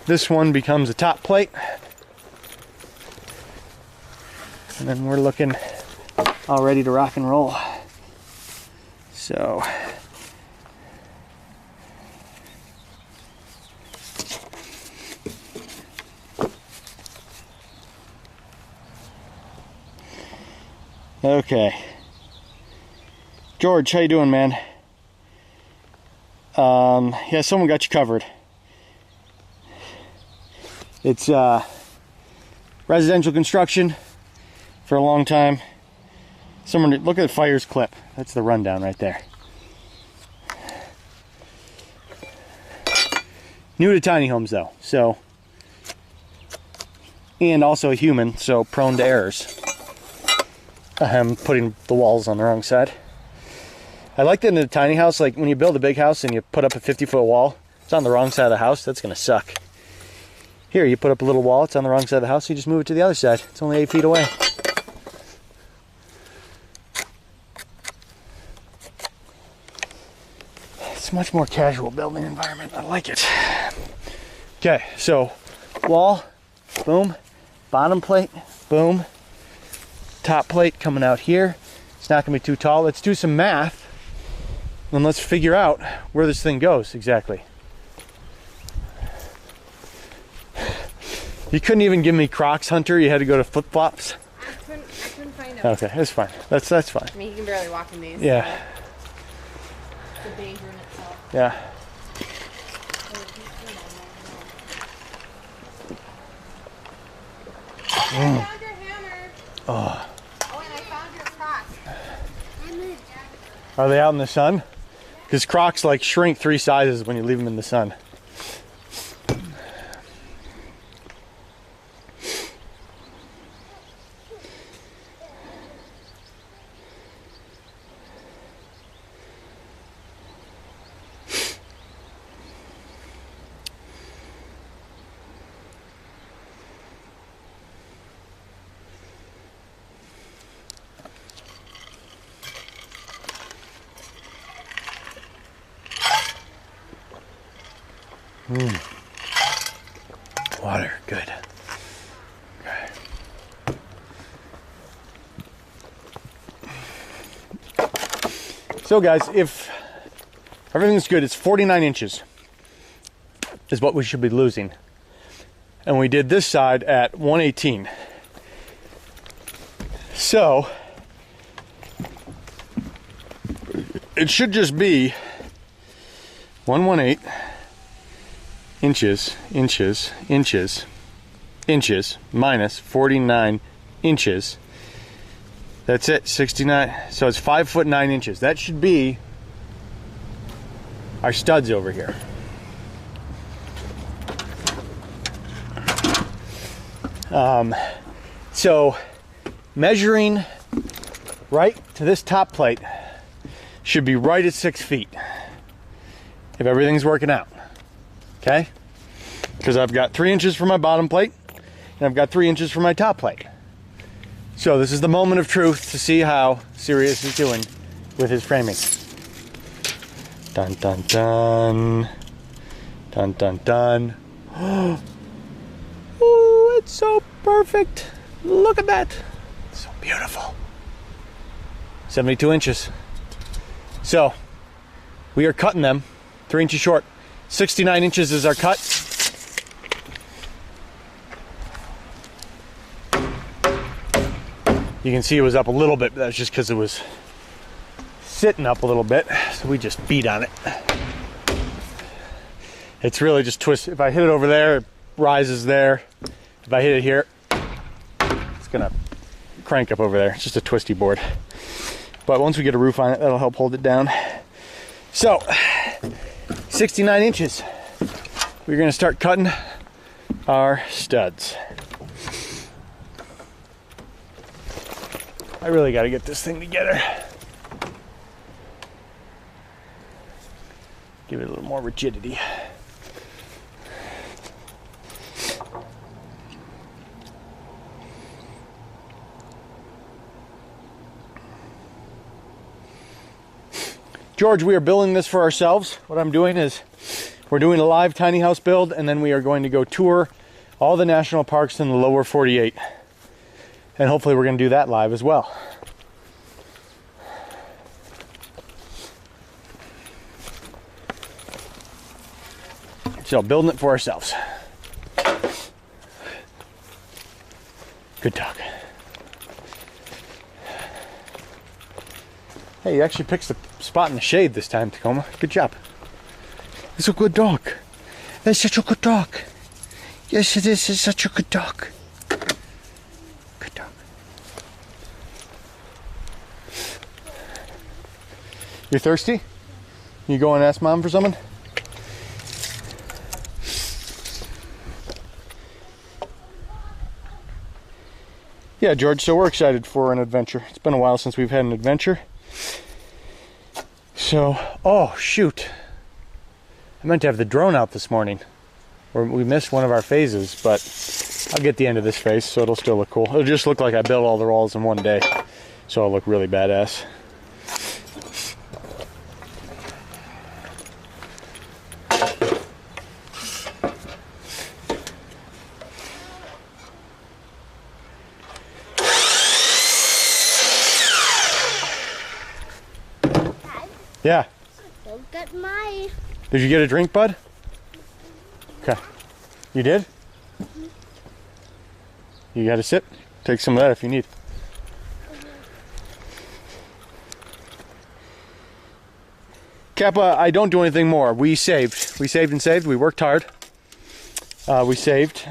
This one becomes a top plate. And then we're looking all ready to rock and roll. So okay. George, how you doing, man? Yeah, someone got you covered. It's residential construction for a long time. Someone, look at the fires clip. That's the rundown right there. New to tiny homes though, so, and also a human, so prone to errors. I'm putting the walls on the wrong side. I like that in a tiny house, like when you build a big house and you put up a 50-foot wall, it's on the wrong side of the house, that's gonna suck. Here, you put up a little wall, it's on the wrong side of the house, you just move it to the other side. It's only 8 feet away. It's a much more casual building environment. I like it. Okay, so wall, boom, bottom plate, boom, top plate coming out here. It's not gonna be too tall. Let's do some math and let's figure out where this thing goes exactly. You couldn't even give me Crocs, Hunter. You had to go to flip-flops. I couldn't find them. Okay, that's fine. That's fine. I mean, you can barely walk in these. Yeah. So it's a danger in itself. Yeah. I found your hammer. Oh. Oh, and I found your Crocs. Are they out in the sun? Because Crocs like shrink 3 sizes when you leave them in the sun. Water, good. So guys, if everything's good, it's 49 inches is what we should be losing. And we did this side at 118. So it should just be 118 inches minus 49 inches. That's it, 69. So it's 5'9" inches. That should be our studs over here. So measuring right to this top plate should be right at 6 feet if everything's working out. Okay? Because I've got 3 inches for my bottom plate and I've got 3 inches for my top plate. So this is the moment of truth to see how Sirius is doing with his framing. Dun dun dun. Dun dun dun. Oh, it's so perfect. Look at that. So beautiful. 72 inches. So we are cutting them 3 inches short. 69 inches is our cut. You can see it was up a little bit, but that's just because it was sitting up a little bit. So we just beat on it. It's really just twist. If I hit it over there, it rises there. If I hit it here, it's gonna crank up over there. It's just a twisty board. But once we get a roof on it, that'll help hold it down. So, 69 inches. We're gonna start cutting our studs. I really got to get this thing together. Give it a little more rigidity. George, we are building this for ourselves. What I'm doing is we're doing a live tiny house build, and then we are going to go tour all the national parks in the lower 48. And hopefully we're going to do that live as well. So building it for ourselves. Good talk. Hey, he actually picks the spot in the shade this time, Tacoma. Good job. It's a good dog. That's such a good dog. Yes, it is. It's such a good dog. Good dog. You thirsty? You go and ask Mom for something? Yeah, George, so we're excited for an adventure. It's been a while since we've had an adventure. So, oh shoot. I meant to have the drone out this morning. We missed one of our phases, but I'll get the end of this phase, so it'll still look cool. It'll just look like I built all the walls in one day, so it'll look really badass. Yeah. Don't get my. Did you get a drink, bud? Okay. You did? You got a sip? Take some of that if you need. Kappa, I don't do anything more. We saved. We saved and saved. We worked hard. We saved.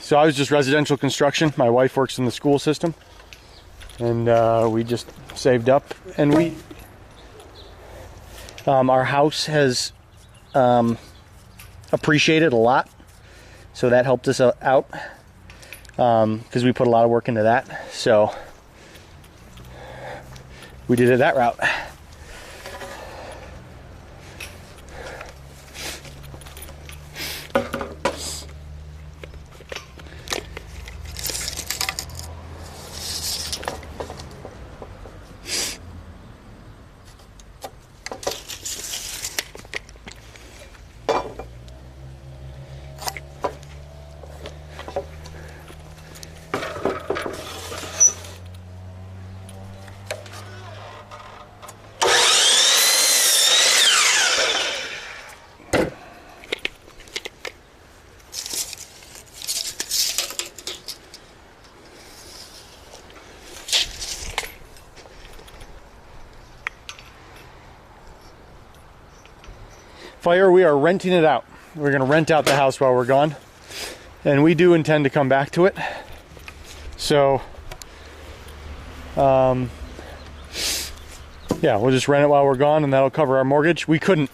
So I was just residential construction. My wife works in the school system. And we just saved up. And our house has appreciated a lot. So that helped us out. Because we put a lot of work into that. So we did it that route. Fire, we are renting it out. We're gonna rent out the house while we're gone. And we do intend to come back to it. So, yeah, we'll just rent it while we're gone and that'll cover our mortgage. We couldn't,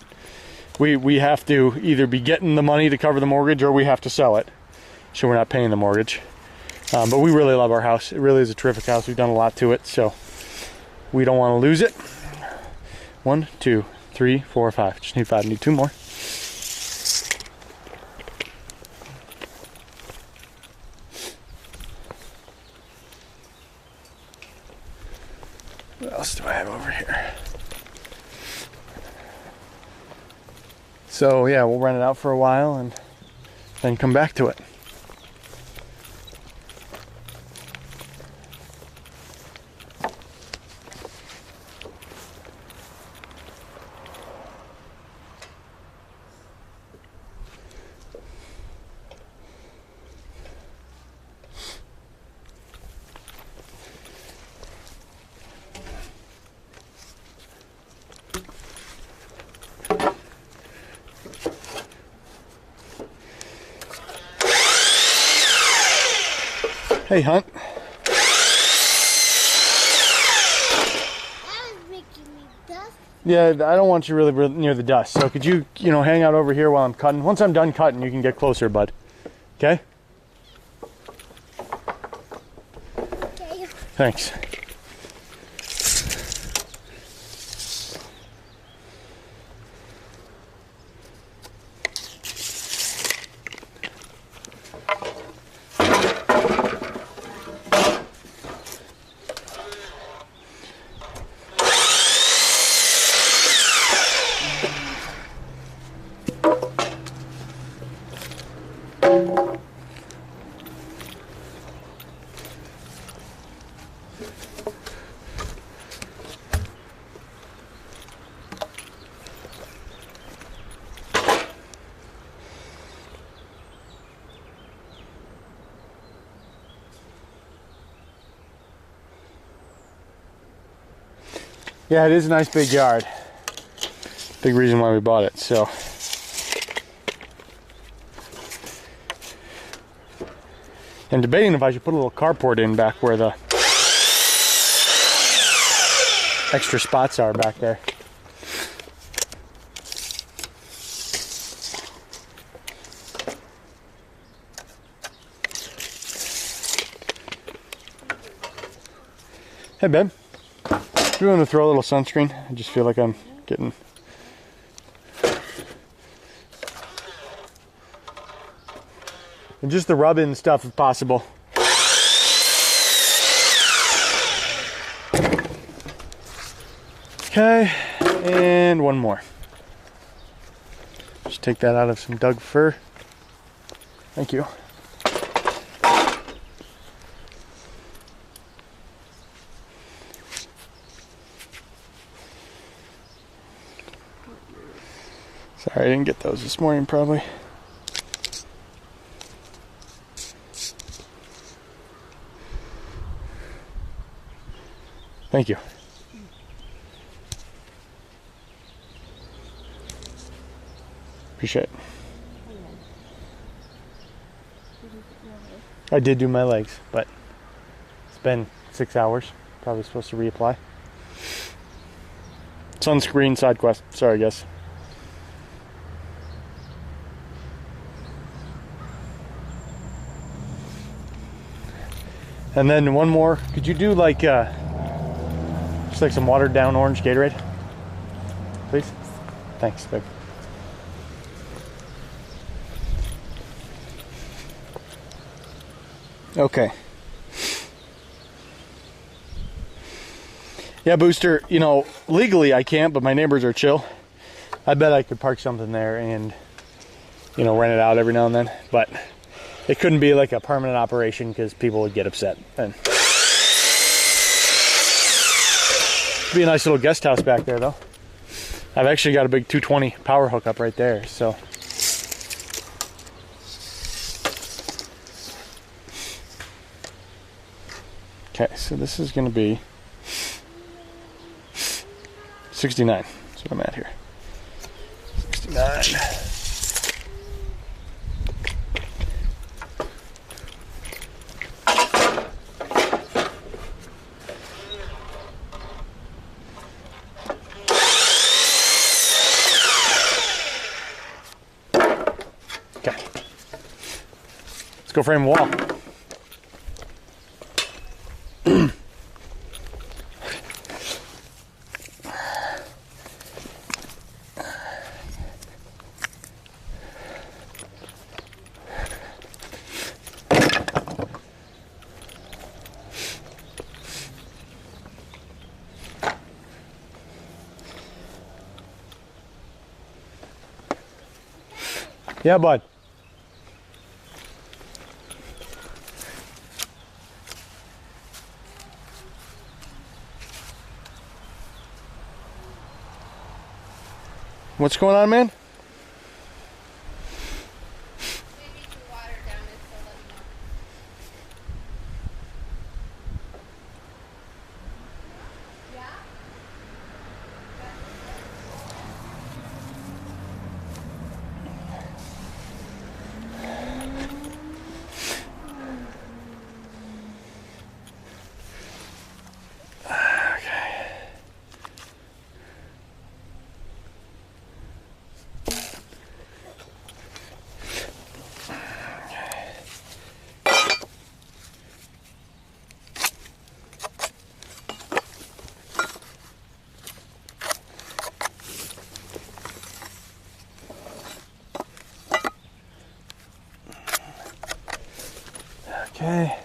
we have to either be getting the money to cover the mortgage or we have to sell it. So we're not paying the mortgage. But we really love our house. It really is a terrific house. We've done a lot to it, so we don't want to lose it. 1, 2, 3, 4, 5. Just need 5. Need 2 more. What else do I have over here? So yeah, we'll rent it out for a while and then come back to it. Hey, Hunt. That was making me dust. Yeah, I don't want you really near the dust. So could you, hang out over here while I'm cutting? Once I'm done cutting, you can get closer, bud. Okay? Okay. Thanks. Yeah, it is a nice big yard. Big reason why we bought it, so. I'm debating if I should put a little carport in back where the extra spots are back there. Hey, babe. Do you want to throw a little sunscreen? I just feel like I'm getting... And just the rub-in stuff if possible. Okay, and one more. Just take that out of some Doug fir. Thank you. Sorry, I didn't get those this morning, probably. Thank you. Appreciate it. I did do my legs, but it's been 6 hours. Probably supposed to reapply. Sunscreen side quest. Sorry, guys. And then one more. Could you do like just like some watered down orange Gatorade, please? Thanks, babe. Okay. Yeah, Booster, legally I can't, but my neighbors are chill. I bet I could park something there and, rent it out every now and then. But it couldn't be like a permanent operation because people would get upset. And it'd be a nice little guest house back there, though. I've actually got a big 220 power hookup right there, so. Okay, so this is going to be 69. That's what I'm at here. 69. 9. Okay. Let's go frame a wall. Yeah, bud. What's going on, man? Maybe some water down it, so let me know. Yeah? Okay.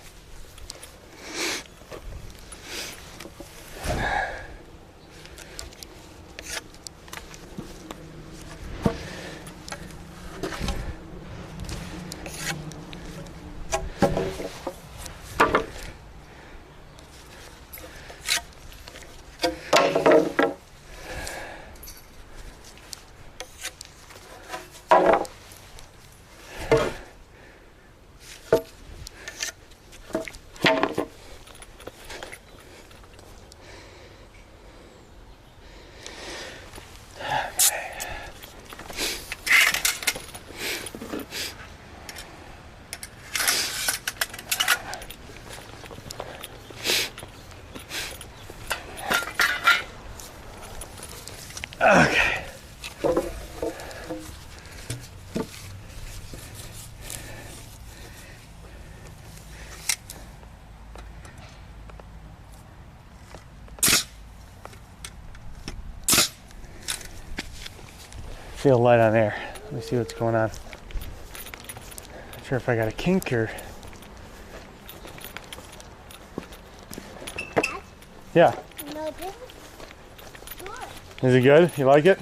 Okay. Feel light on there. Let me see what's going on. Not sure if I got a kink or. Yeah. No, this is good. Is it good? You like it?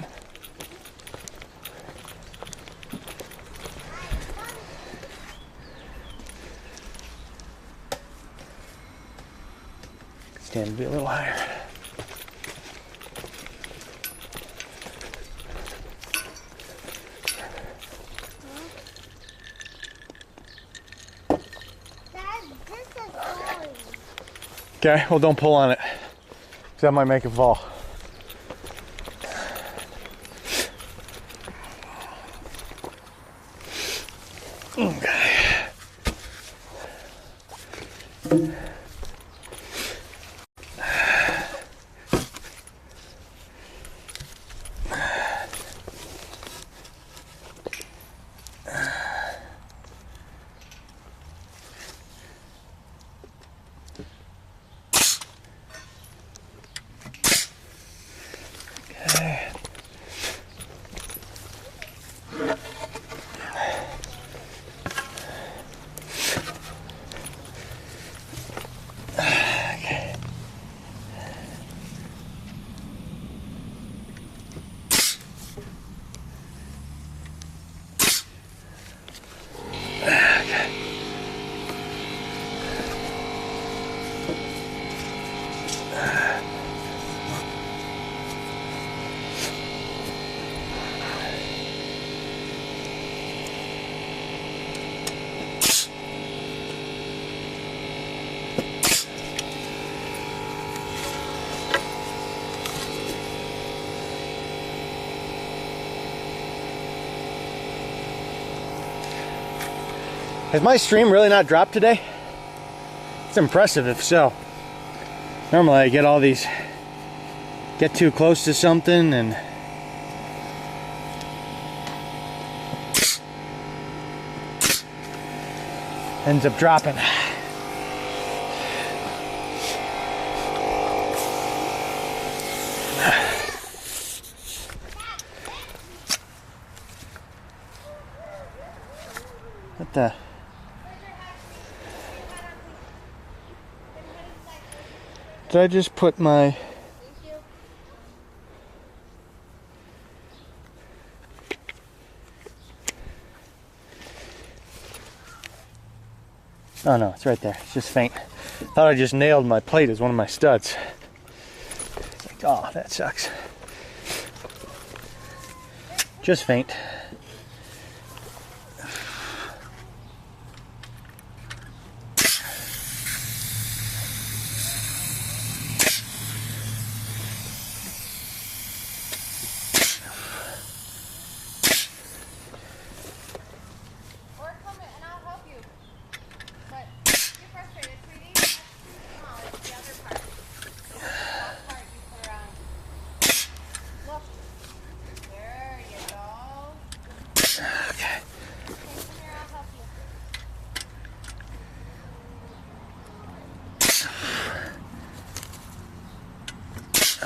Stand to be a little higher. Dad, this is falling. Okay, well don't pull on it, because that might make it fall. Okay. Okay. Has my stream really not dropped today? It's impressive if so. Normally I get all these, get too close to something and ends up dropping. What the? Did I just put my... Oh no, it's right there. It's just faint. Thought I just nailed my plate as one of my studs. It's like, oh, that sucks. Just faint.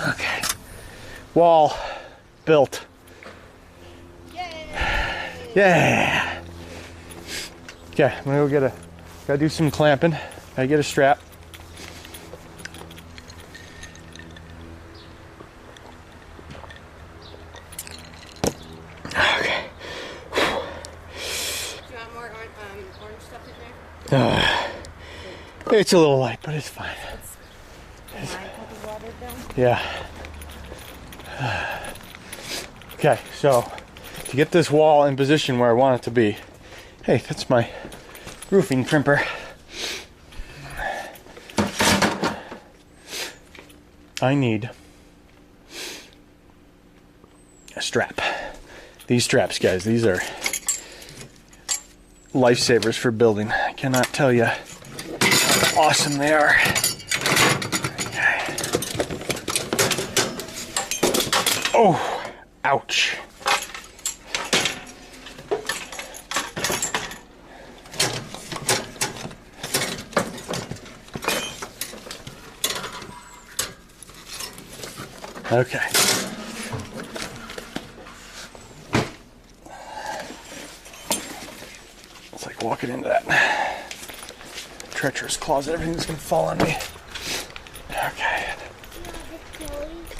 Okay. Wall built. Yeah. Okay, I'm gonna go gotta do some clamping. Gotta get a strap. Okay. Do you want more orange stuff in there? It's a little light, but it's fine. Yeah. Okay, so to get this wall in position where I want it to be, hey, that's my roofing crimper. I need a strap. These straps, guys, these are lifesavers for building. I cannot tell you how awesome they are. Oh, ouch. Okay. It's like walking into that treacherous closet. Everything's gonna fall on me. Okay.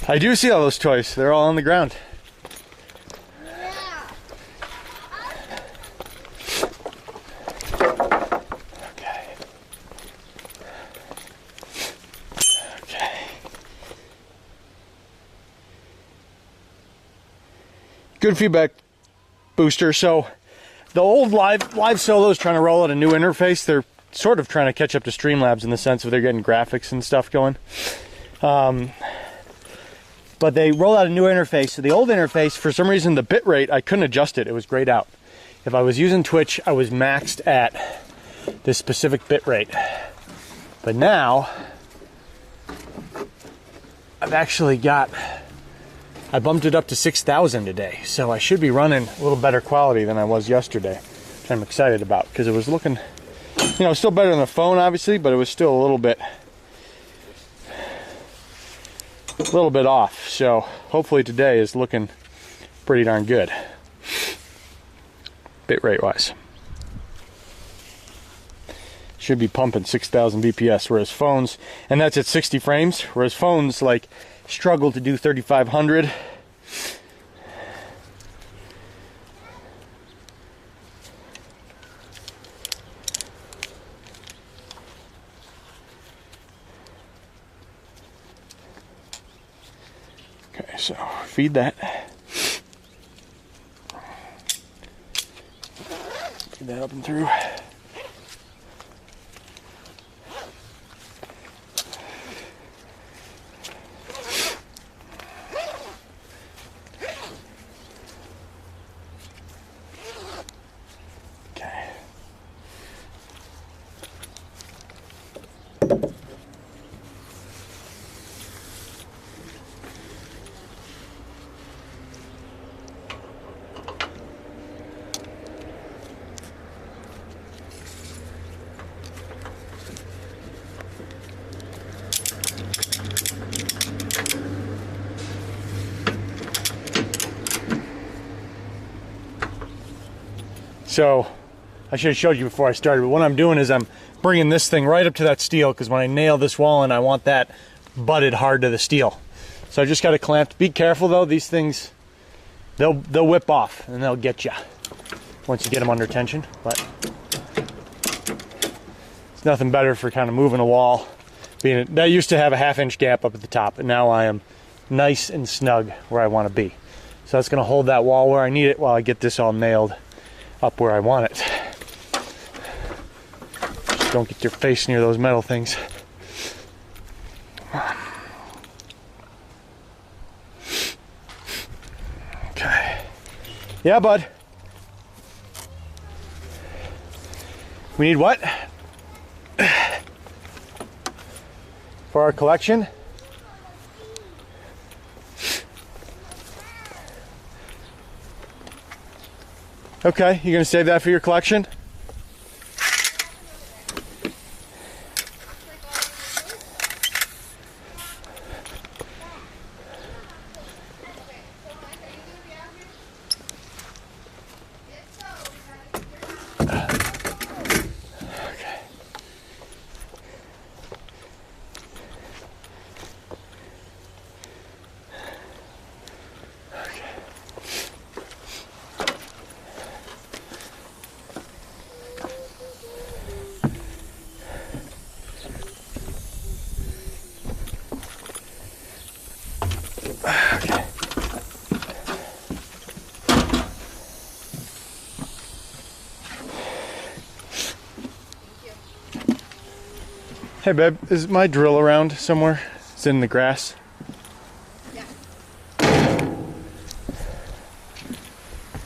I do see all those toys. They're all on the ground. Yeah. Okay. Okay. Good feedback, Booster. So the old live solo is trying to roll out a new interface. They're sort of trying to catch up to Streamlabs in the sense of they're getting graphics and stuff going. But they rolled out a new interface. So the old interface, for some reason, the bitrate, I couldn't adjust it. It was grayed out. If I was using Twitch, I was maxed at this specific bitrate. But now, I've actually I bumped it up to 6,000 today. So I should be running a little better quality than I was yesterday, which I'm excited about because it was looking, still better than the phone, obviously, but it was still a little bit off. So hopefully today is looking pretty darn good bitrate wise. Should be pumping 6,000 bps, whereas phones, and that's at 60 frames, whereas phones like struggle to do 3,500. Okay, so feed that. Feed that up and through. Okay. So I should have showed you before I started, but what I'm doing is I'm bringing this thing right up to that steel, because when I nail this wall in, I want that butted hard to the steel. So I just got it clamped. Be careful though, these things, they'll whip off and they'll get you once you get them under tension. But it's nothing better for kind of moving a wall. That used to have a 1/2 inch gap up at the top, and now I am nice and snug where I want to be. So that's going to hold that wall where I need it while I get this all nailed up where I want it. Just don't get your face near those metal things. Okay. Yeah, bud. We need what? For our collection? Okay, you gonna save that for your collection? Hey babe, is my drill around somewhere? It's in the grass. Yeah.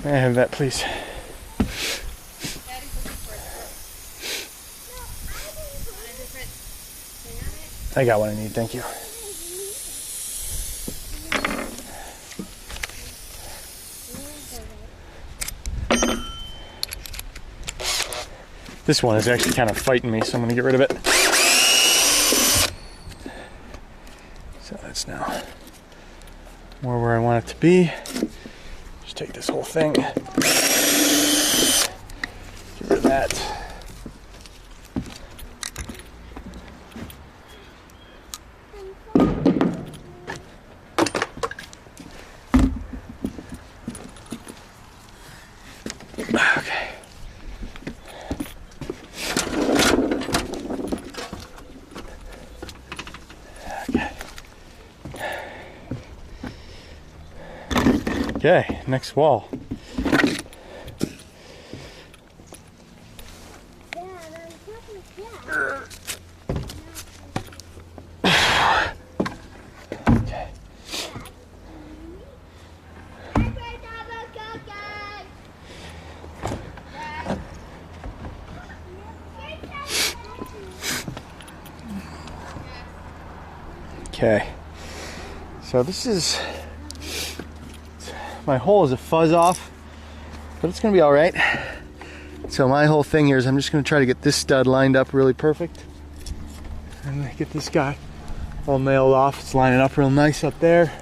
May I have that, please? Daddy's looking for it. Want a different thing on it? I got what I need, thank you. This one is actually kind of fighting me, so I'm gonna get rid of it. So that's now more where I want it to be. Just take this whole thing. Get rid of that. Okay. Okay, next wall. Okay. Okay. So this is, my hole is a fuzz off, but it's gonna be all right. So my whole thing here is I'm just gonna try to get this stud lined up really perfect, and get this guy all nailed off. It's lining up real nice up there.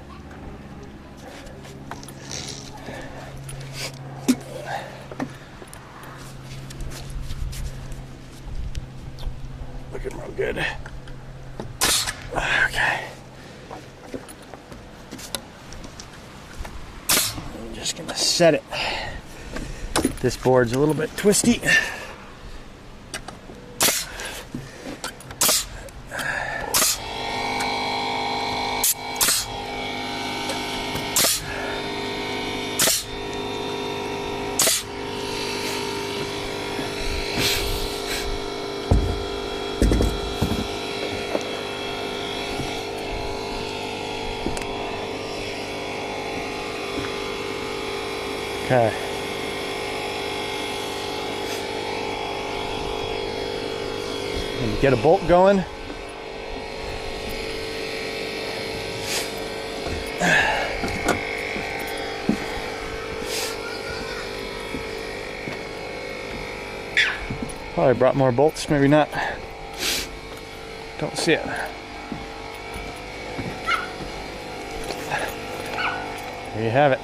Looking real good. Okay. I'm just gonna set it. This board's a little bit twisty. Okay. And get a bolt going. Probably brought more bolts, maybe not. Don't see it. There you have it.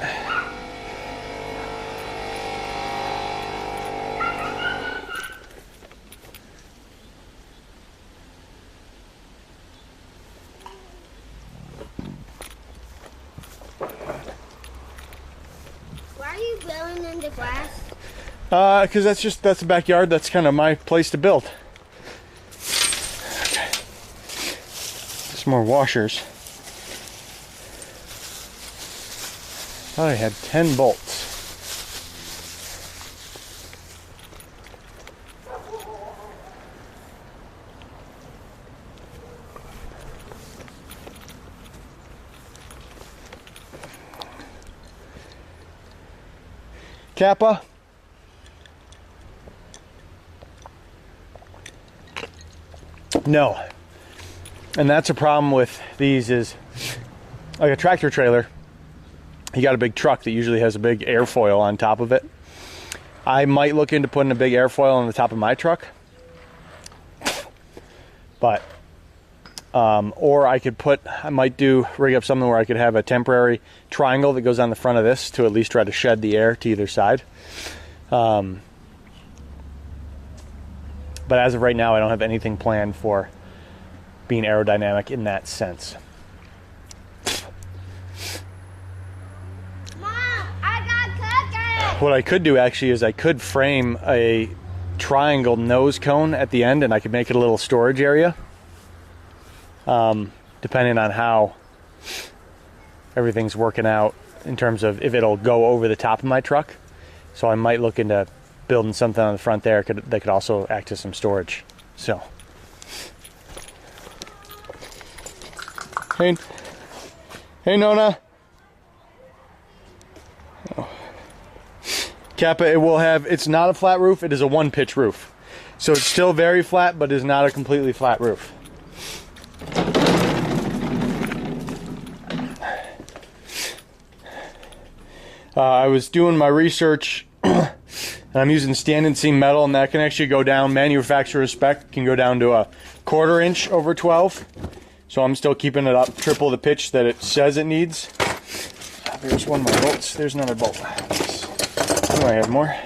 the grass? Because that's the backyard. That's kind of my place to build. Okay. Some more washers. Thought I had 10 bolts. Kappa. No. And that's a problem with these is like a tractor trailer. You got a big truck that usually has a big airfoil on top of it. I might look into putting a big airfoil on the top of my truck. But or I might rig up something where I could have a temporary triangle that goes on the front of this to at least try to shed the air to either side. But as of right now, I don't have anything planned for being aerodynamic in that sense. Mom, I got cookies! What I could do actually is I could frame a triangle nose cone at the end and I could make it a little storage area. Depending on how everything's working out in terms of if it'll go over the top of my truck. So I might look into building something on the front there that could also act as some storage. So, hey Nona. Oh. Kappa, it's not a flat roof, it is a one pitch roof. So it's still very flat, but is not a completely flat roof. I was doing my research and I'm using stand-and seam metal, and that can actually go down, manufacturer's spec can go down to a 1/4 inch over 12. So I'm still keeping it up triple the pitch that it says it needs. There's one more bolt. There's another bolt. Oh, I have more.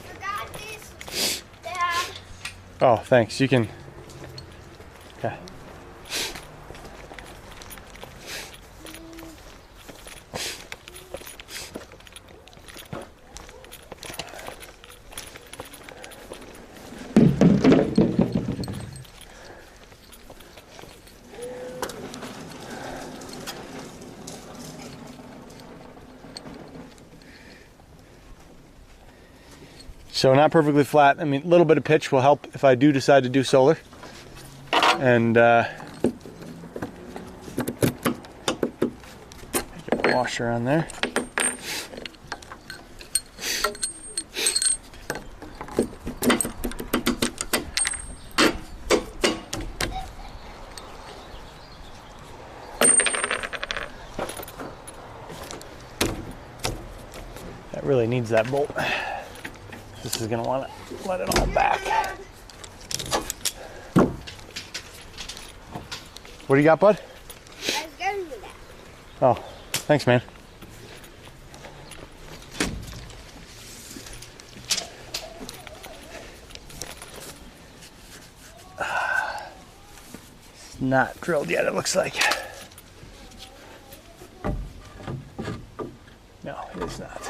Forgot this, Dad. Oh, thanks. You can. Okay. So not perfectly flat. I mean, a little bit of pitch will help if I do decide to do solar. And get a washer on there. That really needs that bolt. This is going to want to let it all back. What do you got, bud? I was going to do that. Oh, thanks, man. It's not drilled yet, it looks like. No, it is not.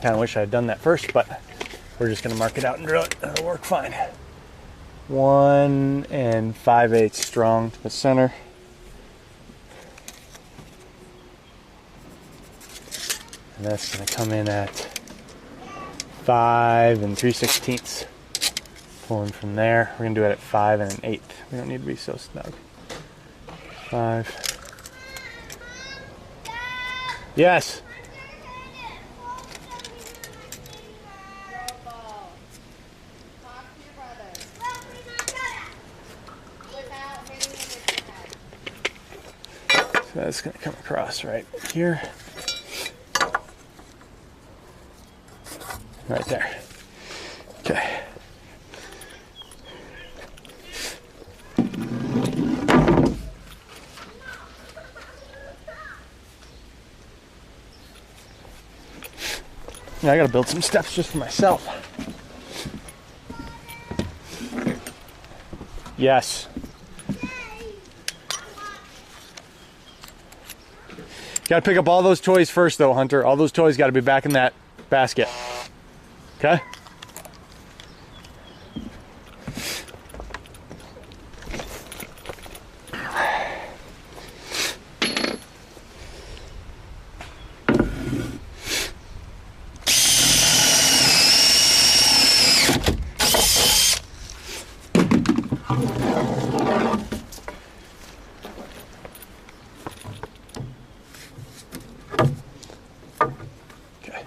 Kind of wish I had done that first, but we're just going to mark it out and drill it. It'll work fine. 1 5/8 strong to the center. And that's going to come in at 5 3/16. Pulling from there. We're going to do it at 5 1/8. We don't need to be so snug. 5. Yes. So that's going to come across right here. Right there. Okay. Yeah, I got to build some steps just for myself. Yes. Got to pick up all those toys first, though, Hunter. All those toys got to be back in that basket. Okay? Okay.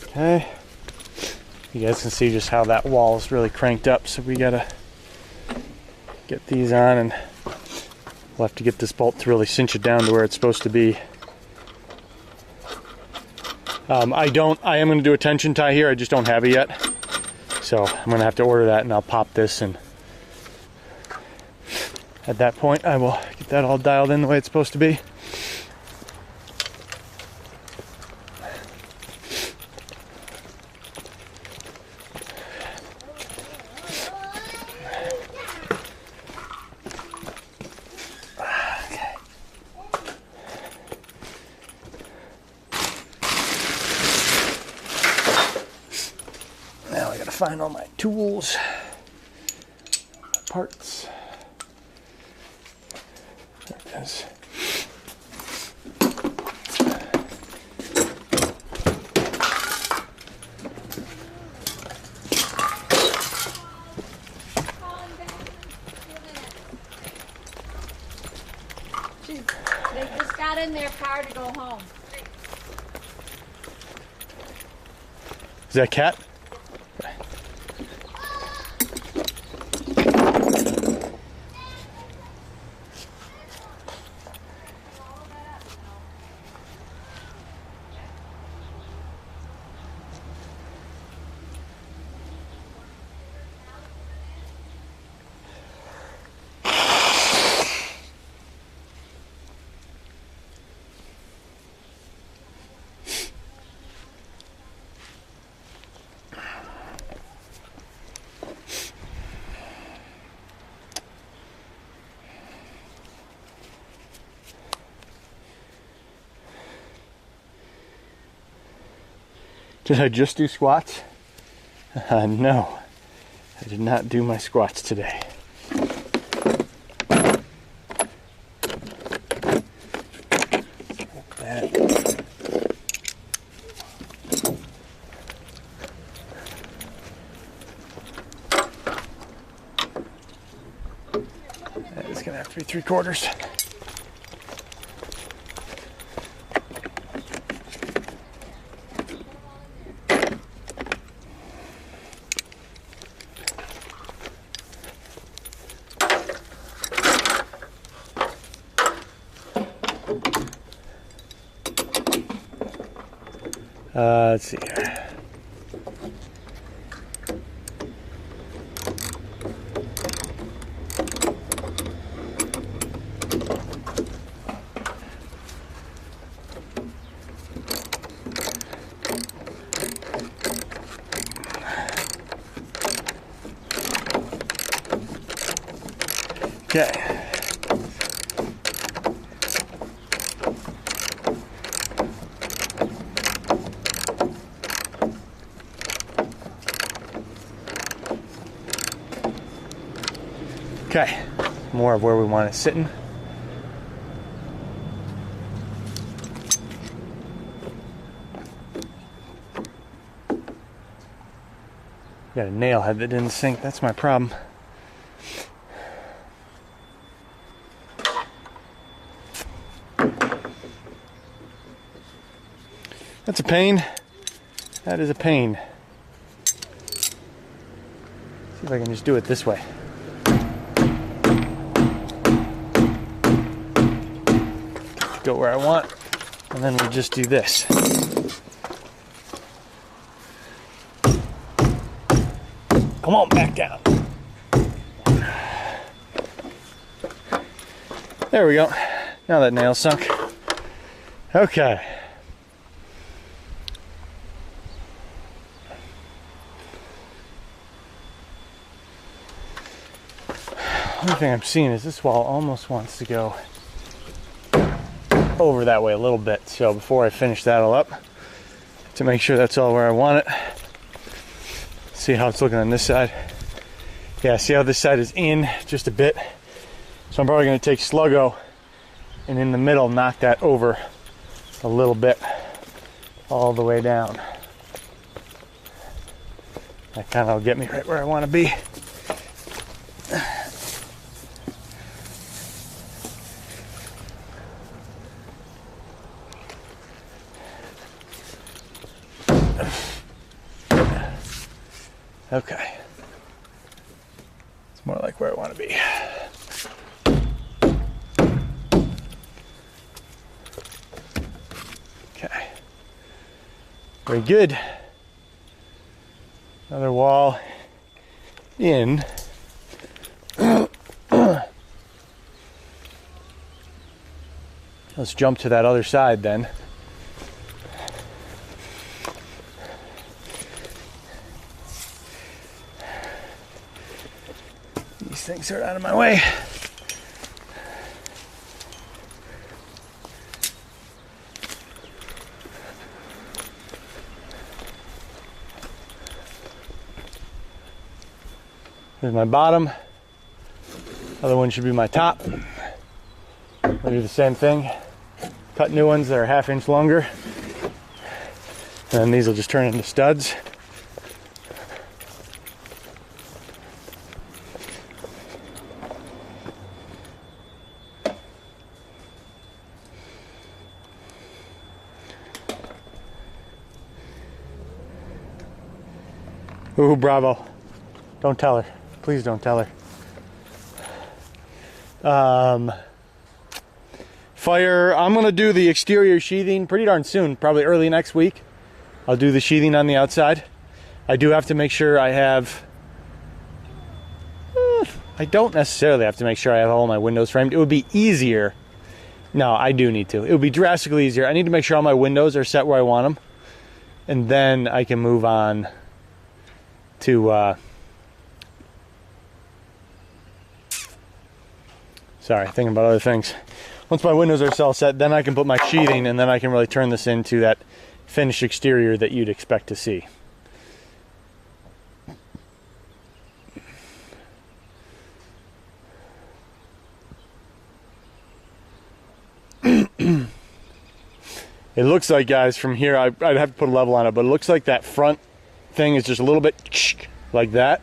Okay, you guys can see just how that wall is really cranked up, so we gotta get these on, and we'll have to get this bolt to really cinch it down to where it's supposed to be. I am gonna do a tension tie here, I just don't have it yet. So I'm gonna have to order that, and I'll pop this, and at that point I will get that all dialed in the way it's supposed to be. Now I gotta find all my tools, parts. There it is. They just got in their car to go home. Is that Cat? Did I just do squats? No, I did not do my squats today. That. That is gonna have to be 3/4. Let's see here. Okay. Okay, more of where we want it sitting. Got a nail head that didn't sink, that's my problem. That's a pain. That is a pain. See if I can just do it this way. Go where I want. And then we just do this. Come on, back down. There we go. Now that nail's sunk. Okay. Only thing I'm seeing is this wall almost wants to go over that way a little bit. So before I finish that all up, to make sure that's all where I want it, see how it's looking on this side. Yeah, see how this side is in just a bit. So I'm probably going to take Sluggo and in the middle knock that over a little bit all the way down. That kind of will get me right where I want to be. Okay. It's more like where I want to be. Okay. Very good. Another wall in. Let's jump to that other side then. These things are out of my way. Here's my bottom. Other one should be my top. We'll do the same thing. Cut new ones that are 1/2 inch longer. And then these will just turn into studs. Ooh, bravo. Don't tell her. Please don't tell her. Fire, I'm going to do the exterior sheathing pretty darn soon, probably early next week. I'll do the sheathing on the outside. I do have to make sure I have... I don't necessarily have to make sure I have all my windows framed. It would be easier. No, I do need to. It would be drastically easier. I need to make sure all my windows are set where I want them. And then I can move on to... Sorry, thinking about other things. Once my windows are all set, then I can put my sheathing, and then I can really turn this into that finished exterior that you'd expect to see. It looks like, guys, from here, I'd have to put a level on it, but it looks like that front thing is just a little bit like that.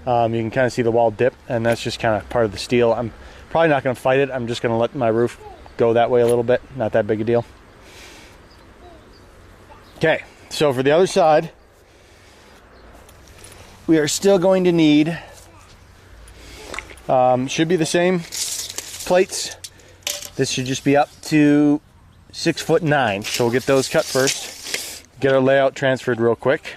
You can kind of see the wall dip, and that's just kind of part of the steel. I'm probably not going to fight it. I'm just going to let my roof go that way a little bit. Not that big a deal. Okay, so for the other side, we are still going to need, should be the same plates. This should just be up to 6'9". So we'll get those cut first. Get our layout transferred real quick.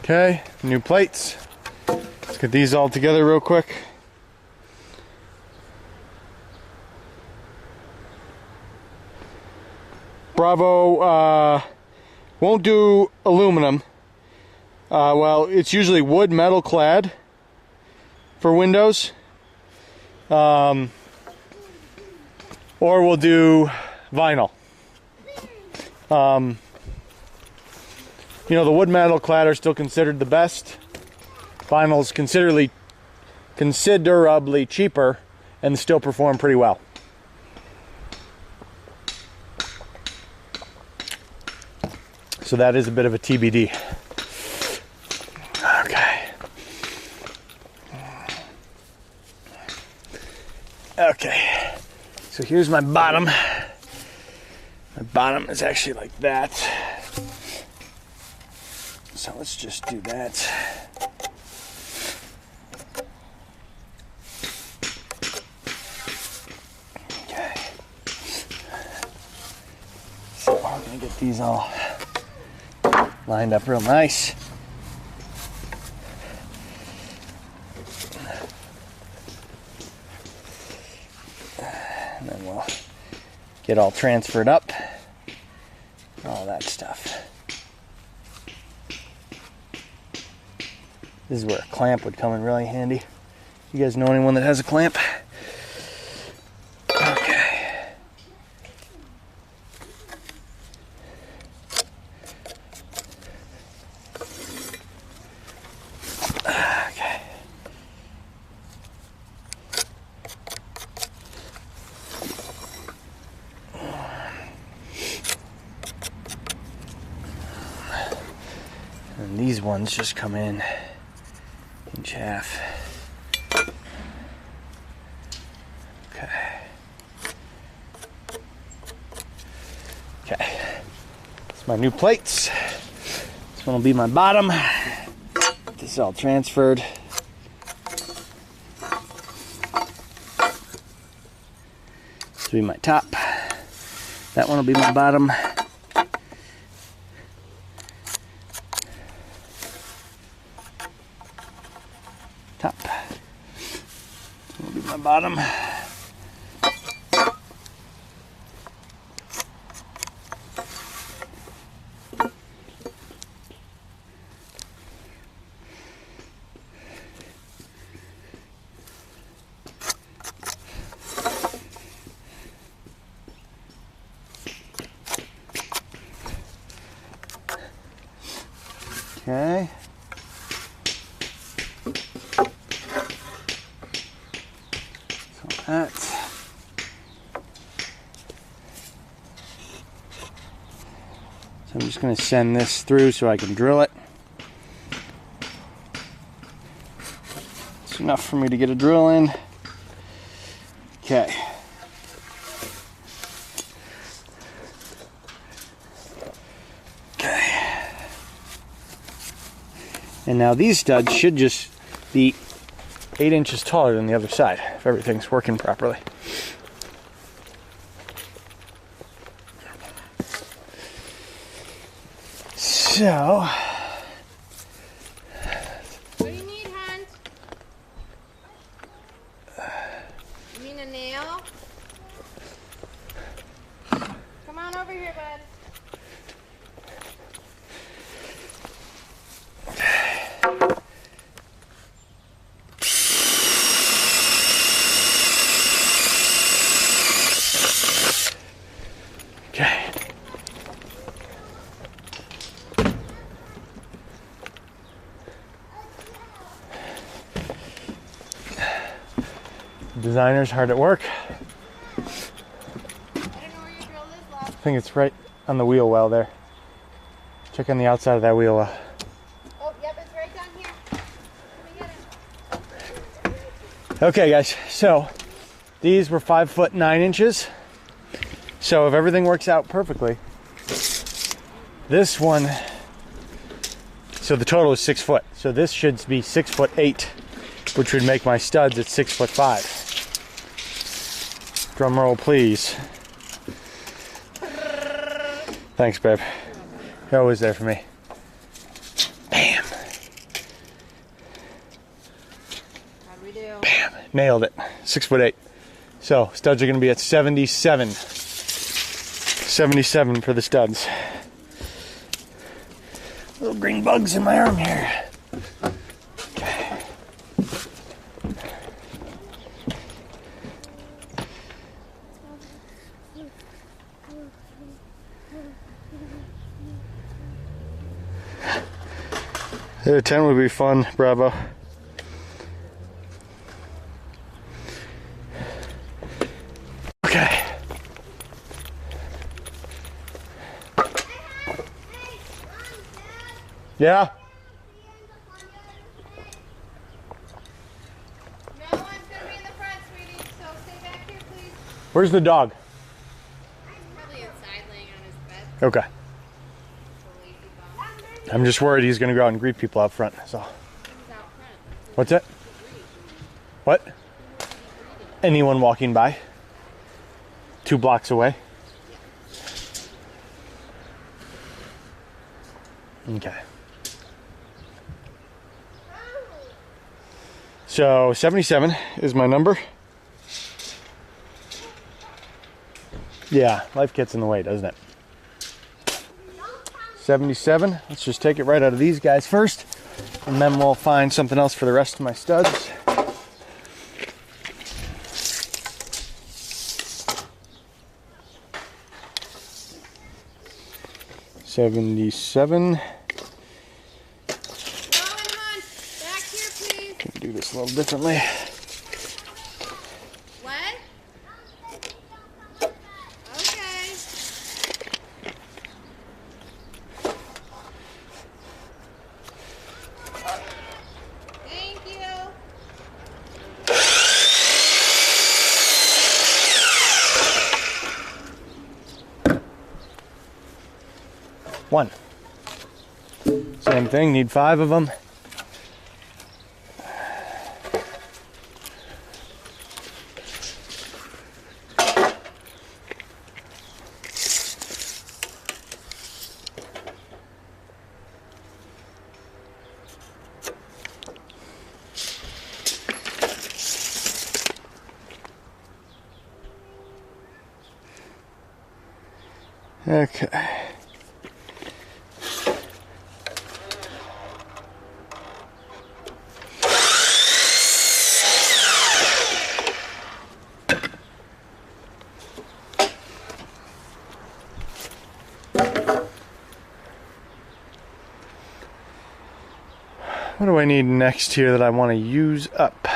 Okay, new plates. Let's get these all together real quick. Bravo won't do aluminum. Well, it's usually wood, metal clad for windows. Or we'll do vinyl. You know, the wood metal clad are still considered the best. Vinyl's considerably cheaper and still perform pretty well. So that is a bit of a TBD. Okay. Okay. So here's my bottom. My bottom is actually like that. So let's just do that. Okay. So I'm gonna get these all lined up real nice. And then we'll get all transferred up. All that stuff. This is where a clamp would come in really handy. You guys know anyone that has a clamp? Okay. Okay. And these ones just come in half. Okay. Okay. It's my new plates. This one will be my bottom. This is all transferred. This will be my top. That one will be my bottom. Top. This will be my bottom. Okay. That. So I'm just going to send this through so I can drill it. It's enough for me to get a drill in. Okay. Okay. And now these studs should just be 8 inches taller than the other side if everything's working properly. So, what do you need, Hunt? You mean a nail? Come on over here, bud. okay. Designer's hard at work. I don't know where your drill is, love. I think it's right on the wheel well there. Check on the outside of that wheel well. Oh, yep, it's right down here. Let me get it. Okay guys, so these were 5 foot 9 inches. So if everything works out perfectly, this one, so the total is 6 foot. So this should be 6 foot 8, which would make my studs at 6 foot 5. Drum roll, please. Thanks, babe. You're always there for me. Bam. do. Bam, nailed it. 6'8". So studs are going to be at 77. 77 for the studs. Little green bugs in my arm here. Okay. The 10 would be fun, Bravo. Okay. Yeah? No one's gonna be in the front, sweetie, so stay back here, please. Where's the dog? Probably inside laying on his bed. Okay. It's a lazy bum. I'm just worried he's gonna go out and greet people out front. So, He's out front. what's that? What? Anyone walking by? 2 blocks away? Okay. So 77 is my number. Yeah, life gets in the way, doesn't it? 77. Let's just take it right out of these guys first, and then we'll find something else for the rest of my studs. $77. Rowan, hon, back here, please. Can do this a little differently. What? Okay. Thank you. One. Same thing, need 5 of them. Okay. What do I need next here that I want to use up?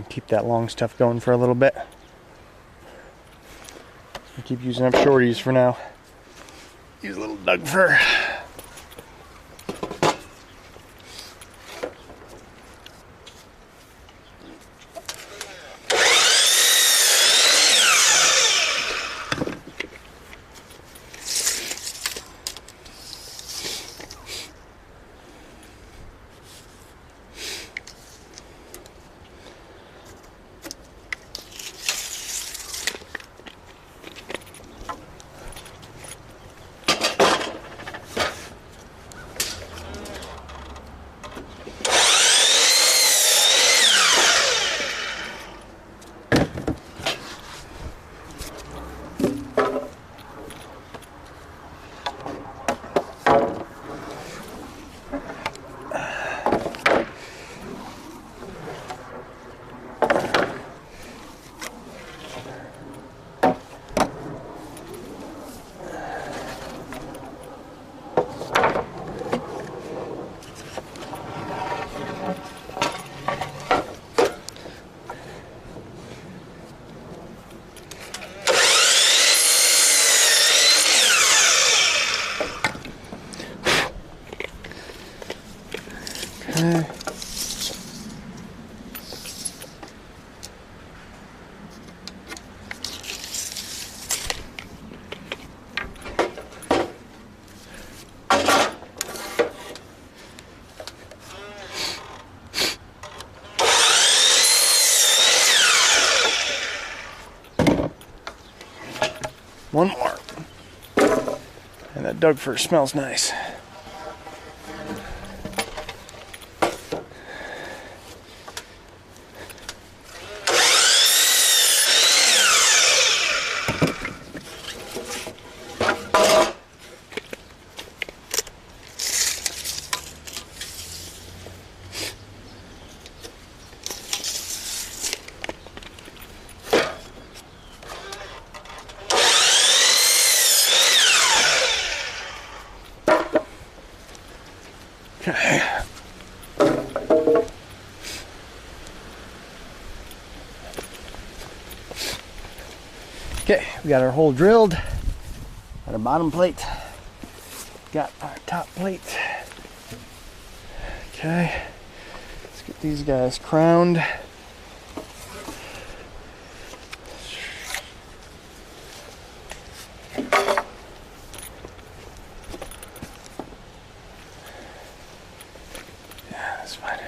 Keep that long stuff going for a little bit. I'll keep using up shorties for now. Use a little Doug fur. One more. And that Doug fir smells nice. Okay, we got our hole drilled. Got our bottom plate. Got our top plate. Okay, let's get these guys crowned. Yeah, that's fine.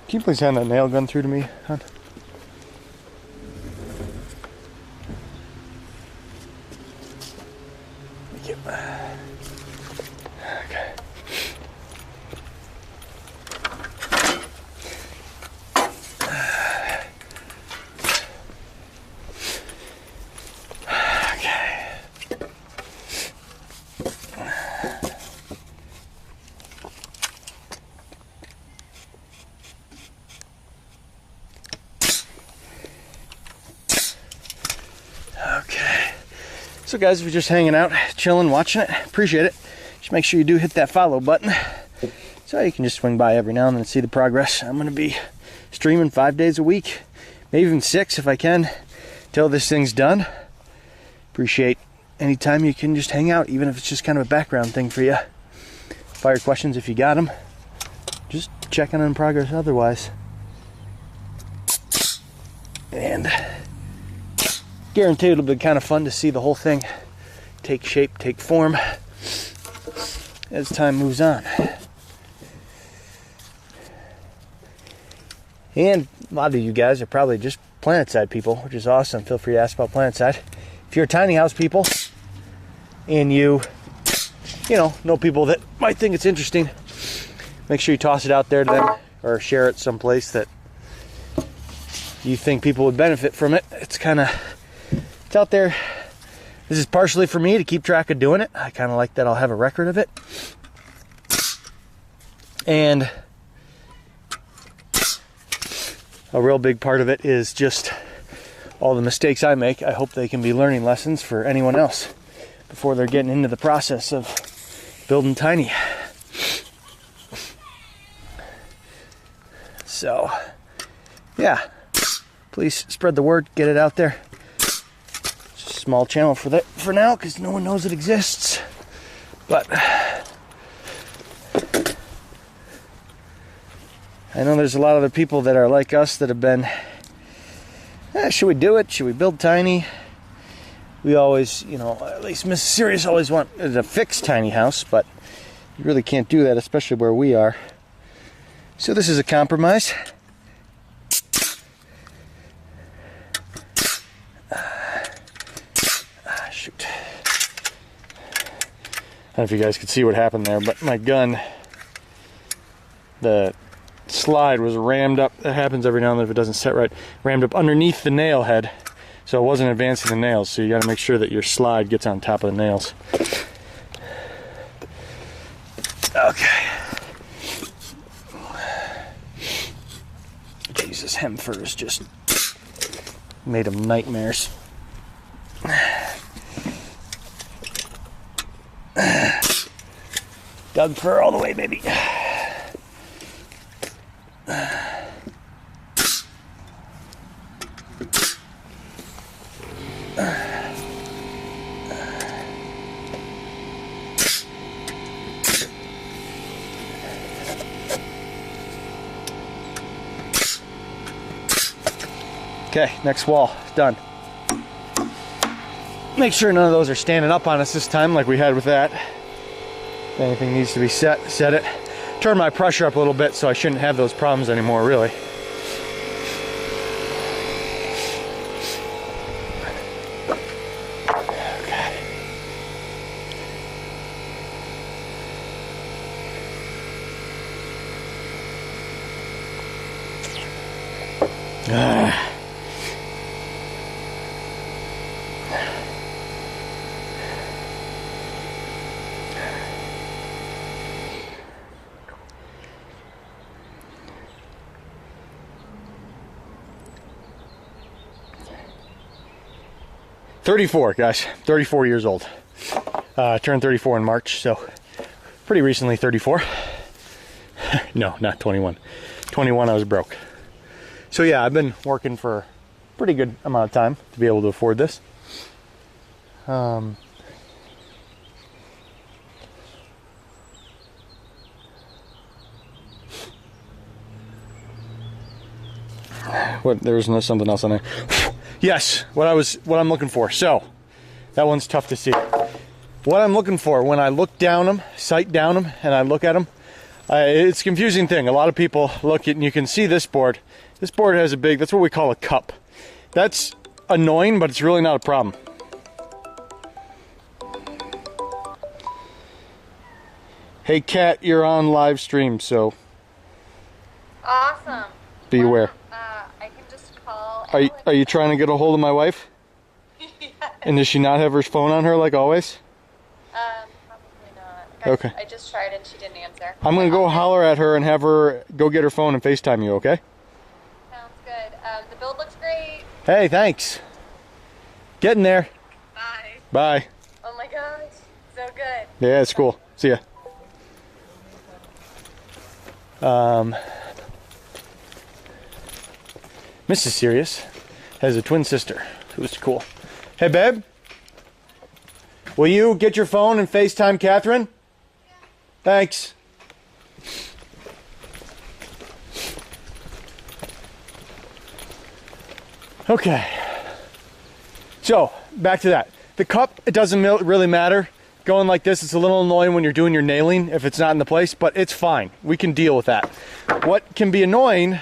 Can you please hand that nail gun through to me, hon? Thank you. Okay. Okay. So guys, we're just hanging out, chilling, watching it. Appreciate it. Just make sure you do hit that follow button so you can just swing by every now and then and see the progress. I'm going to be streaming 5 days a week, maybe even 6 if I can, till this thing's done. Appreciate any time you can just hang out, even if it's just kind of a background thing for you. Fire questions if you got them. Just checking on progress otherwise. And guarantee it'll be kind of fun to see the whole thing take shape, take form as time moves on. And a lot of you guys are probably just PlanetSide people, which is awesome. Feel free to ask about PlanetSide. If you're a tiny house people and you know people that might think it's interesting, make sure you toss it out there to them or share it someplace that you think people would benefit from it. It's out there. This is partially for me to keep track of doing it. I kind of like that I'll have a record of it. And a real big part of it is just all the mistakes I make. I hope they can be learning lessons for anyone else before they're getting into the process of building tiny. So, yeah, please spread the word, get it out there. Small channel for now because no one knows it exists, but I know there's a lot of other people that are like us that have been, should we do it? Should we build tiny? We always, at least Mrs. Serious always wanted a fixed tiny house, but you really can't do that, especially where we are. So this is a compromise. Shoot. I don't know if you guys could see what happened there, but my gun, the slide was rammed up. That happens every now and then if it doesn't set right. Rammed up underneath the nail head, so it wasn't advancing the nails. So you got to make sure that your slide gets on top of the nails. Okay. Jesus, Hemfurs just made them nightmares. Doug fir all the way, baby. Okay, next wall, done. Make sure none of those are standing up on us this time like we had with that. If anything needs to be set it. Turn my pressure up a little bit so I shouldn't have those problems anymore, really. Okay. $34, guys. 34 years old. Turned 34 in March, so pretty recently 34. No, not 21. 21, I was broke. So yeah, I've been working for a pretty good amount of time to be able to afford this. What? There's no something else on there. Yes, what I'm looking for. So that one's tough to see. What I'm looking for when I look down them, sight down them, and I look at them, it's a confusing thing. A lot of people look at, and you can see this board. This board has a big, that's what we call a cup. That's annoying, but it's really not a problem. Hey Kat, you're on live stream, so Awesome. be aware. I can just call. Are you trying to get a hold of my wife? Yes. And does she not have her phone on her like always? Probably not. Okay. I just tried and she didn't answer. I'm gonna go holler at her and have her go get her phone and FaceTime you, okay? Sounds good. The build looks great. Hey, thanks. Getting there. Bye. Bye. Oh my gosh. So good. Yeah, it's cool. See ya. Mrs. Sirius has a twin sister who's cool. Hey, babe. Will you get your phone and FaceTime Catherine? Thanks. Okay. So, back to that. The cup, it doesn't really matter. Going like this, it's a little annoying when you're doing your nailing if it's not in the place, but it's fine. We can deal with that. What can be annoying,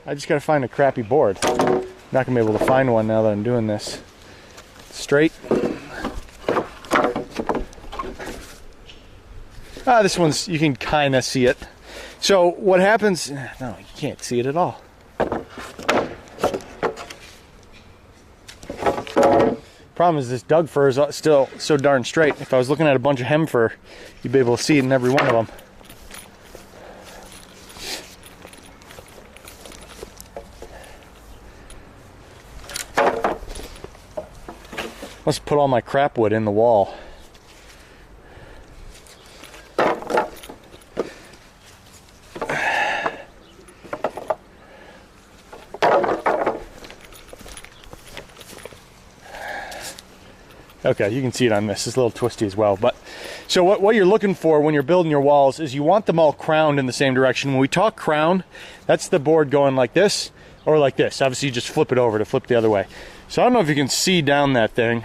I just gotta find a crappy board. I'm not gonna be able to find one now that I'm doing this. Straight. This one's, you can kind of see it. So what happens, no, you can't see it at all. Problem is this Doug fur is still so darn straight. If I was looking at a bunch of hem fur, you'd be able to see it in every one of them. Let's put all my crap wood in the wall. Okay, you can see it on this. It's a little twisty as well. But so what you're looking for when you're building your walls is you want them all crowned in the same direction. When we talk crown, that's the board going like this or like this. Obviously, you just flip it over to flip the other way. So I don't know if you can see down that thing.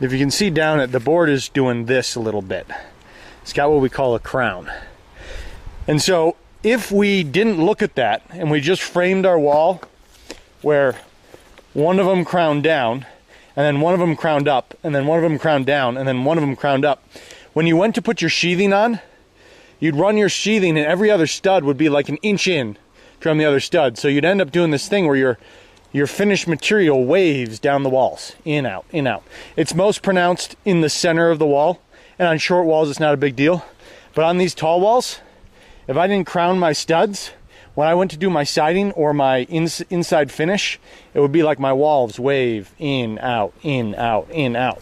If you can see down it, the board is doing this a little bit. It's got what we call a crown. And so if we didn't look at that and we just framed our wall where one of them crowned down, and then one of them crowned up, and then one of them crowned down, and then one of them crowned up. When you went to put your sheathing on, you'd run your sheathing and every other stud would be like an inch in from the other stud. So you'd end up doing this thing where your finished material waves down the walls, in, out, in, out. It's most pronounced in the center of the wall, and on short walls it's not a big deal. But on these tall walls, if I didn't crown my studs, when I went to do my siding or my inside finish, it would be like my walls wave in, out, in, out, in, out.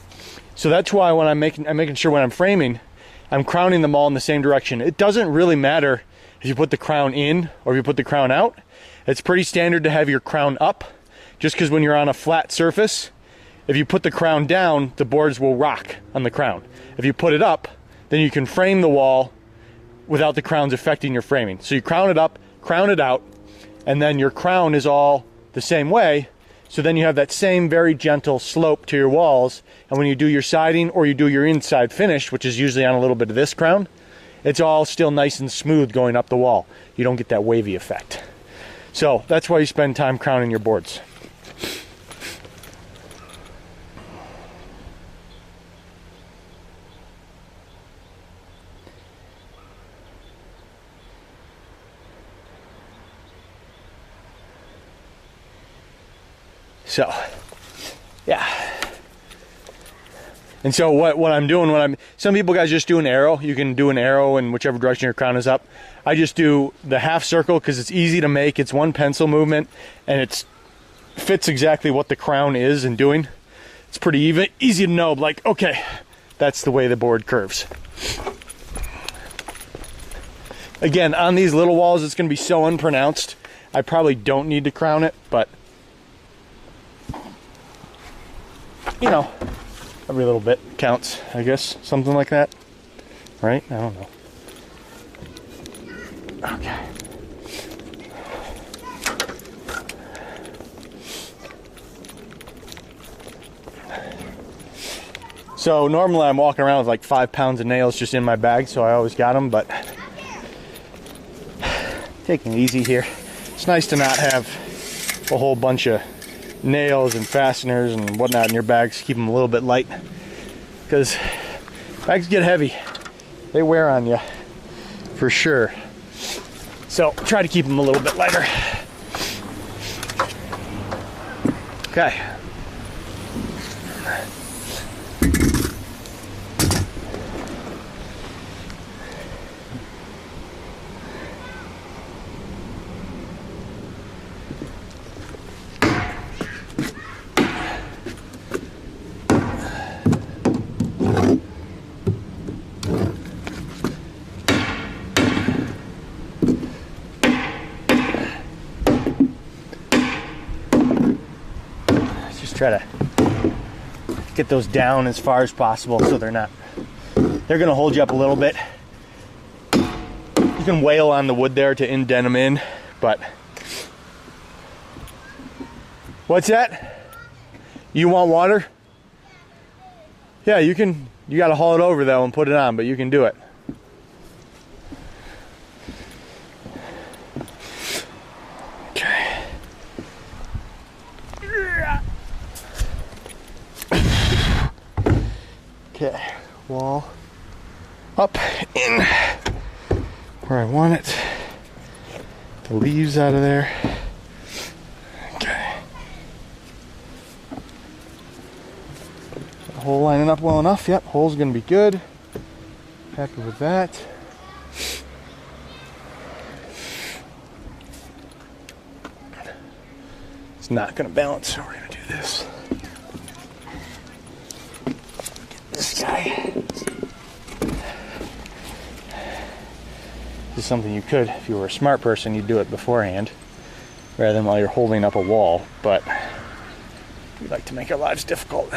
So that's why when I'm making sure when I'm framing, I'm crowning them all in the same direction. It doesn't really matter if you put the crown in or if you put the crown out. It's pretty standard to have your crown up, just because when you're on a flat surface, if you put the crown down, the boards will rock on the crown. If you put it up, then you can frame the wall without the crowns affecting your framing. So you crown it up, crown it out, and then your crown is all the same way. So then you have that same very gentle slope to your walls. And when you do your siding or you do your inside finish, which is usually on a little bit of this crown, it's all still nice and smooth going up the wall. You don't get that wavy effect. So that's why you spend time crowning your boards. So, yeah. And so what I'm doing, some people guys just do an arrow. You can do an arrow in whichever direction your crown is up. I just do the half circle because it's easy to make. It's one pencil movement, and it fits exactly what the crown is and doing. It's pretty easy to know, like, okay, that's the way the board curves. Again, on these little walls, it's going to be so unpronounced. I probably don't need to crown it, but, you know, every little bit counts, I guess. Something like that. Right? I don't know. Okay. So normally I'm walking around with like 5 pounds of nails just in my bag, so I always got them, but taking it easy here. It's nice to not have a whole bunch of nails and fasteners and whatnot in your bags. Keep them a little bit light, because bags get heavy. They wear on you for sure. So try to keep them a little bit lighter. Okay. Try to get those down as far as possible so they're gonna hold you up a little bit. You can wail on the wood there to indent them in, but what's that? You want water? Yeah, you gotta haul it over though and put it on, but you can do it. Okay, wall up in where I want it. The leaves out of there. Okay. The hole lining up well enough. Yep, hole's gonna be good. Happy with that. It's not gonna balance, so we're gonna do this. This guy. This is something you could, if you were a smart person, you'd do it beforehand rather than while you're holding up a wall, but we like to make our lives difficult.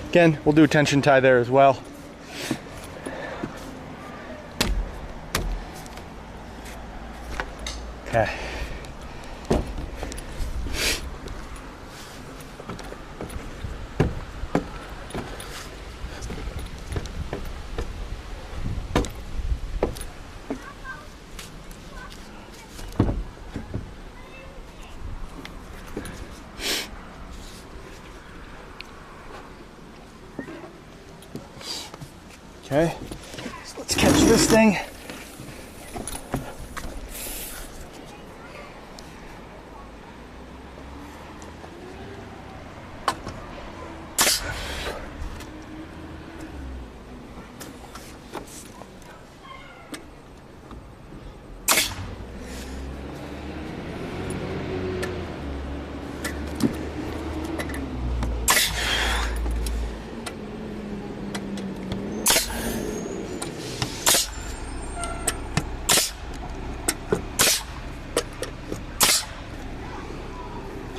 Again, we'll do a tension tie there as well. Okay. Okay, so let's catch this thing.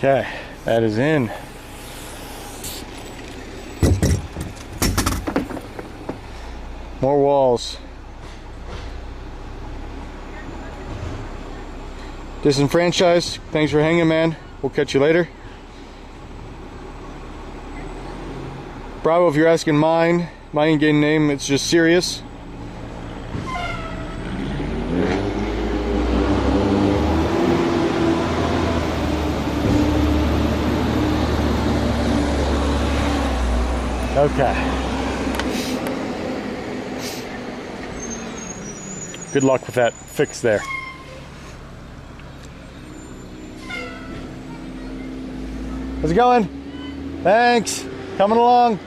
Okay, that is in. More walls. Disenfranchised. Thanks for hanging, man. We'll catch you later. Bravo, if you're asking my in-game name, it's just Sirius. Okay. Good luck with that fix there. How's it going? Thanks. Coming along.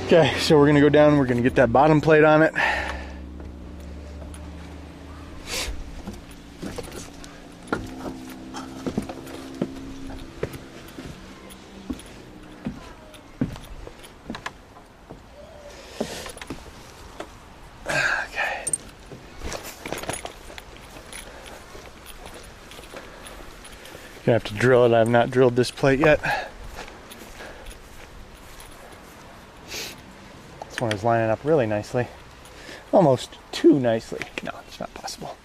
Okay, so we're gonna go down, we're gonna get that bottom plate on it. Okay. Gonna have to drill it. I have not drilled this plate yet. This one is lining up really nicely. Almost too nicely. No, it's not possible.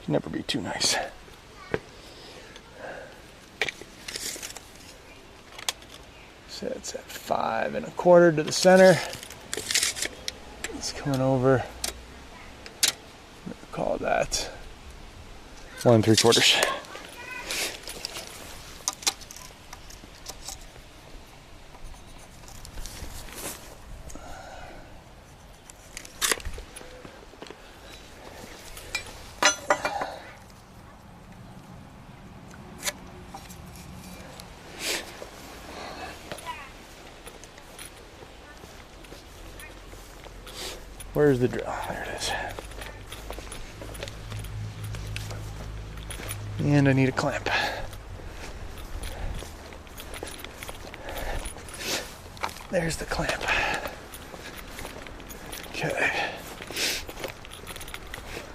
It can never be too nice. So it's at 5 1/4 to the center. It's coming over. I'm gonna call that 1 3/4. Where's the drill? There it is. And I need a clamp. There's the clamp. Okay.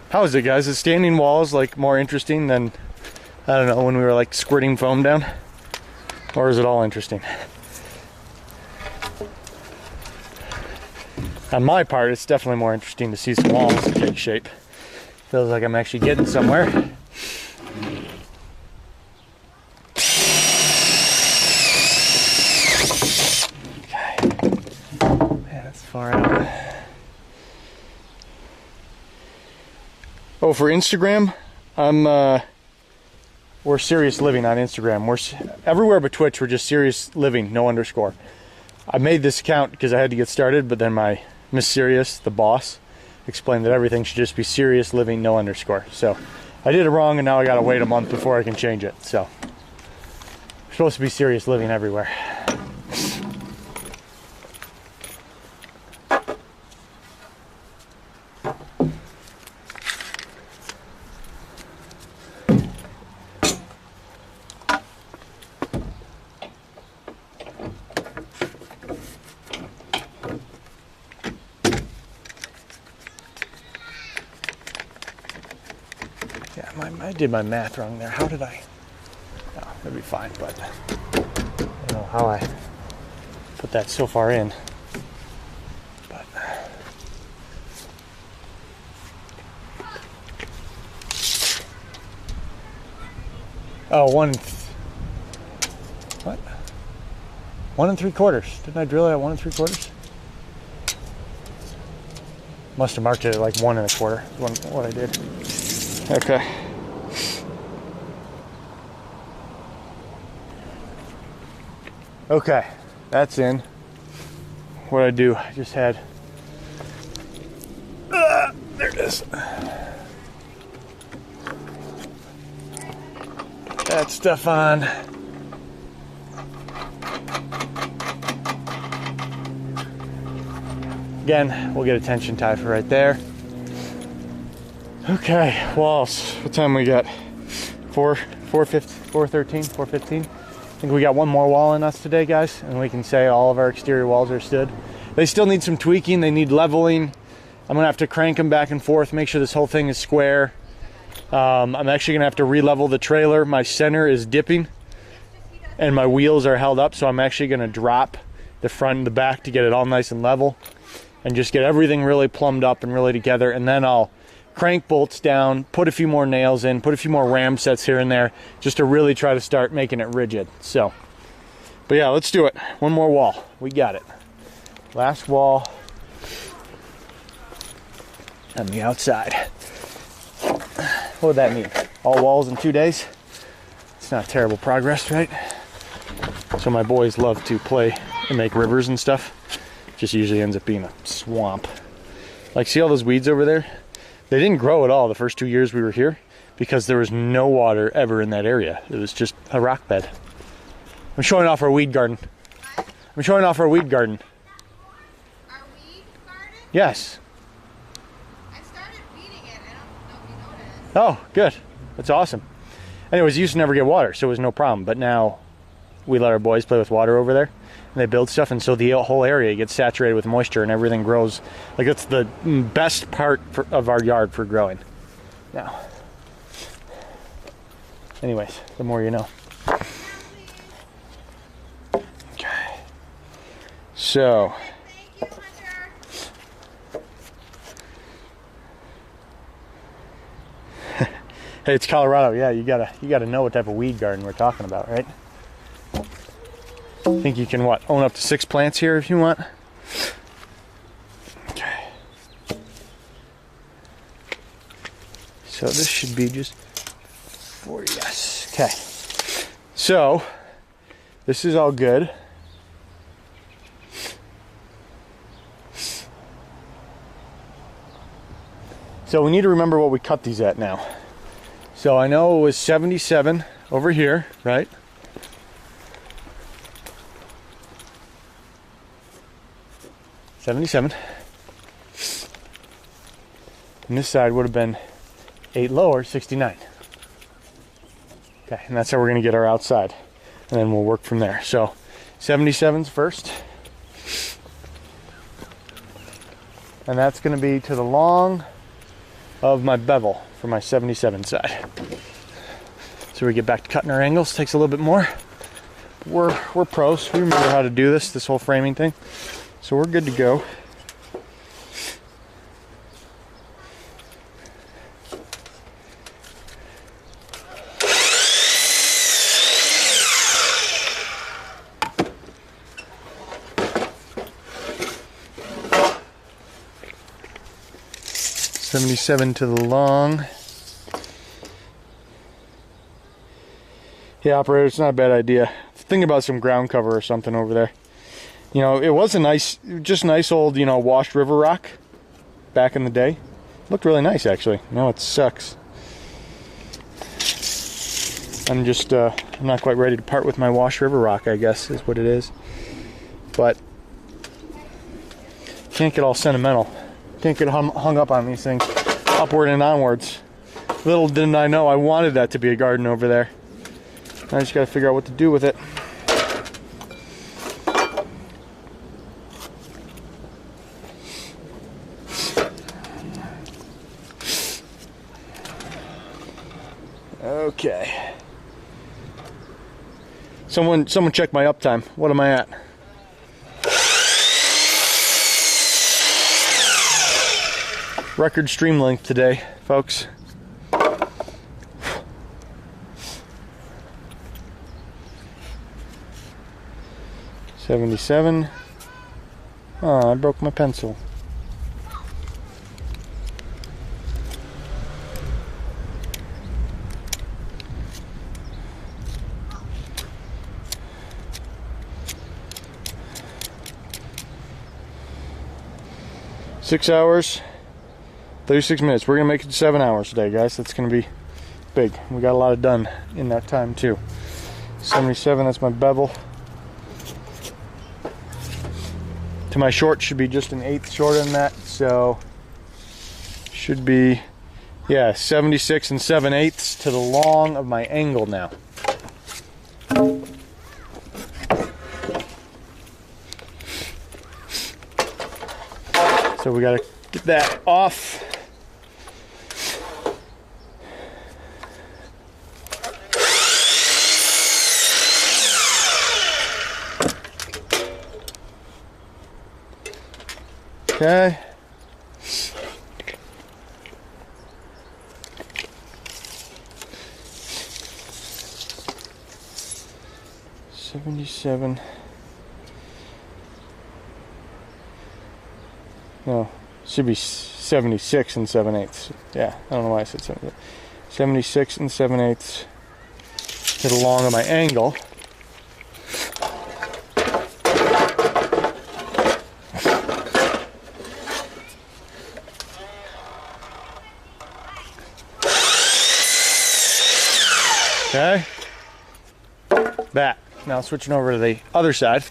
How is it, guys? Is standing walls like more interesting than, I don't know, when we were like squirting foam down? Or is it all interesting? On my part, it's definitely more interesting to see some walls take shape. Feels like I'm actually getting somewhere. Okay. Man, that's far out. Oh, for Instagram, we're Serious Living on Instagram. We're everywhere but Twitch. We're just Serious Living, no underscore. I made this account because I had to get started, but then my Miss Serious, the boss, explained that everything should just be Serious Living, no underscore. So I did it wrong, and now I gotta wait a month before I can change it. So we're supposed to be Serious Living everywhere. I did my math wrong there. How did I? No, it'll be fine, but I don't know how I put that so far in. But oh, what? 1 3/4. Didn't I drill it at 1 3/4? Must have marked it at like 1 1/4. What I did. Okay. Okay, that's in. What I do, I just had, there it is. Put that stuff on. Again, we'll get a tension tie for right there. Okay, walls. What time we got? 4:13, 4:15. I think we got one more wall in us today, guys, and we can say all of our exterior walls are stood. They still need some tweaking. They need leveling. I'm gonna have to crank them back and forth, make sure this whole thing is square. I'm actually gonna have to re-level the trailer. My center is dipping and my wheels are held up, so I'm actually gonna drop the front and the back to get it all nice and level and just get everything really plumbed up and really together, and then I'll crank bolts down, put a few more nails in, put a few more ram sets here and there, just to really try to start making it rigid. So But yeah, let's do it. One more wall. We got it. Last wall on the outside. What would that mean? All walls in 2 days? It's not terrible progress, right? So my boys love to play and make rivers and stuff. Just usually ends up being a swamp. Like, see all those weeds over there? They didn't grow at all the first 2 years we were here because there was no water ever in that area. It was just a rock bed. I'm showing off our weed garden. I'm showing off our weed garden. Our weed garden? Yes. I started weeding it. I don't know if you noticed. Oh, good. That's awesome. Anyways, you used to never get water, so it was no problem. But now we let our boys play with water over there, and they build stuff, and so the whole area gets saturated with moisture, and everything grows. Like, that's the best part of our yard for growing. Now, anyways, the more you know. Okay. So. Thank you, Hunter. Hey, it's Colorado. Yeah, you gotta know what type of weed garden we're talking about, right? I think you can own up to 6 plants here if you want. Okay. So this should be just 4, yes. Okay. So this is all good. So we need to remember what we cut these at now. So I know it was 77 over here, right? $77. And this side would have been 8 lower, 69. Okay, and that's how we're gonna get our outside. And then we'll work from there. So 77's first. And that's gonna be to the long of my bevel for my 77 side. So we get back to cutting our angles. Takes a little bit more. We're pros. We remember how to do this whole framing thing. So we're good to go. $77 to the long. Yeah, operator, it's not a bad idea. Think about some ground cover or something over there. You know, it was a nice, just nice old, you know, washed river rock back in the day. Looked really nice, actually. Now it sucks. I'm just, I'm not quite ready to part with my washed river rock, I guess, is what it is. But can't get all sentimental. Can't get hung up on these things. Upward and onwards. Little didn't I know I wanted that to be a garden over there. I just got to figure out what to do with it. Okay. Someone check my uptime. What am I at? Record stream length today, folks. $77. Oh, I broke my pencil. $6 36 minutes. We're gonna make it 7 hours today, guys. That's gonna be big. We got a lot done in that time too. 77, that's my bevel. To my short should be just an 1/8 shorter than that, so should be, yeah, 76 and 7/8 to the long of my angle now. So we gotta get that off. Okay. 77. No, should be 76 and 7/8. Yeah, I don't know why I said 70. 76 and 7/8 to the long of my angle. Okay, that. Now switching over to the other side,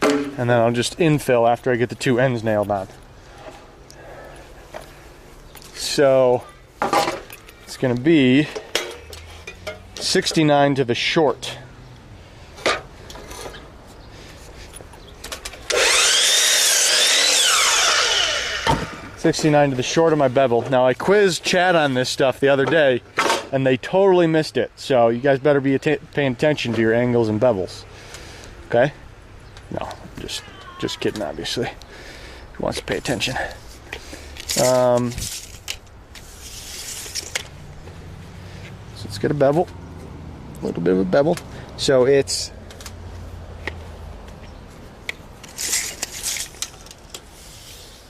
and then I'll just infill after I get the two ends nailed on. So it's going to be 69 to the short. $69 to the short of my bevel. Now I quizzed Chad on this stuff the other day, and they totally missed it. So you guys better be paying attention to your angles and bevels. Okay? No, just kidding, obviously. Who wants to pay attention? So let's get a bevel. A little bit of a bevel. So it's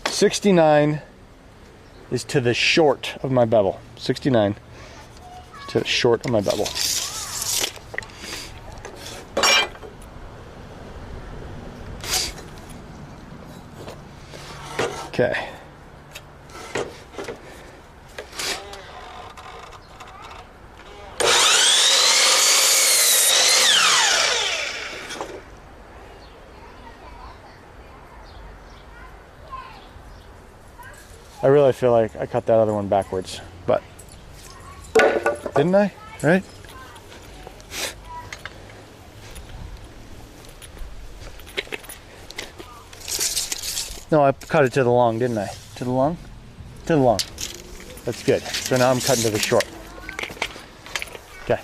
69 is to the short of my bevel. 69 is to the short of my bevel. Okay. I really feel like I cut that other one backwards, but didn't I? Right? No, I cut it to the long, didn't I? To the long? To the long. That's good. So now I'm cutting to the short. Okay.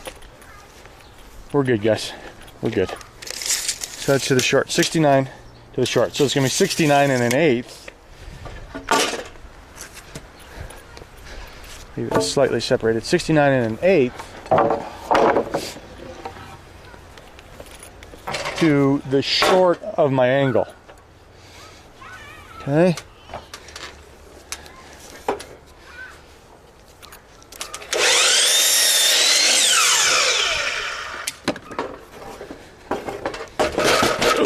We're good, guys. We're good. So that's to the short. 69 to the short. So it's going to be 69 and an eighth. Leave it slightly separated. 69 and an eighth to the short of my angle. Okay.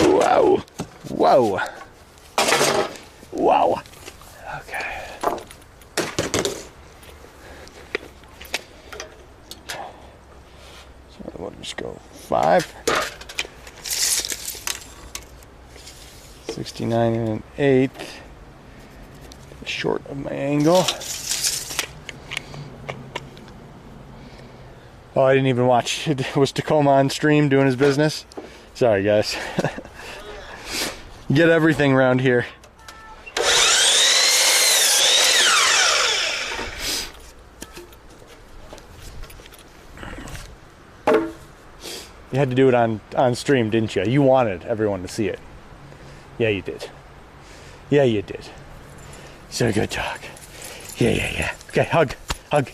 Wow. Whoa. Wow. Okay. So we'll just go 5. 69 and an eighth. Short of my angle. Oh, I didn't even watch. It was Tacoma on stream doing his business. Sorry, guys. Get everything around here. You had to do it on stream, didn't you? You wanted everyone to see it. Yeah, you did. Yeah, you did. So good dog. Yeah. Okay, hug.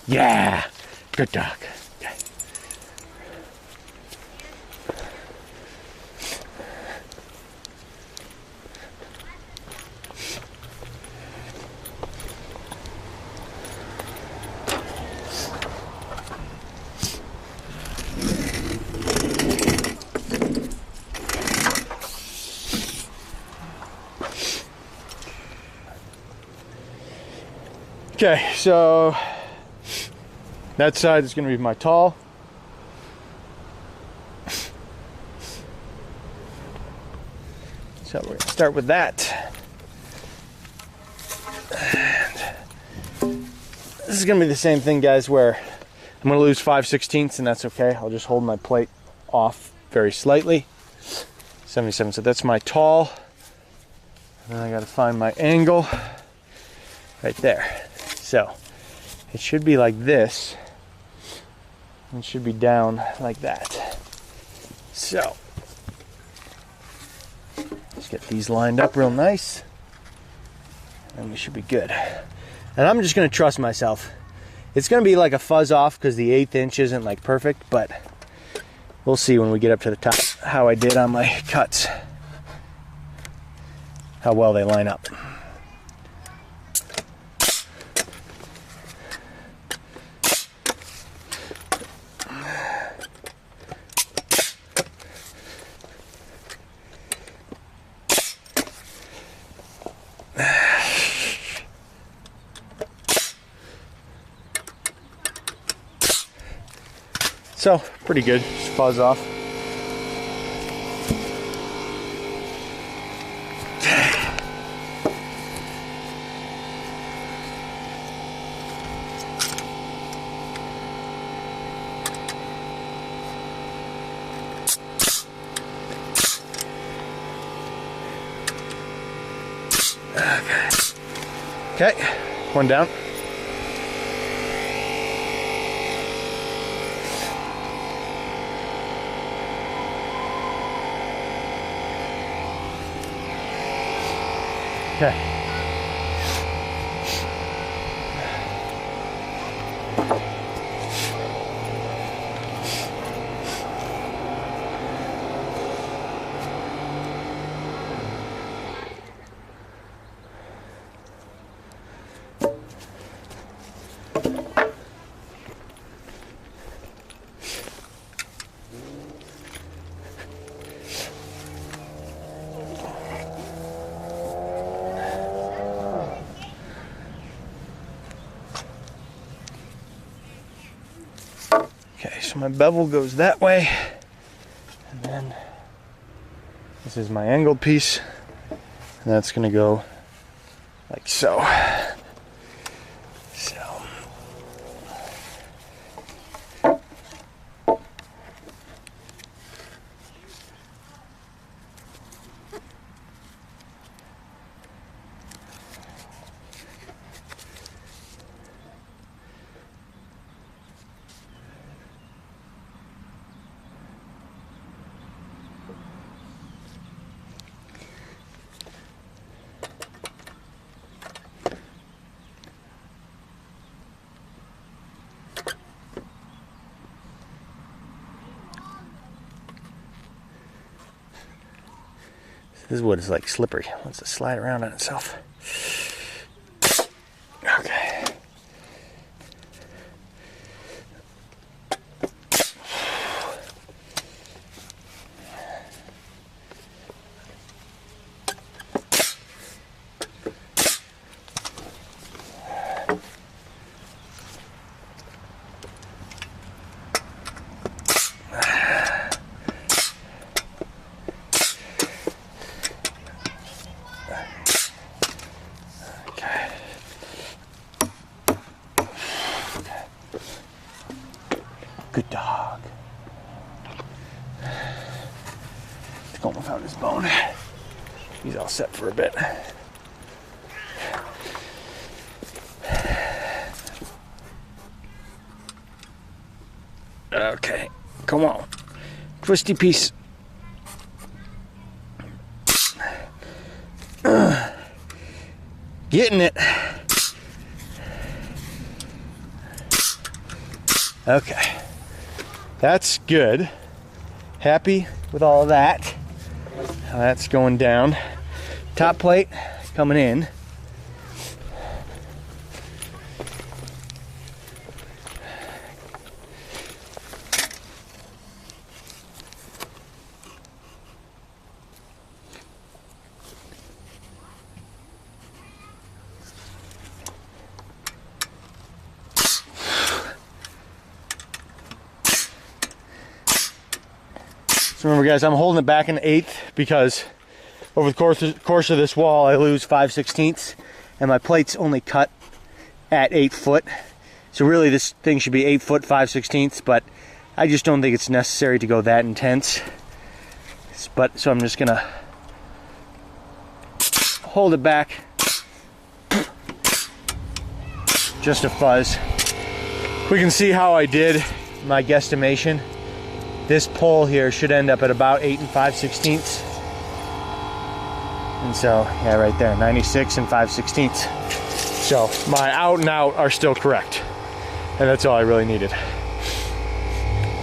Yeah. Good dog. Okay. Okay, so that side is going to be my tall. So we're going to start with that. And this is going to be the same thing, guys, where I'm going to lose 5/16, and that's okay. I'll just hold my plate off very slightly. 77, so that's my tall. And then I got to find my angle right there. So it should be like this. It should be down like that. So let's get these lined up real nice, and we should be good. And I'm just going to trust myself. It's going to be like a fuzz off because the 1/8 inch isn't like perfect, but we'll see when we get up to the top how I did on my cuts, how well they line up. So, pretty good. Just fuzz off. Okay, one down. Okay. Okay, so my bevel goes that way, and then this is my angled piece, and that's gonna go like so. This is what it's like, slippery. It wants to slide around on itself. Okay. Good dog. He's going without his bone. He's all set for a bit. Okay, come on. Twisty piece. Getting it. Okay. That's good. Happy with all of that. That's going down. Top plate coming in. So remember guys, I'm holding it back an eighth because over the course of this wall I lose 5/16 and my plate's only cut at 8 foot. So really this thing should be 8 foot 5/16, but I just don't think it's necessary to go that intense. So I'm just gonna hold it back. Just a fuzz. We can see how I did my guesstimation. This pole here should end up at about 8 5/16. And so, yeah, right there, 96 5/16. So my out and out are still correct. And that's all I really needed.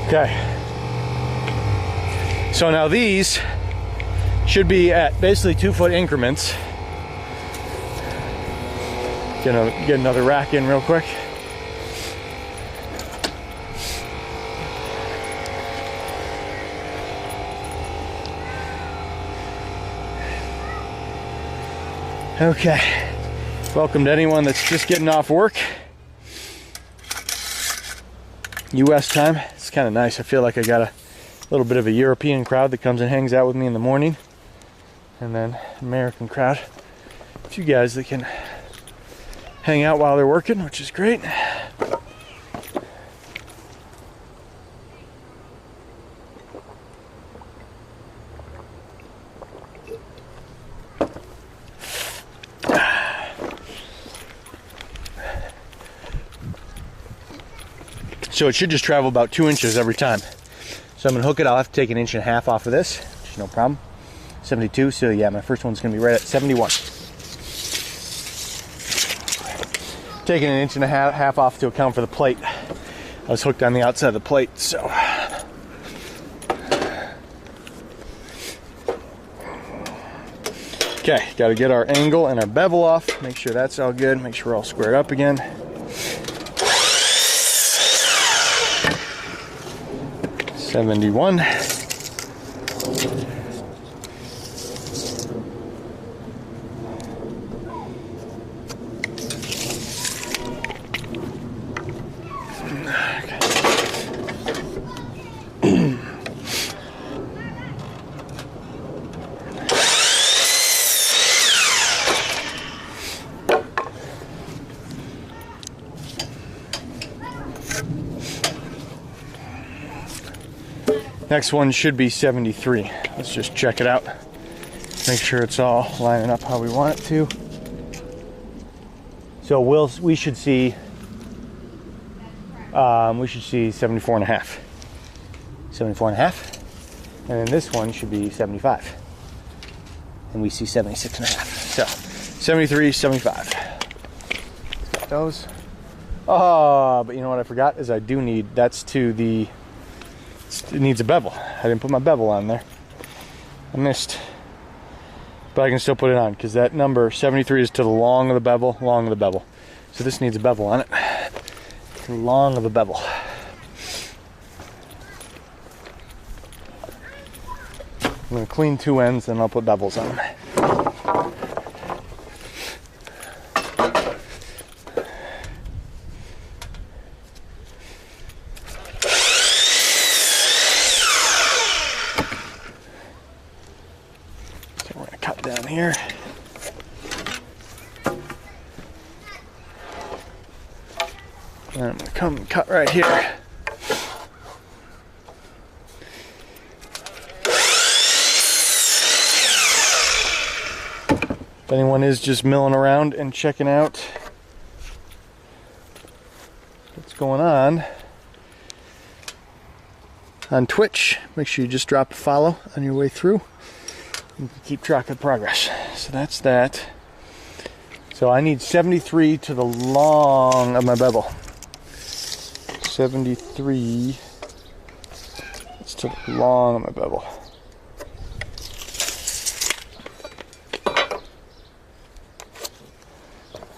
Okay. So now these should be at basically 2-foot increments. Get another rack in real quick. Okay. Welcome to anyone that's just getting off work. US time. It's kind of nice. I feel like I got a little bit of a European crowd that comes and hangs out with me in the morning. And then American crowd. A few guys that can hang out while they're working, which is great. So it should just travel about 2 inches every time. So I'm gonna hook it. I'll have to take 1.5 inches off of this, which is no problem. 72, so yeah, my first one's gonna be right at 71. Taking 1.5 inches off to account for the plate. I was hooked on the outside of the plate, so. Okay, gotta get our angle and our bevel off. Make sure that's all good. Make sure we're all squared up again. $71. Next one should be 73. Let's just check it out. Make sure it's all lining up how we want it to. So we should see 74 and a half. 74 and a half. And then this one should be 75. And we see 76 and a half. So 73, 75. Got those. Oh, but you know what I forgot is I do need, that's to the, it needs a bevel. I didn't put my bevel on there. I missed. But I can still put it on because that number 73 is to the long of the bevel, long of the bevel. So this needs a bevel on it. To the long of the bevel. I'm going to clean 2 ends, then I'll put bevels on them. Down here. And I'm gonna come and cut right here. If anyone is just milling around and checking out what's going on Twitch, make sure you just drop a follow on your way through. You can keep track of progress. So that's that. So I need 73 to the long of my bevel. 73. It's to the long of my bevel.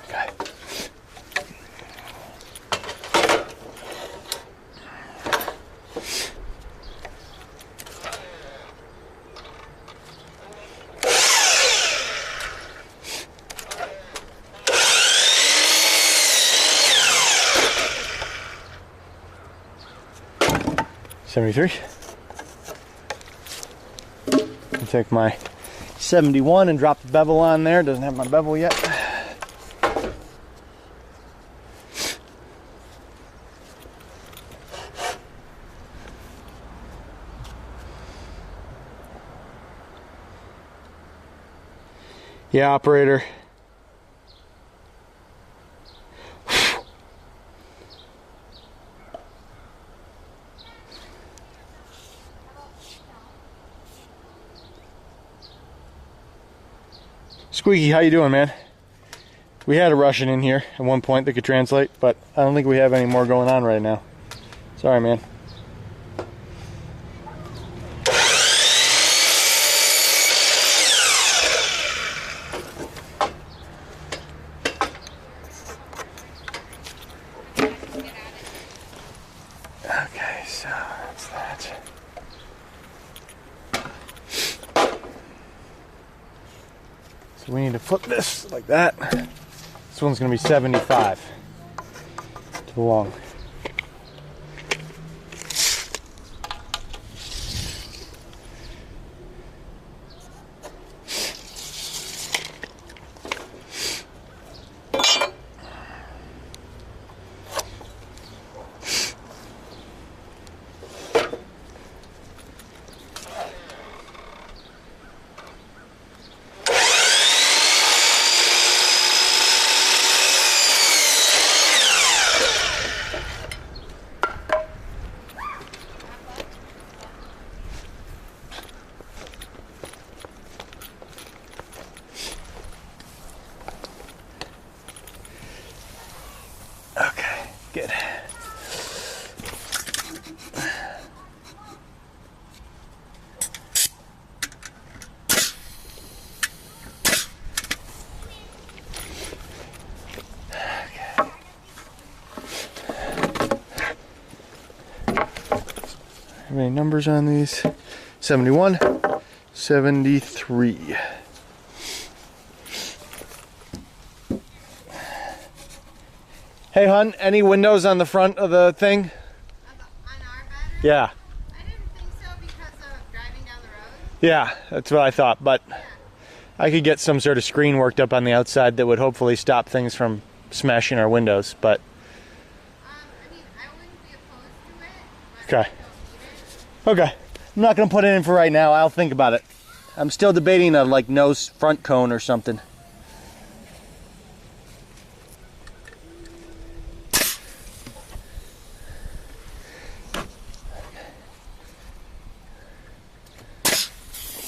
Okay. $73. I'll take my 71 and drop the bevel on there. Doesn't have my bevel yet. Yeah, operator. Squeaky, how you doing, man? We had a Russian in here at one point that could translate, but I don't think we have any more going on right now. Sorry, man. So we need to flip this like that. This one's gonna be 75 too long. Okay, good. Have any numbers on these? 71, 73. Hey, hon, any windows on the front of the thing? On our battery? Yeah. I didn't think so because of driving down the road. Yeah, that's what I thought, but I could get some sort of screen worked up on the outside that would hopefully stop things from smashing our windows, but I mean, I wouldn't be opposed to it, but okay. I don't need it. Okay. I'm not gonna put it in for right now. I'll think about it. I'm still debating a like no front cone or something.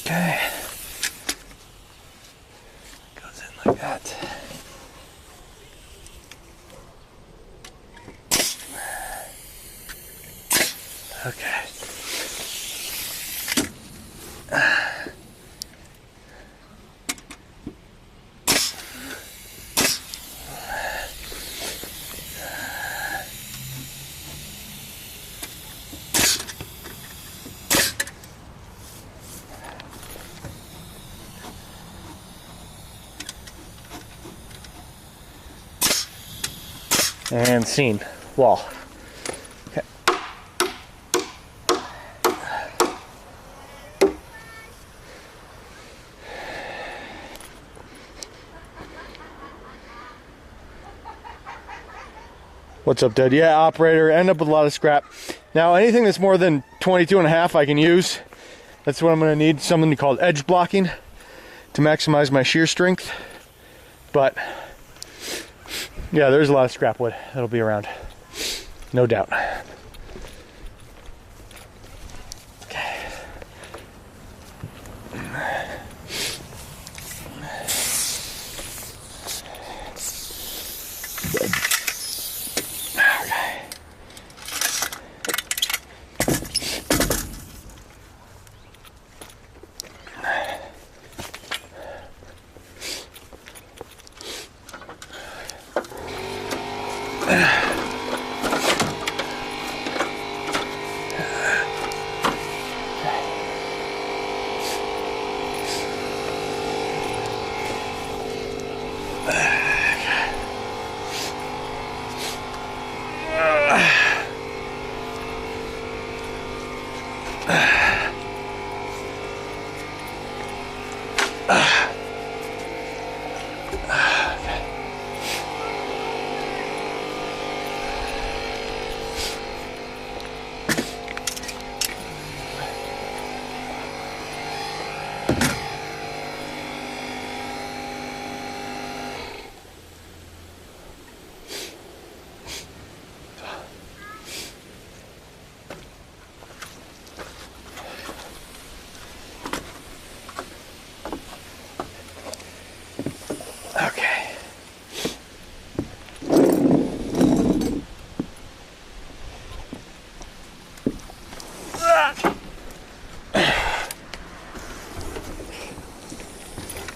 Okay. Goes in like that. Okay. And scene. Wall. Okay. What's up, Dad? Yeah, operator. End up with a lot of scrap. Now, anything that's more than 22.5 I can use. That's what I'm going to need. Something called edge blocking to maximize my shear strength. But yeah, there's a lot of scrap wood that'll be around. No doubt. Okay. Okay.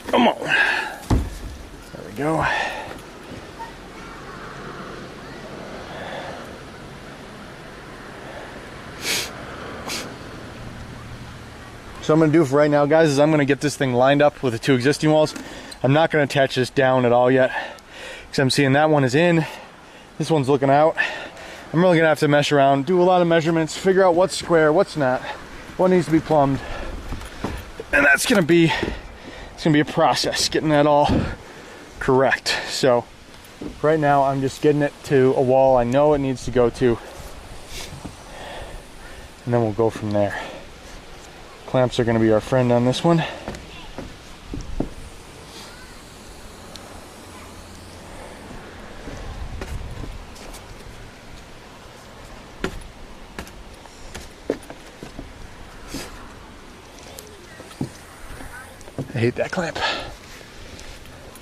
Come on. There we go. So what I'm going to do for right now, guys, is I'm going to get this thing lined up with the two existing walls. I'm not going to attach this down at all yet, because I'm seeing that one is in, this one's looking out. I'm really going to have to mess around, do a lot of measurements, figure out what's square, what's not, what needs to be plumbed. And that's going to be, it's going to be a process, getting that all correct. So right now I'm just getting it to a wall I know it needs to go to, and then we'll go from there. Clamps are going to be our friend on this one. I hate that clamp.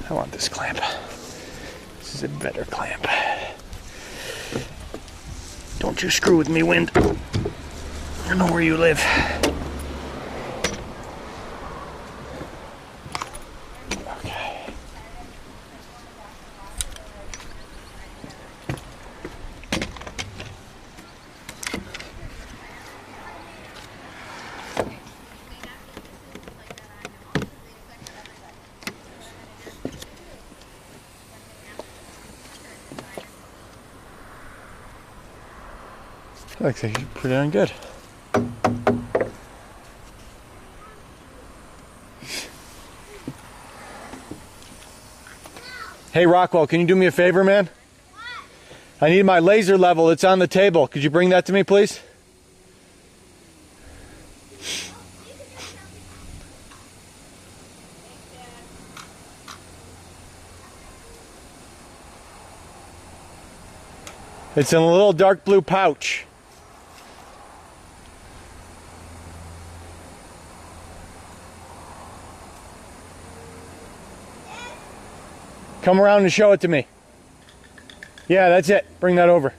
I want this clamp. This is a better clamp. Don't you screw with me, wind. I know where you live. Okay. Looks like you're pretty darn good. Hey Rockwell, can you do me a favor, man? I need my laser level. It's on the table. Could you bring that to me, please? It's in a little dark blue pouch. Come around and show it to me. Yeah, that's it. Bring that over.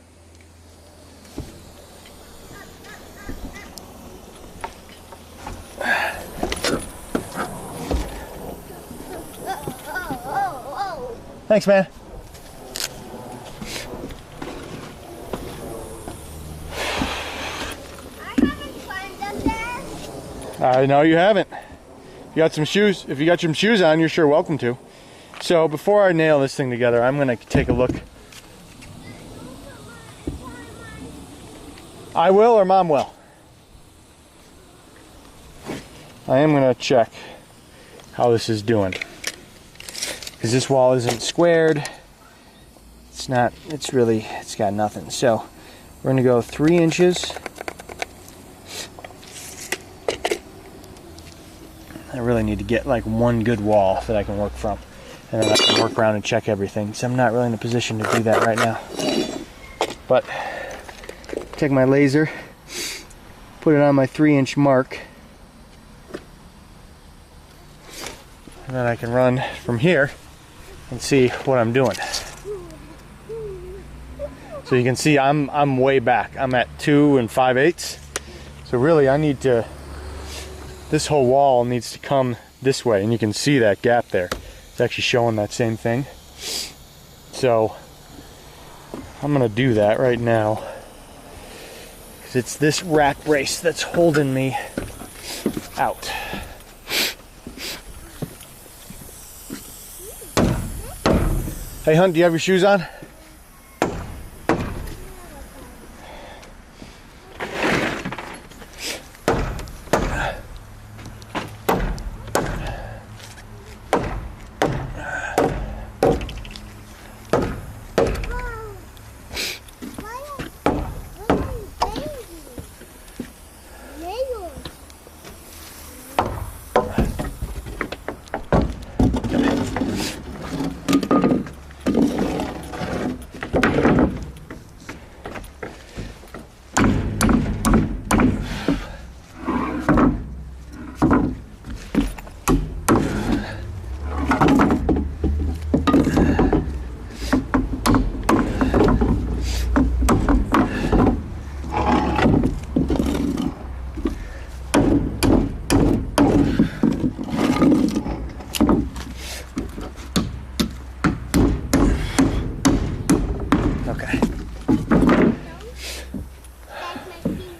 Thanks, man. No, you haven't. You got some shoes. If you got some shoes on, you're sure welcome to. So before I nail this thing together, I'm going to take a look. I will, or Mom will? I am going to check how this is doing, because this wall isn't squared. It's not. It's got nothing. So we're going to go 3 inches. I really need to get like one good wall that I can work from, and then I can work around and check everything. So I'm not really in a position to do that right now. But take my laser, put it on my 3-inch mark, and then I can run from here and see what I'm doing. So you can see I'm way back. I'm at 2 5/8. So really I need to, this whole wall needs to come this way, and you can see that gap there. It's actually showing that same thing. So I'm gonna do that right now, because it's this rack brace that's holding me out. Hey Hunt, do you have your shoes on?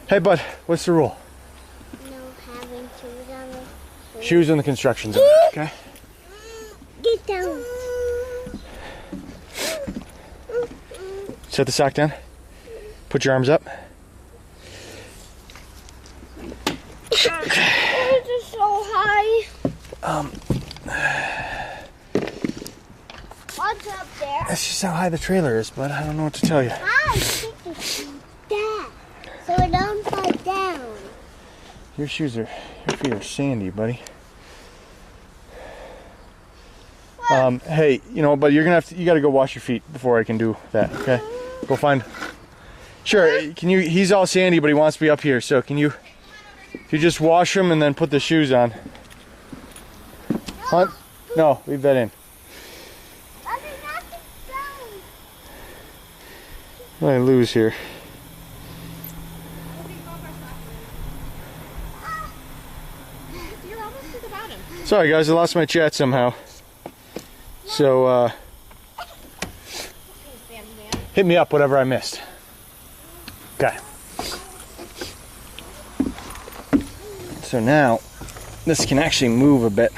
Hey bud, what's the rule? No having shoes on the Shoes in the construction zone, okay? Get down. Set the sock down. Put your arms up. Why is it so high? What's up there? That's just how high the trailer is, but I don't know what to tell you. I think it's that. So it don't fall down. Your feet are sandy, buddy. Hey, you know, but you gotta go wash your feet before I can do that, okay? Go find. Sure, can you, he's all sandy, but he wants to be up here, so if you just wash him and then put the shoes on. Hunt? No, leave that in. What did I lose here? You're almost to the bottom. Sorry guys, I lost my chat somehow. So, hit me up, whatever I missed. Okay. So now, this can actually move a bit.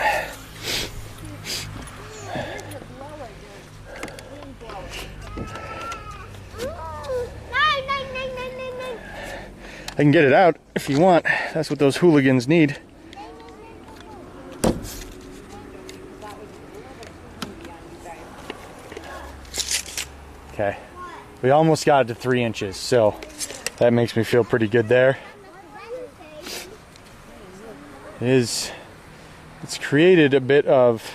I can get it out if you want. That's what those hooligans need. Okay. We almost got it to 3 inches, so that makes me feel pretty good there. It's created a bit of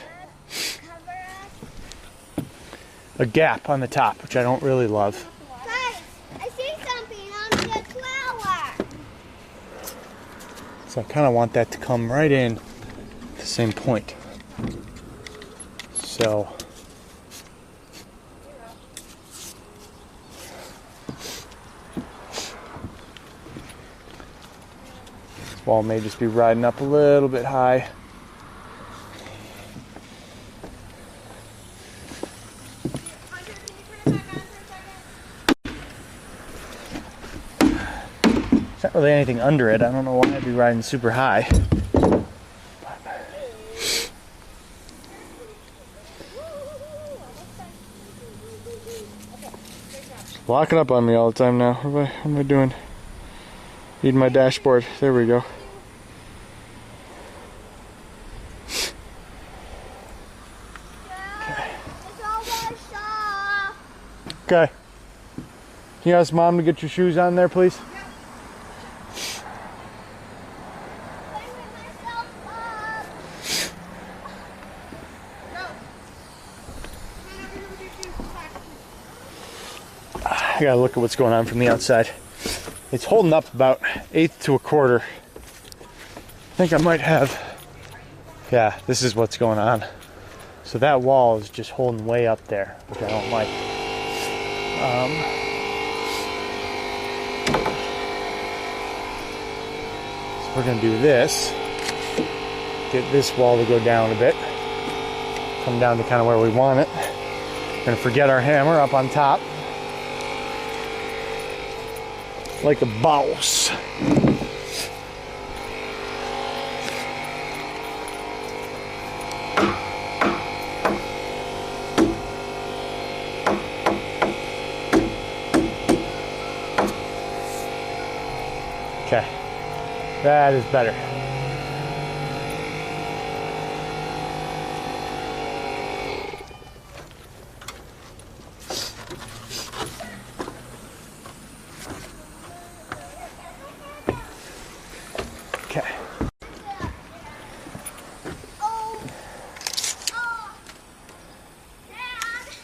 a gap on the top, which I don't really love. I see something on the flower. So I kind of want that to come right in at the same point. So this wall may just be riding up a little bit high. There's not really anything under it. I don't know why I'd be riding super high. Locking up on me all the time now. What am I doing? Need my dashboard. There we go. Okay. Can you ask Mom to get your shoes on there, please? I gotta look at what's going on from the outside. It's holding up about 1/8 to 1/4. I think I might have, yeah, this is what's going on. So that wall is just holding way up there, which I don't like. So we're gonna do this. Get this wall to go down a bit. Come down to kind of where we want it. We're gonna forget our hammer up on top. Like a boss. Okay, that is better. Okay.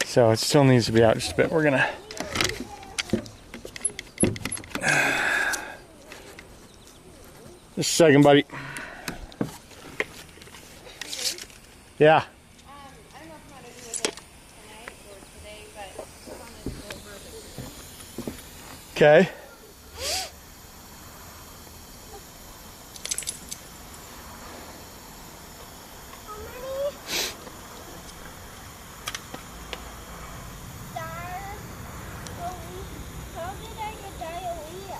So it still needs to be out just a bit. We're gonna just a second, buddy. Yeah. I don't know if I'm going to do it tonight or today, but I wanted to go over this. Okay. How did I get diarrhea?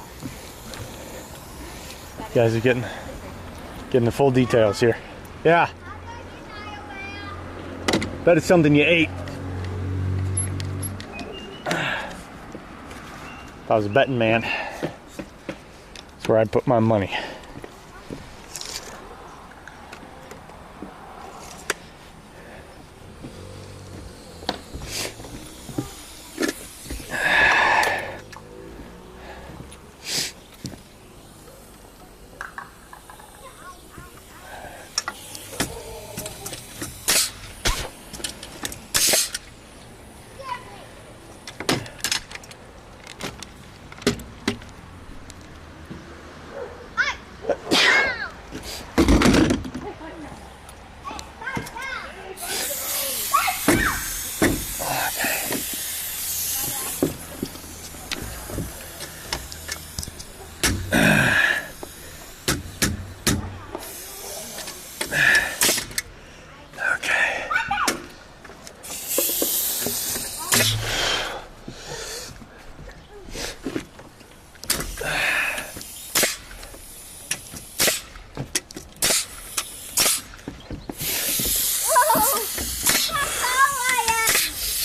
You guys are getting the full details here. Yeah. Bet it's something you ate. If I was a betting man, that's where I'd put my money.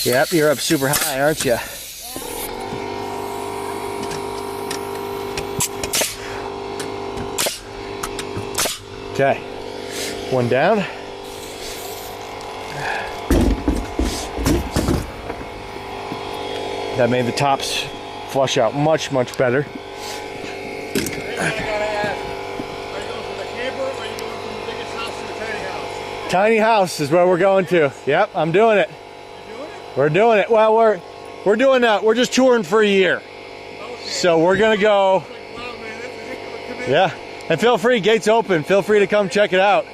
Yep, you're up super high, aren't you? Okay, one down. That made the tops flush out much, much better. I gotta ask, are you going from the camper or are you going from the biggest house to the tiny house? Tiny house is where we're going to. Yep, I'm doing it. You doing it? We're doing it. Well, we're doing that. We're just touring for a year. Okay. So we're gonna go. Like, wow, man, that's a heck of a commitment. Yeah, and feel free, gates open. Feel free to come check it out.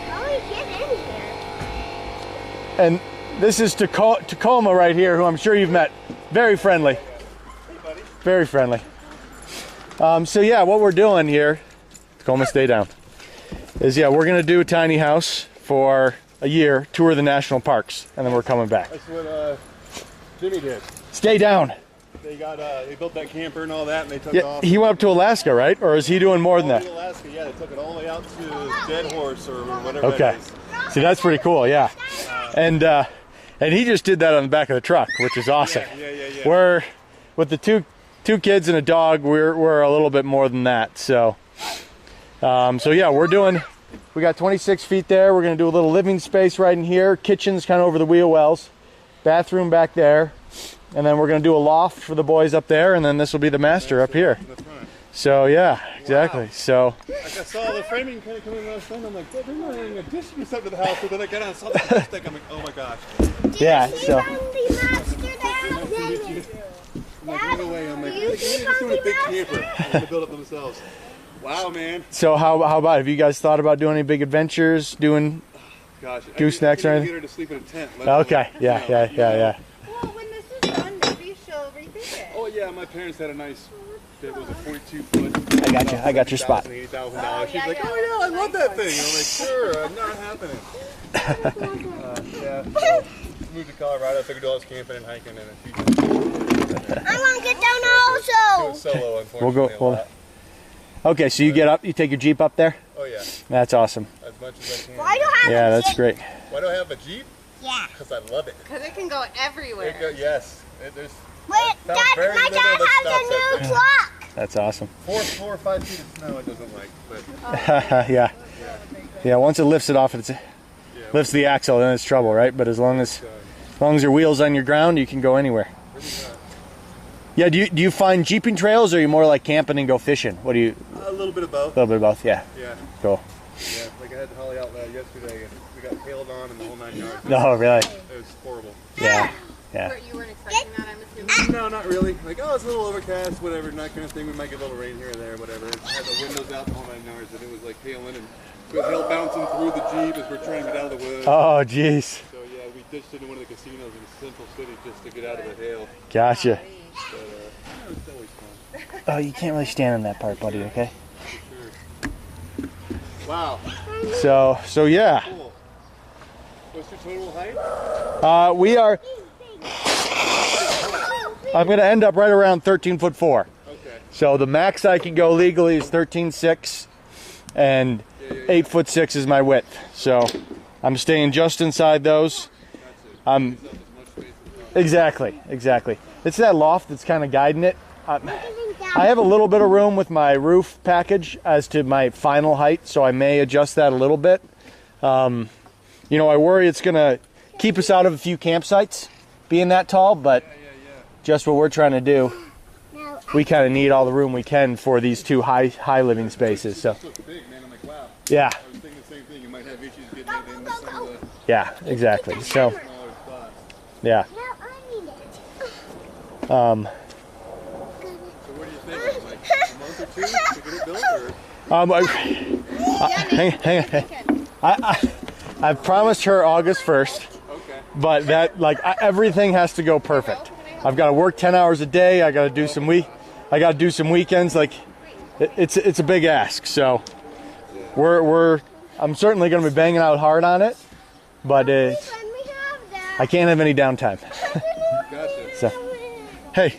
How do we get in here? And this is Tacoma right here, who I'm sure you've met. Very friendly. Hey, buddy. Very friendly. So yeah, what we're doing here, Tacoma, stay down, is we're gonna do a tiny house for a year, tour the national parks, and then we're coming back. That's what Jimmy did. Stay down. They built that camper and all that, and they took Yeah, off. he went up to Alaska, right? Or is he doing more than all that? the way to Alaska, yeah, they took it all the way out to Dead Horse or whatever Okay. that is. See, that's pretty cool, yeah. And he just did that on the back of the truck, which is awesome. Yeah. We're with the two kids and a dog. We're a little bit more than that. So yeah, we got 26 feet there. We're gonna do a little living space right in here. Kitchen's kind of over the wheel wells. Bathroom back there, and then we're gonna do a loft for the boys up there, and then this will be the master up here. That's right. So yeah, exactly. Wow. So Like I saw the framing kind of coming last night. I'm like, they're not adding addition or something to the house. But then I got on and saw the stick. I'm like, oh my gosh. yeah, Did you so see the master Nice to meet you. I'm like, Dad, right away. I'm like, do they're you see just doing a big something camper. They're gonna build it themselves. Wow, man. so how about, have you guys thought about doing any big adventures? Doing Gosh. Goosenecks or I anything? get her to sleep in a tent. let alone, okay, yeah. Well, when this is done, maybe she'll rethink it. Oh yeah, my parents had a nice. It was a 42-foot. I got your spot. $80,000. She's yeah, like, yeah. oh yeah, I love that thing. And I'm like, sure, not happening. Yeah. So, moved to Colorado, so I could do all this camping and hiking, and a few I want to get down doing also. solo, unfortunately. We'll go. a lot. Okay, so you get up, you take your Jeep up there. Oh yeah, That's awesome. as much as I can. Why do I have Yeah, a that's Jeep? great. Why do I have a Jeep? Yeah. Because I love it. Because it can go everywhere. Yes. There's Wait, found Dad, very my little dad that has stops a at new truck. That's awesome. 4 or 5 feet of snow it doesn't like, but Yeah. Once it lifts it off, lifts the axle, then it's trouble, right? But as long as your wheels on your ground, you can go anywhere. Yeah. Do you find jeeping trails, or are you more like camping and go fishing? What do you? a little bit of both. A little bit of both. Yeah. Yeah. Cool. Yeah, like I had Holly out yesterday, and we got hailed on and the whole 9 yards. No, really. It was horrible. Yeah. You weren't expecting that, I'm assuming. No, not really. Like, oh, it's a little overcast, whatever, and that kind of thing. We might get a little rain here or there, whatever. It had the windows out the whole 9 yards, and it was like hailing, and with hail bouncing through the Jeep as we're trying to get out of the woods. Oh, jeez. So yeah, we ditched into one of the casinos in Central City just to get out of the hail. Gotcha. But it's always fun. Oh, you can't really stand in that part, buddy. Okay. For sure. Wow. So yeah. Cool. What's your total height? We are. I'm gonna end up right around 13'4". Okay. So the max I can go legally is 13.6. and 8'6" is my width. So I'm staying just inside those. Exactly. It's that loft that's kind of guiding it. I have a little bit of room with my roof package as to my final height, so I may adjust that a little bit. You know, I worry it's gonna keep us out of a few campsites being that tall, but just what we're trying to do, we kind of need all the room we can for these two high living spaces. So Big, man. I'm like, wow. yeah, I was thinking the same thing. You might have issues getting it in some of the yeah, exactly. So smaller spots. yeah. Now I need it. So what do you think? Like a month or two to get it built, or? I've promised her August 1st, Okay. but that everything has to go perfect. I've got to work 10 hours a day. I got to do some weekends. Like it's a big ask. So I'm certainly going to be banging out hard on it, but When we have that. I can't have any downtime. Gotcha. So hey,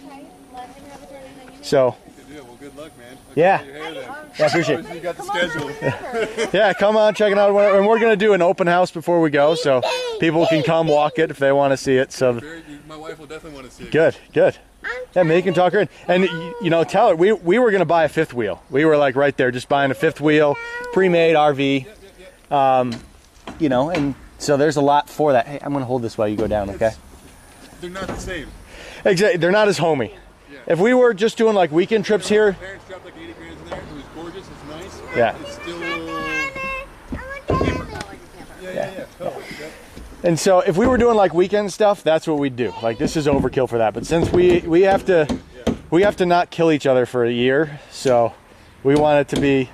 so Good deal. Well, good luck, man. yeah, Your hair then. I appreciate it. You got the schedule. Yeah, come on, check it out. And we're going to do an open house before we go, so people can come walk it if they want to see it. So My wife will definitely want to see it. good. Yeah, maybe you can talk her in. And, you know, tell her, we were going to buy a fifth wheel. We were like right there, just buying a fifth wheel, pre-made RV. You know, and so there's a lot for that. Hey, I'm going to hold this while you go down, okay? They're not the same. Exactly. They're not as homey. Yeah. If we were just doing like weekend trips here, Parents dropped like 80 grand in there. It was gorgeous. It's nice. But Yeah. It's still. Yeah. Totally. Yep. and so if we were doing like weekend stuff, that's what we'd do. Like this is overkill for that. But since we have to not kill each other for a year, so we want it to be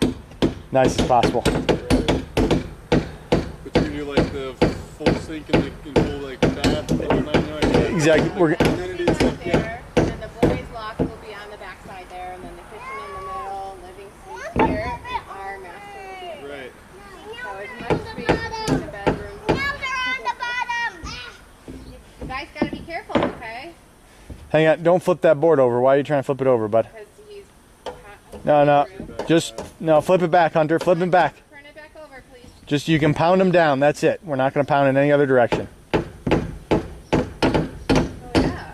nice as possible. But you're gonna do like the full sink and the full like bath. Exactly. Amenities, like, yeah. And the boys' loft will be on the back side there, and then the kitchen in the middle, living suite here, and our master bedroom. Right. So as much space between the bedrooms. Now they're on the bottom. You guys gotta be careful, okay? Hang on, don't flip that board over. Why are you trying to flip it over, bud? Because he's. No, flip it back, Hunter. Flip it back. Turn it back over, please. Just you can pound them down. That's it. We're not going to pound in any other direction. Oh yeah.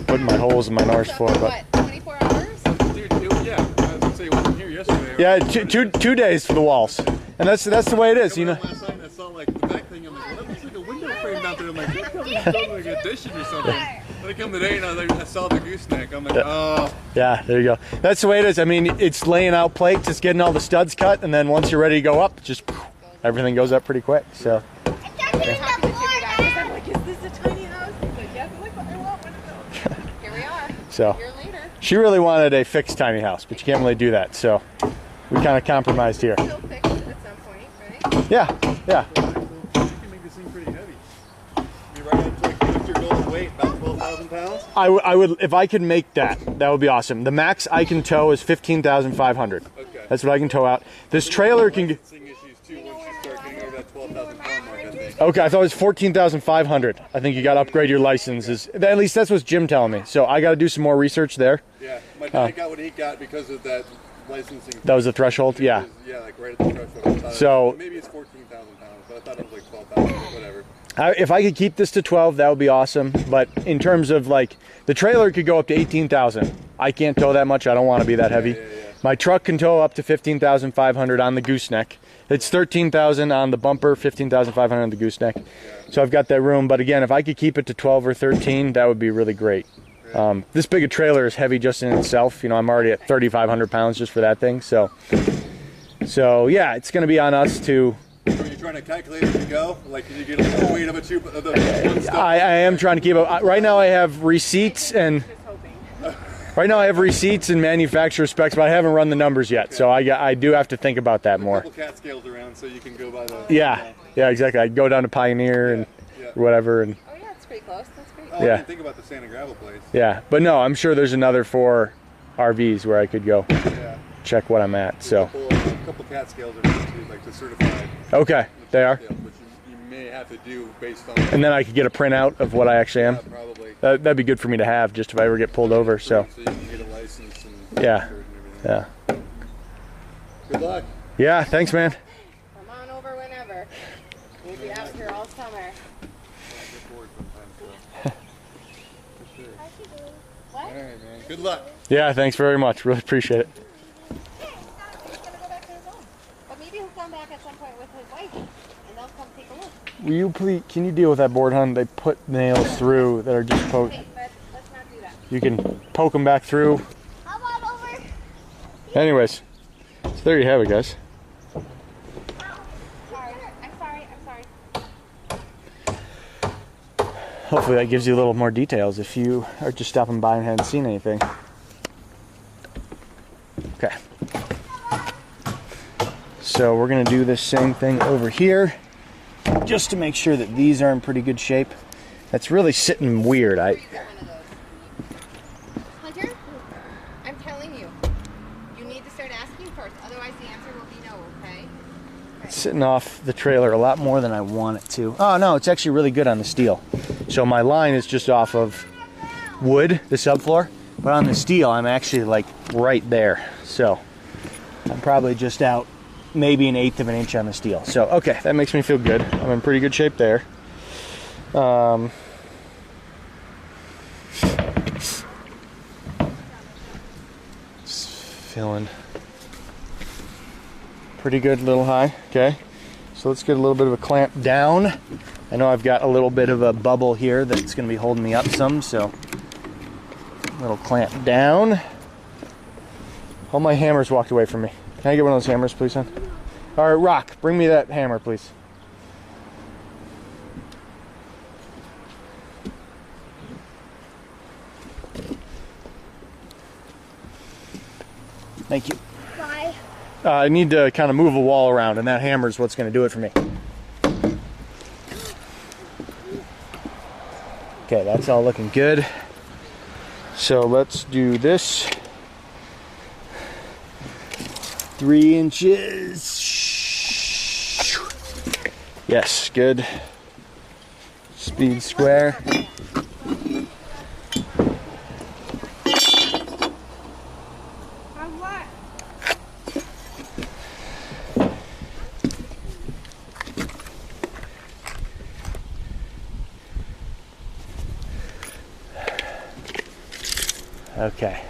Putting my holes in my Norse floor, but What? 24 hours? Dude, yeah. I was gonna say it wasn't here yesterday. yeah, two days for the walls, and that's the way it is, you know. Last night I saw like the back thing. I'm like, well, that looks like a window frame down there. I'm like, that comes like a addition or something. Then I come today and I saw the gooseneck. I'm like, oh. Yeah, there you go. That's the way it is. I mean, it's laying out plates, it's getting all the studs cut, and then once you're ready to go up, just everything goes up pretty quick. So It's touching the Talking to floor Jimmy guys, I'm down. like, is this a tiny house? He's like, yes. I'm like, but I want one of those. Here we are. So A year later. she really wanted a fixed tiny house, but you can't really do that. So we kind of compromised here. Still fixed at some point, right? Yeah. You can make this thing pretty heavy. You're right up to like what's your goal weight? About 12,000 pounds? I would if I could make that would be awesome. The max I can tow is 15,500. Okay. That's what I can tow out. This trailer can get. Licensing issues too once you start getting over that 12,000 pound mark, I think. Okay, I thought it was 14,500. I think you got to upgrade your licenses. At least that's what Jim telling me. So I got to do some more research there. Yeah, my dad got what he got because of that licensing. That was the threshold. Yeah. Yeah, like right at the threshold. I thought So- maybe it's 14,000 pounds, but I thought it was like 12,000, but whatever. If I could keep this to 12, that would be awesome. But in terms of like the trailer could go up to 18,000. I can't tow that much. I don't want to be that heavy. Yeah. My truck can tow up to 15,500 on the gooseneck. It's 13,000 on the bumper, 15,500 on the gooseneck. So I've got that room. But again, if I could keep it to 12 or 13, that would be really great. This big a trailer is heavy just in itself. You know, I'm already at 3,500 pounds just for that thing. So yeah, it's going to be on us to. So are you trying to calculate as you go? Like, did you get like, the weight of a tube of the one stuff? I am trying to keep up. Right now I have receipts and. Right now I have receipts and manufacturer specs, but I haven't run the numbers yet. So I do have to think about that A more. couple cat scales around so you can go by the. Yeah, exactly. I go down to Pioneer and Yeah. whatever, and Oh yeah, it's pretty close. That's pretty Oh, cool. I Yeah. didn't think about the sand and gravel place. yeah. But no, I'm sure there's another 4 RVs where I could go Yeah. check what I'm at. So A couple cat scales around too, like the certified. okay, they are. Scale, which you may have to do based on. And then I could get a printout of what I actually am. Yeah, probably. That'd be good for me to have, just if I ever get pulled over. So you can get a license and Yeah. and everything. yeah. Good luck. Yeah, thanks, man. Come on over whenever. We'll be out here all summer. Get bored sometimes. For sure. What? All right, man. Good luck. Yeah, thanks very much. Really appreciate it. He's gonna go back to his home. But maybe he'll come back at some point with his wife, and they'll come take a look. Will you please, can you deal with that board, hon? They put nails through that are just poked. Okay, let's not do that. You can poke them back through. How about over? Anyways, so there you have it, guys. Sorry. I'm sorry. Hopefully that gives you a little more details if you are just stopping by and hadn't seen anything. Okay. So we're gonna do this same thing over here, just to make sure that these are in pretty good shape. That's really sitting weird. One of those. Hunter, I'm telling you, you need to start asking first. Otherwise, the answer will be no. Okay? It's sitting off the trailer a lot more than I want it to. Oh no, it's actually really good on the steel. So my line is just off of wood, the subfloor, but on the steel I'm actually like right there. So I'm probably just out maybe 1/8 of an inch on the steel. So okay, that makes me feel good. I'm in pretty good shape there. Just feeling pretty good, a little high. Okay, so let's get a little bit of a clamp down. I know I've got a little bit of a bubble here that's going to be holding me up some, so a little clamp down. All my hammers walked away from me. Can I get one of those hammers, please, hon? All right, Rock, bring me that hammer, please. Thank you. Why? I need to kind of move a wall around, and that hammer is what's going to do it for me. Okay, that's all looking good. So let's do this. 3 inches. Yes, good. Speed square. Or what? Okay.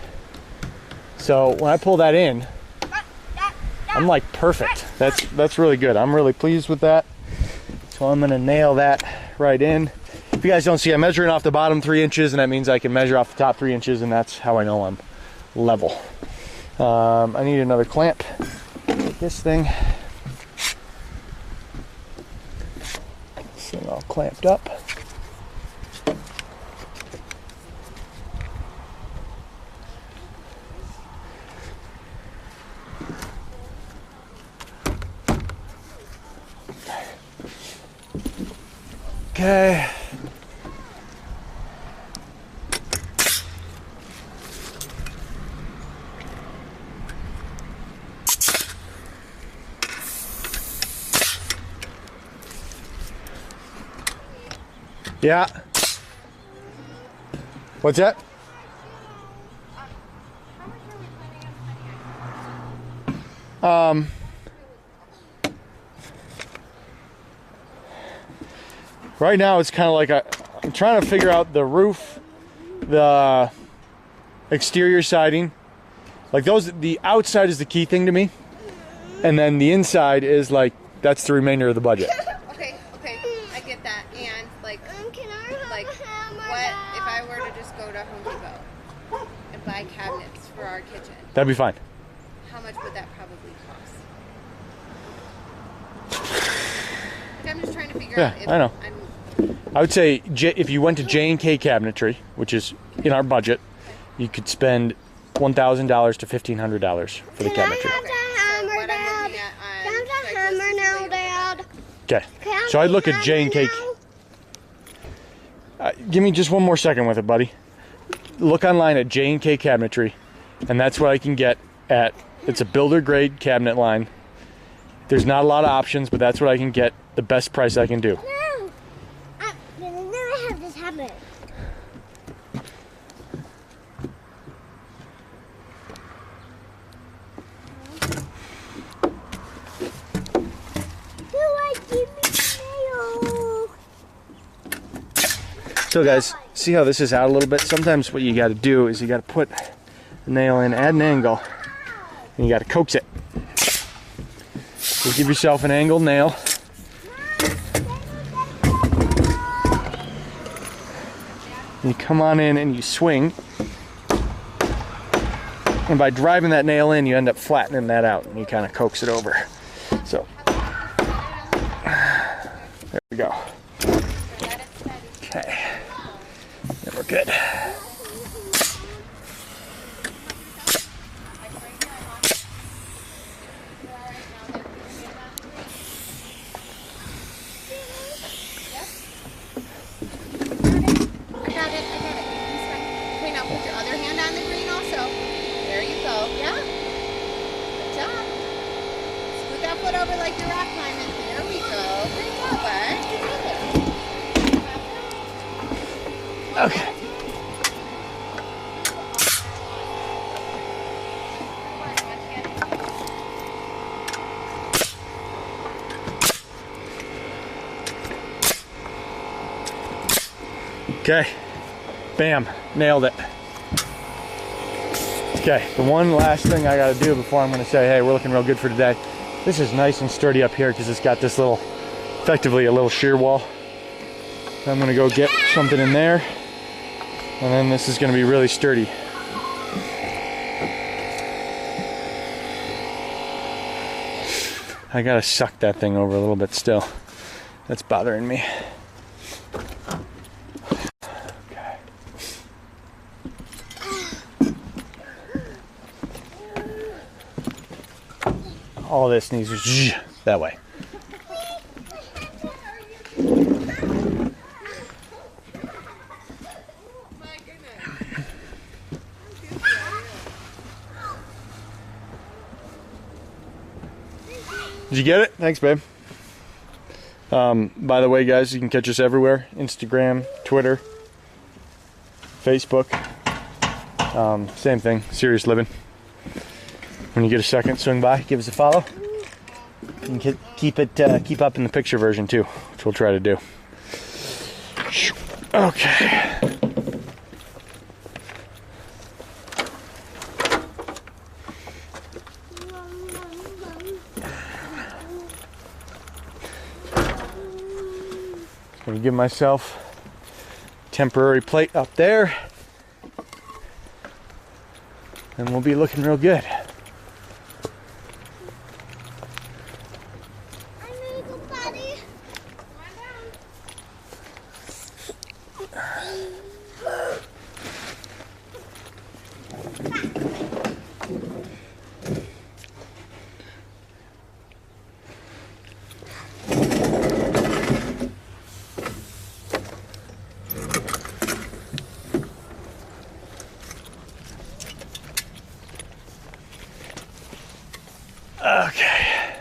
So when I pull that in, I'm like perfect. That's really good. I'm really pleased with that. So I'm gonna nail that right in. If you guys don't see, I'm measuring off the bottom 3 inches, and that means I can measure off the top 3 inches, and that's how I know I'm level. I need another clamp. Get this thing. This thing all clamped up. Okay. Yeah. What's that? Right now it's kind of like I'm trying to figure out the roof, the exterior siding. Like the outside is the key thing to me. And then the inside is like, that's the remainder of the budget. Okay, I get that. And like, Can I have like, a hammer what now? if I were to just go to Home Depot and buy cabinets for our kitchen? That'd be fine. How much would that probably cost? Like, I'm just trying to figure Yeah, out if I know. I'm I would say if you went to J&K Cabinetry, which is in our budget, you could spend $1,000 to $1,500 for the Can I cabinetry. have the hammer, what I'm Dad? looking at on Can I have the Craigslist hammer is now, way Dad? Okay, Can I so I'd have look the at J&K. hammer now? Give me just one more second with it, buddy. Look online at J&K Cabinetry, and that's what I can get at. It's a builder grade cabinet line. There's not a lot of options, but that's what I can get, the best price I can do. No. Then I have this hammer. So guys, see how this is out a little bit? Sometimes what you got to do is you got to put the nail in at an angle, and you got to coax it. So give yourself an angled nail. You come on in and you swing. And by driving that nail in, you end up flattening that out and you kind of coax it over. So, there we go. Okay. Then we're good. Foot over like you're rock climbing. There we go. Great job, bud. Okay. Okay. Bam. Nailed it. Okay. The one last thing I got to do before I'm going to say, hey, we're looking real good for today. This is nice and sturdy up here because it's got this little, effectively a little shear wall. So I'm gonna go get something in there, and then this is gonna be really sturdy. I gotta suck that thing over a little bit still. That's bothering me. Okay. All this needs to that way. Did you get it? Thanks, babe. By the way, guys, you can catch us everywhere. Instagram, Twitter, Facebook. Same thing, Serious Living. When you get a second, swing by, give us a follow. You can keep up in the picture version too, which we'll try to do. Okay. Gonna give myself a temporary plate up there, and we'll be looking real good. Okay.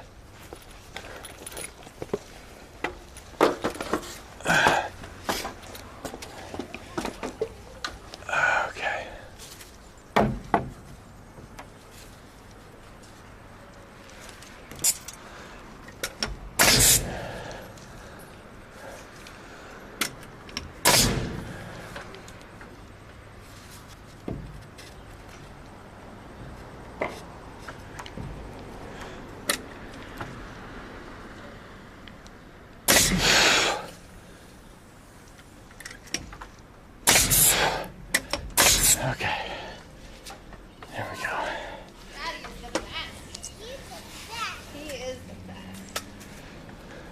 Okay. Okay. There we go. Daddy is the best. He is the best.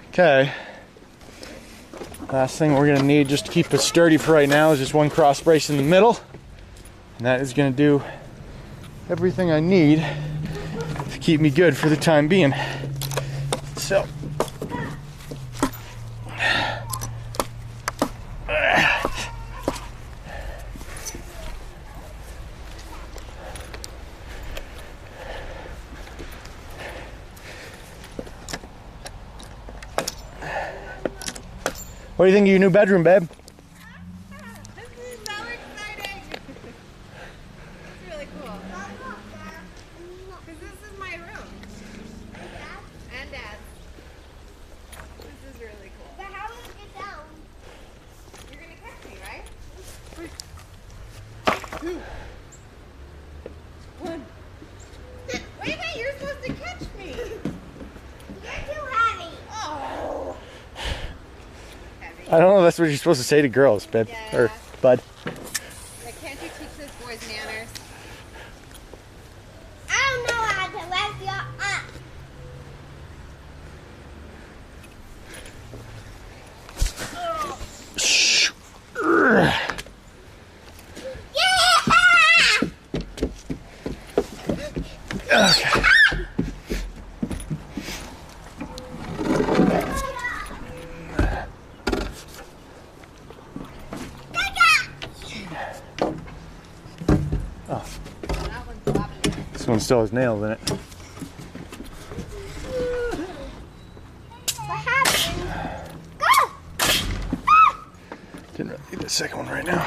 Okay. Last thing we're gonna need just to keep us sturdy for right now is just one cross brace in the middle. And that is gonna do everything I need to keep me good for the time being. So. What do you think of your new bedroom, babe? This is so exciting. It's really cool. Because this is my room. And Dad's. This is really cool. But how do we get down? You're going to catch me, right? I don't know. That's what you're supposed to say to girls, babe. Yeah. Or bud. Like, can't you teach this boys manners? I don't know how to lift you up. Yeah! Okay. That one's wobbly. This one still has nails in it. What happened? Go! Didn't really need the second one right now.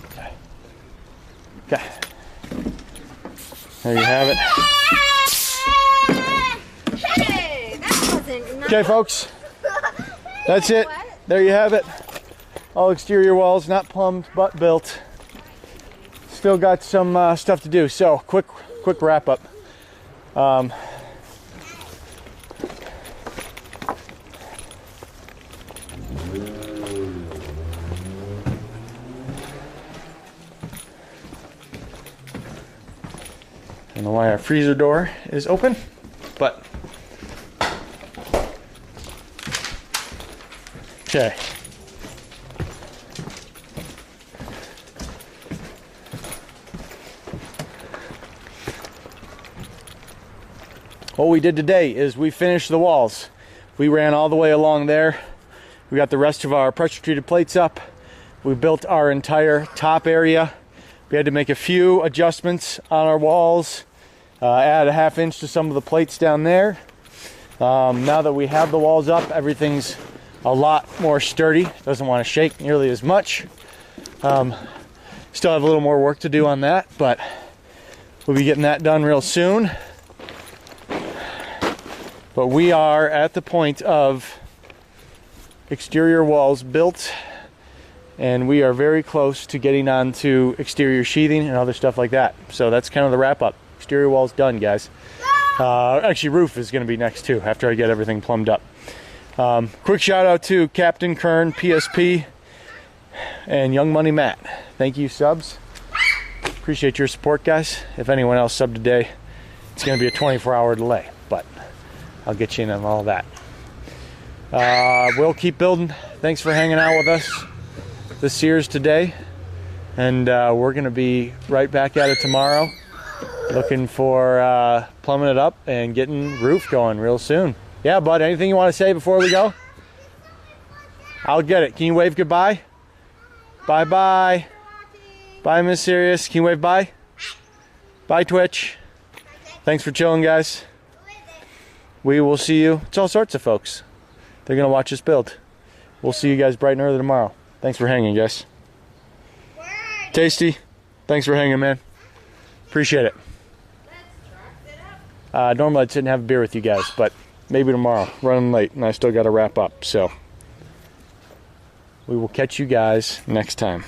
Okay. Okay. There you have it. Hey, that wasn't Okay, folks. That's it. There you have it. All exterior walls, not plumbed, but built. Still got some stuff to do. So, quick wrap up. I don't know why our freezer door is open, but okay. What we did today is we finished the walls. We ran all the way along there. We got the rest of our pressure treated plates up. We built our entire top area. We had to make a few adjustments on our walls, add a 1/2 inch to some of the plates down there. Now that we have the walls up, everything's a lot more sturdy. Doesn't want to shake nearly as much. Still have a little more work to do on that, but we'll be getting that done real soon. But we are at the point of exterior walls built, and we are very close to getting on to exterior sheathing and other stuff like that. So that's kind of the wrap up. Exterior walls done, guys. Actually, roof is going to be next too, after I get everything plumbed up. Quick shout out to Captain Kern, PSP, and Young Money Matt. Thank you, subs. Appreciate your support, guys. If anyone else subbed today, it's going to be a 24-hour delay, but I'll get you in on all that. We'll keep building. Thanks for hanging out with us this Sears today. And we're going to be right back at it tomorrow. Looking for plumbing it up and getting roof going real soon. Yeah, bud, anything you want to say before we go? I'll get it. Can you wave goodbye? Bye-bye. Bye, Miss Sirius. Can you wave bye? Bye, Twitch. Thanks for chilling, guys. We will see you. It's all sorts of folks. They're going to watch us build. We'll see you guys bright and early tomorrow. Thanks for hanging, guys. Tasty. Thanks for hanging, man. Appreciate it. Normally I'd sit and have a beer with you guys, but maybe tomorrow. Running late, and I still got to wrap up. So we will catch you guys next time.